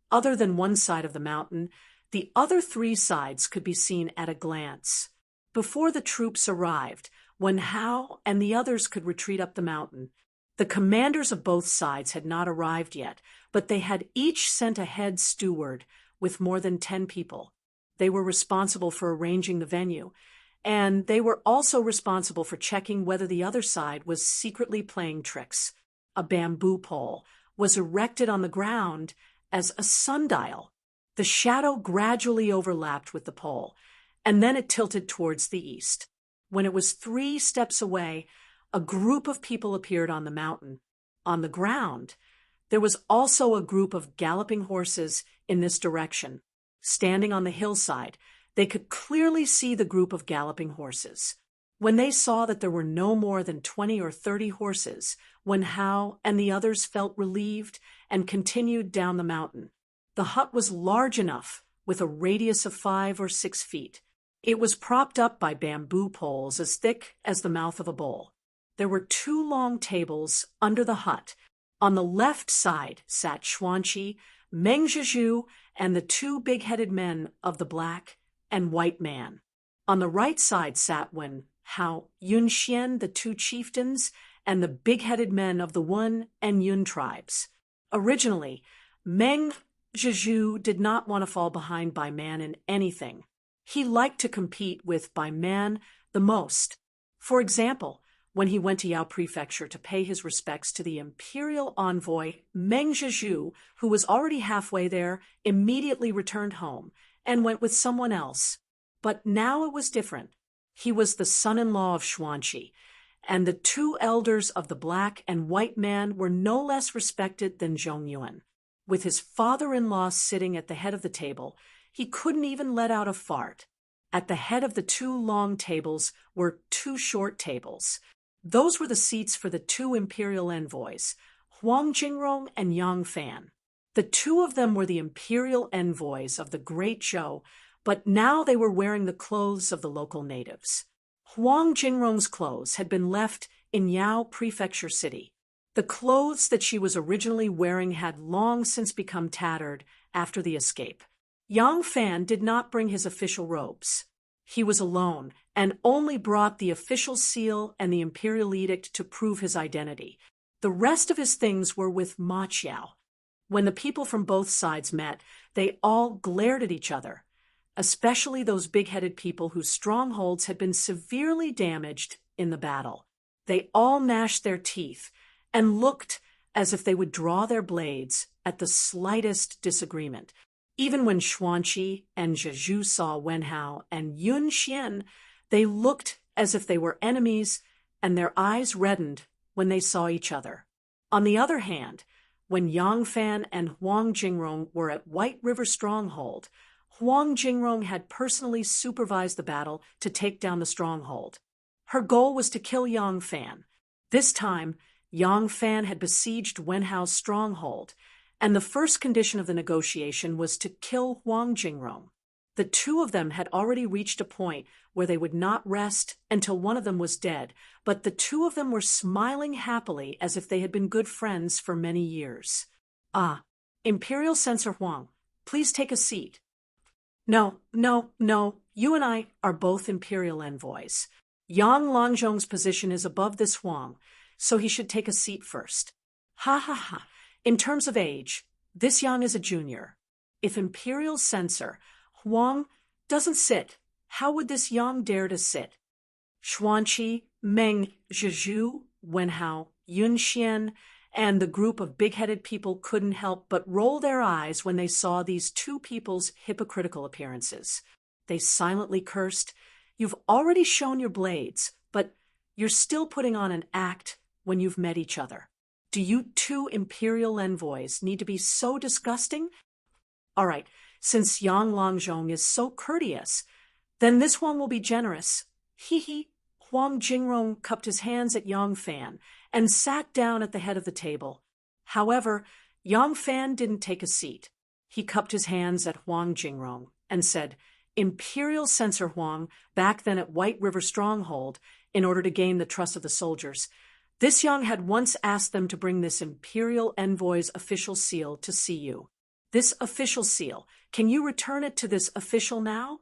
other than one side of the mountain, the other three sides could be seen at a glance. Before the troops arrived, Wen Hao and the others could retreat up the mountain. The commanders of both sides had not arrived yet, but they had each sent a head steward with more than 10 people. They were responsible for arranging the venue, and they were also responsible for checking whether the other side was secretly playing tricks. A bamboo pole was erected on the ground as a sundial. The shadow gradually overlapped with the pole, and then it tilted towards the east. When it was 3 steps away, a group of people appeared on the mountain. On the ground, there was also a group of galloping horses in this direction. Standing on the hillside, they could clearly see the group of galloping horses. When they saw that there were no more than 20 or 30 horses, Wen Hao and the others felt relieved and continued down the mountain. The hut was large enough, with a radius of 5 or 6 feet. It was propped up by bamboo poles as thick as the mouth of a bowl. There were 2 long tables under the hut. On the left side sat Xuanqi, Meng Zhizhu, and the 2 big-headed men of the black and white man. On the right side sat Wen Hao, Yun Xian, the 2 chieftains, and the big-headed men of the Wen and Yun tribes. Originally, Meng Zhizhu did not want to fall behind Bai Man in anything. He liked to compete with Bai Man the most. For example, when he went to Yao Prefecture to pay his respects to the imperial envoy, Meng Zhizhu, who was already halfway there, immediately returned home and went with someone else. But now it was different. He was the son-in-law of Xuanqi, and the 2 elders of the black and white man were no less respected than Zhong Yuan. With his father-in-law sitting at the head of the table, he couldn't even let out a fart. At the head of the 2 long tables were 2 short tables. Those were the seats for the 2 imperial envoys, Huang Jingrong and Yang Fan. The 2 of them were the imperial envoys of the Great Zhou, but now they were wearing the clothes of the local natives. Huang Jingrong's clothes had been left in Yao Prefecture City. The clothes that she was originally wearing had long since become tattered after the escape. Yang Fan did not bring his official robes. He was alone and only brought the official seal and the imperial edict to prove his identity. The rest of his things were with Ma Qiao. When the people from both sides met, they all glared at each other, especially those big-headed people whose strongholds had been severely damaged in the battle. They all gnashed their teeth and looked as if they would draw their blades at the slightest disagreement. Even when Xuanqi and Zhizhu saw Wen Hao and Yun Xian, they looked as if they were enemies, and their eyes reddened when they saw each other. On the other hand, when Yang Fan and Huang Jingrong were at White River Stronghold, Huang Jingrong had personally supervised the battle to take down the stronghold. Her goal was to kill Yang Fan. This time, Yang Fan had besieged Wen Hao's stronghold, and the first condition of the negotiation was to kill Huang Jingrong. The 2 of them had already reached a point where they would not rest until one of them was dead, but the 2 of them were smiling happily as if they had been good friends for many years. "Ah, Imperial Censor Huang, please take a seat." No, no, no. You and I are both imperial envoys. Yang Longzhong's position is above this Huang, so he should take a seat first. Ha ha ha. In terms of age, this Yang is a junior. If imperial censor Huang doesn't sit, how would this Yang dare to sit? Xuanqi, Meng Zhizhu, Wenhao, Yunxian, and the group of big-headed people couldn't help but roll their eyes when they saw these two people's hypocritical appearances. They silently cursed, "You've already shown your blades, but you're still putting on an act when you've met each other. Do you two imperial envoys need to be so disgusting? All right, since Yang Longzhong is so courteous, then this one will be generous." Hee hee. Huang Jingrong cupped his hands at Yang Fan and sat down at the head of the table. However, Yang Fan didn't take a seat. He cupped his hands at Huang Jingrong and said, "Imperial Censor Huang, back then at White River Stronghold, in order to gain the trust of the soldiers, this Yang had once asked them to bring this Imperial Envoy's official seal to see you. This official seal, can you return it to this official now?"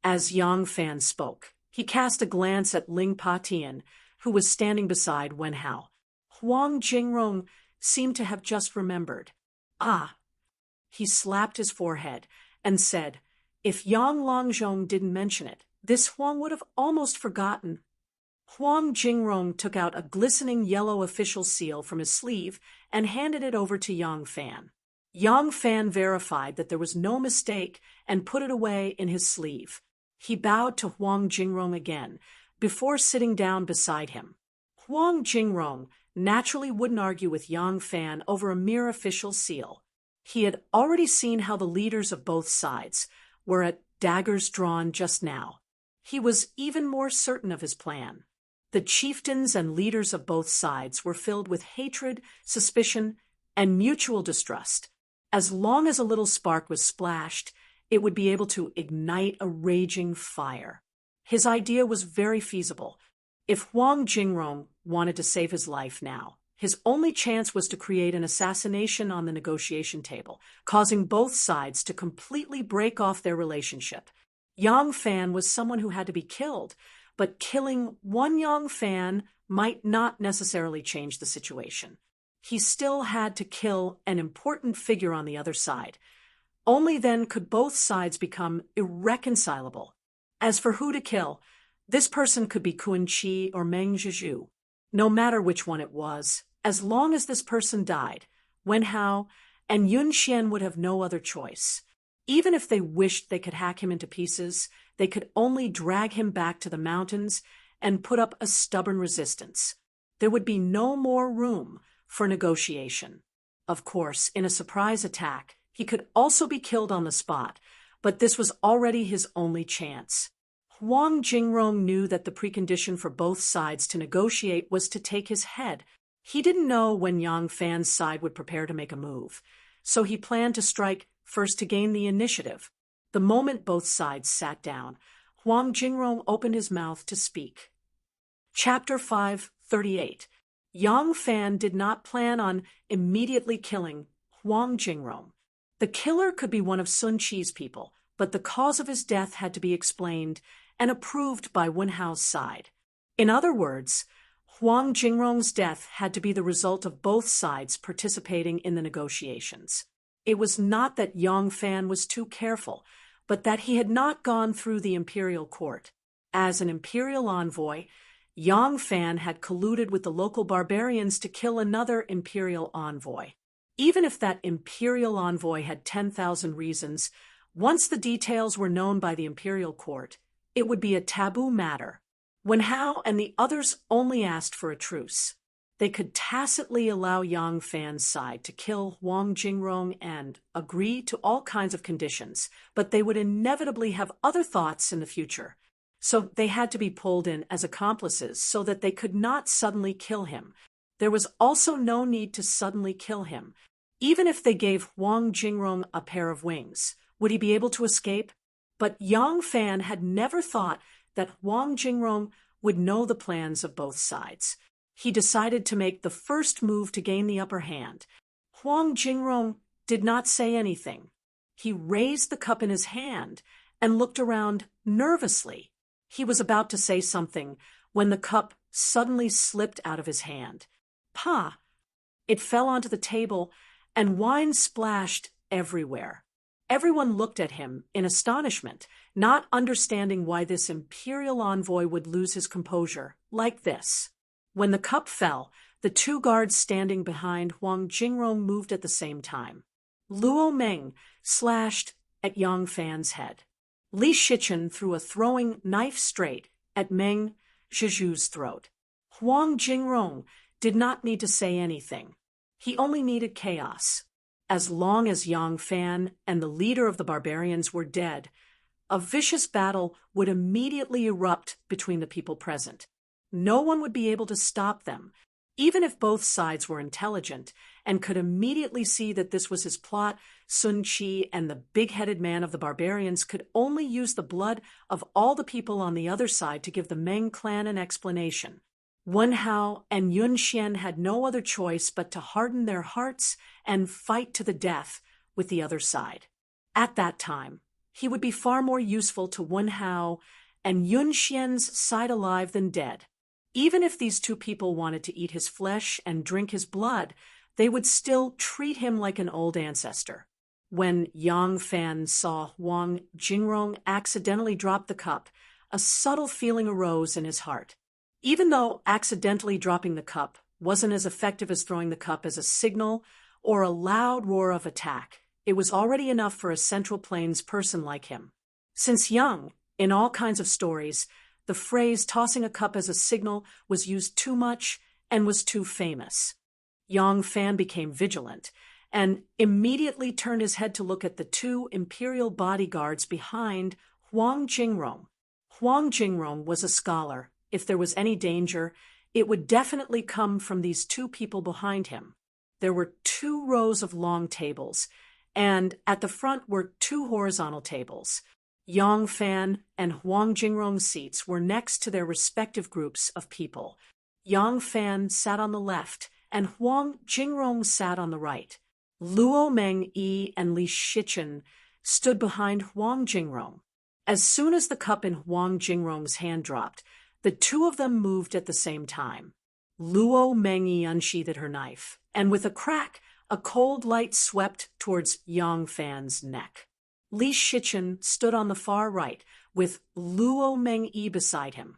As Yang Fan spoke, he cast a glance at Ling Patian, who was standing beside Wenhao. Huang Jingrong seemed to have just remembered. Ah! He slapped his forehead and said, "If Yang Longzhong didn't mention it, this Huang would have almost forgotten." Huang Jingrong took out a glistening yellow official seal from his sleeve and handed it over to Yang Fan. Yang Fan verified that there was no mistake and put it away in his sleeve. He bowed to Huang Jingrong again, before sitting down beside him. Huang Jingrong naturally wouldn't argue with Yang Fan over a mere official seal. He had already seen how the leaders of both sides were at daggers drawn just now. He was even more certain of his plan. The chieftains and leaders of both sides were filled with hatred, suspicion, and mutual distrust. As long as a little spark was splashed, it would be able to ignite a raging fire. His idea was very feasible. If Huang Jingrong wanted to save his life now, his only chance was to create an assassination on the negotiation table, causing both sides to completely break off their relationship. Yang Fan was someone who had to be killed, but killing one Yang Fan might not necessarily change the situation. He still had to kill an important figure on the other side. Only then could both sides become irreconcilable. As for who to kill, this person could be Kun Chi or Meng Zhizhu. No matter which one it was, as long as this person died, Wenhao and Yun Xian would have no other choice. Even if they wished they could hack him into pieces, they could only drag him back to the mountains and put up a stubborn resistance. There would be no more room for negotiation. Of course, in a surprise attack, he could also be killed on the spot, but this was already his only chance. Huang Jingrong knew that the precondition for both sides to negotiate was to take his head. He didn't know when Yang Fan's side would prepare to make a move, so he planned to strike first to gain the initiative. The moment both sides sat down, Huang Jingrong opened his mouth to speak. Chapter 538. Yang Fan did not plan on immediately killing Huang Jingrong. The killer could be one of Sun Qi's people, but the cause of his death had to be explained and approved by Wenhao's side. In other words, Huang Jingrong's death had to be the result of both sides participating in the negotiations. It was not that Yang Fan was too careful, but that he had not gone through the imperial court. As an imperial envoy, Yang Fan had colluded with the local barbarians to kill another imperial envoy. Even if that imperial envoy had 10,000 reasons, once the details were known by the imperial court, it would be a taboo matter. Wenhao and the others only asked for a truce. They could tacitly allow Yang Fan's side to kill Huang Jingrong and agree to all kinds of conditions, but they would inevitably have other thoughts in the future. So they had to be pulled in as accomplices so that they could not suddenly kill him. There was also no need to suddenly kill him. Even if they gave Huang Jingrong a pair of wings, would he be able to escape? But Yang Fan had never thought that Huang Jingrong would know the plans of both sides. He decided to make the first move to gain the upper hand. Huang Jingrong did not say anything. He raised the cup in his hand and looked around nervously. He was about to say something when the cup suddenly slipped out of his hand. Pa! It fell onto the table, and wine splashed everywhere. Everyone looked at him in astonishment, not understanding why this imperial envoy would lose his composure like this. When the cup fell, the two guards standing behind Huang Jingrong moved at the same time. Luo Meng slashed at Yang Fan's head. Li Shichen threw a throwing knife straight at Meng Zhizhu's throat. Huang Jingrong did not need to say anything. He only needed chaos. As long as Yang Fan and the leader of the barbarians were dead, a vicious battle would immediately erupt between the people present. No one would be able to stop them, even if both sides were intelligent and could immediately see that this was his plot. Sun Qi and the big-headed man of the barbarians could only use the blood of all the people on the other side to give the Meng clan an explanation. Wen Hao and Yun Xian had no other choice but to harden their hearts and fight to the death with the other side. At that time, he would be far more useful to Wen Hao and Yun Xian's side alive than dead. Even if these two people wanted to eat his flesh and drink his blood, they would still treat him like an old ancestor. When Yang Fan saw Huang Jingrong accidentally drop the cup, a subtle feeling arose in his heart. Even though accidentally dropping the cup wasn't as effective as throwing the cup as a signal or a loud roar of attack, it was already enough for a Central Plains person like him. Since young, in all kinds of stories, the phrase tossing a cup as a signal was used too much and was too famous. Yang Fan became vigilant and immediately turned his head to look at the two imperial bodyguards behind Huang Jingrong. Huang Jingrong was a scholar. If there was any danger, it would definitely come from these two people behind him. There were 2 rows of long tables, and at the front were 2 horizontal tables. Yang Fan and Huang Jingrong's seats were next to their respective groups of people. Yang Fan sat on the left, and Huang Jingrong sat on the right. Luo Meng Yi and Li Shichen stood behind Huang Jingrong. As soon as the cup in Huang Jingrong's hand dropped, the 2 of them moved at the same time. Luo Mengyi unsheathed her knife, and with a crack, a cold light swept towards Yang Fan's neck. Li Shichen stood on the far right, with Luo Mengyi beside him,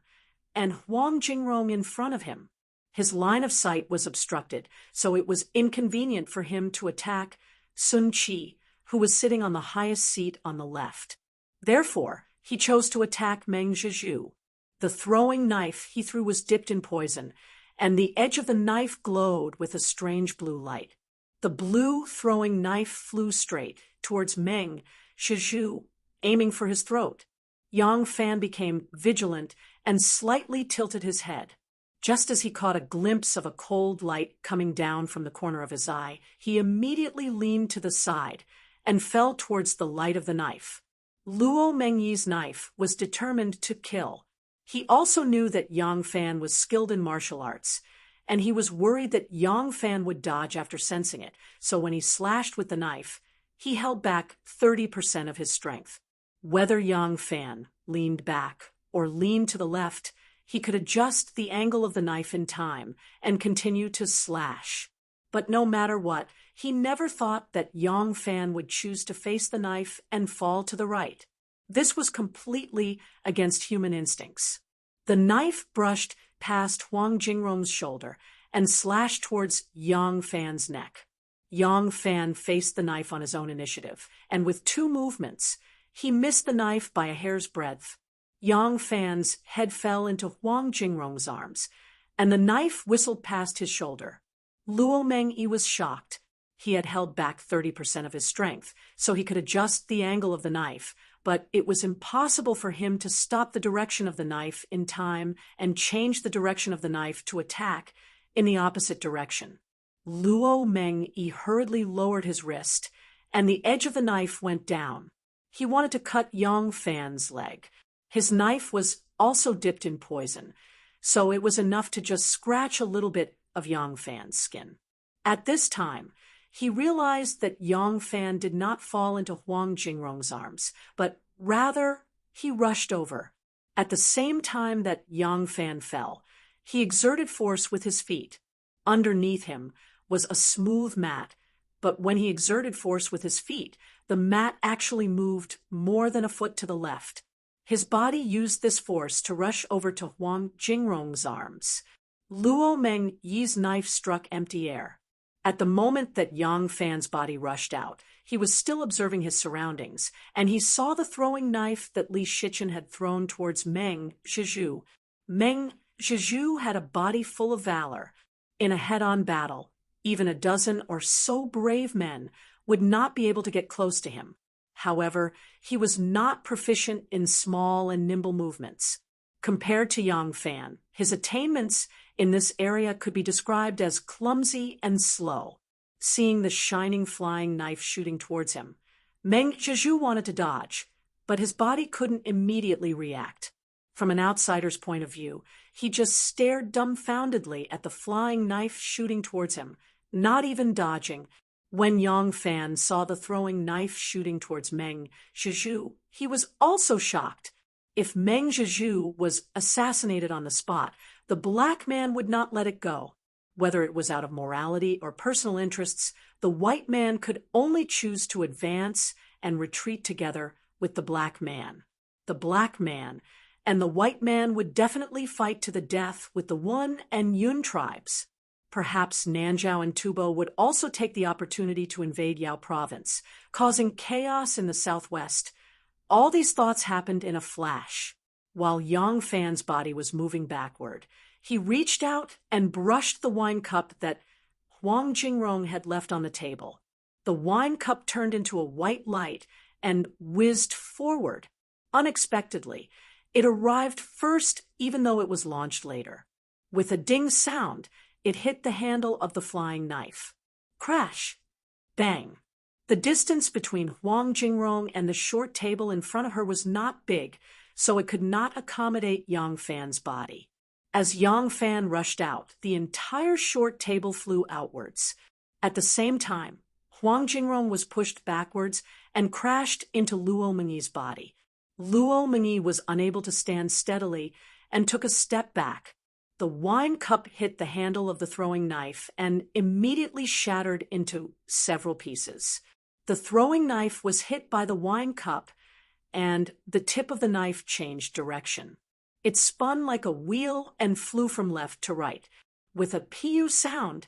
and Huang Jingrong in front of him. His line of sight was obstructed, so it was inconvenient for him to attack Sun Qi, who was sitting on the highest seat on the left. Therefore, he chose to attack Meng Zhizhu. The throwing knife he threw was dipped in poison, and the edge of the knife glowed with a strange blue light. The blue throwing knife flew straight towards Meng Zhizhu, aiming for his throat. Yang Fan became vigilant and slightly tilted his head. Just as he caught a glimpse of a cold light coming down from the corner of his eye, he immediately leaned to the side and fell towards the light of the knife. Luo Mengyi's knife was determined to kill. He also knew that Yang Fan was skilled in martial arts, and he was worried that Yang Fan would dodge after sensing it, so when he slashed with the knife, he held back 30% of his strength. Whether Yang Fan leaned back or leaned to the left, he could adjust the angle of the knife in time and continue to slash. But no matter what, he never thought that Yang Fan would choose to face the knife and fall to the right. This was completely against human instincts. The knife brushed past Huang Jingrong's shoulder and slashed towards Yang Fan's neck. Yang Fan faced the knife on his own initiative, and with 2 movements, he missed the knife by a hair's breadth. Yang Fan's head fell into Huang Jingrong's arms, and the knife whistled past his shoulder. Luo Mengyi was shocked. He had held back 30% of his strength, so he could adjust the angle of the knife, but it was impossible for him to stop the direction of the knife in time and change the direction of the knife to attack in the opposite direction. Luo Mengyi hurriedly lowered his wrist, and the edge of the knife went down. He wanted to cut Yang Fan's leg. His knife was also dipped in poison, so it was enough to just scratch a little bit of Yang Fan's skin. At this time, he realized that Yang Fan did not fall into Huang Jingrong's arms, but rather he rushed over. At the same time that Yang Fan fell, he exerted force with his feet. Underneath him was a smooth mat, but when he exerted force with his feet, the mat actually moved more than a foot to the left. His body used this force to rush over to Huang Jingrong's arms. Luo Meng Yi's knife struck empty air. At the moment that Yang Fan's body rushed out, he was still observing his surroundings, and he saw the throwing knife that Li Shichen had thrown towards Meng Zhizhu. Meng Zhizhu had a body full of valor. In a head-on battle, even a dozen or so brave men would not be able to get close to him. However, he was not proficient in small and nimble movements. Compared to Yang Fan, his attainments in this area could be described as clumsy and slow. Seeing the shining flying knife shooting towards him, Meng Zhizhu wanted to dodge, but his body couldn't immediately react. From an outsider's point of view, he just stared dumbfoundedly at the flying knife shooting towards him, not even dodging. When Yang Fan saw the throwing knife shooting towards Meng Zhizhu, he was also shocked. If Meng Zhizhu was assassinated on the spot, the black man would not let it go. Whether it was out of morality or personal interests, the white man could only choose to advance and retreat together with the black man. The black man and the white man would definitely fight to the death with the Wen and Yun tribes. Perhaps Nanzhao and Tubo would also take the opportunity to invade Yao province, causing chaos in the southwest. All these thoughts happened in a flash. While Yang Fan's body was moving backward, he reached out and brushed the wine cup that Huang Jingrong had left on the table. The wine cup turned into a white light and whizzed forward. Unexpectedly, it arrived first even though it was launched later. With a ding sound, it hit the handle of the flying knife. Crash! Bang! The distance between Huang Jingrong and the short table in front of her was not big, so it could not accommodate Yang Fan's body. As Yang Fan rushed out, the entire short table flew outwards. At the same time, Huang Jingrong was pushed backwards and crashed into Luo Mengyi's body. Luo Mengyi was unable to stand steadily and took a step back. The wine cup hit the handle of the throwing knife and immediately shattered into several pieces. The throwing knife was hit by the wine cup, and the tip of the knife changed direction. It spun like a wheel and flew from left to right. With a pu sound,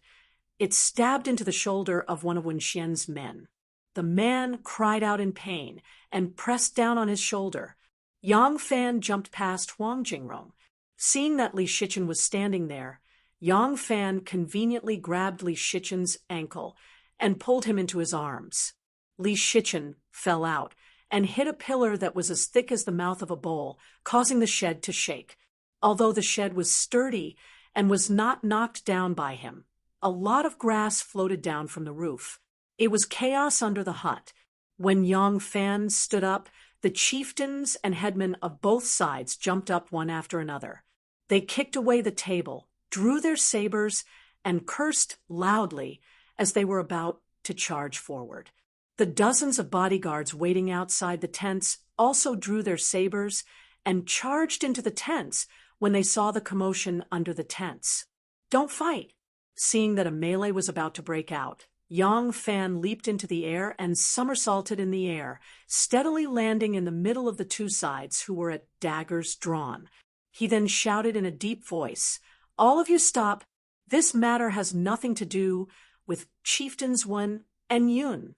it stabbed into the shoulder of one of Wen Xian's men. The man cried out in pain and pressed down on his shoulder. Yang Fan jumped past Huang Jingrong. Seeing that Li Shichen was standing there, Yang Fan conveniently grabbed Li Shichen's ankle and pulled him into his arms. Li Shichen fell out and hit a pillar that was as thick as the mouth of a bowl, causing the shed to shake. Although the shed was sturdy and was not knocked down by him, a lot of grass floated down from the roof. It was chaos under the hut. When Yang Fan stood up, the chieftains and headmen of both sides jumped up one after another. They kicked away the table, drew their sabers, and cursed loudly as they were about to charge forward. The dozens of bodyguards waiting outside the tents also drew their sabers and charged into the tents when they saw the commotion under the tents. "Don't fight!" Seeing that a melee was about to break out, Yang Fan leaped into the air and somersaulted in the air, steadily landing in the middle of the two sides who were at daggers drawn. He then shouted in a deep voice, "All of you stop! This matter has nothing to do with Chieftains Wen and Yun."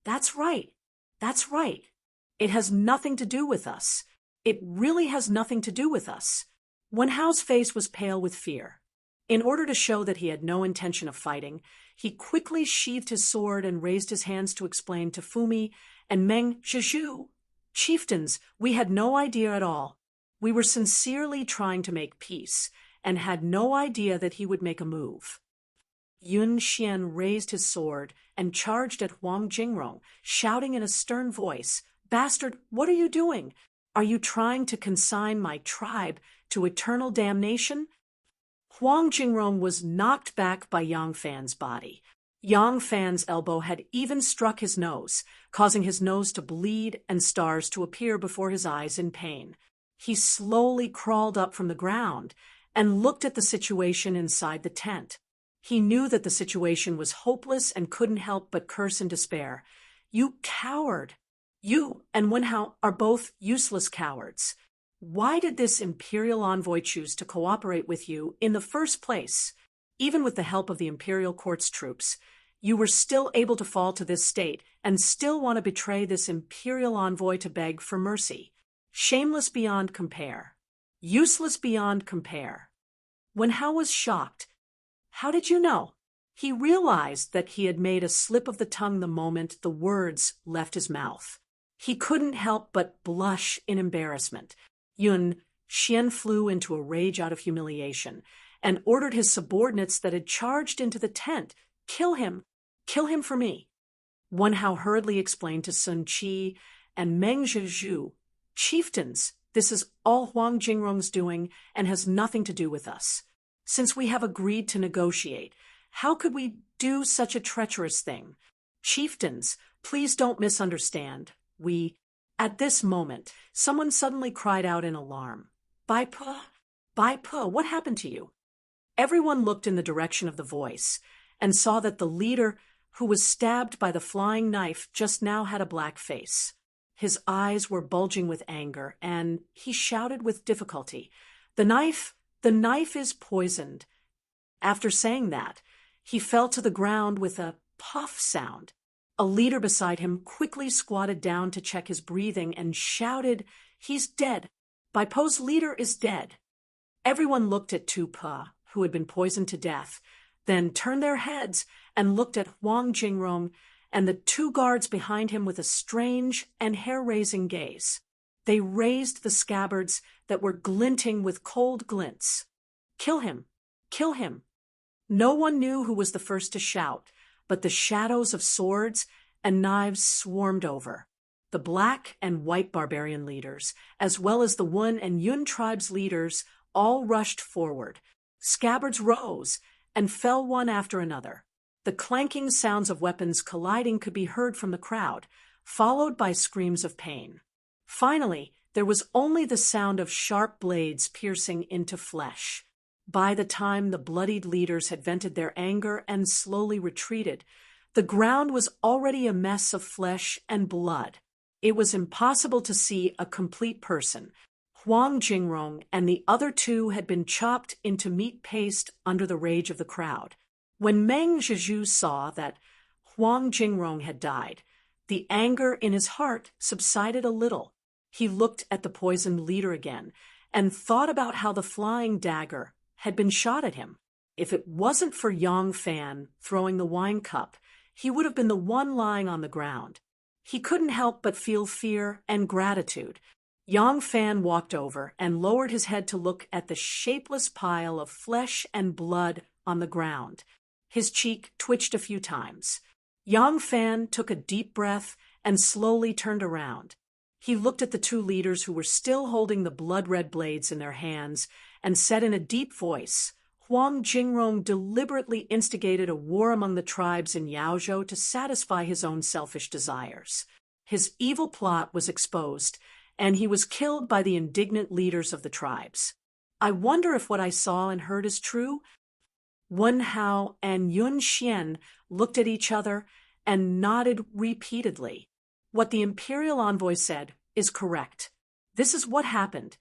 That's right. That's right. It has nothing to do with us. It really has nothing to do with us. Wen Hao's face was pale with fear. In order to show that he had no intention of fighting, he quickly sheathed his sword and raised his hands to explain to Fumi and Meng Zhizhu, "Chieftains, we had no idea at all. We were sincerely trying to make peace and had no idea that he would make a move." Yun Xian raised his sword and charged at Huang Jingrong, shouting in a stern voice, "Bastard, what are you doing? Are you trying to consign my tribe to eternal damnation?" Huang Jingrong was knocked back by Yang Fan's body. Yang Fan's elbow had even struck his nose, causing his nose to bleed and stars to appear before his eyes in pain. He slowly crawled up from the ground and looked at the situation inside the tent. He knew that the situation was hopeless and couldn't help but curse in despair. "You coward! You and Wenhao are both useless cowards. Why did this imperial envoy choose to cooperate with you in the first place? Even with the help of the imperial court's troops, you were still able to fall to this state and still want to betray this imperial envoy to beg for mercy. Shameless beyond compare. Useless beyond compare." Wenhao was shocked. "How did you know?" He realized that he had made a slip of the tongue the moment the words left his mouth. He couldn't help but blush in embarrassment. Yun Xian flew into a rage out of humiliation and ordered his subordinates that had charged into the tent, "Kill him! Kill him for me!" Wenhao hurriedly explained to Sun Qi and Meng Zhizhu, "Chieftains, this is all Huang Jingrong's doing and has nothing to do with us. Since we have agreed to negotiate, how could we do such a treacherous thing? Chieftains, please don't misunderstand. At this moment, someone suddenly cried out in alarm. "Bai Pe! Bai Pe, what happened to you?" Everyone looked in the direction of the voice and saw that the leader who was stabbed by the flying knife just now had a black face. His eyes were bulging with anger, and he shouted with difficulty, the knife is poisoned." After saying that, he fell to the ground with a puff sound. A leader beside him quickly squatted down to check his breathing and shouted, "He's dead! Bai Pe's leader is dead!" Everyone looked at Tu Pe, who had been poisoned to death, then turned their heads and looked at Huang Jingrong and the two guards behind him with a strange and hair-raising gaze. They raised the scabbards that were glinting with cold glints. "Kill him! Kill him!" No one knew who was the first to shout, but the shadows of swords and knives swarmed over. The black and white barbarian leaders, as well as the Wen and Yun tribes' leaders, all rushed forward. Scabbards rose and fell one after another. The clanking sounds of weapons colliding could be heard from the crowd, followed by screams of pain. Finally, there was only the sound of sharp blades piercing into flesh. By the time the bloodied leaders had vented their anger and slowly retreated, the ground was already a mess of flesh and blood. It was impossible to see a complete person. Huang Jingrong and the other two had been chopped into meat paste under the rage of the crowd. When Meng Zhizhu saw that Huang Jingrong had died, the anger in his heart subsided a little. He looked at the poisoned leader again and thought about how the flying dagger had been shot at him. If it wasn't for Yang Fan throwing the wine cup, he would have been the one lying on the ground. He couldn't help but feel fear and gratitude. Yang Fan walked over and lowered his head to look at the shapeless pile of flesh and blood on the ground. His cheek twitched a few times. Yang Fan took a deep breath and slowly turned around. He looked at the two leaders who were still holding the blood-red blades in their hands and said in a deep voice, "Huang Jingrong deliberately instigated a war among the tribes in Yaozhou to satisfy his own selfish desires. His evil plot was exposed, and he was killed by the indignant leaders of the tribes. I wonder if what I saw and heard is true?" Wenhao and Yun Xian looked at each other and nodded repeatedly. What the imperial envoy said is correct. This is what happened.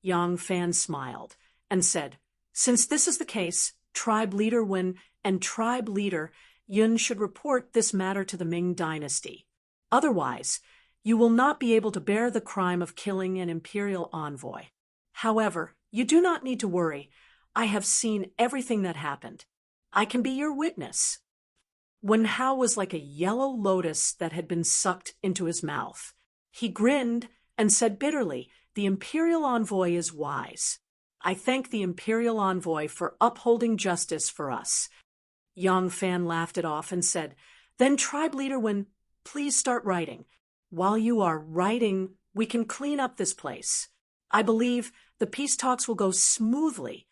Yang Fan smiled and said, "Since this is the case, tribe leader Wen and tribe leader Yun should report this matter to the Ming dynasty. Otherwise, you will not be able to bear the crime of killing an imperial envoy. However, you do not need to worry. I have seen everything that happened. I can be your witness." Wenhao was like a yellow lotus that had been sucked into his mouth. He grinned and said bitterly, "The imperial envoy is wise. I thank the imperial envoy for upholding justice for us." Yang Fan laughed it off and said, "Then tribe leader Wen, please start writing. While you are writing, we can clean up this place. I believe the peace talks will go smoothly."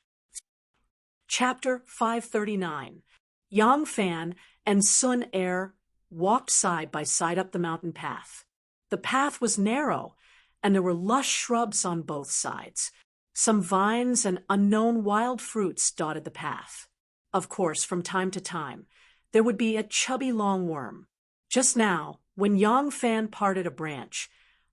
Chapter 539. Yang Fan and Sun Er walked side by side up the mountain path. The path was narrow, and there were lush shrubs on both sides. Some vines and unknown wild fruits dotted the path. Of course, from time to time, there would be a chubby longworm. Just now, when Yang Fan parted a branch,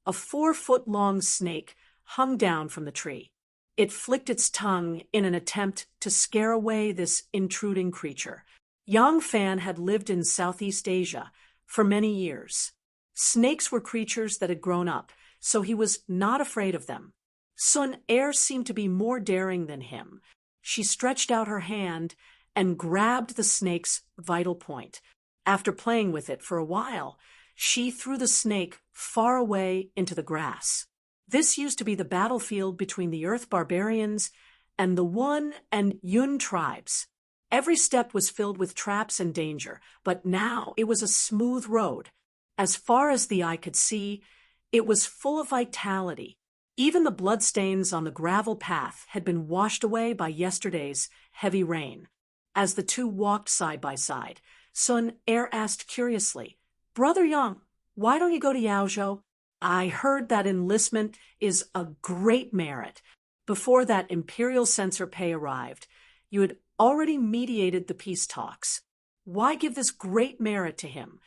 a 4-foot-long snake hung down from the tree. It flicked its tongue in an attempt to scare away this intruding creature. Yang Fan had lived in Southeast Asia for many years. Snakes were creatures that had grown up, so he was not afraid of them. Sun Er seemed to be more daring than him. She stretched out her hand and grabbed the snake's vital point. After playing with it for a while, she threw the snake far away into the grass. This used to be the battlefield between the Earth barbarians and the Wun and Yun tribes. Every step was filled with traps and danger, but now it was a smooth road. As far as the eye could see, it was full of vitality. Even the bloodstains on the gravel path had been washed away by yesterday's heavy rain. As the two walked side by side, Sun Er asked curiously, "Brother Yang, why don't you go to Yaozhou? I heard that enlistment is a great merit. Before that imperial censor pay arrived, you had already mediated the peace talks. Why give this great merit to him?"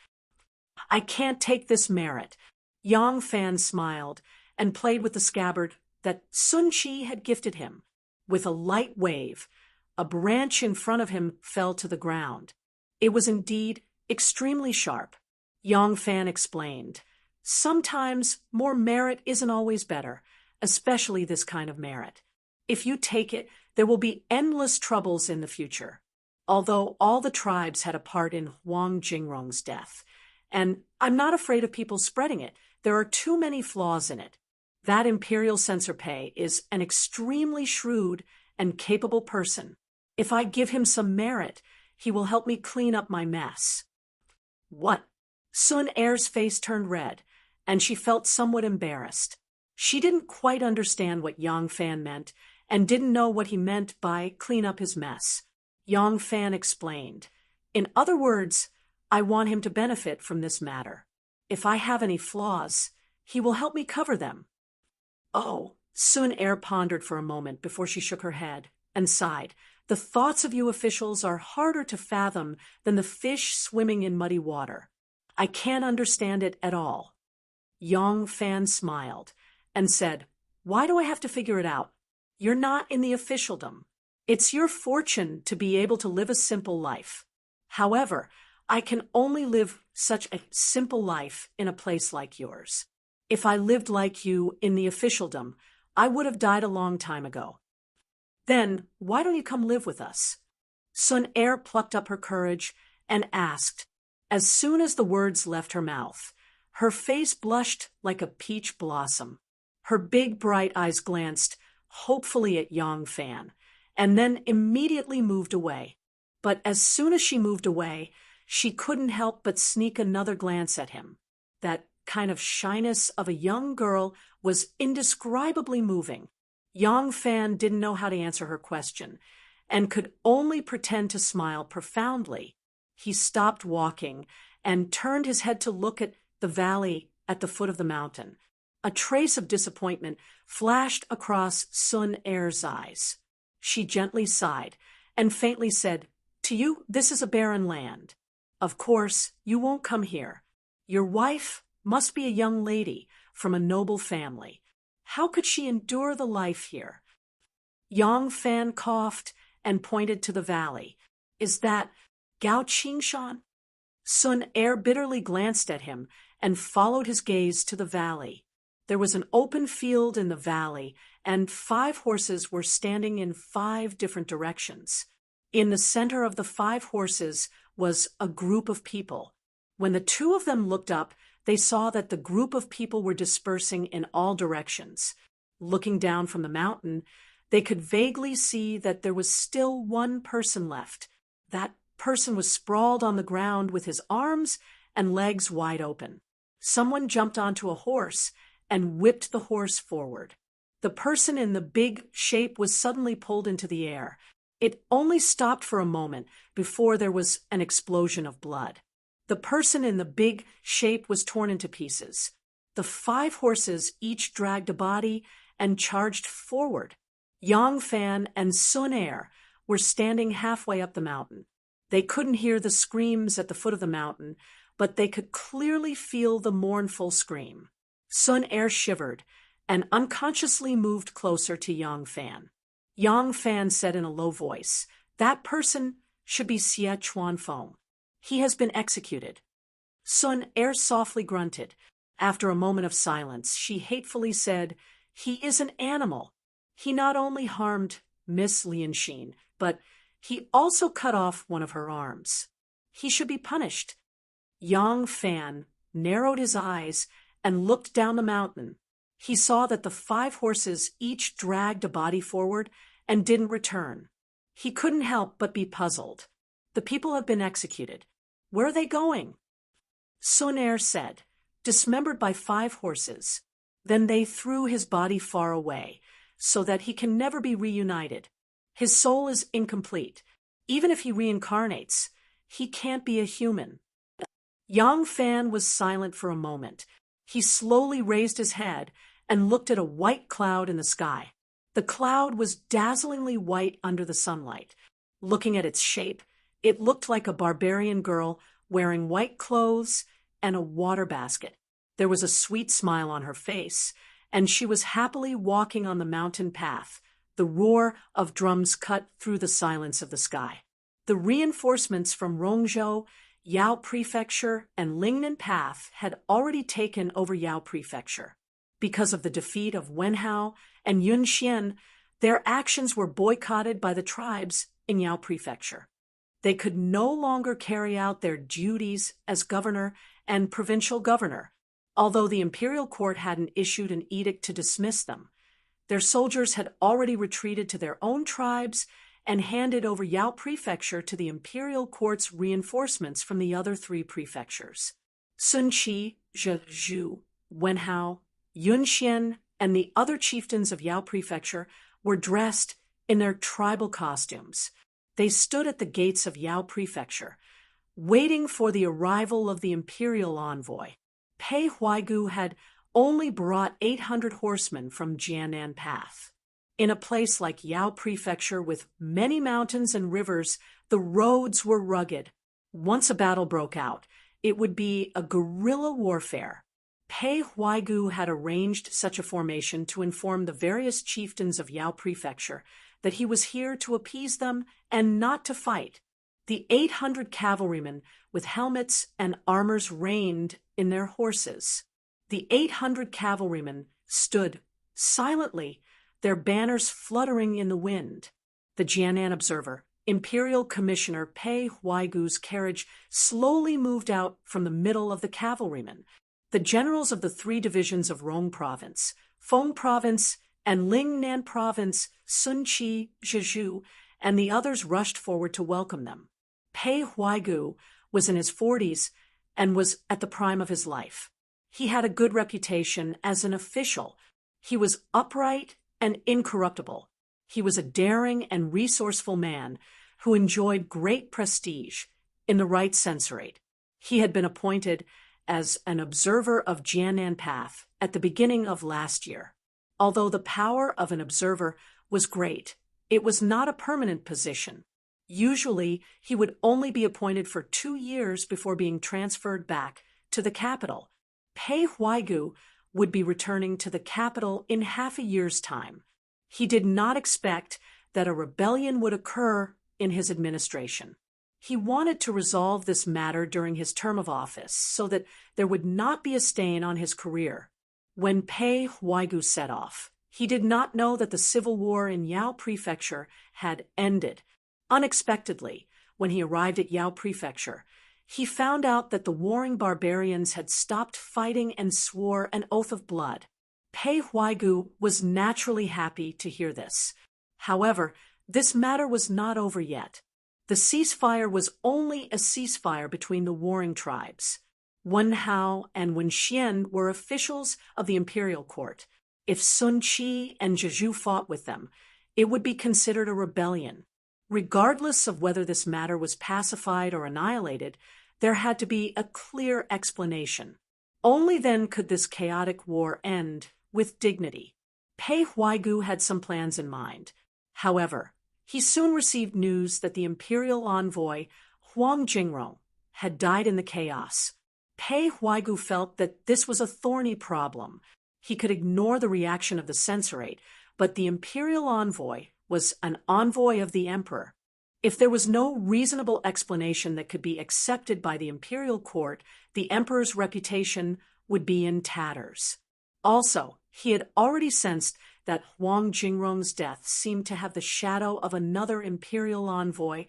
"I can't take this merit." Yang Fan smiled and played with the scabbard that Sun Chi had gifted him. With a light wave, a branch in front of him fell to the ground. It was indeed extremely sharp. Yang Fan explained, "Sometimes more merit isn't always better, especially this kind of merit. If you take it, there will be endless troubles in the future." Although all the tribes had a part in Huang Jingrong's death, and I'm not afraid of people spreading it, there are too many flaws in it. That imperial censor pay is an extremely shrewd and capable person. If I give him some merit, he will help me clean up my mess. What? Sun Er's face turned red, and she felt somewhat embarrassed. She didn't quite understand what Yang Fan meant, and didn't know what he meant by clean up his mess. Yang Fan explained, "In other words, I want him to benefit from this matter. If I have any flaws, he will help me cover them." "Oh," Sun Er pondered for a moment before she shook her head and sighed. "The thoughts of you officials are harder to fathom than the fish swimming in muddy water. I can't understand it at all." Yang Fan smiled and said, "Why do I have to figure it out? You're not in the officialdom. It's your fortune to be able to live a simple life. However, I can only live such a simple life in a place like yours. If I lived like you in the officialdom, I would have died a long time ago." "Then why don't you come live with us?" Sun Er plucked up her courage and asked. As soon as the words left her mouth, her face blushed like a peach blossom. Her big bright eyes glanced hopefully at Yang Fan, and then immediately moved away. But as soon as she moved away, she couldn't help but sneak another glance at him. That kind of shyness of a young girl was indescribably moving. Yang Fan didn't know how to answer her question, and could only pretend to smile profoundly. He stopped walking and turned his head to look at the valley at the foot of the mountain. A trace of disappointment flashed across Sun Er's eyes. She gently sighed and faintly said, "To you, this is a barren land. Of course, you won't come here. Your wife must be a young lady from a noble family. How could she endure the life here?" Yang Fan coughed and pointed to the valley. "Is that Gao Qingshan?" Sun Er bitterly glanced at him and followed his gaze to the valley. There was an open field in the valley, and 5 horses were standing in 5 different directions. In the center of the 5 horses was a group of people. When the 2 of them looked up, they saw that the group of people were dispersing in all directions. Looking down from the mountain, they could vaguely see that there was still one person left. That person was sprawled on the ground with his arms and legs wide open. Someone jumped onto a horse and whipped the horse forward. The person in the big shape was suddenly pulled into the air. It only stopped for a moment before there was an explosion of blood. The person in the big shape was torn into pieces. The 5 horses each dragged a body and charged forward. Yang Fan and Sun Er were standing halfway up the mountain. They couldn't hear the screams at the foot of the mountain, but they could clearly feel the mournful scream. Sun Er shivered and unconsciously moved closer to Yang Fan. Yang Fan said in a low voice, "That person should be Xie Chuanfeng. He has been executed." Sun Er softly grunted. After a moment of silence, she hatefully said, "He is an animal. He not only harmed Miss Lianxin, but he also cut off one of her arms. He should be punished." Yang Fan narrowed his eyes and looked down the mountain. He saw that the 5 horses each dragged a body forward and didn't return. He couldn't help but be puzzled. The people have been executed. Where are they going? Sun Er said, "Dismembered by 5 horses. Then they threw his body far away, so that he can never be reunited. His soul is incomplete. Even if he reincarnates, he can't be a human." Yang Fan was silent for a moment. He slowly raised his head and looked at a white cloud in the sky. The cloud was dazzlingly white under the sunlight. Looking at its shape, it looked like a barbarian girl wearing white clothes and a water basket. There was a sweet smile on her face, and she was happily walking on the mountain path. The roar of drums cut through the silence of the sky. The reinforcements from Rongzhou, Yao Prefecture, and Lingnan Path had already taken over Yao Prefecture. Because of the defeat of Wenhao and Yunxian, their actions were boycotted by the tribes in Yao Prefecture. They could no longer carry out their duties as governor and provincial governor, although the imperial court hadn't issued an edict to dismiss them. Their soldiers had already retreated to their own tribes and handed over Yao Prefecture to the imperial court's reinforcements from the other 3 prefectures. Sun Qi, Zhezhu, Wenhao, Yunxian, and the other chieftains of Yao Prefecture were dressed in their tribal costumes. They stood at the gates of Yao Prefecture, waiting for the arrival of the imperial envoy. Pei Huaigu had only brought 800 horsemen from Jianan Path. In a place like Yao Prefecture with many mountains and rivers, the roads were rugged. Once a battle broke out, it would be a guerrilla warfare. Pei Huaigu had arranged such a formation to inform the various chieftains of Yao Prefecture that he was here to appease them and not to fight. The 800 cavalrymen with helmets and armors reined in their horses. The 800 cavalrymen stood silently, their banners fluttering in the wind. The Jianan Observer, Imperial Commissioner Pei Huaigu's carriage slowly moved out from the middle of the cavalrymen. The generals of the 3 divisions of Rong Province, Feng Province, and Lingnan Province, Sun Qi, Zhezhu, and the others rushed forward to welcome them. Pei Huaigu was in his 40s and was at the prime of his life. He had a good reputation as an official. He was upright and incorruptible. He was a daring and resourceful man who enjoyed great prestige in the right sensorate. He had been appointed as an observer of Jianan Path at the beginning of last year. Although the power of an observer was great, it was not a permanent position. Usually, he would only be appointed for 2 years before being transferred back to the capital. Pei Huaigu would be returning to the capital in half a year's time. He did not expect that a rebellion would occur in his administration. He wanted to resolve this matter during his term of office so that there would not be a stain on his career. When Pei Huaigu set off, he did not know that the civil war in Yao Prefecture had ended. Unexpectedly, when he arrived at Yao Prefecture, he found out that the warring barbarians had stopped fighting and swore an oath of blood. Pei Huaigu was naturally happy to hear this. However, this matter was not over yet. The ceasefire was only a ceasefire between the warring tribes. Wenhao and Wenxian were officials of the imperial court. If Sun Qi and Zhezhu fought with them, it would be considered a rebellion. Regardless of whether this matter was pacified or annihilated, there had to be a clear explanation. Only then could this chaotic war end with dignity. Pei Huaigu had some plans in mind. However, he soon received news that the imperial envoy, Huang Jingrong, had died in the chaos. Pei Huaigu felt that this was a thorny problem. He could ignore the reaction of the censorate, but the imperial envoy was an envoy of the emperor. If there was no reasonable explanation that could be accepted by the imperial court, the emperor's reputation would be in tatters. Also, he had already sensed that Huang Jingrong's death seemed to have the shadow of another imperial envoy,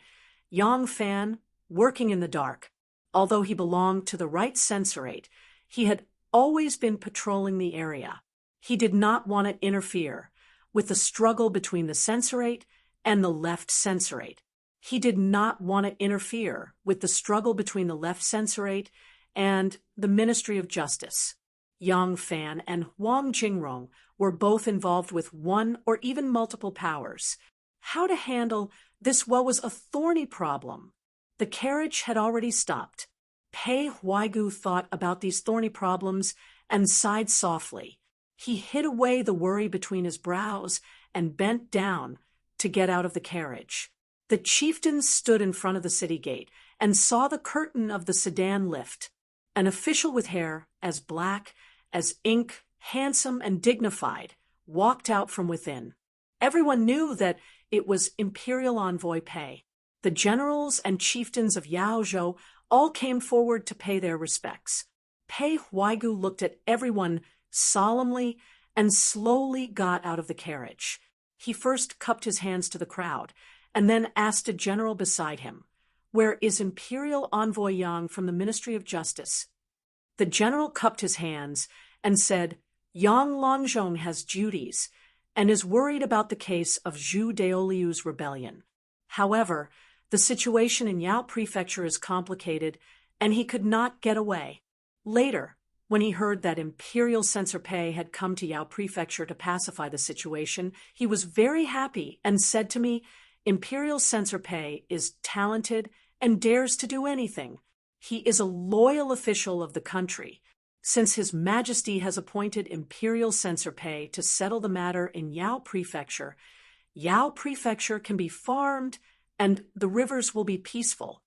Yang Fan, working in the dark. Although he belonged to the right censorate, he had always been patrolling the area. He did not want to interfere with the struggle between the censorate and the left censorate. He did not want to interfere with the struggle between the left censorate and the Ministry of Justice. Yang Fan and Huang Jingrong were both involved with one or even multiple powers. How to handle this was a thorny problem. The carriage had already stopped. Pei Huaigu thought about these thorny problems and sighed softly. He hid away the worry between his brows and bent down to get out of the carriage. The chieftains stood in front of the city gate and saw the curtain of the sedan lift. An official with hair as black as ink, handsome and dignified, walked out from within. Everyone knew that it was Imperial Envoy Pei. The generals and chieftains of Yaozhou all came forward to pay their respects. Pei Huaigu looked at everyone solemnly and slowly got out of the carriage. He first cupped his hands to the crowd and then asked a general beside him, "Where is Imperial Envoy Yang from the Ministry of Justice?" The general cupped his hands and said, "Yang Longjong has duties and is worried about the case of Zhu Deoliu's rebellion. However, the situation in Yao Prefecture is complicated and he could not get away." Later, when he heard that Imperial Censor Pei had come to Yao Prefecture to pacify the situation, he was very happy and said to me, "Imperial Censor Pei is talented and dares to do anything. He is a loyal official of the country. Since His Majesty has appointed Imperial Censor Pei to settle the matter in Yao Prefecture can be farmed and the rivers will be peaceful."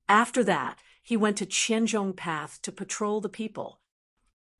After that, he went to Qianzhong Path to patrol the people.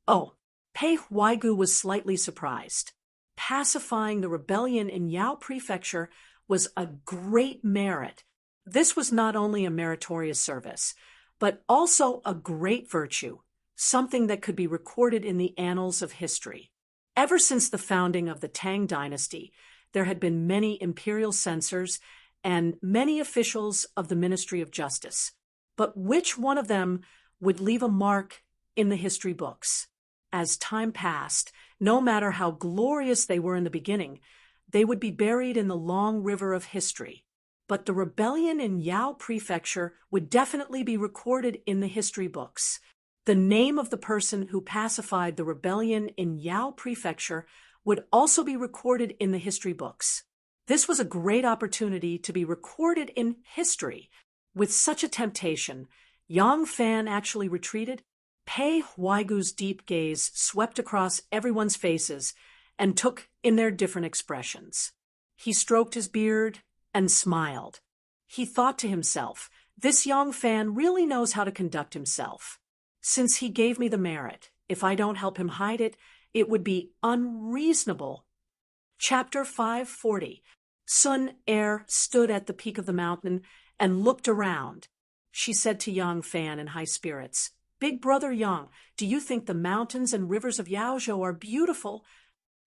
Oh, Pei Huaigu was slightly surprised. Pacifying the rebellion in Yao Prefecture was a great merit. This was not only a meritorious service, but also a great virtue, something that could be recorded in the annals of history. Ever since the founding of the Tang dynasty, there had been many imperial censors and many officials of the Ministry of Justice. But which one of them would leave a mark in the history books? As time passed, no matter how glorious they were in the beginning, they would be buried in the long river of history. But the rebellion in Yao Prefecture would definitely be recorded in the history books. The name of the person who pacified the rebellion in Yao Prefecture would also be recorded in the history books. This was a great opportunity to be recorded in history. With such a temptation, Yang Fan actually retreated. Pei Huaigu's deep gaze swept across everyone's faces and took in their different expressions. He stroked his beard and smiled. He thought to himself, "This Yang Fan really knows how to conduct himself. Since he gave me the merit, if I don't help him hide it, it would be unreasonable." Chapter 540. Sun Er stood at the peak of the mountain and looked around. She said to Yang Fan in high spirits, "Big brother Yang, do you think the mountains and rivers of Yaozhou are beautiful?"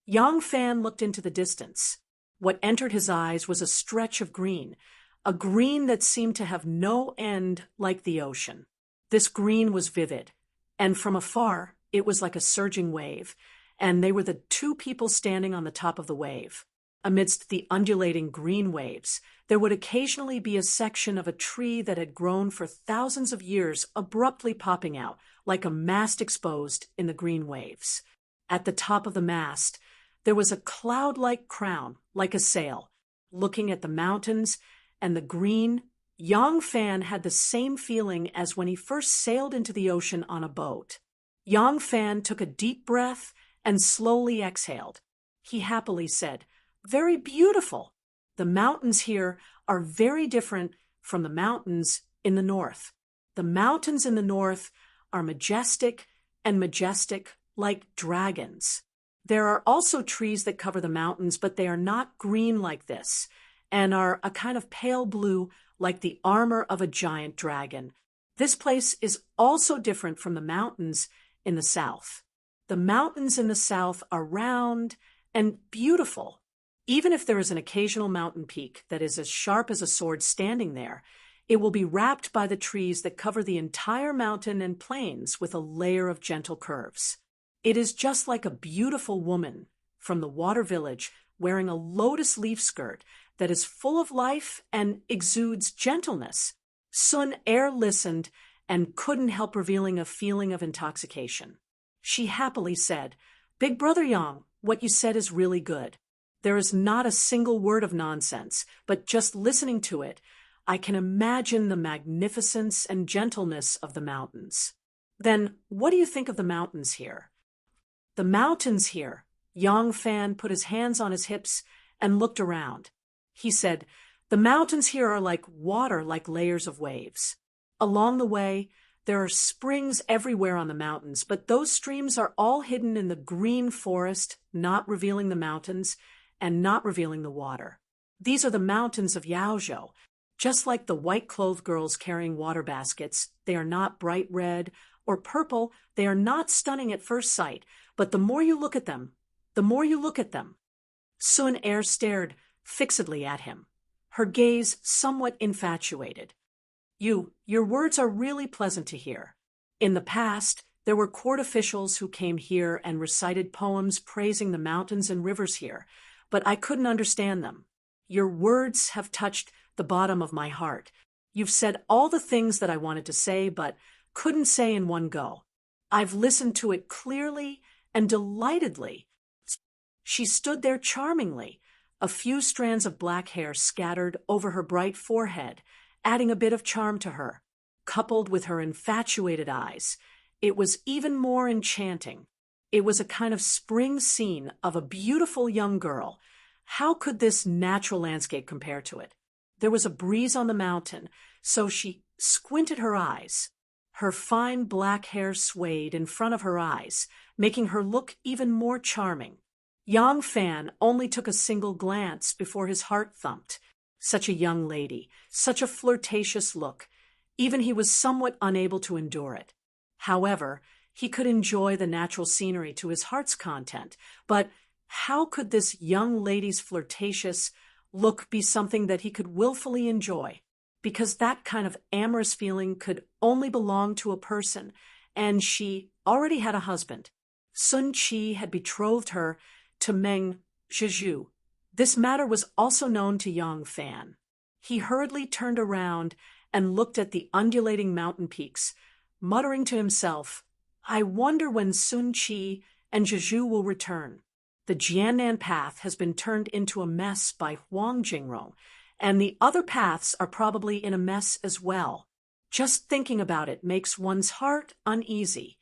Yang Fan looked into the distance. What entered his eyes was a stretch of green, a green that seemed to have no end like the ocean. This green was vivid, and from afar it was like a surging wave, and they were the two people standing on the top of the wave. Amidst the undulating green waves, there would occasionally be a section of a tree that had grown for thousands of years abruptly popping out, like a mast exposed in the green waves. At the top of the mast, there was a cloud-like crown, like a sail, looking at the mountains and the green. Yang Fan had the same feeling as when he first sailed into the ocean on a boat. Yang Fan took a deep breath and slowly exhaled. He happily said, "Very beautiful. The mountains here are very different from the mountains in the north. The mountains in the north are majestic and majestic like dragons. There are also trees that cover the mountains, but they are not green like this, and are a kind of pale blue like the armor of a giant dragon. This place is also different from the mountains in the south. The mountains in the south are round and beautiful. Even if there is an occasional mountain peak that is as sharp as a sword standing there, it will be wrapped by the trees that cover the entire mountain and plains with a layer of gentle curves. It is just like a beautiful woman from the water village wearing a lotus leaf skirt that is full of life and exudes gentleness." Sun Er listened and couldn't help revealing a feeling of intoxication. She happily said, "Big Brother Yang, what you said is really good. There is not a single word of nonsense, but just listening to it, I can imagine the magnificence and gentleness of the mountains." "Then what do you think of the mountains here?" "The mountains here." Yang Fan put his hands on his hips and looked around. He said, "The mountains here are like water, like layers of waves. Along the way, there are springs everywhere on the mountains, but those streams are all hidden in the green forest, not revealing the mountains and not revealing the water. These are the mountains of Yaozhou. Just like the white-clothed girls carrying water baskets, they are not bright red or purple, they are not stunning at first sight, but the more you look at them, the more you look at them." Sun Er stared fixedly at him, her gaze somewhat infatuated. Your words are really pleasant to hear. In the past, there were court officials who came here and recited poems praising the mountains and rivers here, but I couldn't understand them. Your words have touched the bottom of my heart. You've said all the things that I wanted to say, but couldn't say in one go. I've listened to it clearly and delightedly." She stood there charmingly, a few strands of black hair scattered over her bright forehead, adding a bit of charm to her. Coupled with her infatuated eyes, it was even more enchanting. It was a kind of spring scene of a beautiful young girl. How could this natural landscape compare to it? There was a breeze on the mountain, so she squinted her eyes. Her fine black hair swayed in front of her eyes, making her look even more charming. Yang Fan only took a single glance before his heart thumped. Such a young lady, such a flirtatious look. Even he was somewhat unable to endure it. However, he could enjoy the natural scenery to his heart's content, but how could this young lady's flirtatious look be something that he could willfully enjoy? Because that kind of amorous feeling could only belong to a person, and she already had a husband. Sun Qi had betrothed her to Meng Zhizhu. This matter was also known to Yang Fan. He hurriedly turned around and looked at the undulating mountain peaks, muttering to himself, "I wonder when Sun Qi and Zhizhu will return. The Jiannan path has been turned into a mess by Huang Jingrong, and the other paths are probably in a mess as well. Just thinking about it makes one's heart uneasy."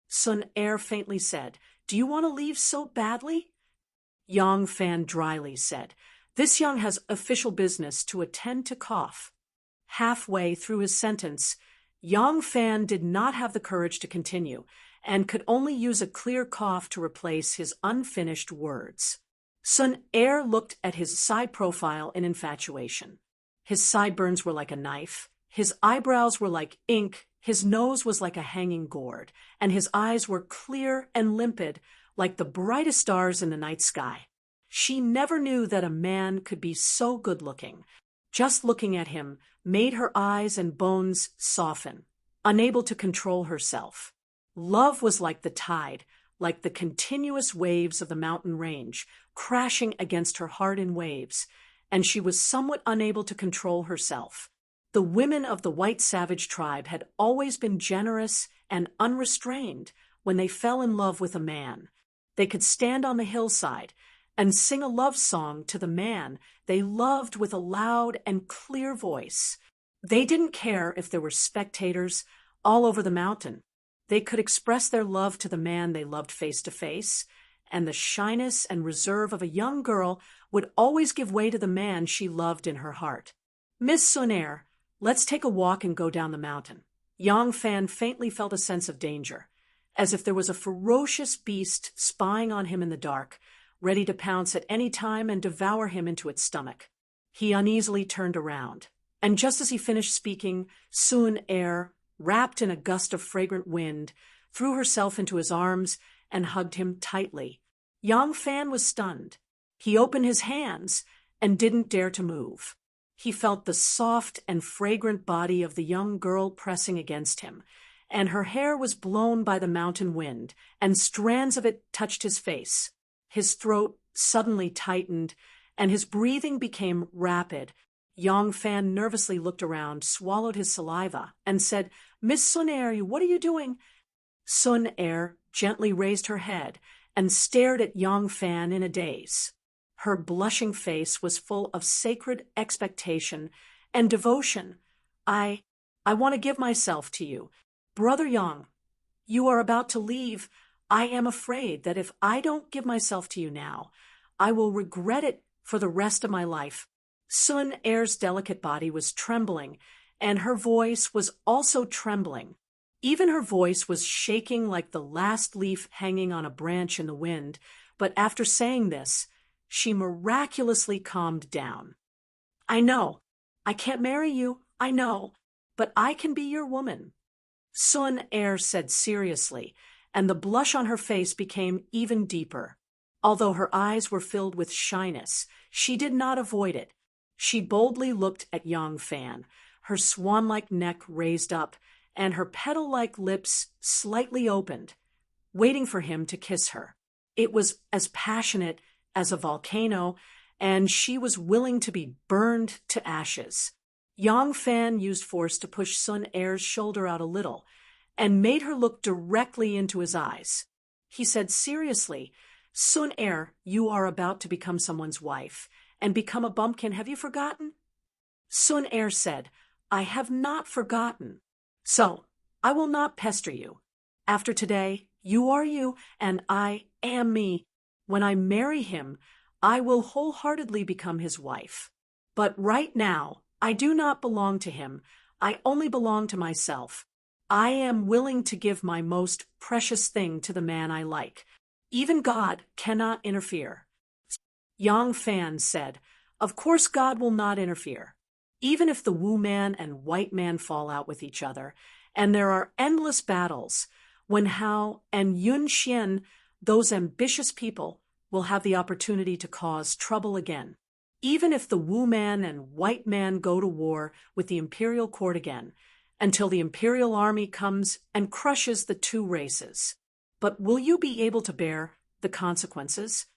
Sun Er faintly said, "Do you want to leave so badly?" Yang Fan dryly said, "This young has official business to attend to cough." Halfway through his sentence, Yang Fan did not have the courage to continue, and could only use a clear cough to replace his unfinished words. Sun Er looked at his side profile in infatuation. His sideburns were like a knife, his eyebrows were like ink, his nose was like a hanging gourd, and his eyes were clear and limpid like the brightest stars in the night sky. She never knew that a man could be so good-looking. Just looking at him made her eyes and bones soften, unable to control herself. Love was like the tide, like the continuous waves of the mountain range, crashing against her heart in waves, and she was somewhat unable to control herself. The women of the white savage tribe had always been generous and unrestrained when they fell in love with a man. They could stand on the hillside and sing a love song to the man they loved with a loud and clear voice. They didn't care if there were spectators all over the mountain. They could express their love to the man they loved face to face, and the shyness and reserve of a young girl would always give way to the man she loved in her heart. "Miss Sonaire, let's take a walk and go down the mountain." Yang Fan faintly felt a sense of danger, as if there was a ferocious beast spying on him in the dark, ready to pounce at any time and devour him into its stomach. He uneasily turned around, and just as he finished speaking, Sun Er, wrapped in a gust of fragrant wind, threw herself into his arms and hugged him tightly. Yang Fan was stunned. He opened his hands and didn't dare to move. He felt the soft and fragrant body of the young girl pressing against him, and her hair was blown by the mountain wind, and strands of it touched his face. His throat suddenly tightened, and his breathing became rapid. Yang Fan nervously looked around, swallowed his saliva, and said, "Miss Sonaire, what are you doing?" Sun Er gently raised her head and stared at Yang Fan in a daze. Her blushing face was full of sacred expectation and devotion. I want to give myself to you. Brother Yang, you are about to leave. I am afraid that if I don't give myself to you now, I will regret it for the rest of my life." Sun Er's delicate body was trembling, and her voice was also trembling. Even her voice was shaking like the last leaf hanging on a branch in the wind, but after saying this, she miraculously calmed down. "I know. I can't marry you, I know, but I can be your woman," Sun Er said seriously, and the blush on her face became even deeper. Although her eyes were filled with shyness, she did not avoid it. She boldly looked at Yang Fan, her swan-like neck raised up, and her petal-like lips slightly opened, waiting for him to kiss her. It was as passionate as a volcano, and she was willing to be burned to ashes. Yang Fan used force to push Sun Er's shoulder out a little, and made her look directly into his eyes. He said seriously, "Sun Er, you are about to become someone's wife, and become a bumpkin. Have you forgotten?" Sun Er said, "I have not forgotten. So, I will not pester you. After today, you are you, and I am me. When I marry him, I will wholeheartedly become his wife. But right now, I do not belong to him. I only belong to myself. I am willing to give my most precious thing to the man I like. Even God cannot interfere." Yang Fan said, "Of course God will not interfere. Even if the Wu man and White man fall out with each other, and there are endless battles, Wen Hao and Yun Xian, those ambitious people, will have the opportunity to cause trouble again. Even if the Wu man and White man go to war with the imperial court again, until the imperial army comes and crushes the two races. But will you be able to bear the consequences?"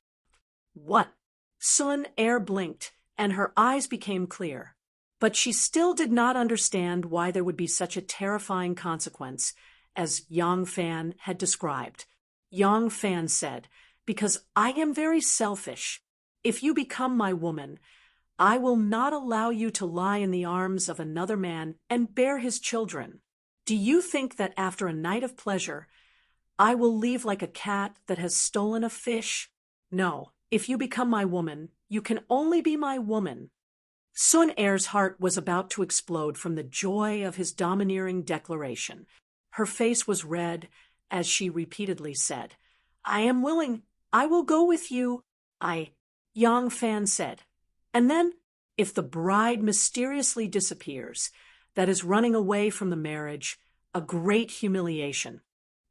"What?" Sun Er blinked, and her eyes became clear. But she still did not understand why there would be such a terrifying consequence as Yang Fan had described. Yang Fan said, "Because I am very selfish. If you become my woman, I will not allow you to lie in the arms of another man and bear his children. Do you think that after a night of pleasure, I will leave like a cat that has stolen a fish? No, if you become my woman, you can only be my woman." Sun Er's heart was about to explode from the joy of his domineering declaration. Her face was red as she repeatedly said, "I am willing. I will go with you." Yang Fan said, "And then, if the bride mysteriously disappears, that is running away from the marriage, a great humiliation.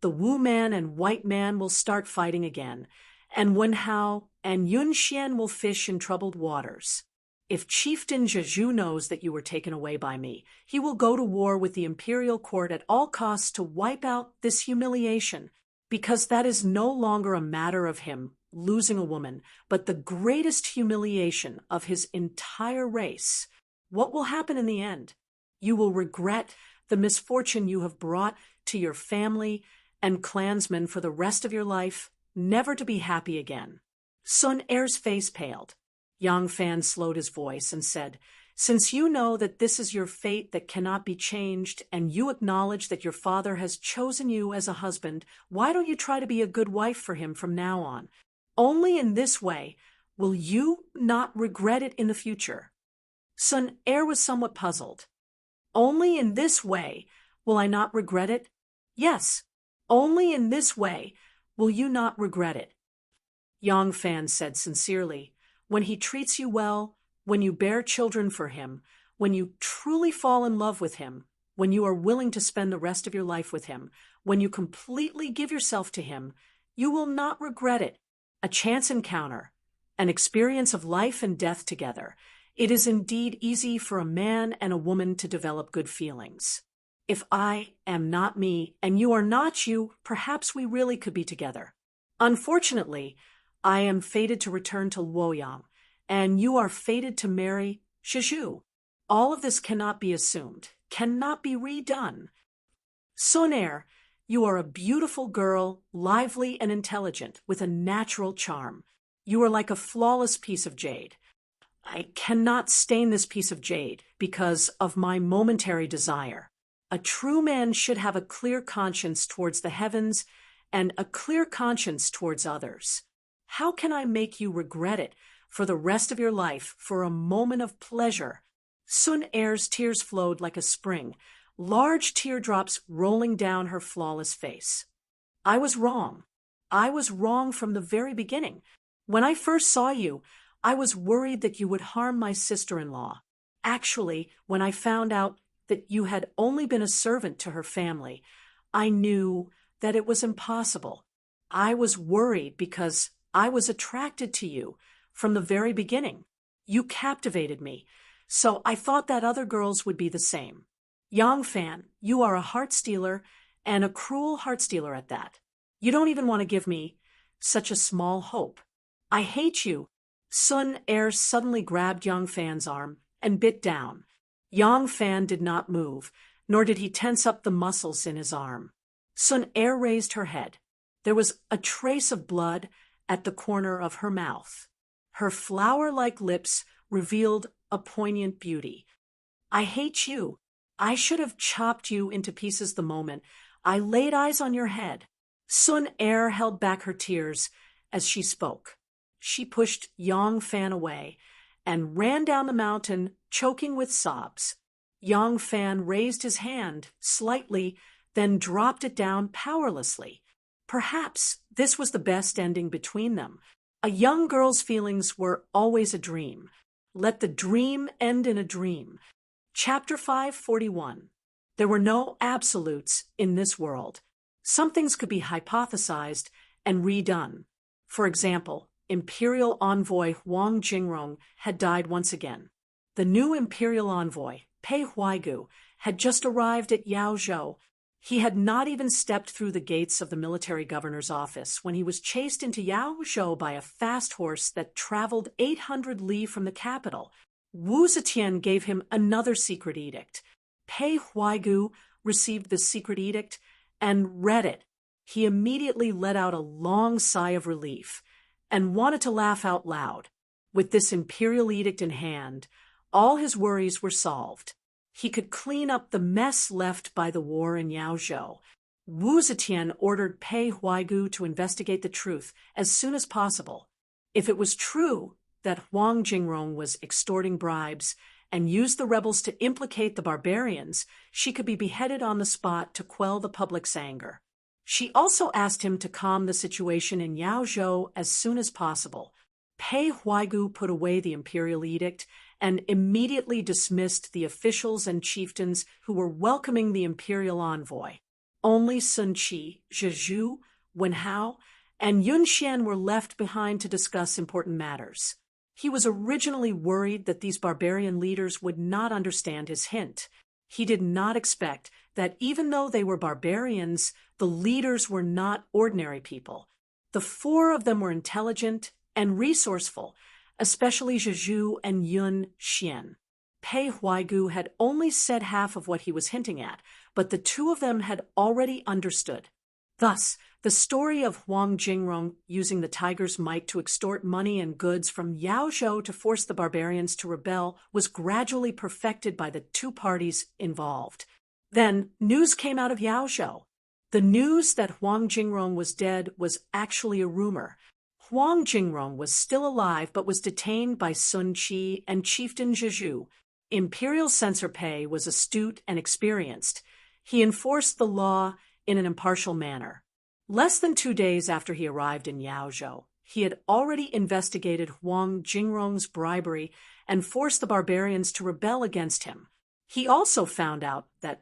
The Wu man and White man will start fighting again, and Wen Hao and Yun Xian will fish in troubled waters. If Chieftain Jeju knows that you were taken away by me, he will go to war with the imperial court at all costs to wipe out this humiliation, because that is no longer a matter of him losing a woman, but the greatest humiliation of his entire race. What will happen in the end? You will regret the misfortune you have brought to your family and clansmen for the rest of your life, never to be happy again." Sun Er's face paled. Yang Fan slowed his voice and said, "Since you know that this is your fate that cannot be changed, and you acknowledge that your father has chosen you as a husband, why don't you try to be a good wife for him from now on? Only in this way will you not regret it in the future." Sun Er was somewhat puzzled. "Only in this way will I not regret it?" "Yes, only in this way will you not regret it," Yang Fan said sincerely. "When he treats you well, when you bear children for him, when you truly fall in love with him, when you are willing to spend the rest of your life with him, when you completely give yourself to him, you will not regret it. A chance encounter, an experience of life and death together. It is indeed easy for a man and a woman to develop good feelings. If I am not me and you are not you, perhaps we really could be together. Unfortunately, I am fated to return to Luoyang, and you are fated to marry Shizhu. All of this cannot be assumed, cannot be redone. Sun Er, you are a beautiful girl, lively and intelligent, with a natural charm. You are like a flawless piece of jade. I cannot stain this piece of jade because of my momentary desire. A true man should have a clear conscience towards the heavens and a clear conscience towards others. How can I make you regret it for the rest of your life for a moment of pleasure?" Sun Er's tears flowed like a spring, large teardrops rolling down her flawless face. "I was wrong. I was wrong from the very beginning. When I first saw you, I was worried that you would harm my sister-in-law. Actually, when I found out that you had only been a servant to her family, I knew that it was impossible. I was worried because I was attracted to you from the very beginning. You captivated me, so I thought that other girls would be the same. Yang Fan, you are a heart stealer, and a cruel heart stealer at that. You don't even want to give me such a small hope. I hate you." Sun Er suddenly grabbed Yang Fan's arm and bit down. Yang Fan did not move, nor did he tense up the muscles in his arm. Sun Er raised her head. There was a trace of blood at the corner of her mouth. Her flower-like lips revealed a poignant beauty. "I hate you. I should have chopped you into pieces the moment I laid eyes on your head." Sun Er held back her tears as she spoke. She pushed Yang Fan away and ran down the mountain, choking with sobs. Yang Fan raised his hand slightly, then dropped it down powerlessly. Perhaps this was the best ending between them. A young girl's feelings were always a dream. Let the dream end in a dream. Chapter 541. There were no absolutes in this world. Some things could be hypothesized and redone. For example, Imperial Envoy Huang Jingrong had died once again. The new Imperial Envoy, Pei Huaigu, had just arrived at Yaozhou. He had not even stepped through the gates of the military governor's office when he was chased into Yaozhou by a fast horse that traveled 800 li from the capital. Wu Zetian gave him another secret edict. Pei Huaigu received the secret edict and read it. He immediately let out a long sigh of relief and wanted to laugh out loud. With this imperial edict in hand, all his worries were solved. He could clean up the mess left by the war in Yaozhou. Wu Zetian ordered Pei Huaigu to investigate the truth as soon as possible. If it was true that Huang Jingrong was extorting bribes and used the rebels to implicate the barbarians, she could be beheaded on the spot to quell the public's anger. She also asked him to calm the situation in Yaozhou as soon as possible. Pei Huaigu put away the imperial edict and immediately dismissed the officials and chieftains who were welcoming the imperial envoy. Only Sun Qi, Zhizhu, Wenhao, and Yun Xian were left behind to discuss important matters. He was originally worried that these barbarian leaders would not understand his hint. He did not expect that even though they were barbarians, the leaders were not ordinary people. The four of them were intelligent and resourceful, especially Zhizhu and Yun Xian. Pei Huaigu had only said half of what he was hinting at, but the two of them had already understood. Thus, the story of Huang Jingrong using the tiger's might to extort money and goods from Yaozhou to force the barbarians to rebel was gradually perfected by the two parties involved. Then, news came out of Yaozhou. The news that Huang Jingrong was dead was actually a rumor. Huang Jingrong was still alive but was detained by Sun Qi and chieftain Zhizhu. Imperial censor Pei was astute and experienced. He enforced the law in an impartial manner. Less than 2 days after he arrived in Yaozhou, he had already investigated Huang Jingrong's bribery and forced the barbarians to rebel against him. He also found out that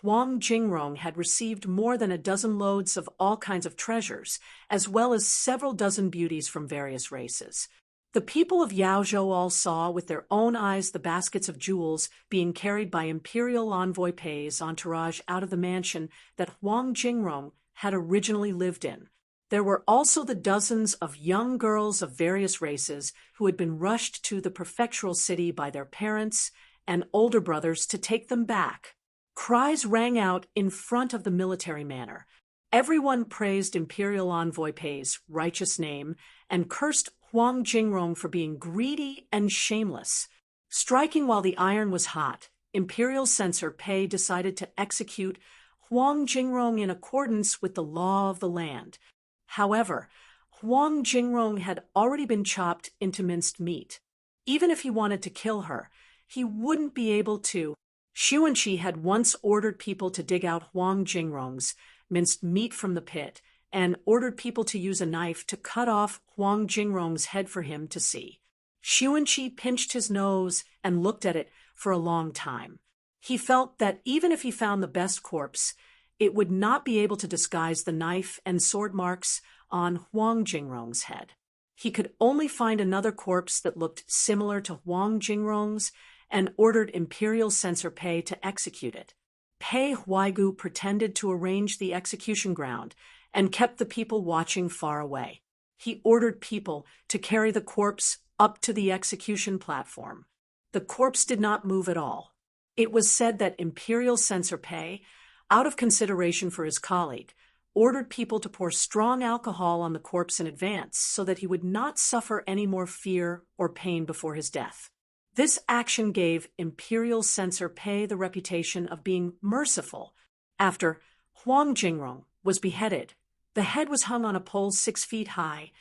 Huang Jingrong had received more than a dozen loads of all kinds of treasures, as well as several dozen beauties from various races. The people of Yaozhou all saw with their own eyes the baskets of jewels being carried by Imperial Envoy Pei's entourage out of the mansion that Huang Jingrong had originally lived in. There were also the dozens of young girls of various races who had been rushed to the prefectural city by their parents and older brothers to take them back. Cries rang out in front of the military manor. Everyone praised Imperial Envoy Pei's righteous name and cursed Huang Jingrong for being greedy and shameless. Striking while the iron was hot, Imperial censor Pei decided to execute Huang Jingrong in accordance with the law of the land. However, Huang Jingrong had already been chopped into minced meat. Even if he wanted to kill her, he wouldn't be able to. Xuanqi had once ordered people to dig out Huang Jingrong's minced meat from the pit and ordered people to use a knife to cut off Huang Jingrong's head for him to see. Xuanqi pinched his nose and looked at it for a long time. He felt that even if he found the best corpse, it would not be able to disguise the knife and sword marks on Huang Jingrong's head. He could only find another corpse that looked similar to Huang Jingrong's and ordered Imperial censor Pei to execute it. Pei Huaigu pretended to arrange the execution ground and kept the people watching far away. He ordered people to carry the corpse up to the execution platform. The corpse did not move at all. It was said that Imperial censor Pei, out of consideration for his colleague, ordered people to pour strong alcohol on the corpse in advance so that he would not suffer any more fear or pain before his death. This action gave Imperial censor Pei the reputation of being merciful. After Huang Jingrong was beheaded, the head was hung on a pole 6 feet high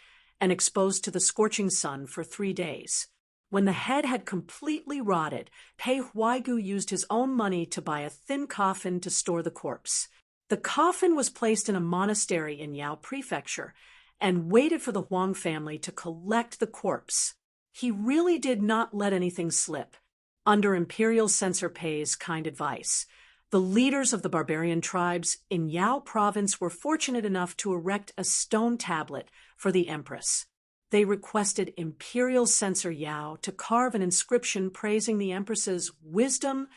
and exposed to the scorching sun for 3 days. When the head had completely rotted, Pei Huaigu used his own money to buy a thin coffin to store the corpse. The coffin was placed in a monastery in Yao Prefecture and waited for the Huang family to collect the corpse. He really did not let anything slip. Under Imperial censor Pei's kind advice, the leaders of the barbarian tribes in Yao province were fortunate enough to erect a stone tablet for the empress. They requested Imperial censor Yao to carve an inscription praising the empress's wisdom,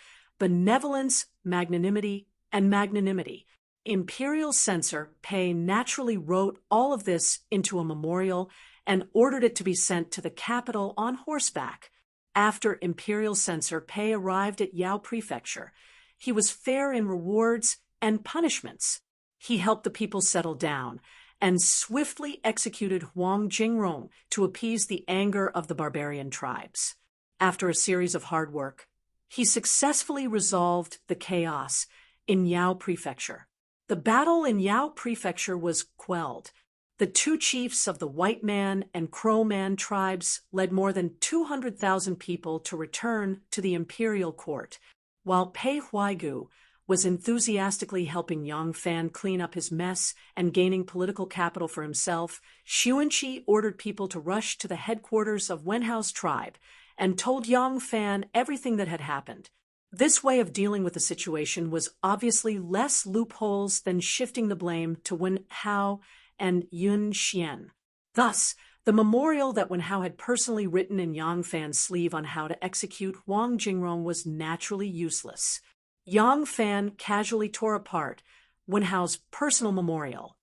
benevolence, magnanimity, and magnanimity. Imperial censor Pei naturally wrote all of this into a memorial and ordered it to be sent to the capital on horseback. After Imperial censor Pei arrived at Yao Prefecture, he was fair in rewards and punishments. He helped the people settle down and swiftly executed Huang Jingrong to appease the anger of the barbarian tribes. After a series of hard work, he successfully resolved the chaos in Yao Prefecture. The battle in Yao Prefecture was quelled. The two chiefs of the White Man and Crow Man tribes led more than 200,000 people to return to the imperial court, while Pei Huaigu was enthusiastically helping Yang Fan clean up his mess and gaining political capital for himself. Xuanqi ordered people to rush to the headquarters of Wenhao's tribe and told Yang Fan everything that had happened. This way of dealing with the situation was obviously less loopholes than shifting the blame to Wenhao and Yun Xian. Thus, the memorial that Wenhao had personally written in Yang Fan's sleeve on how to execute Huang Jingrong was naturally useless. Yang Fan casually tore apart Wenhao's personal memorial.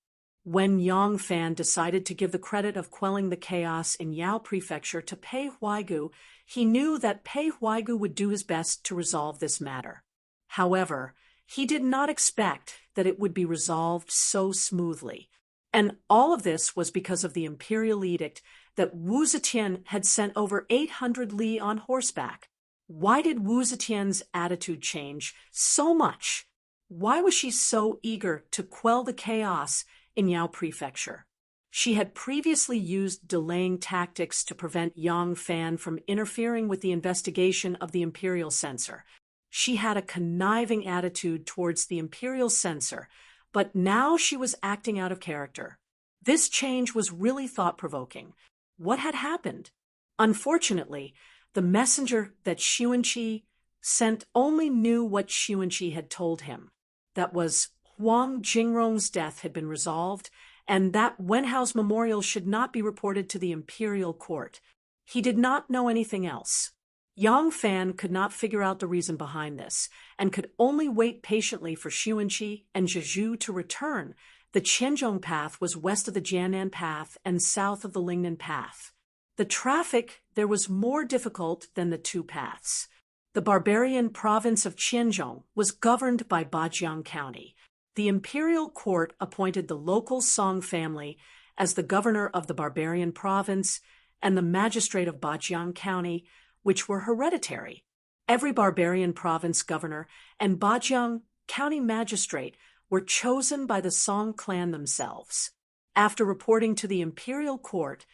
When Yang Fan decided to give the credit of quelling the chaos in Yao Prefecture to Pei Huaigu, he knew that Pei Huaigu would do his best to resolve this matter. However, He did not expect that it would be resolved so smoothly. And all of this was because of the imperial edict that Wu Zetian had sent over 800 li on horseback. Why did Wu Zetian's attitude change so much? Why was she so eager to quell the chaos in Yao Prefecture? She had previously used delaying tactics to prevent Yang Fan from interfering with the investigation of the imperial censor. She had a conniving attitude towards the imperial censor, but now she was acting out of character. This change was really thought-provoking. What had happened? Unfortunately, the messenger that Xuanqi sent only knew what Xuanqi had told him. That was Huang Jingrong's death had been resolved, and that Wenhao's memorial should not be reported to the imperial court. He did not know anything else. Yang Fan could not figure out the reason behind this, and could only wait patiently for Xuanqi and Zhezhu to return. The Qianzhong path was west of the Jianan path and south of the Lingnan path. The traffic there was more difficult than the two paths. The barbarian province of Qianzhong was governed by Bajiang County. The imperial court appointed the local Song family as the governor of the barbarian province and the magistrate of Bajiang County, which were hereditary. Every barbarian province governor and Bajiang County magistrate were chosen by the Song clan themselves. After reporting to the imperial court,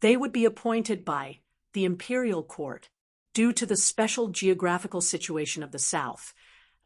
they would be appointed by the imperial court. Due to the special geographical situation of the South,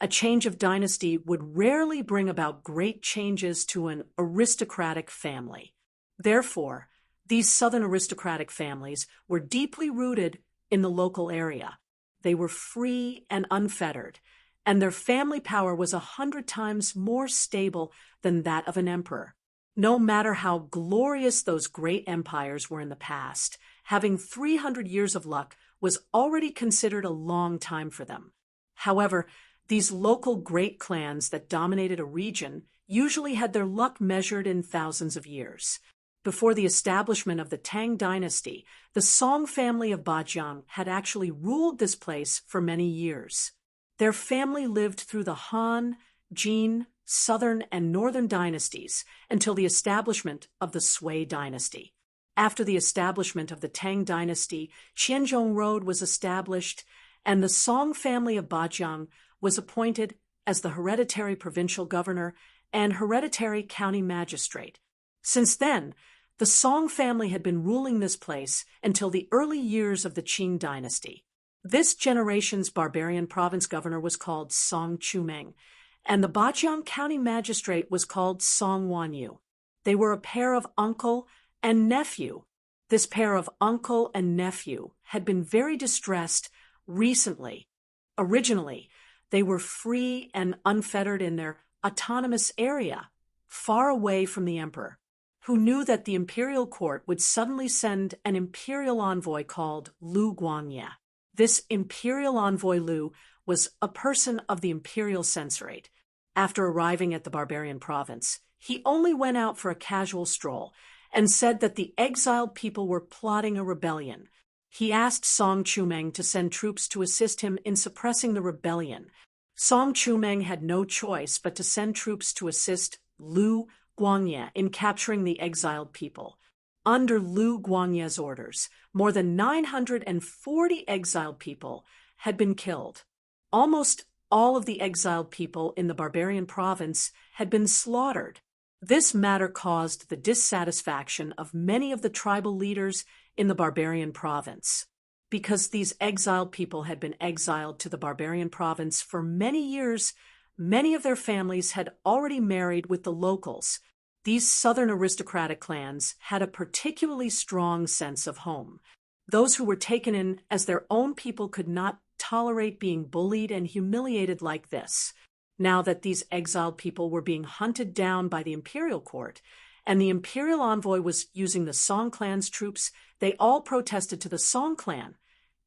a change of dynasty would rarely bring about great changes to an aristocratic family. Therefore, these southern aristocratic families were deeply rooted in the local area. They were free and unfettered, and their family power was 100 times more stable than that of an emperor. No matter how glorious those great empires were in the past, having 300 years of luck was already considered a long time for them. However, these local great clans that dominated a region usually had their luck measured in thousands of years. Before the establishment of the Tang dynasty, the Song family of Bajiang had actually ruled this place for many years. Their family lived through the Han, Jin, Southern, and Northern dynasties until the establishment of the Sui dynasty. After the establishment of the Tang dynasty, Qianzhong Road was established, and the Song family of Bajiang was appointed as the hereditary provincial governor and hereditary county magistrate. Since then, the Song family had been ruling this place until the early years of the Qing dynasty. This generation's barbarian province governor was called Song Chumeng, and the Bajiang county magistrate was called Song Wanyu. They were a pair of uncle and nephew. This pair of uncle and nephew had been very distressed recently. Originally, they were free and unfettered in their autonomous area, far away from the emperor, who knew that the imperial court would suddenly send an imperial envoy called Lu Guangye. This imperial envoy Lu was a person of the imperial censorate. After arriving at the barbarian province, he only went out for a casual stroll and said that the exiled people were plotting a rebellion. He asked Song Chumeng to send troops to assist him in suppressing the rebellion. Song Chumeng had no choice but to send troops to assist Lu Guangye in capturing the exiled people. Under Lu Guangye's orders, more than 940 exiled people had been killed. Almost all of the exiled people in the barbarian province had been slaughtered. This matter caused the dissatisfaction of many of the tribal leaders in the barbarian province. Because these exiled people had been exiled to the barbarian province for many years, many of their families had already married with the locals. These southern aristocratic clans had a particularly strong sense of home. Those who were taken in as their own people could not tolerate being bullied and humiliated like this. Now that these exiled people were being hunted down by the imperial court, and the imperial envoy was using the Song clan's troops, they all protested to the Song clan,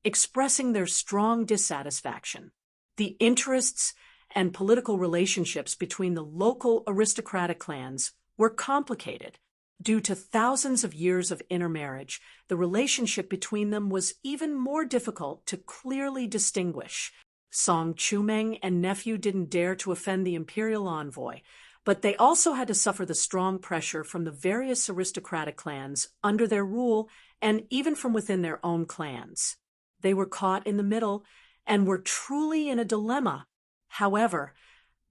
expressing their strong dissatisfaction. The interests and political relationships between the local aristocratic clans were complicated. Due to thousands of years of intermarriage, the relationship between them was even more difficult to clearly distinguish. Song Chumeng and nephew didn't dare to offend the imperial envoy, but they also had to suffer the strong pressure from the various aristocratic clans under their rule and even from within their own clans. They were caught in the middle and were truly in a dilemma. However,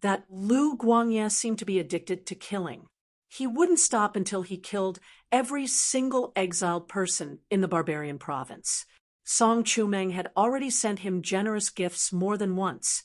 that Lu Guangye seemed to be addicted to killing. He wouldn't stop until he killed every single exiled person in the barbarian province. Song Chumeng had already sent him generous gifts more than once,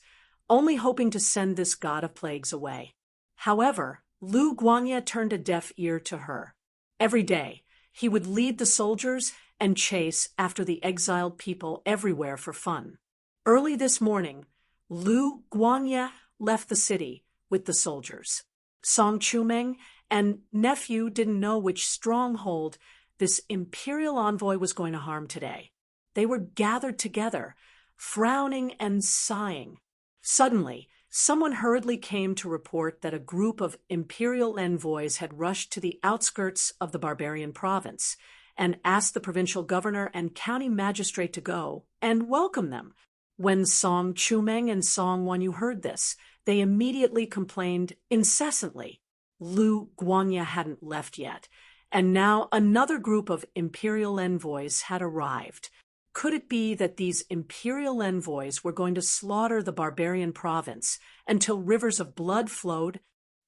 only hoping to send this god of plagues away. However, Lu Guangye turned a deaf ear to her. Every day, he would lead the soldiers and chase after the exiled people everywhere for fun. Early this morning, Lu Guangye left the city with the soldiers. Song Chumeng and nephew didn't know which stronghold this imperial envoy was going to harm today. They were gathered together, frowning and sighing. Suddenly, someone hurriedly came to report that a group of imperial envoys had rushed to the outskirts of the barbarian province and asked the provincial governor and county magistrate to go and welcome them. When Song Chumeng and Song Wanyu heard this, they immediately complained incessantly. Lu Guangye hadn't left yet, and now another group of imperial envoys had arrived. Could it be that these imperial envoys were going to slaughter the barbarian province until rivers of blood flowed?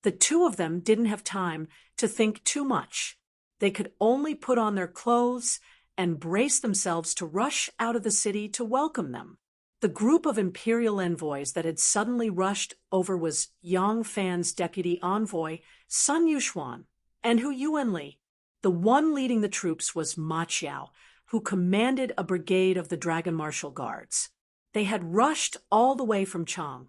The two of them didn't have time to think too much. They could only put on their clothes and brace themselves to rush out of the city to welcome them. The group of imperial envoys that had suddenly rushed over was Yang Fan's deputy envoy, Sun Yuxuan, and Hu Yuanli. The one leading the troops was Ma Qiao, who commanded a brigade of the Dragon Martial Guards. They had rushed all the way from Chang,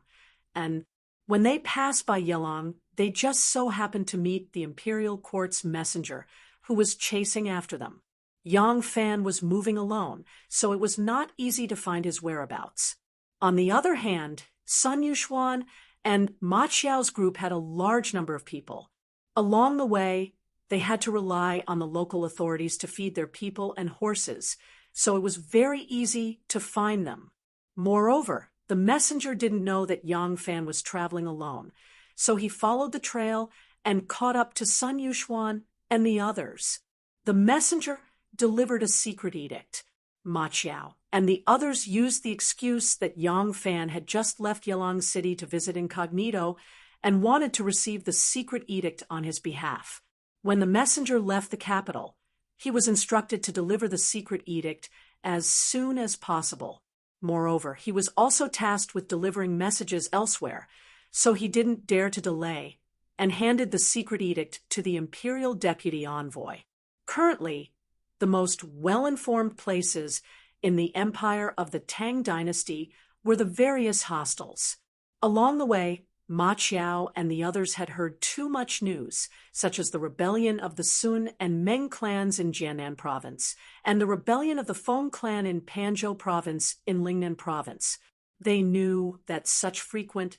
and when they passed by Yelang, they just so happened to meet the imperial court's messenger, who was chasing after them. Yang Fan was moving alone, so it was not easy to find his whereabouts. On the other hand, Sun Yuxuan and Ma Qiao's group had a large number of people. Along the way, they had to rely on the local authorities to feed their people and horses, so it was very easy to find them. Moreover, the messenger didn't know that Yang Fan was traveling alone, so he followed the trail and caught up to Sun Yuxuan and the others. The messenger delivered a secret edict. Ma Qiao and the others used the excuse that Yang Fan had just left Yelang City to visit incognito and wanted to receive the secret edict on his behalf. When the messenger left the capital, he was instructed to deliver the secret edict as soon as possible. Moreover, he was also tasked with delivering messages elsewhere, so he didn't dare to delay and handed the secret edict to the imperial deputy envoy. Currently, the most well-informed places in the empire of the Tang dynasty were the various hostels. Along the way, Ma Qiao and the others had heard too much news, such as the rebellion of the Sun and Meng clans in Jiannan province, and the rebellion of the Feng clan in Panzhou province in Lingnan province. They knew that such frequent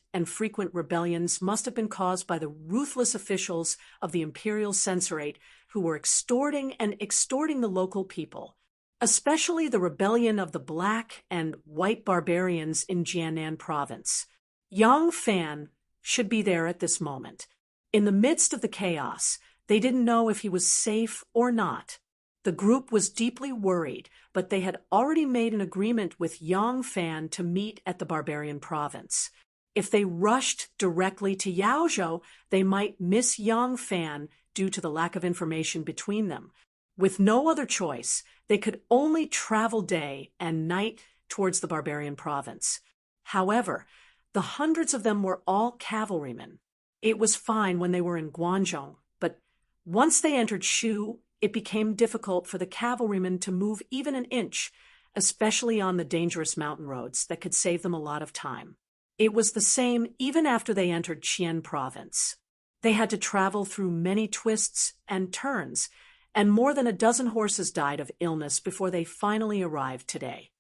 rebellions must have been caused by the ruthless officials of the imperial censorate who were extorting the local people, especially the rebellion of the black and white barbarians in Jiannan province. Yang Fan should be there at this moment. In the midst of the chaos, they didn't know if he was safe or not. The group was deeply worried, but they had already made an agreement with Yang Fan to meet at the barbarian province. If they rushed directly to Yaozhou, they might miss Yang Fan due to the lack of information between them. With no other choice, they could only travel day and night towards the barbarian province. However, the hundreds of them were all cavalrymen. It was fine when they were in Guangzhou, but once they entered Shu, it became difficult for the cavalrymen to move even an inch, especially on the dangerous mountain roads that could save them a lot of time. It was the same even after they entered Qian province. They had to travel through many twists and turns, and more than a dozen horses died of illness before they finally arrived today.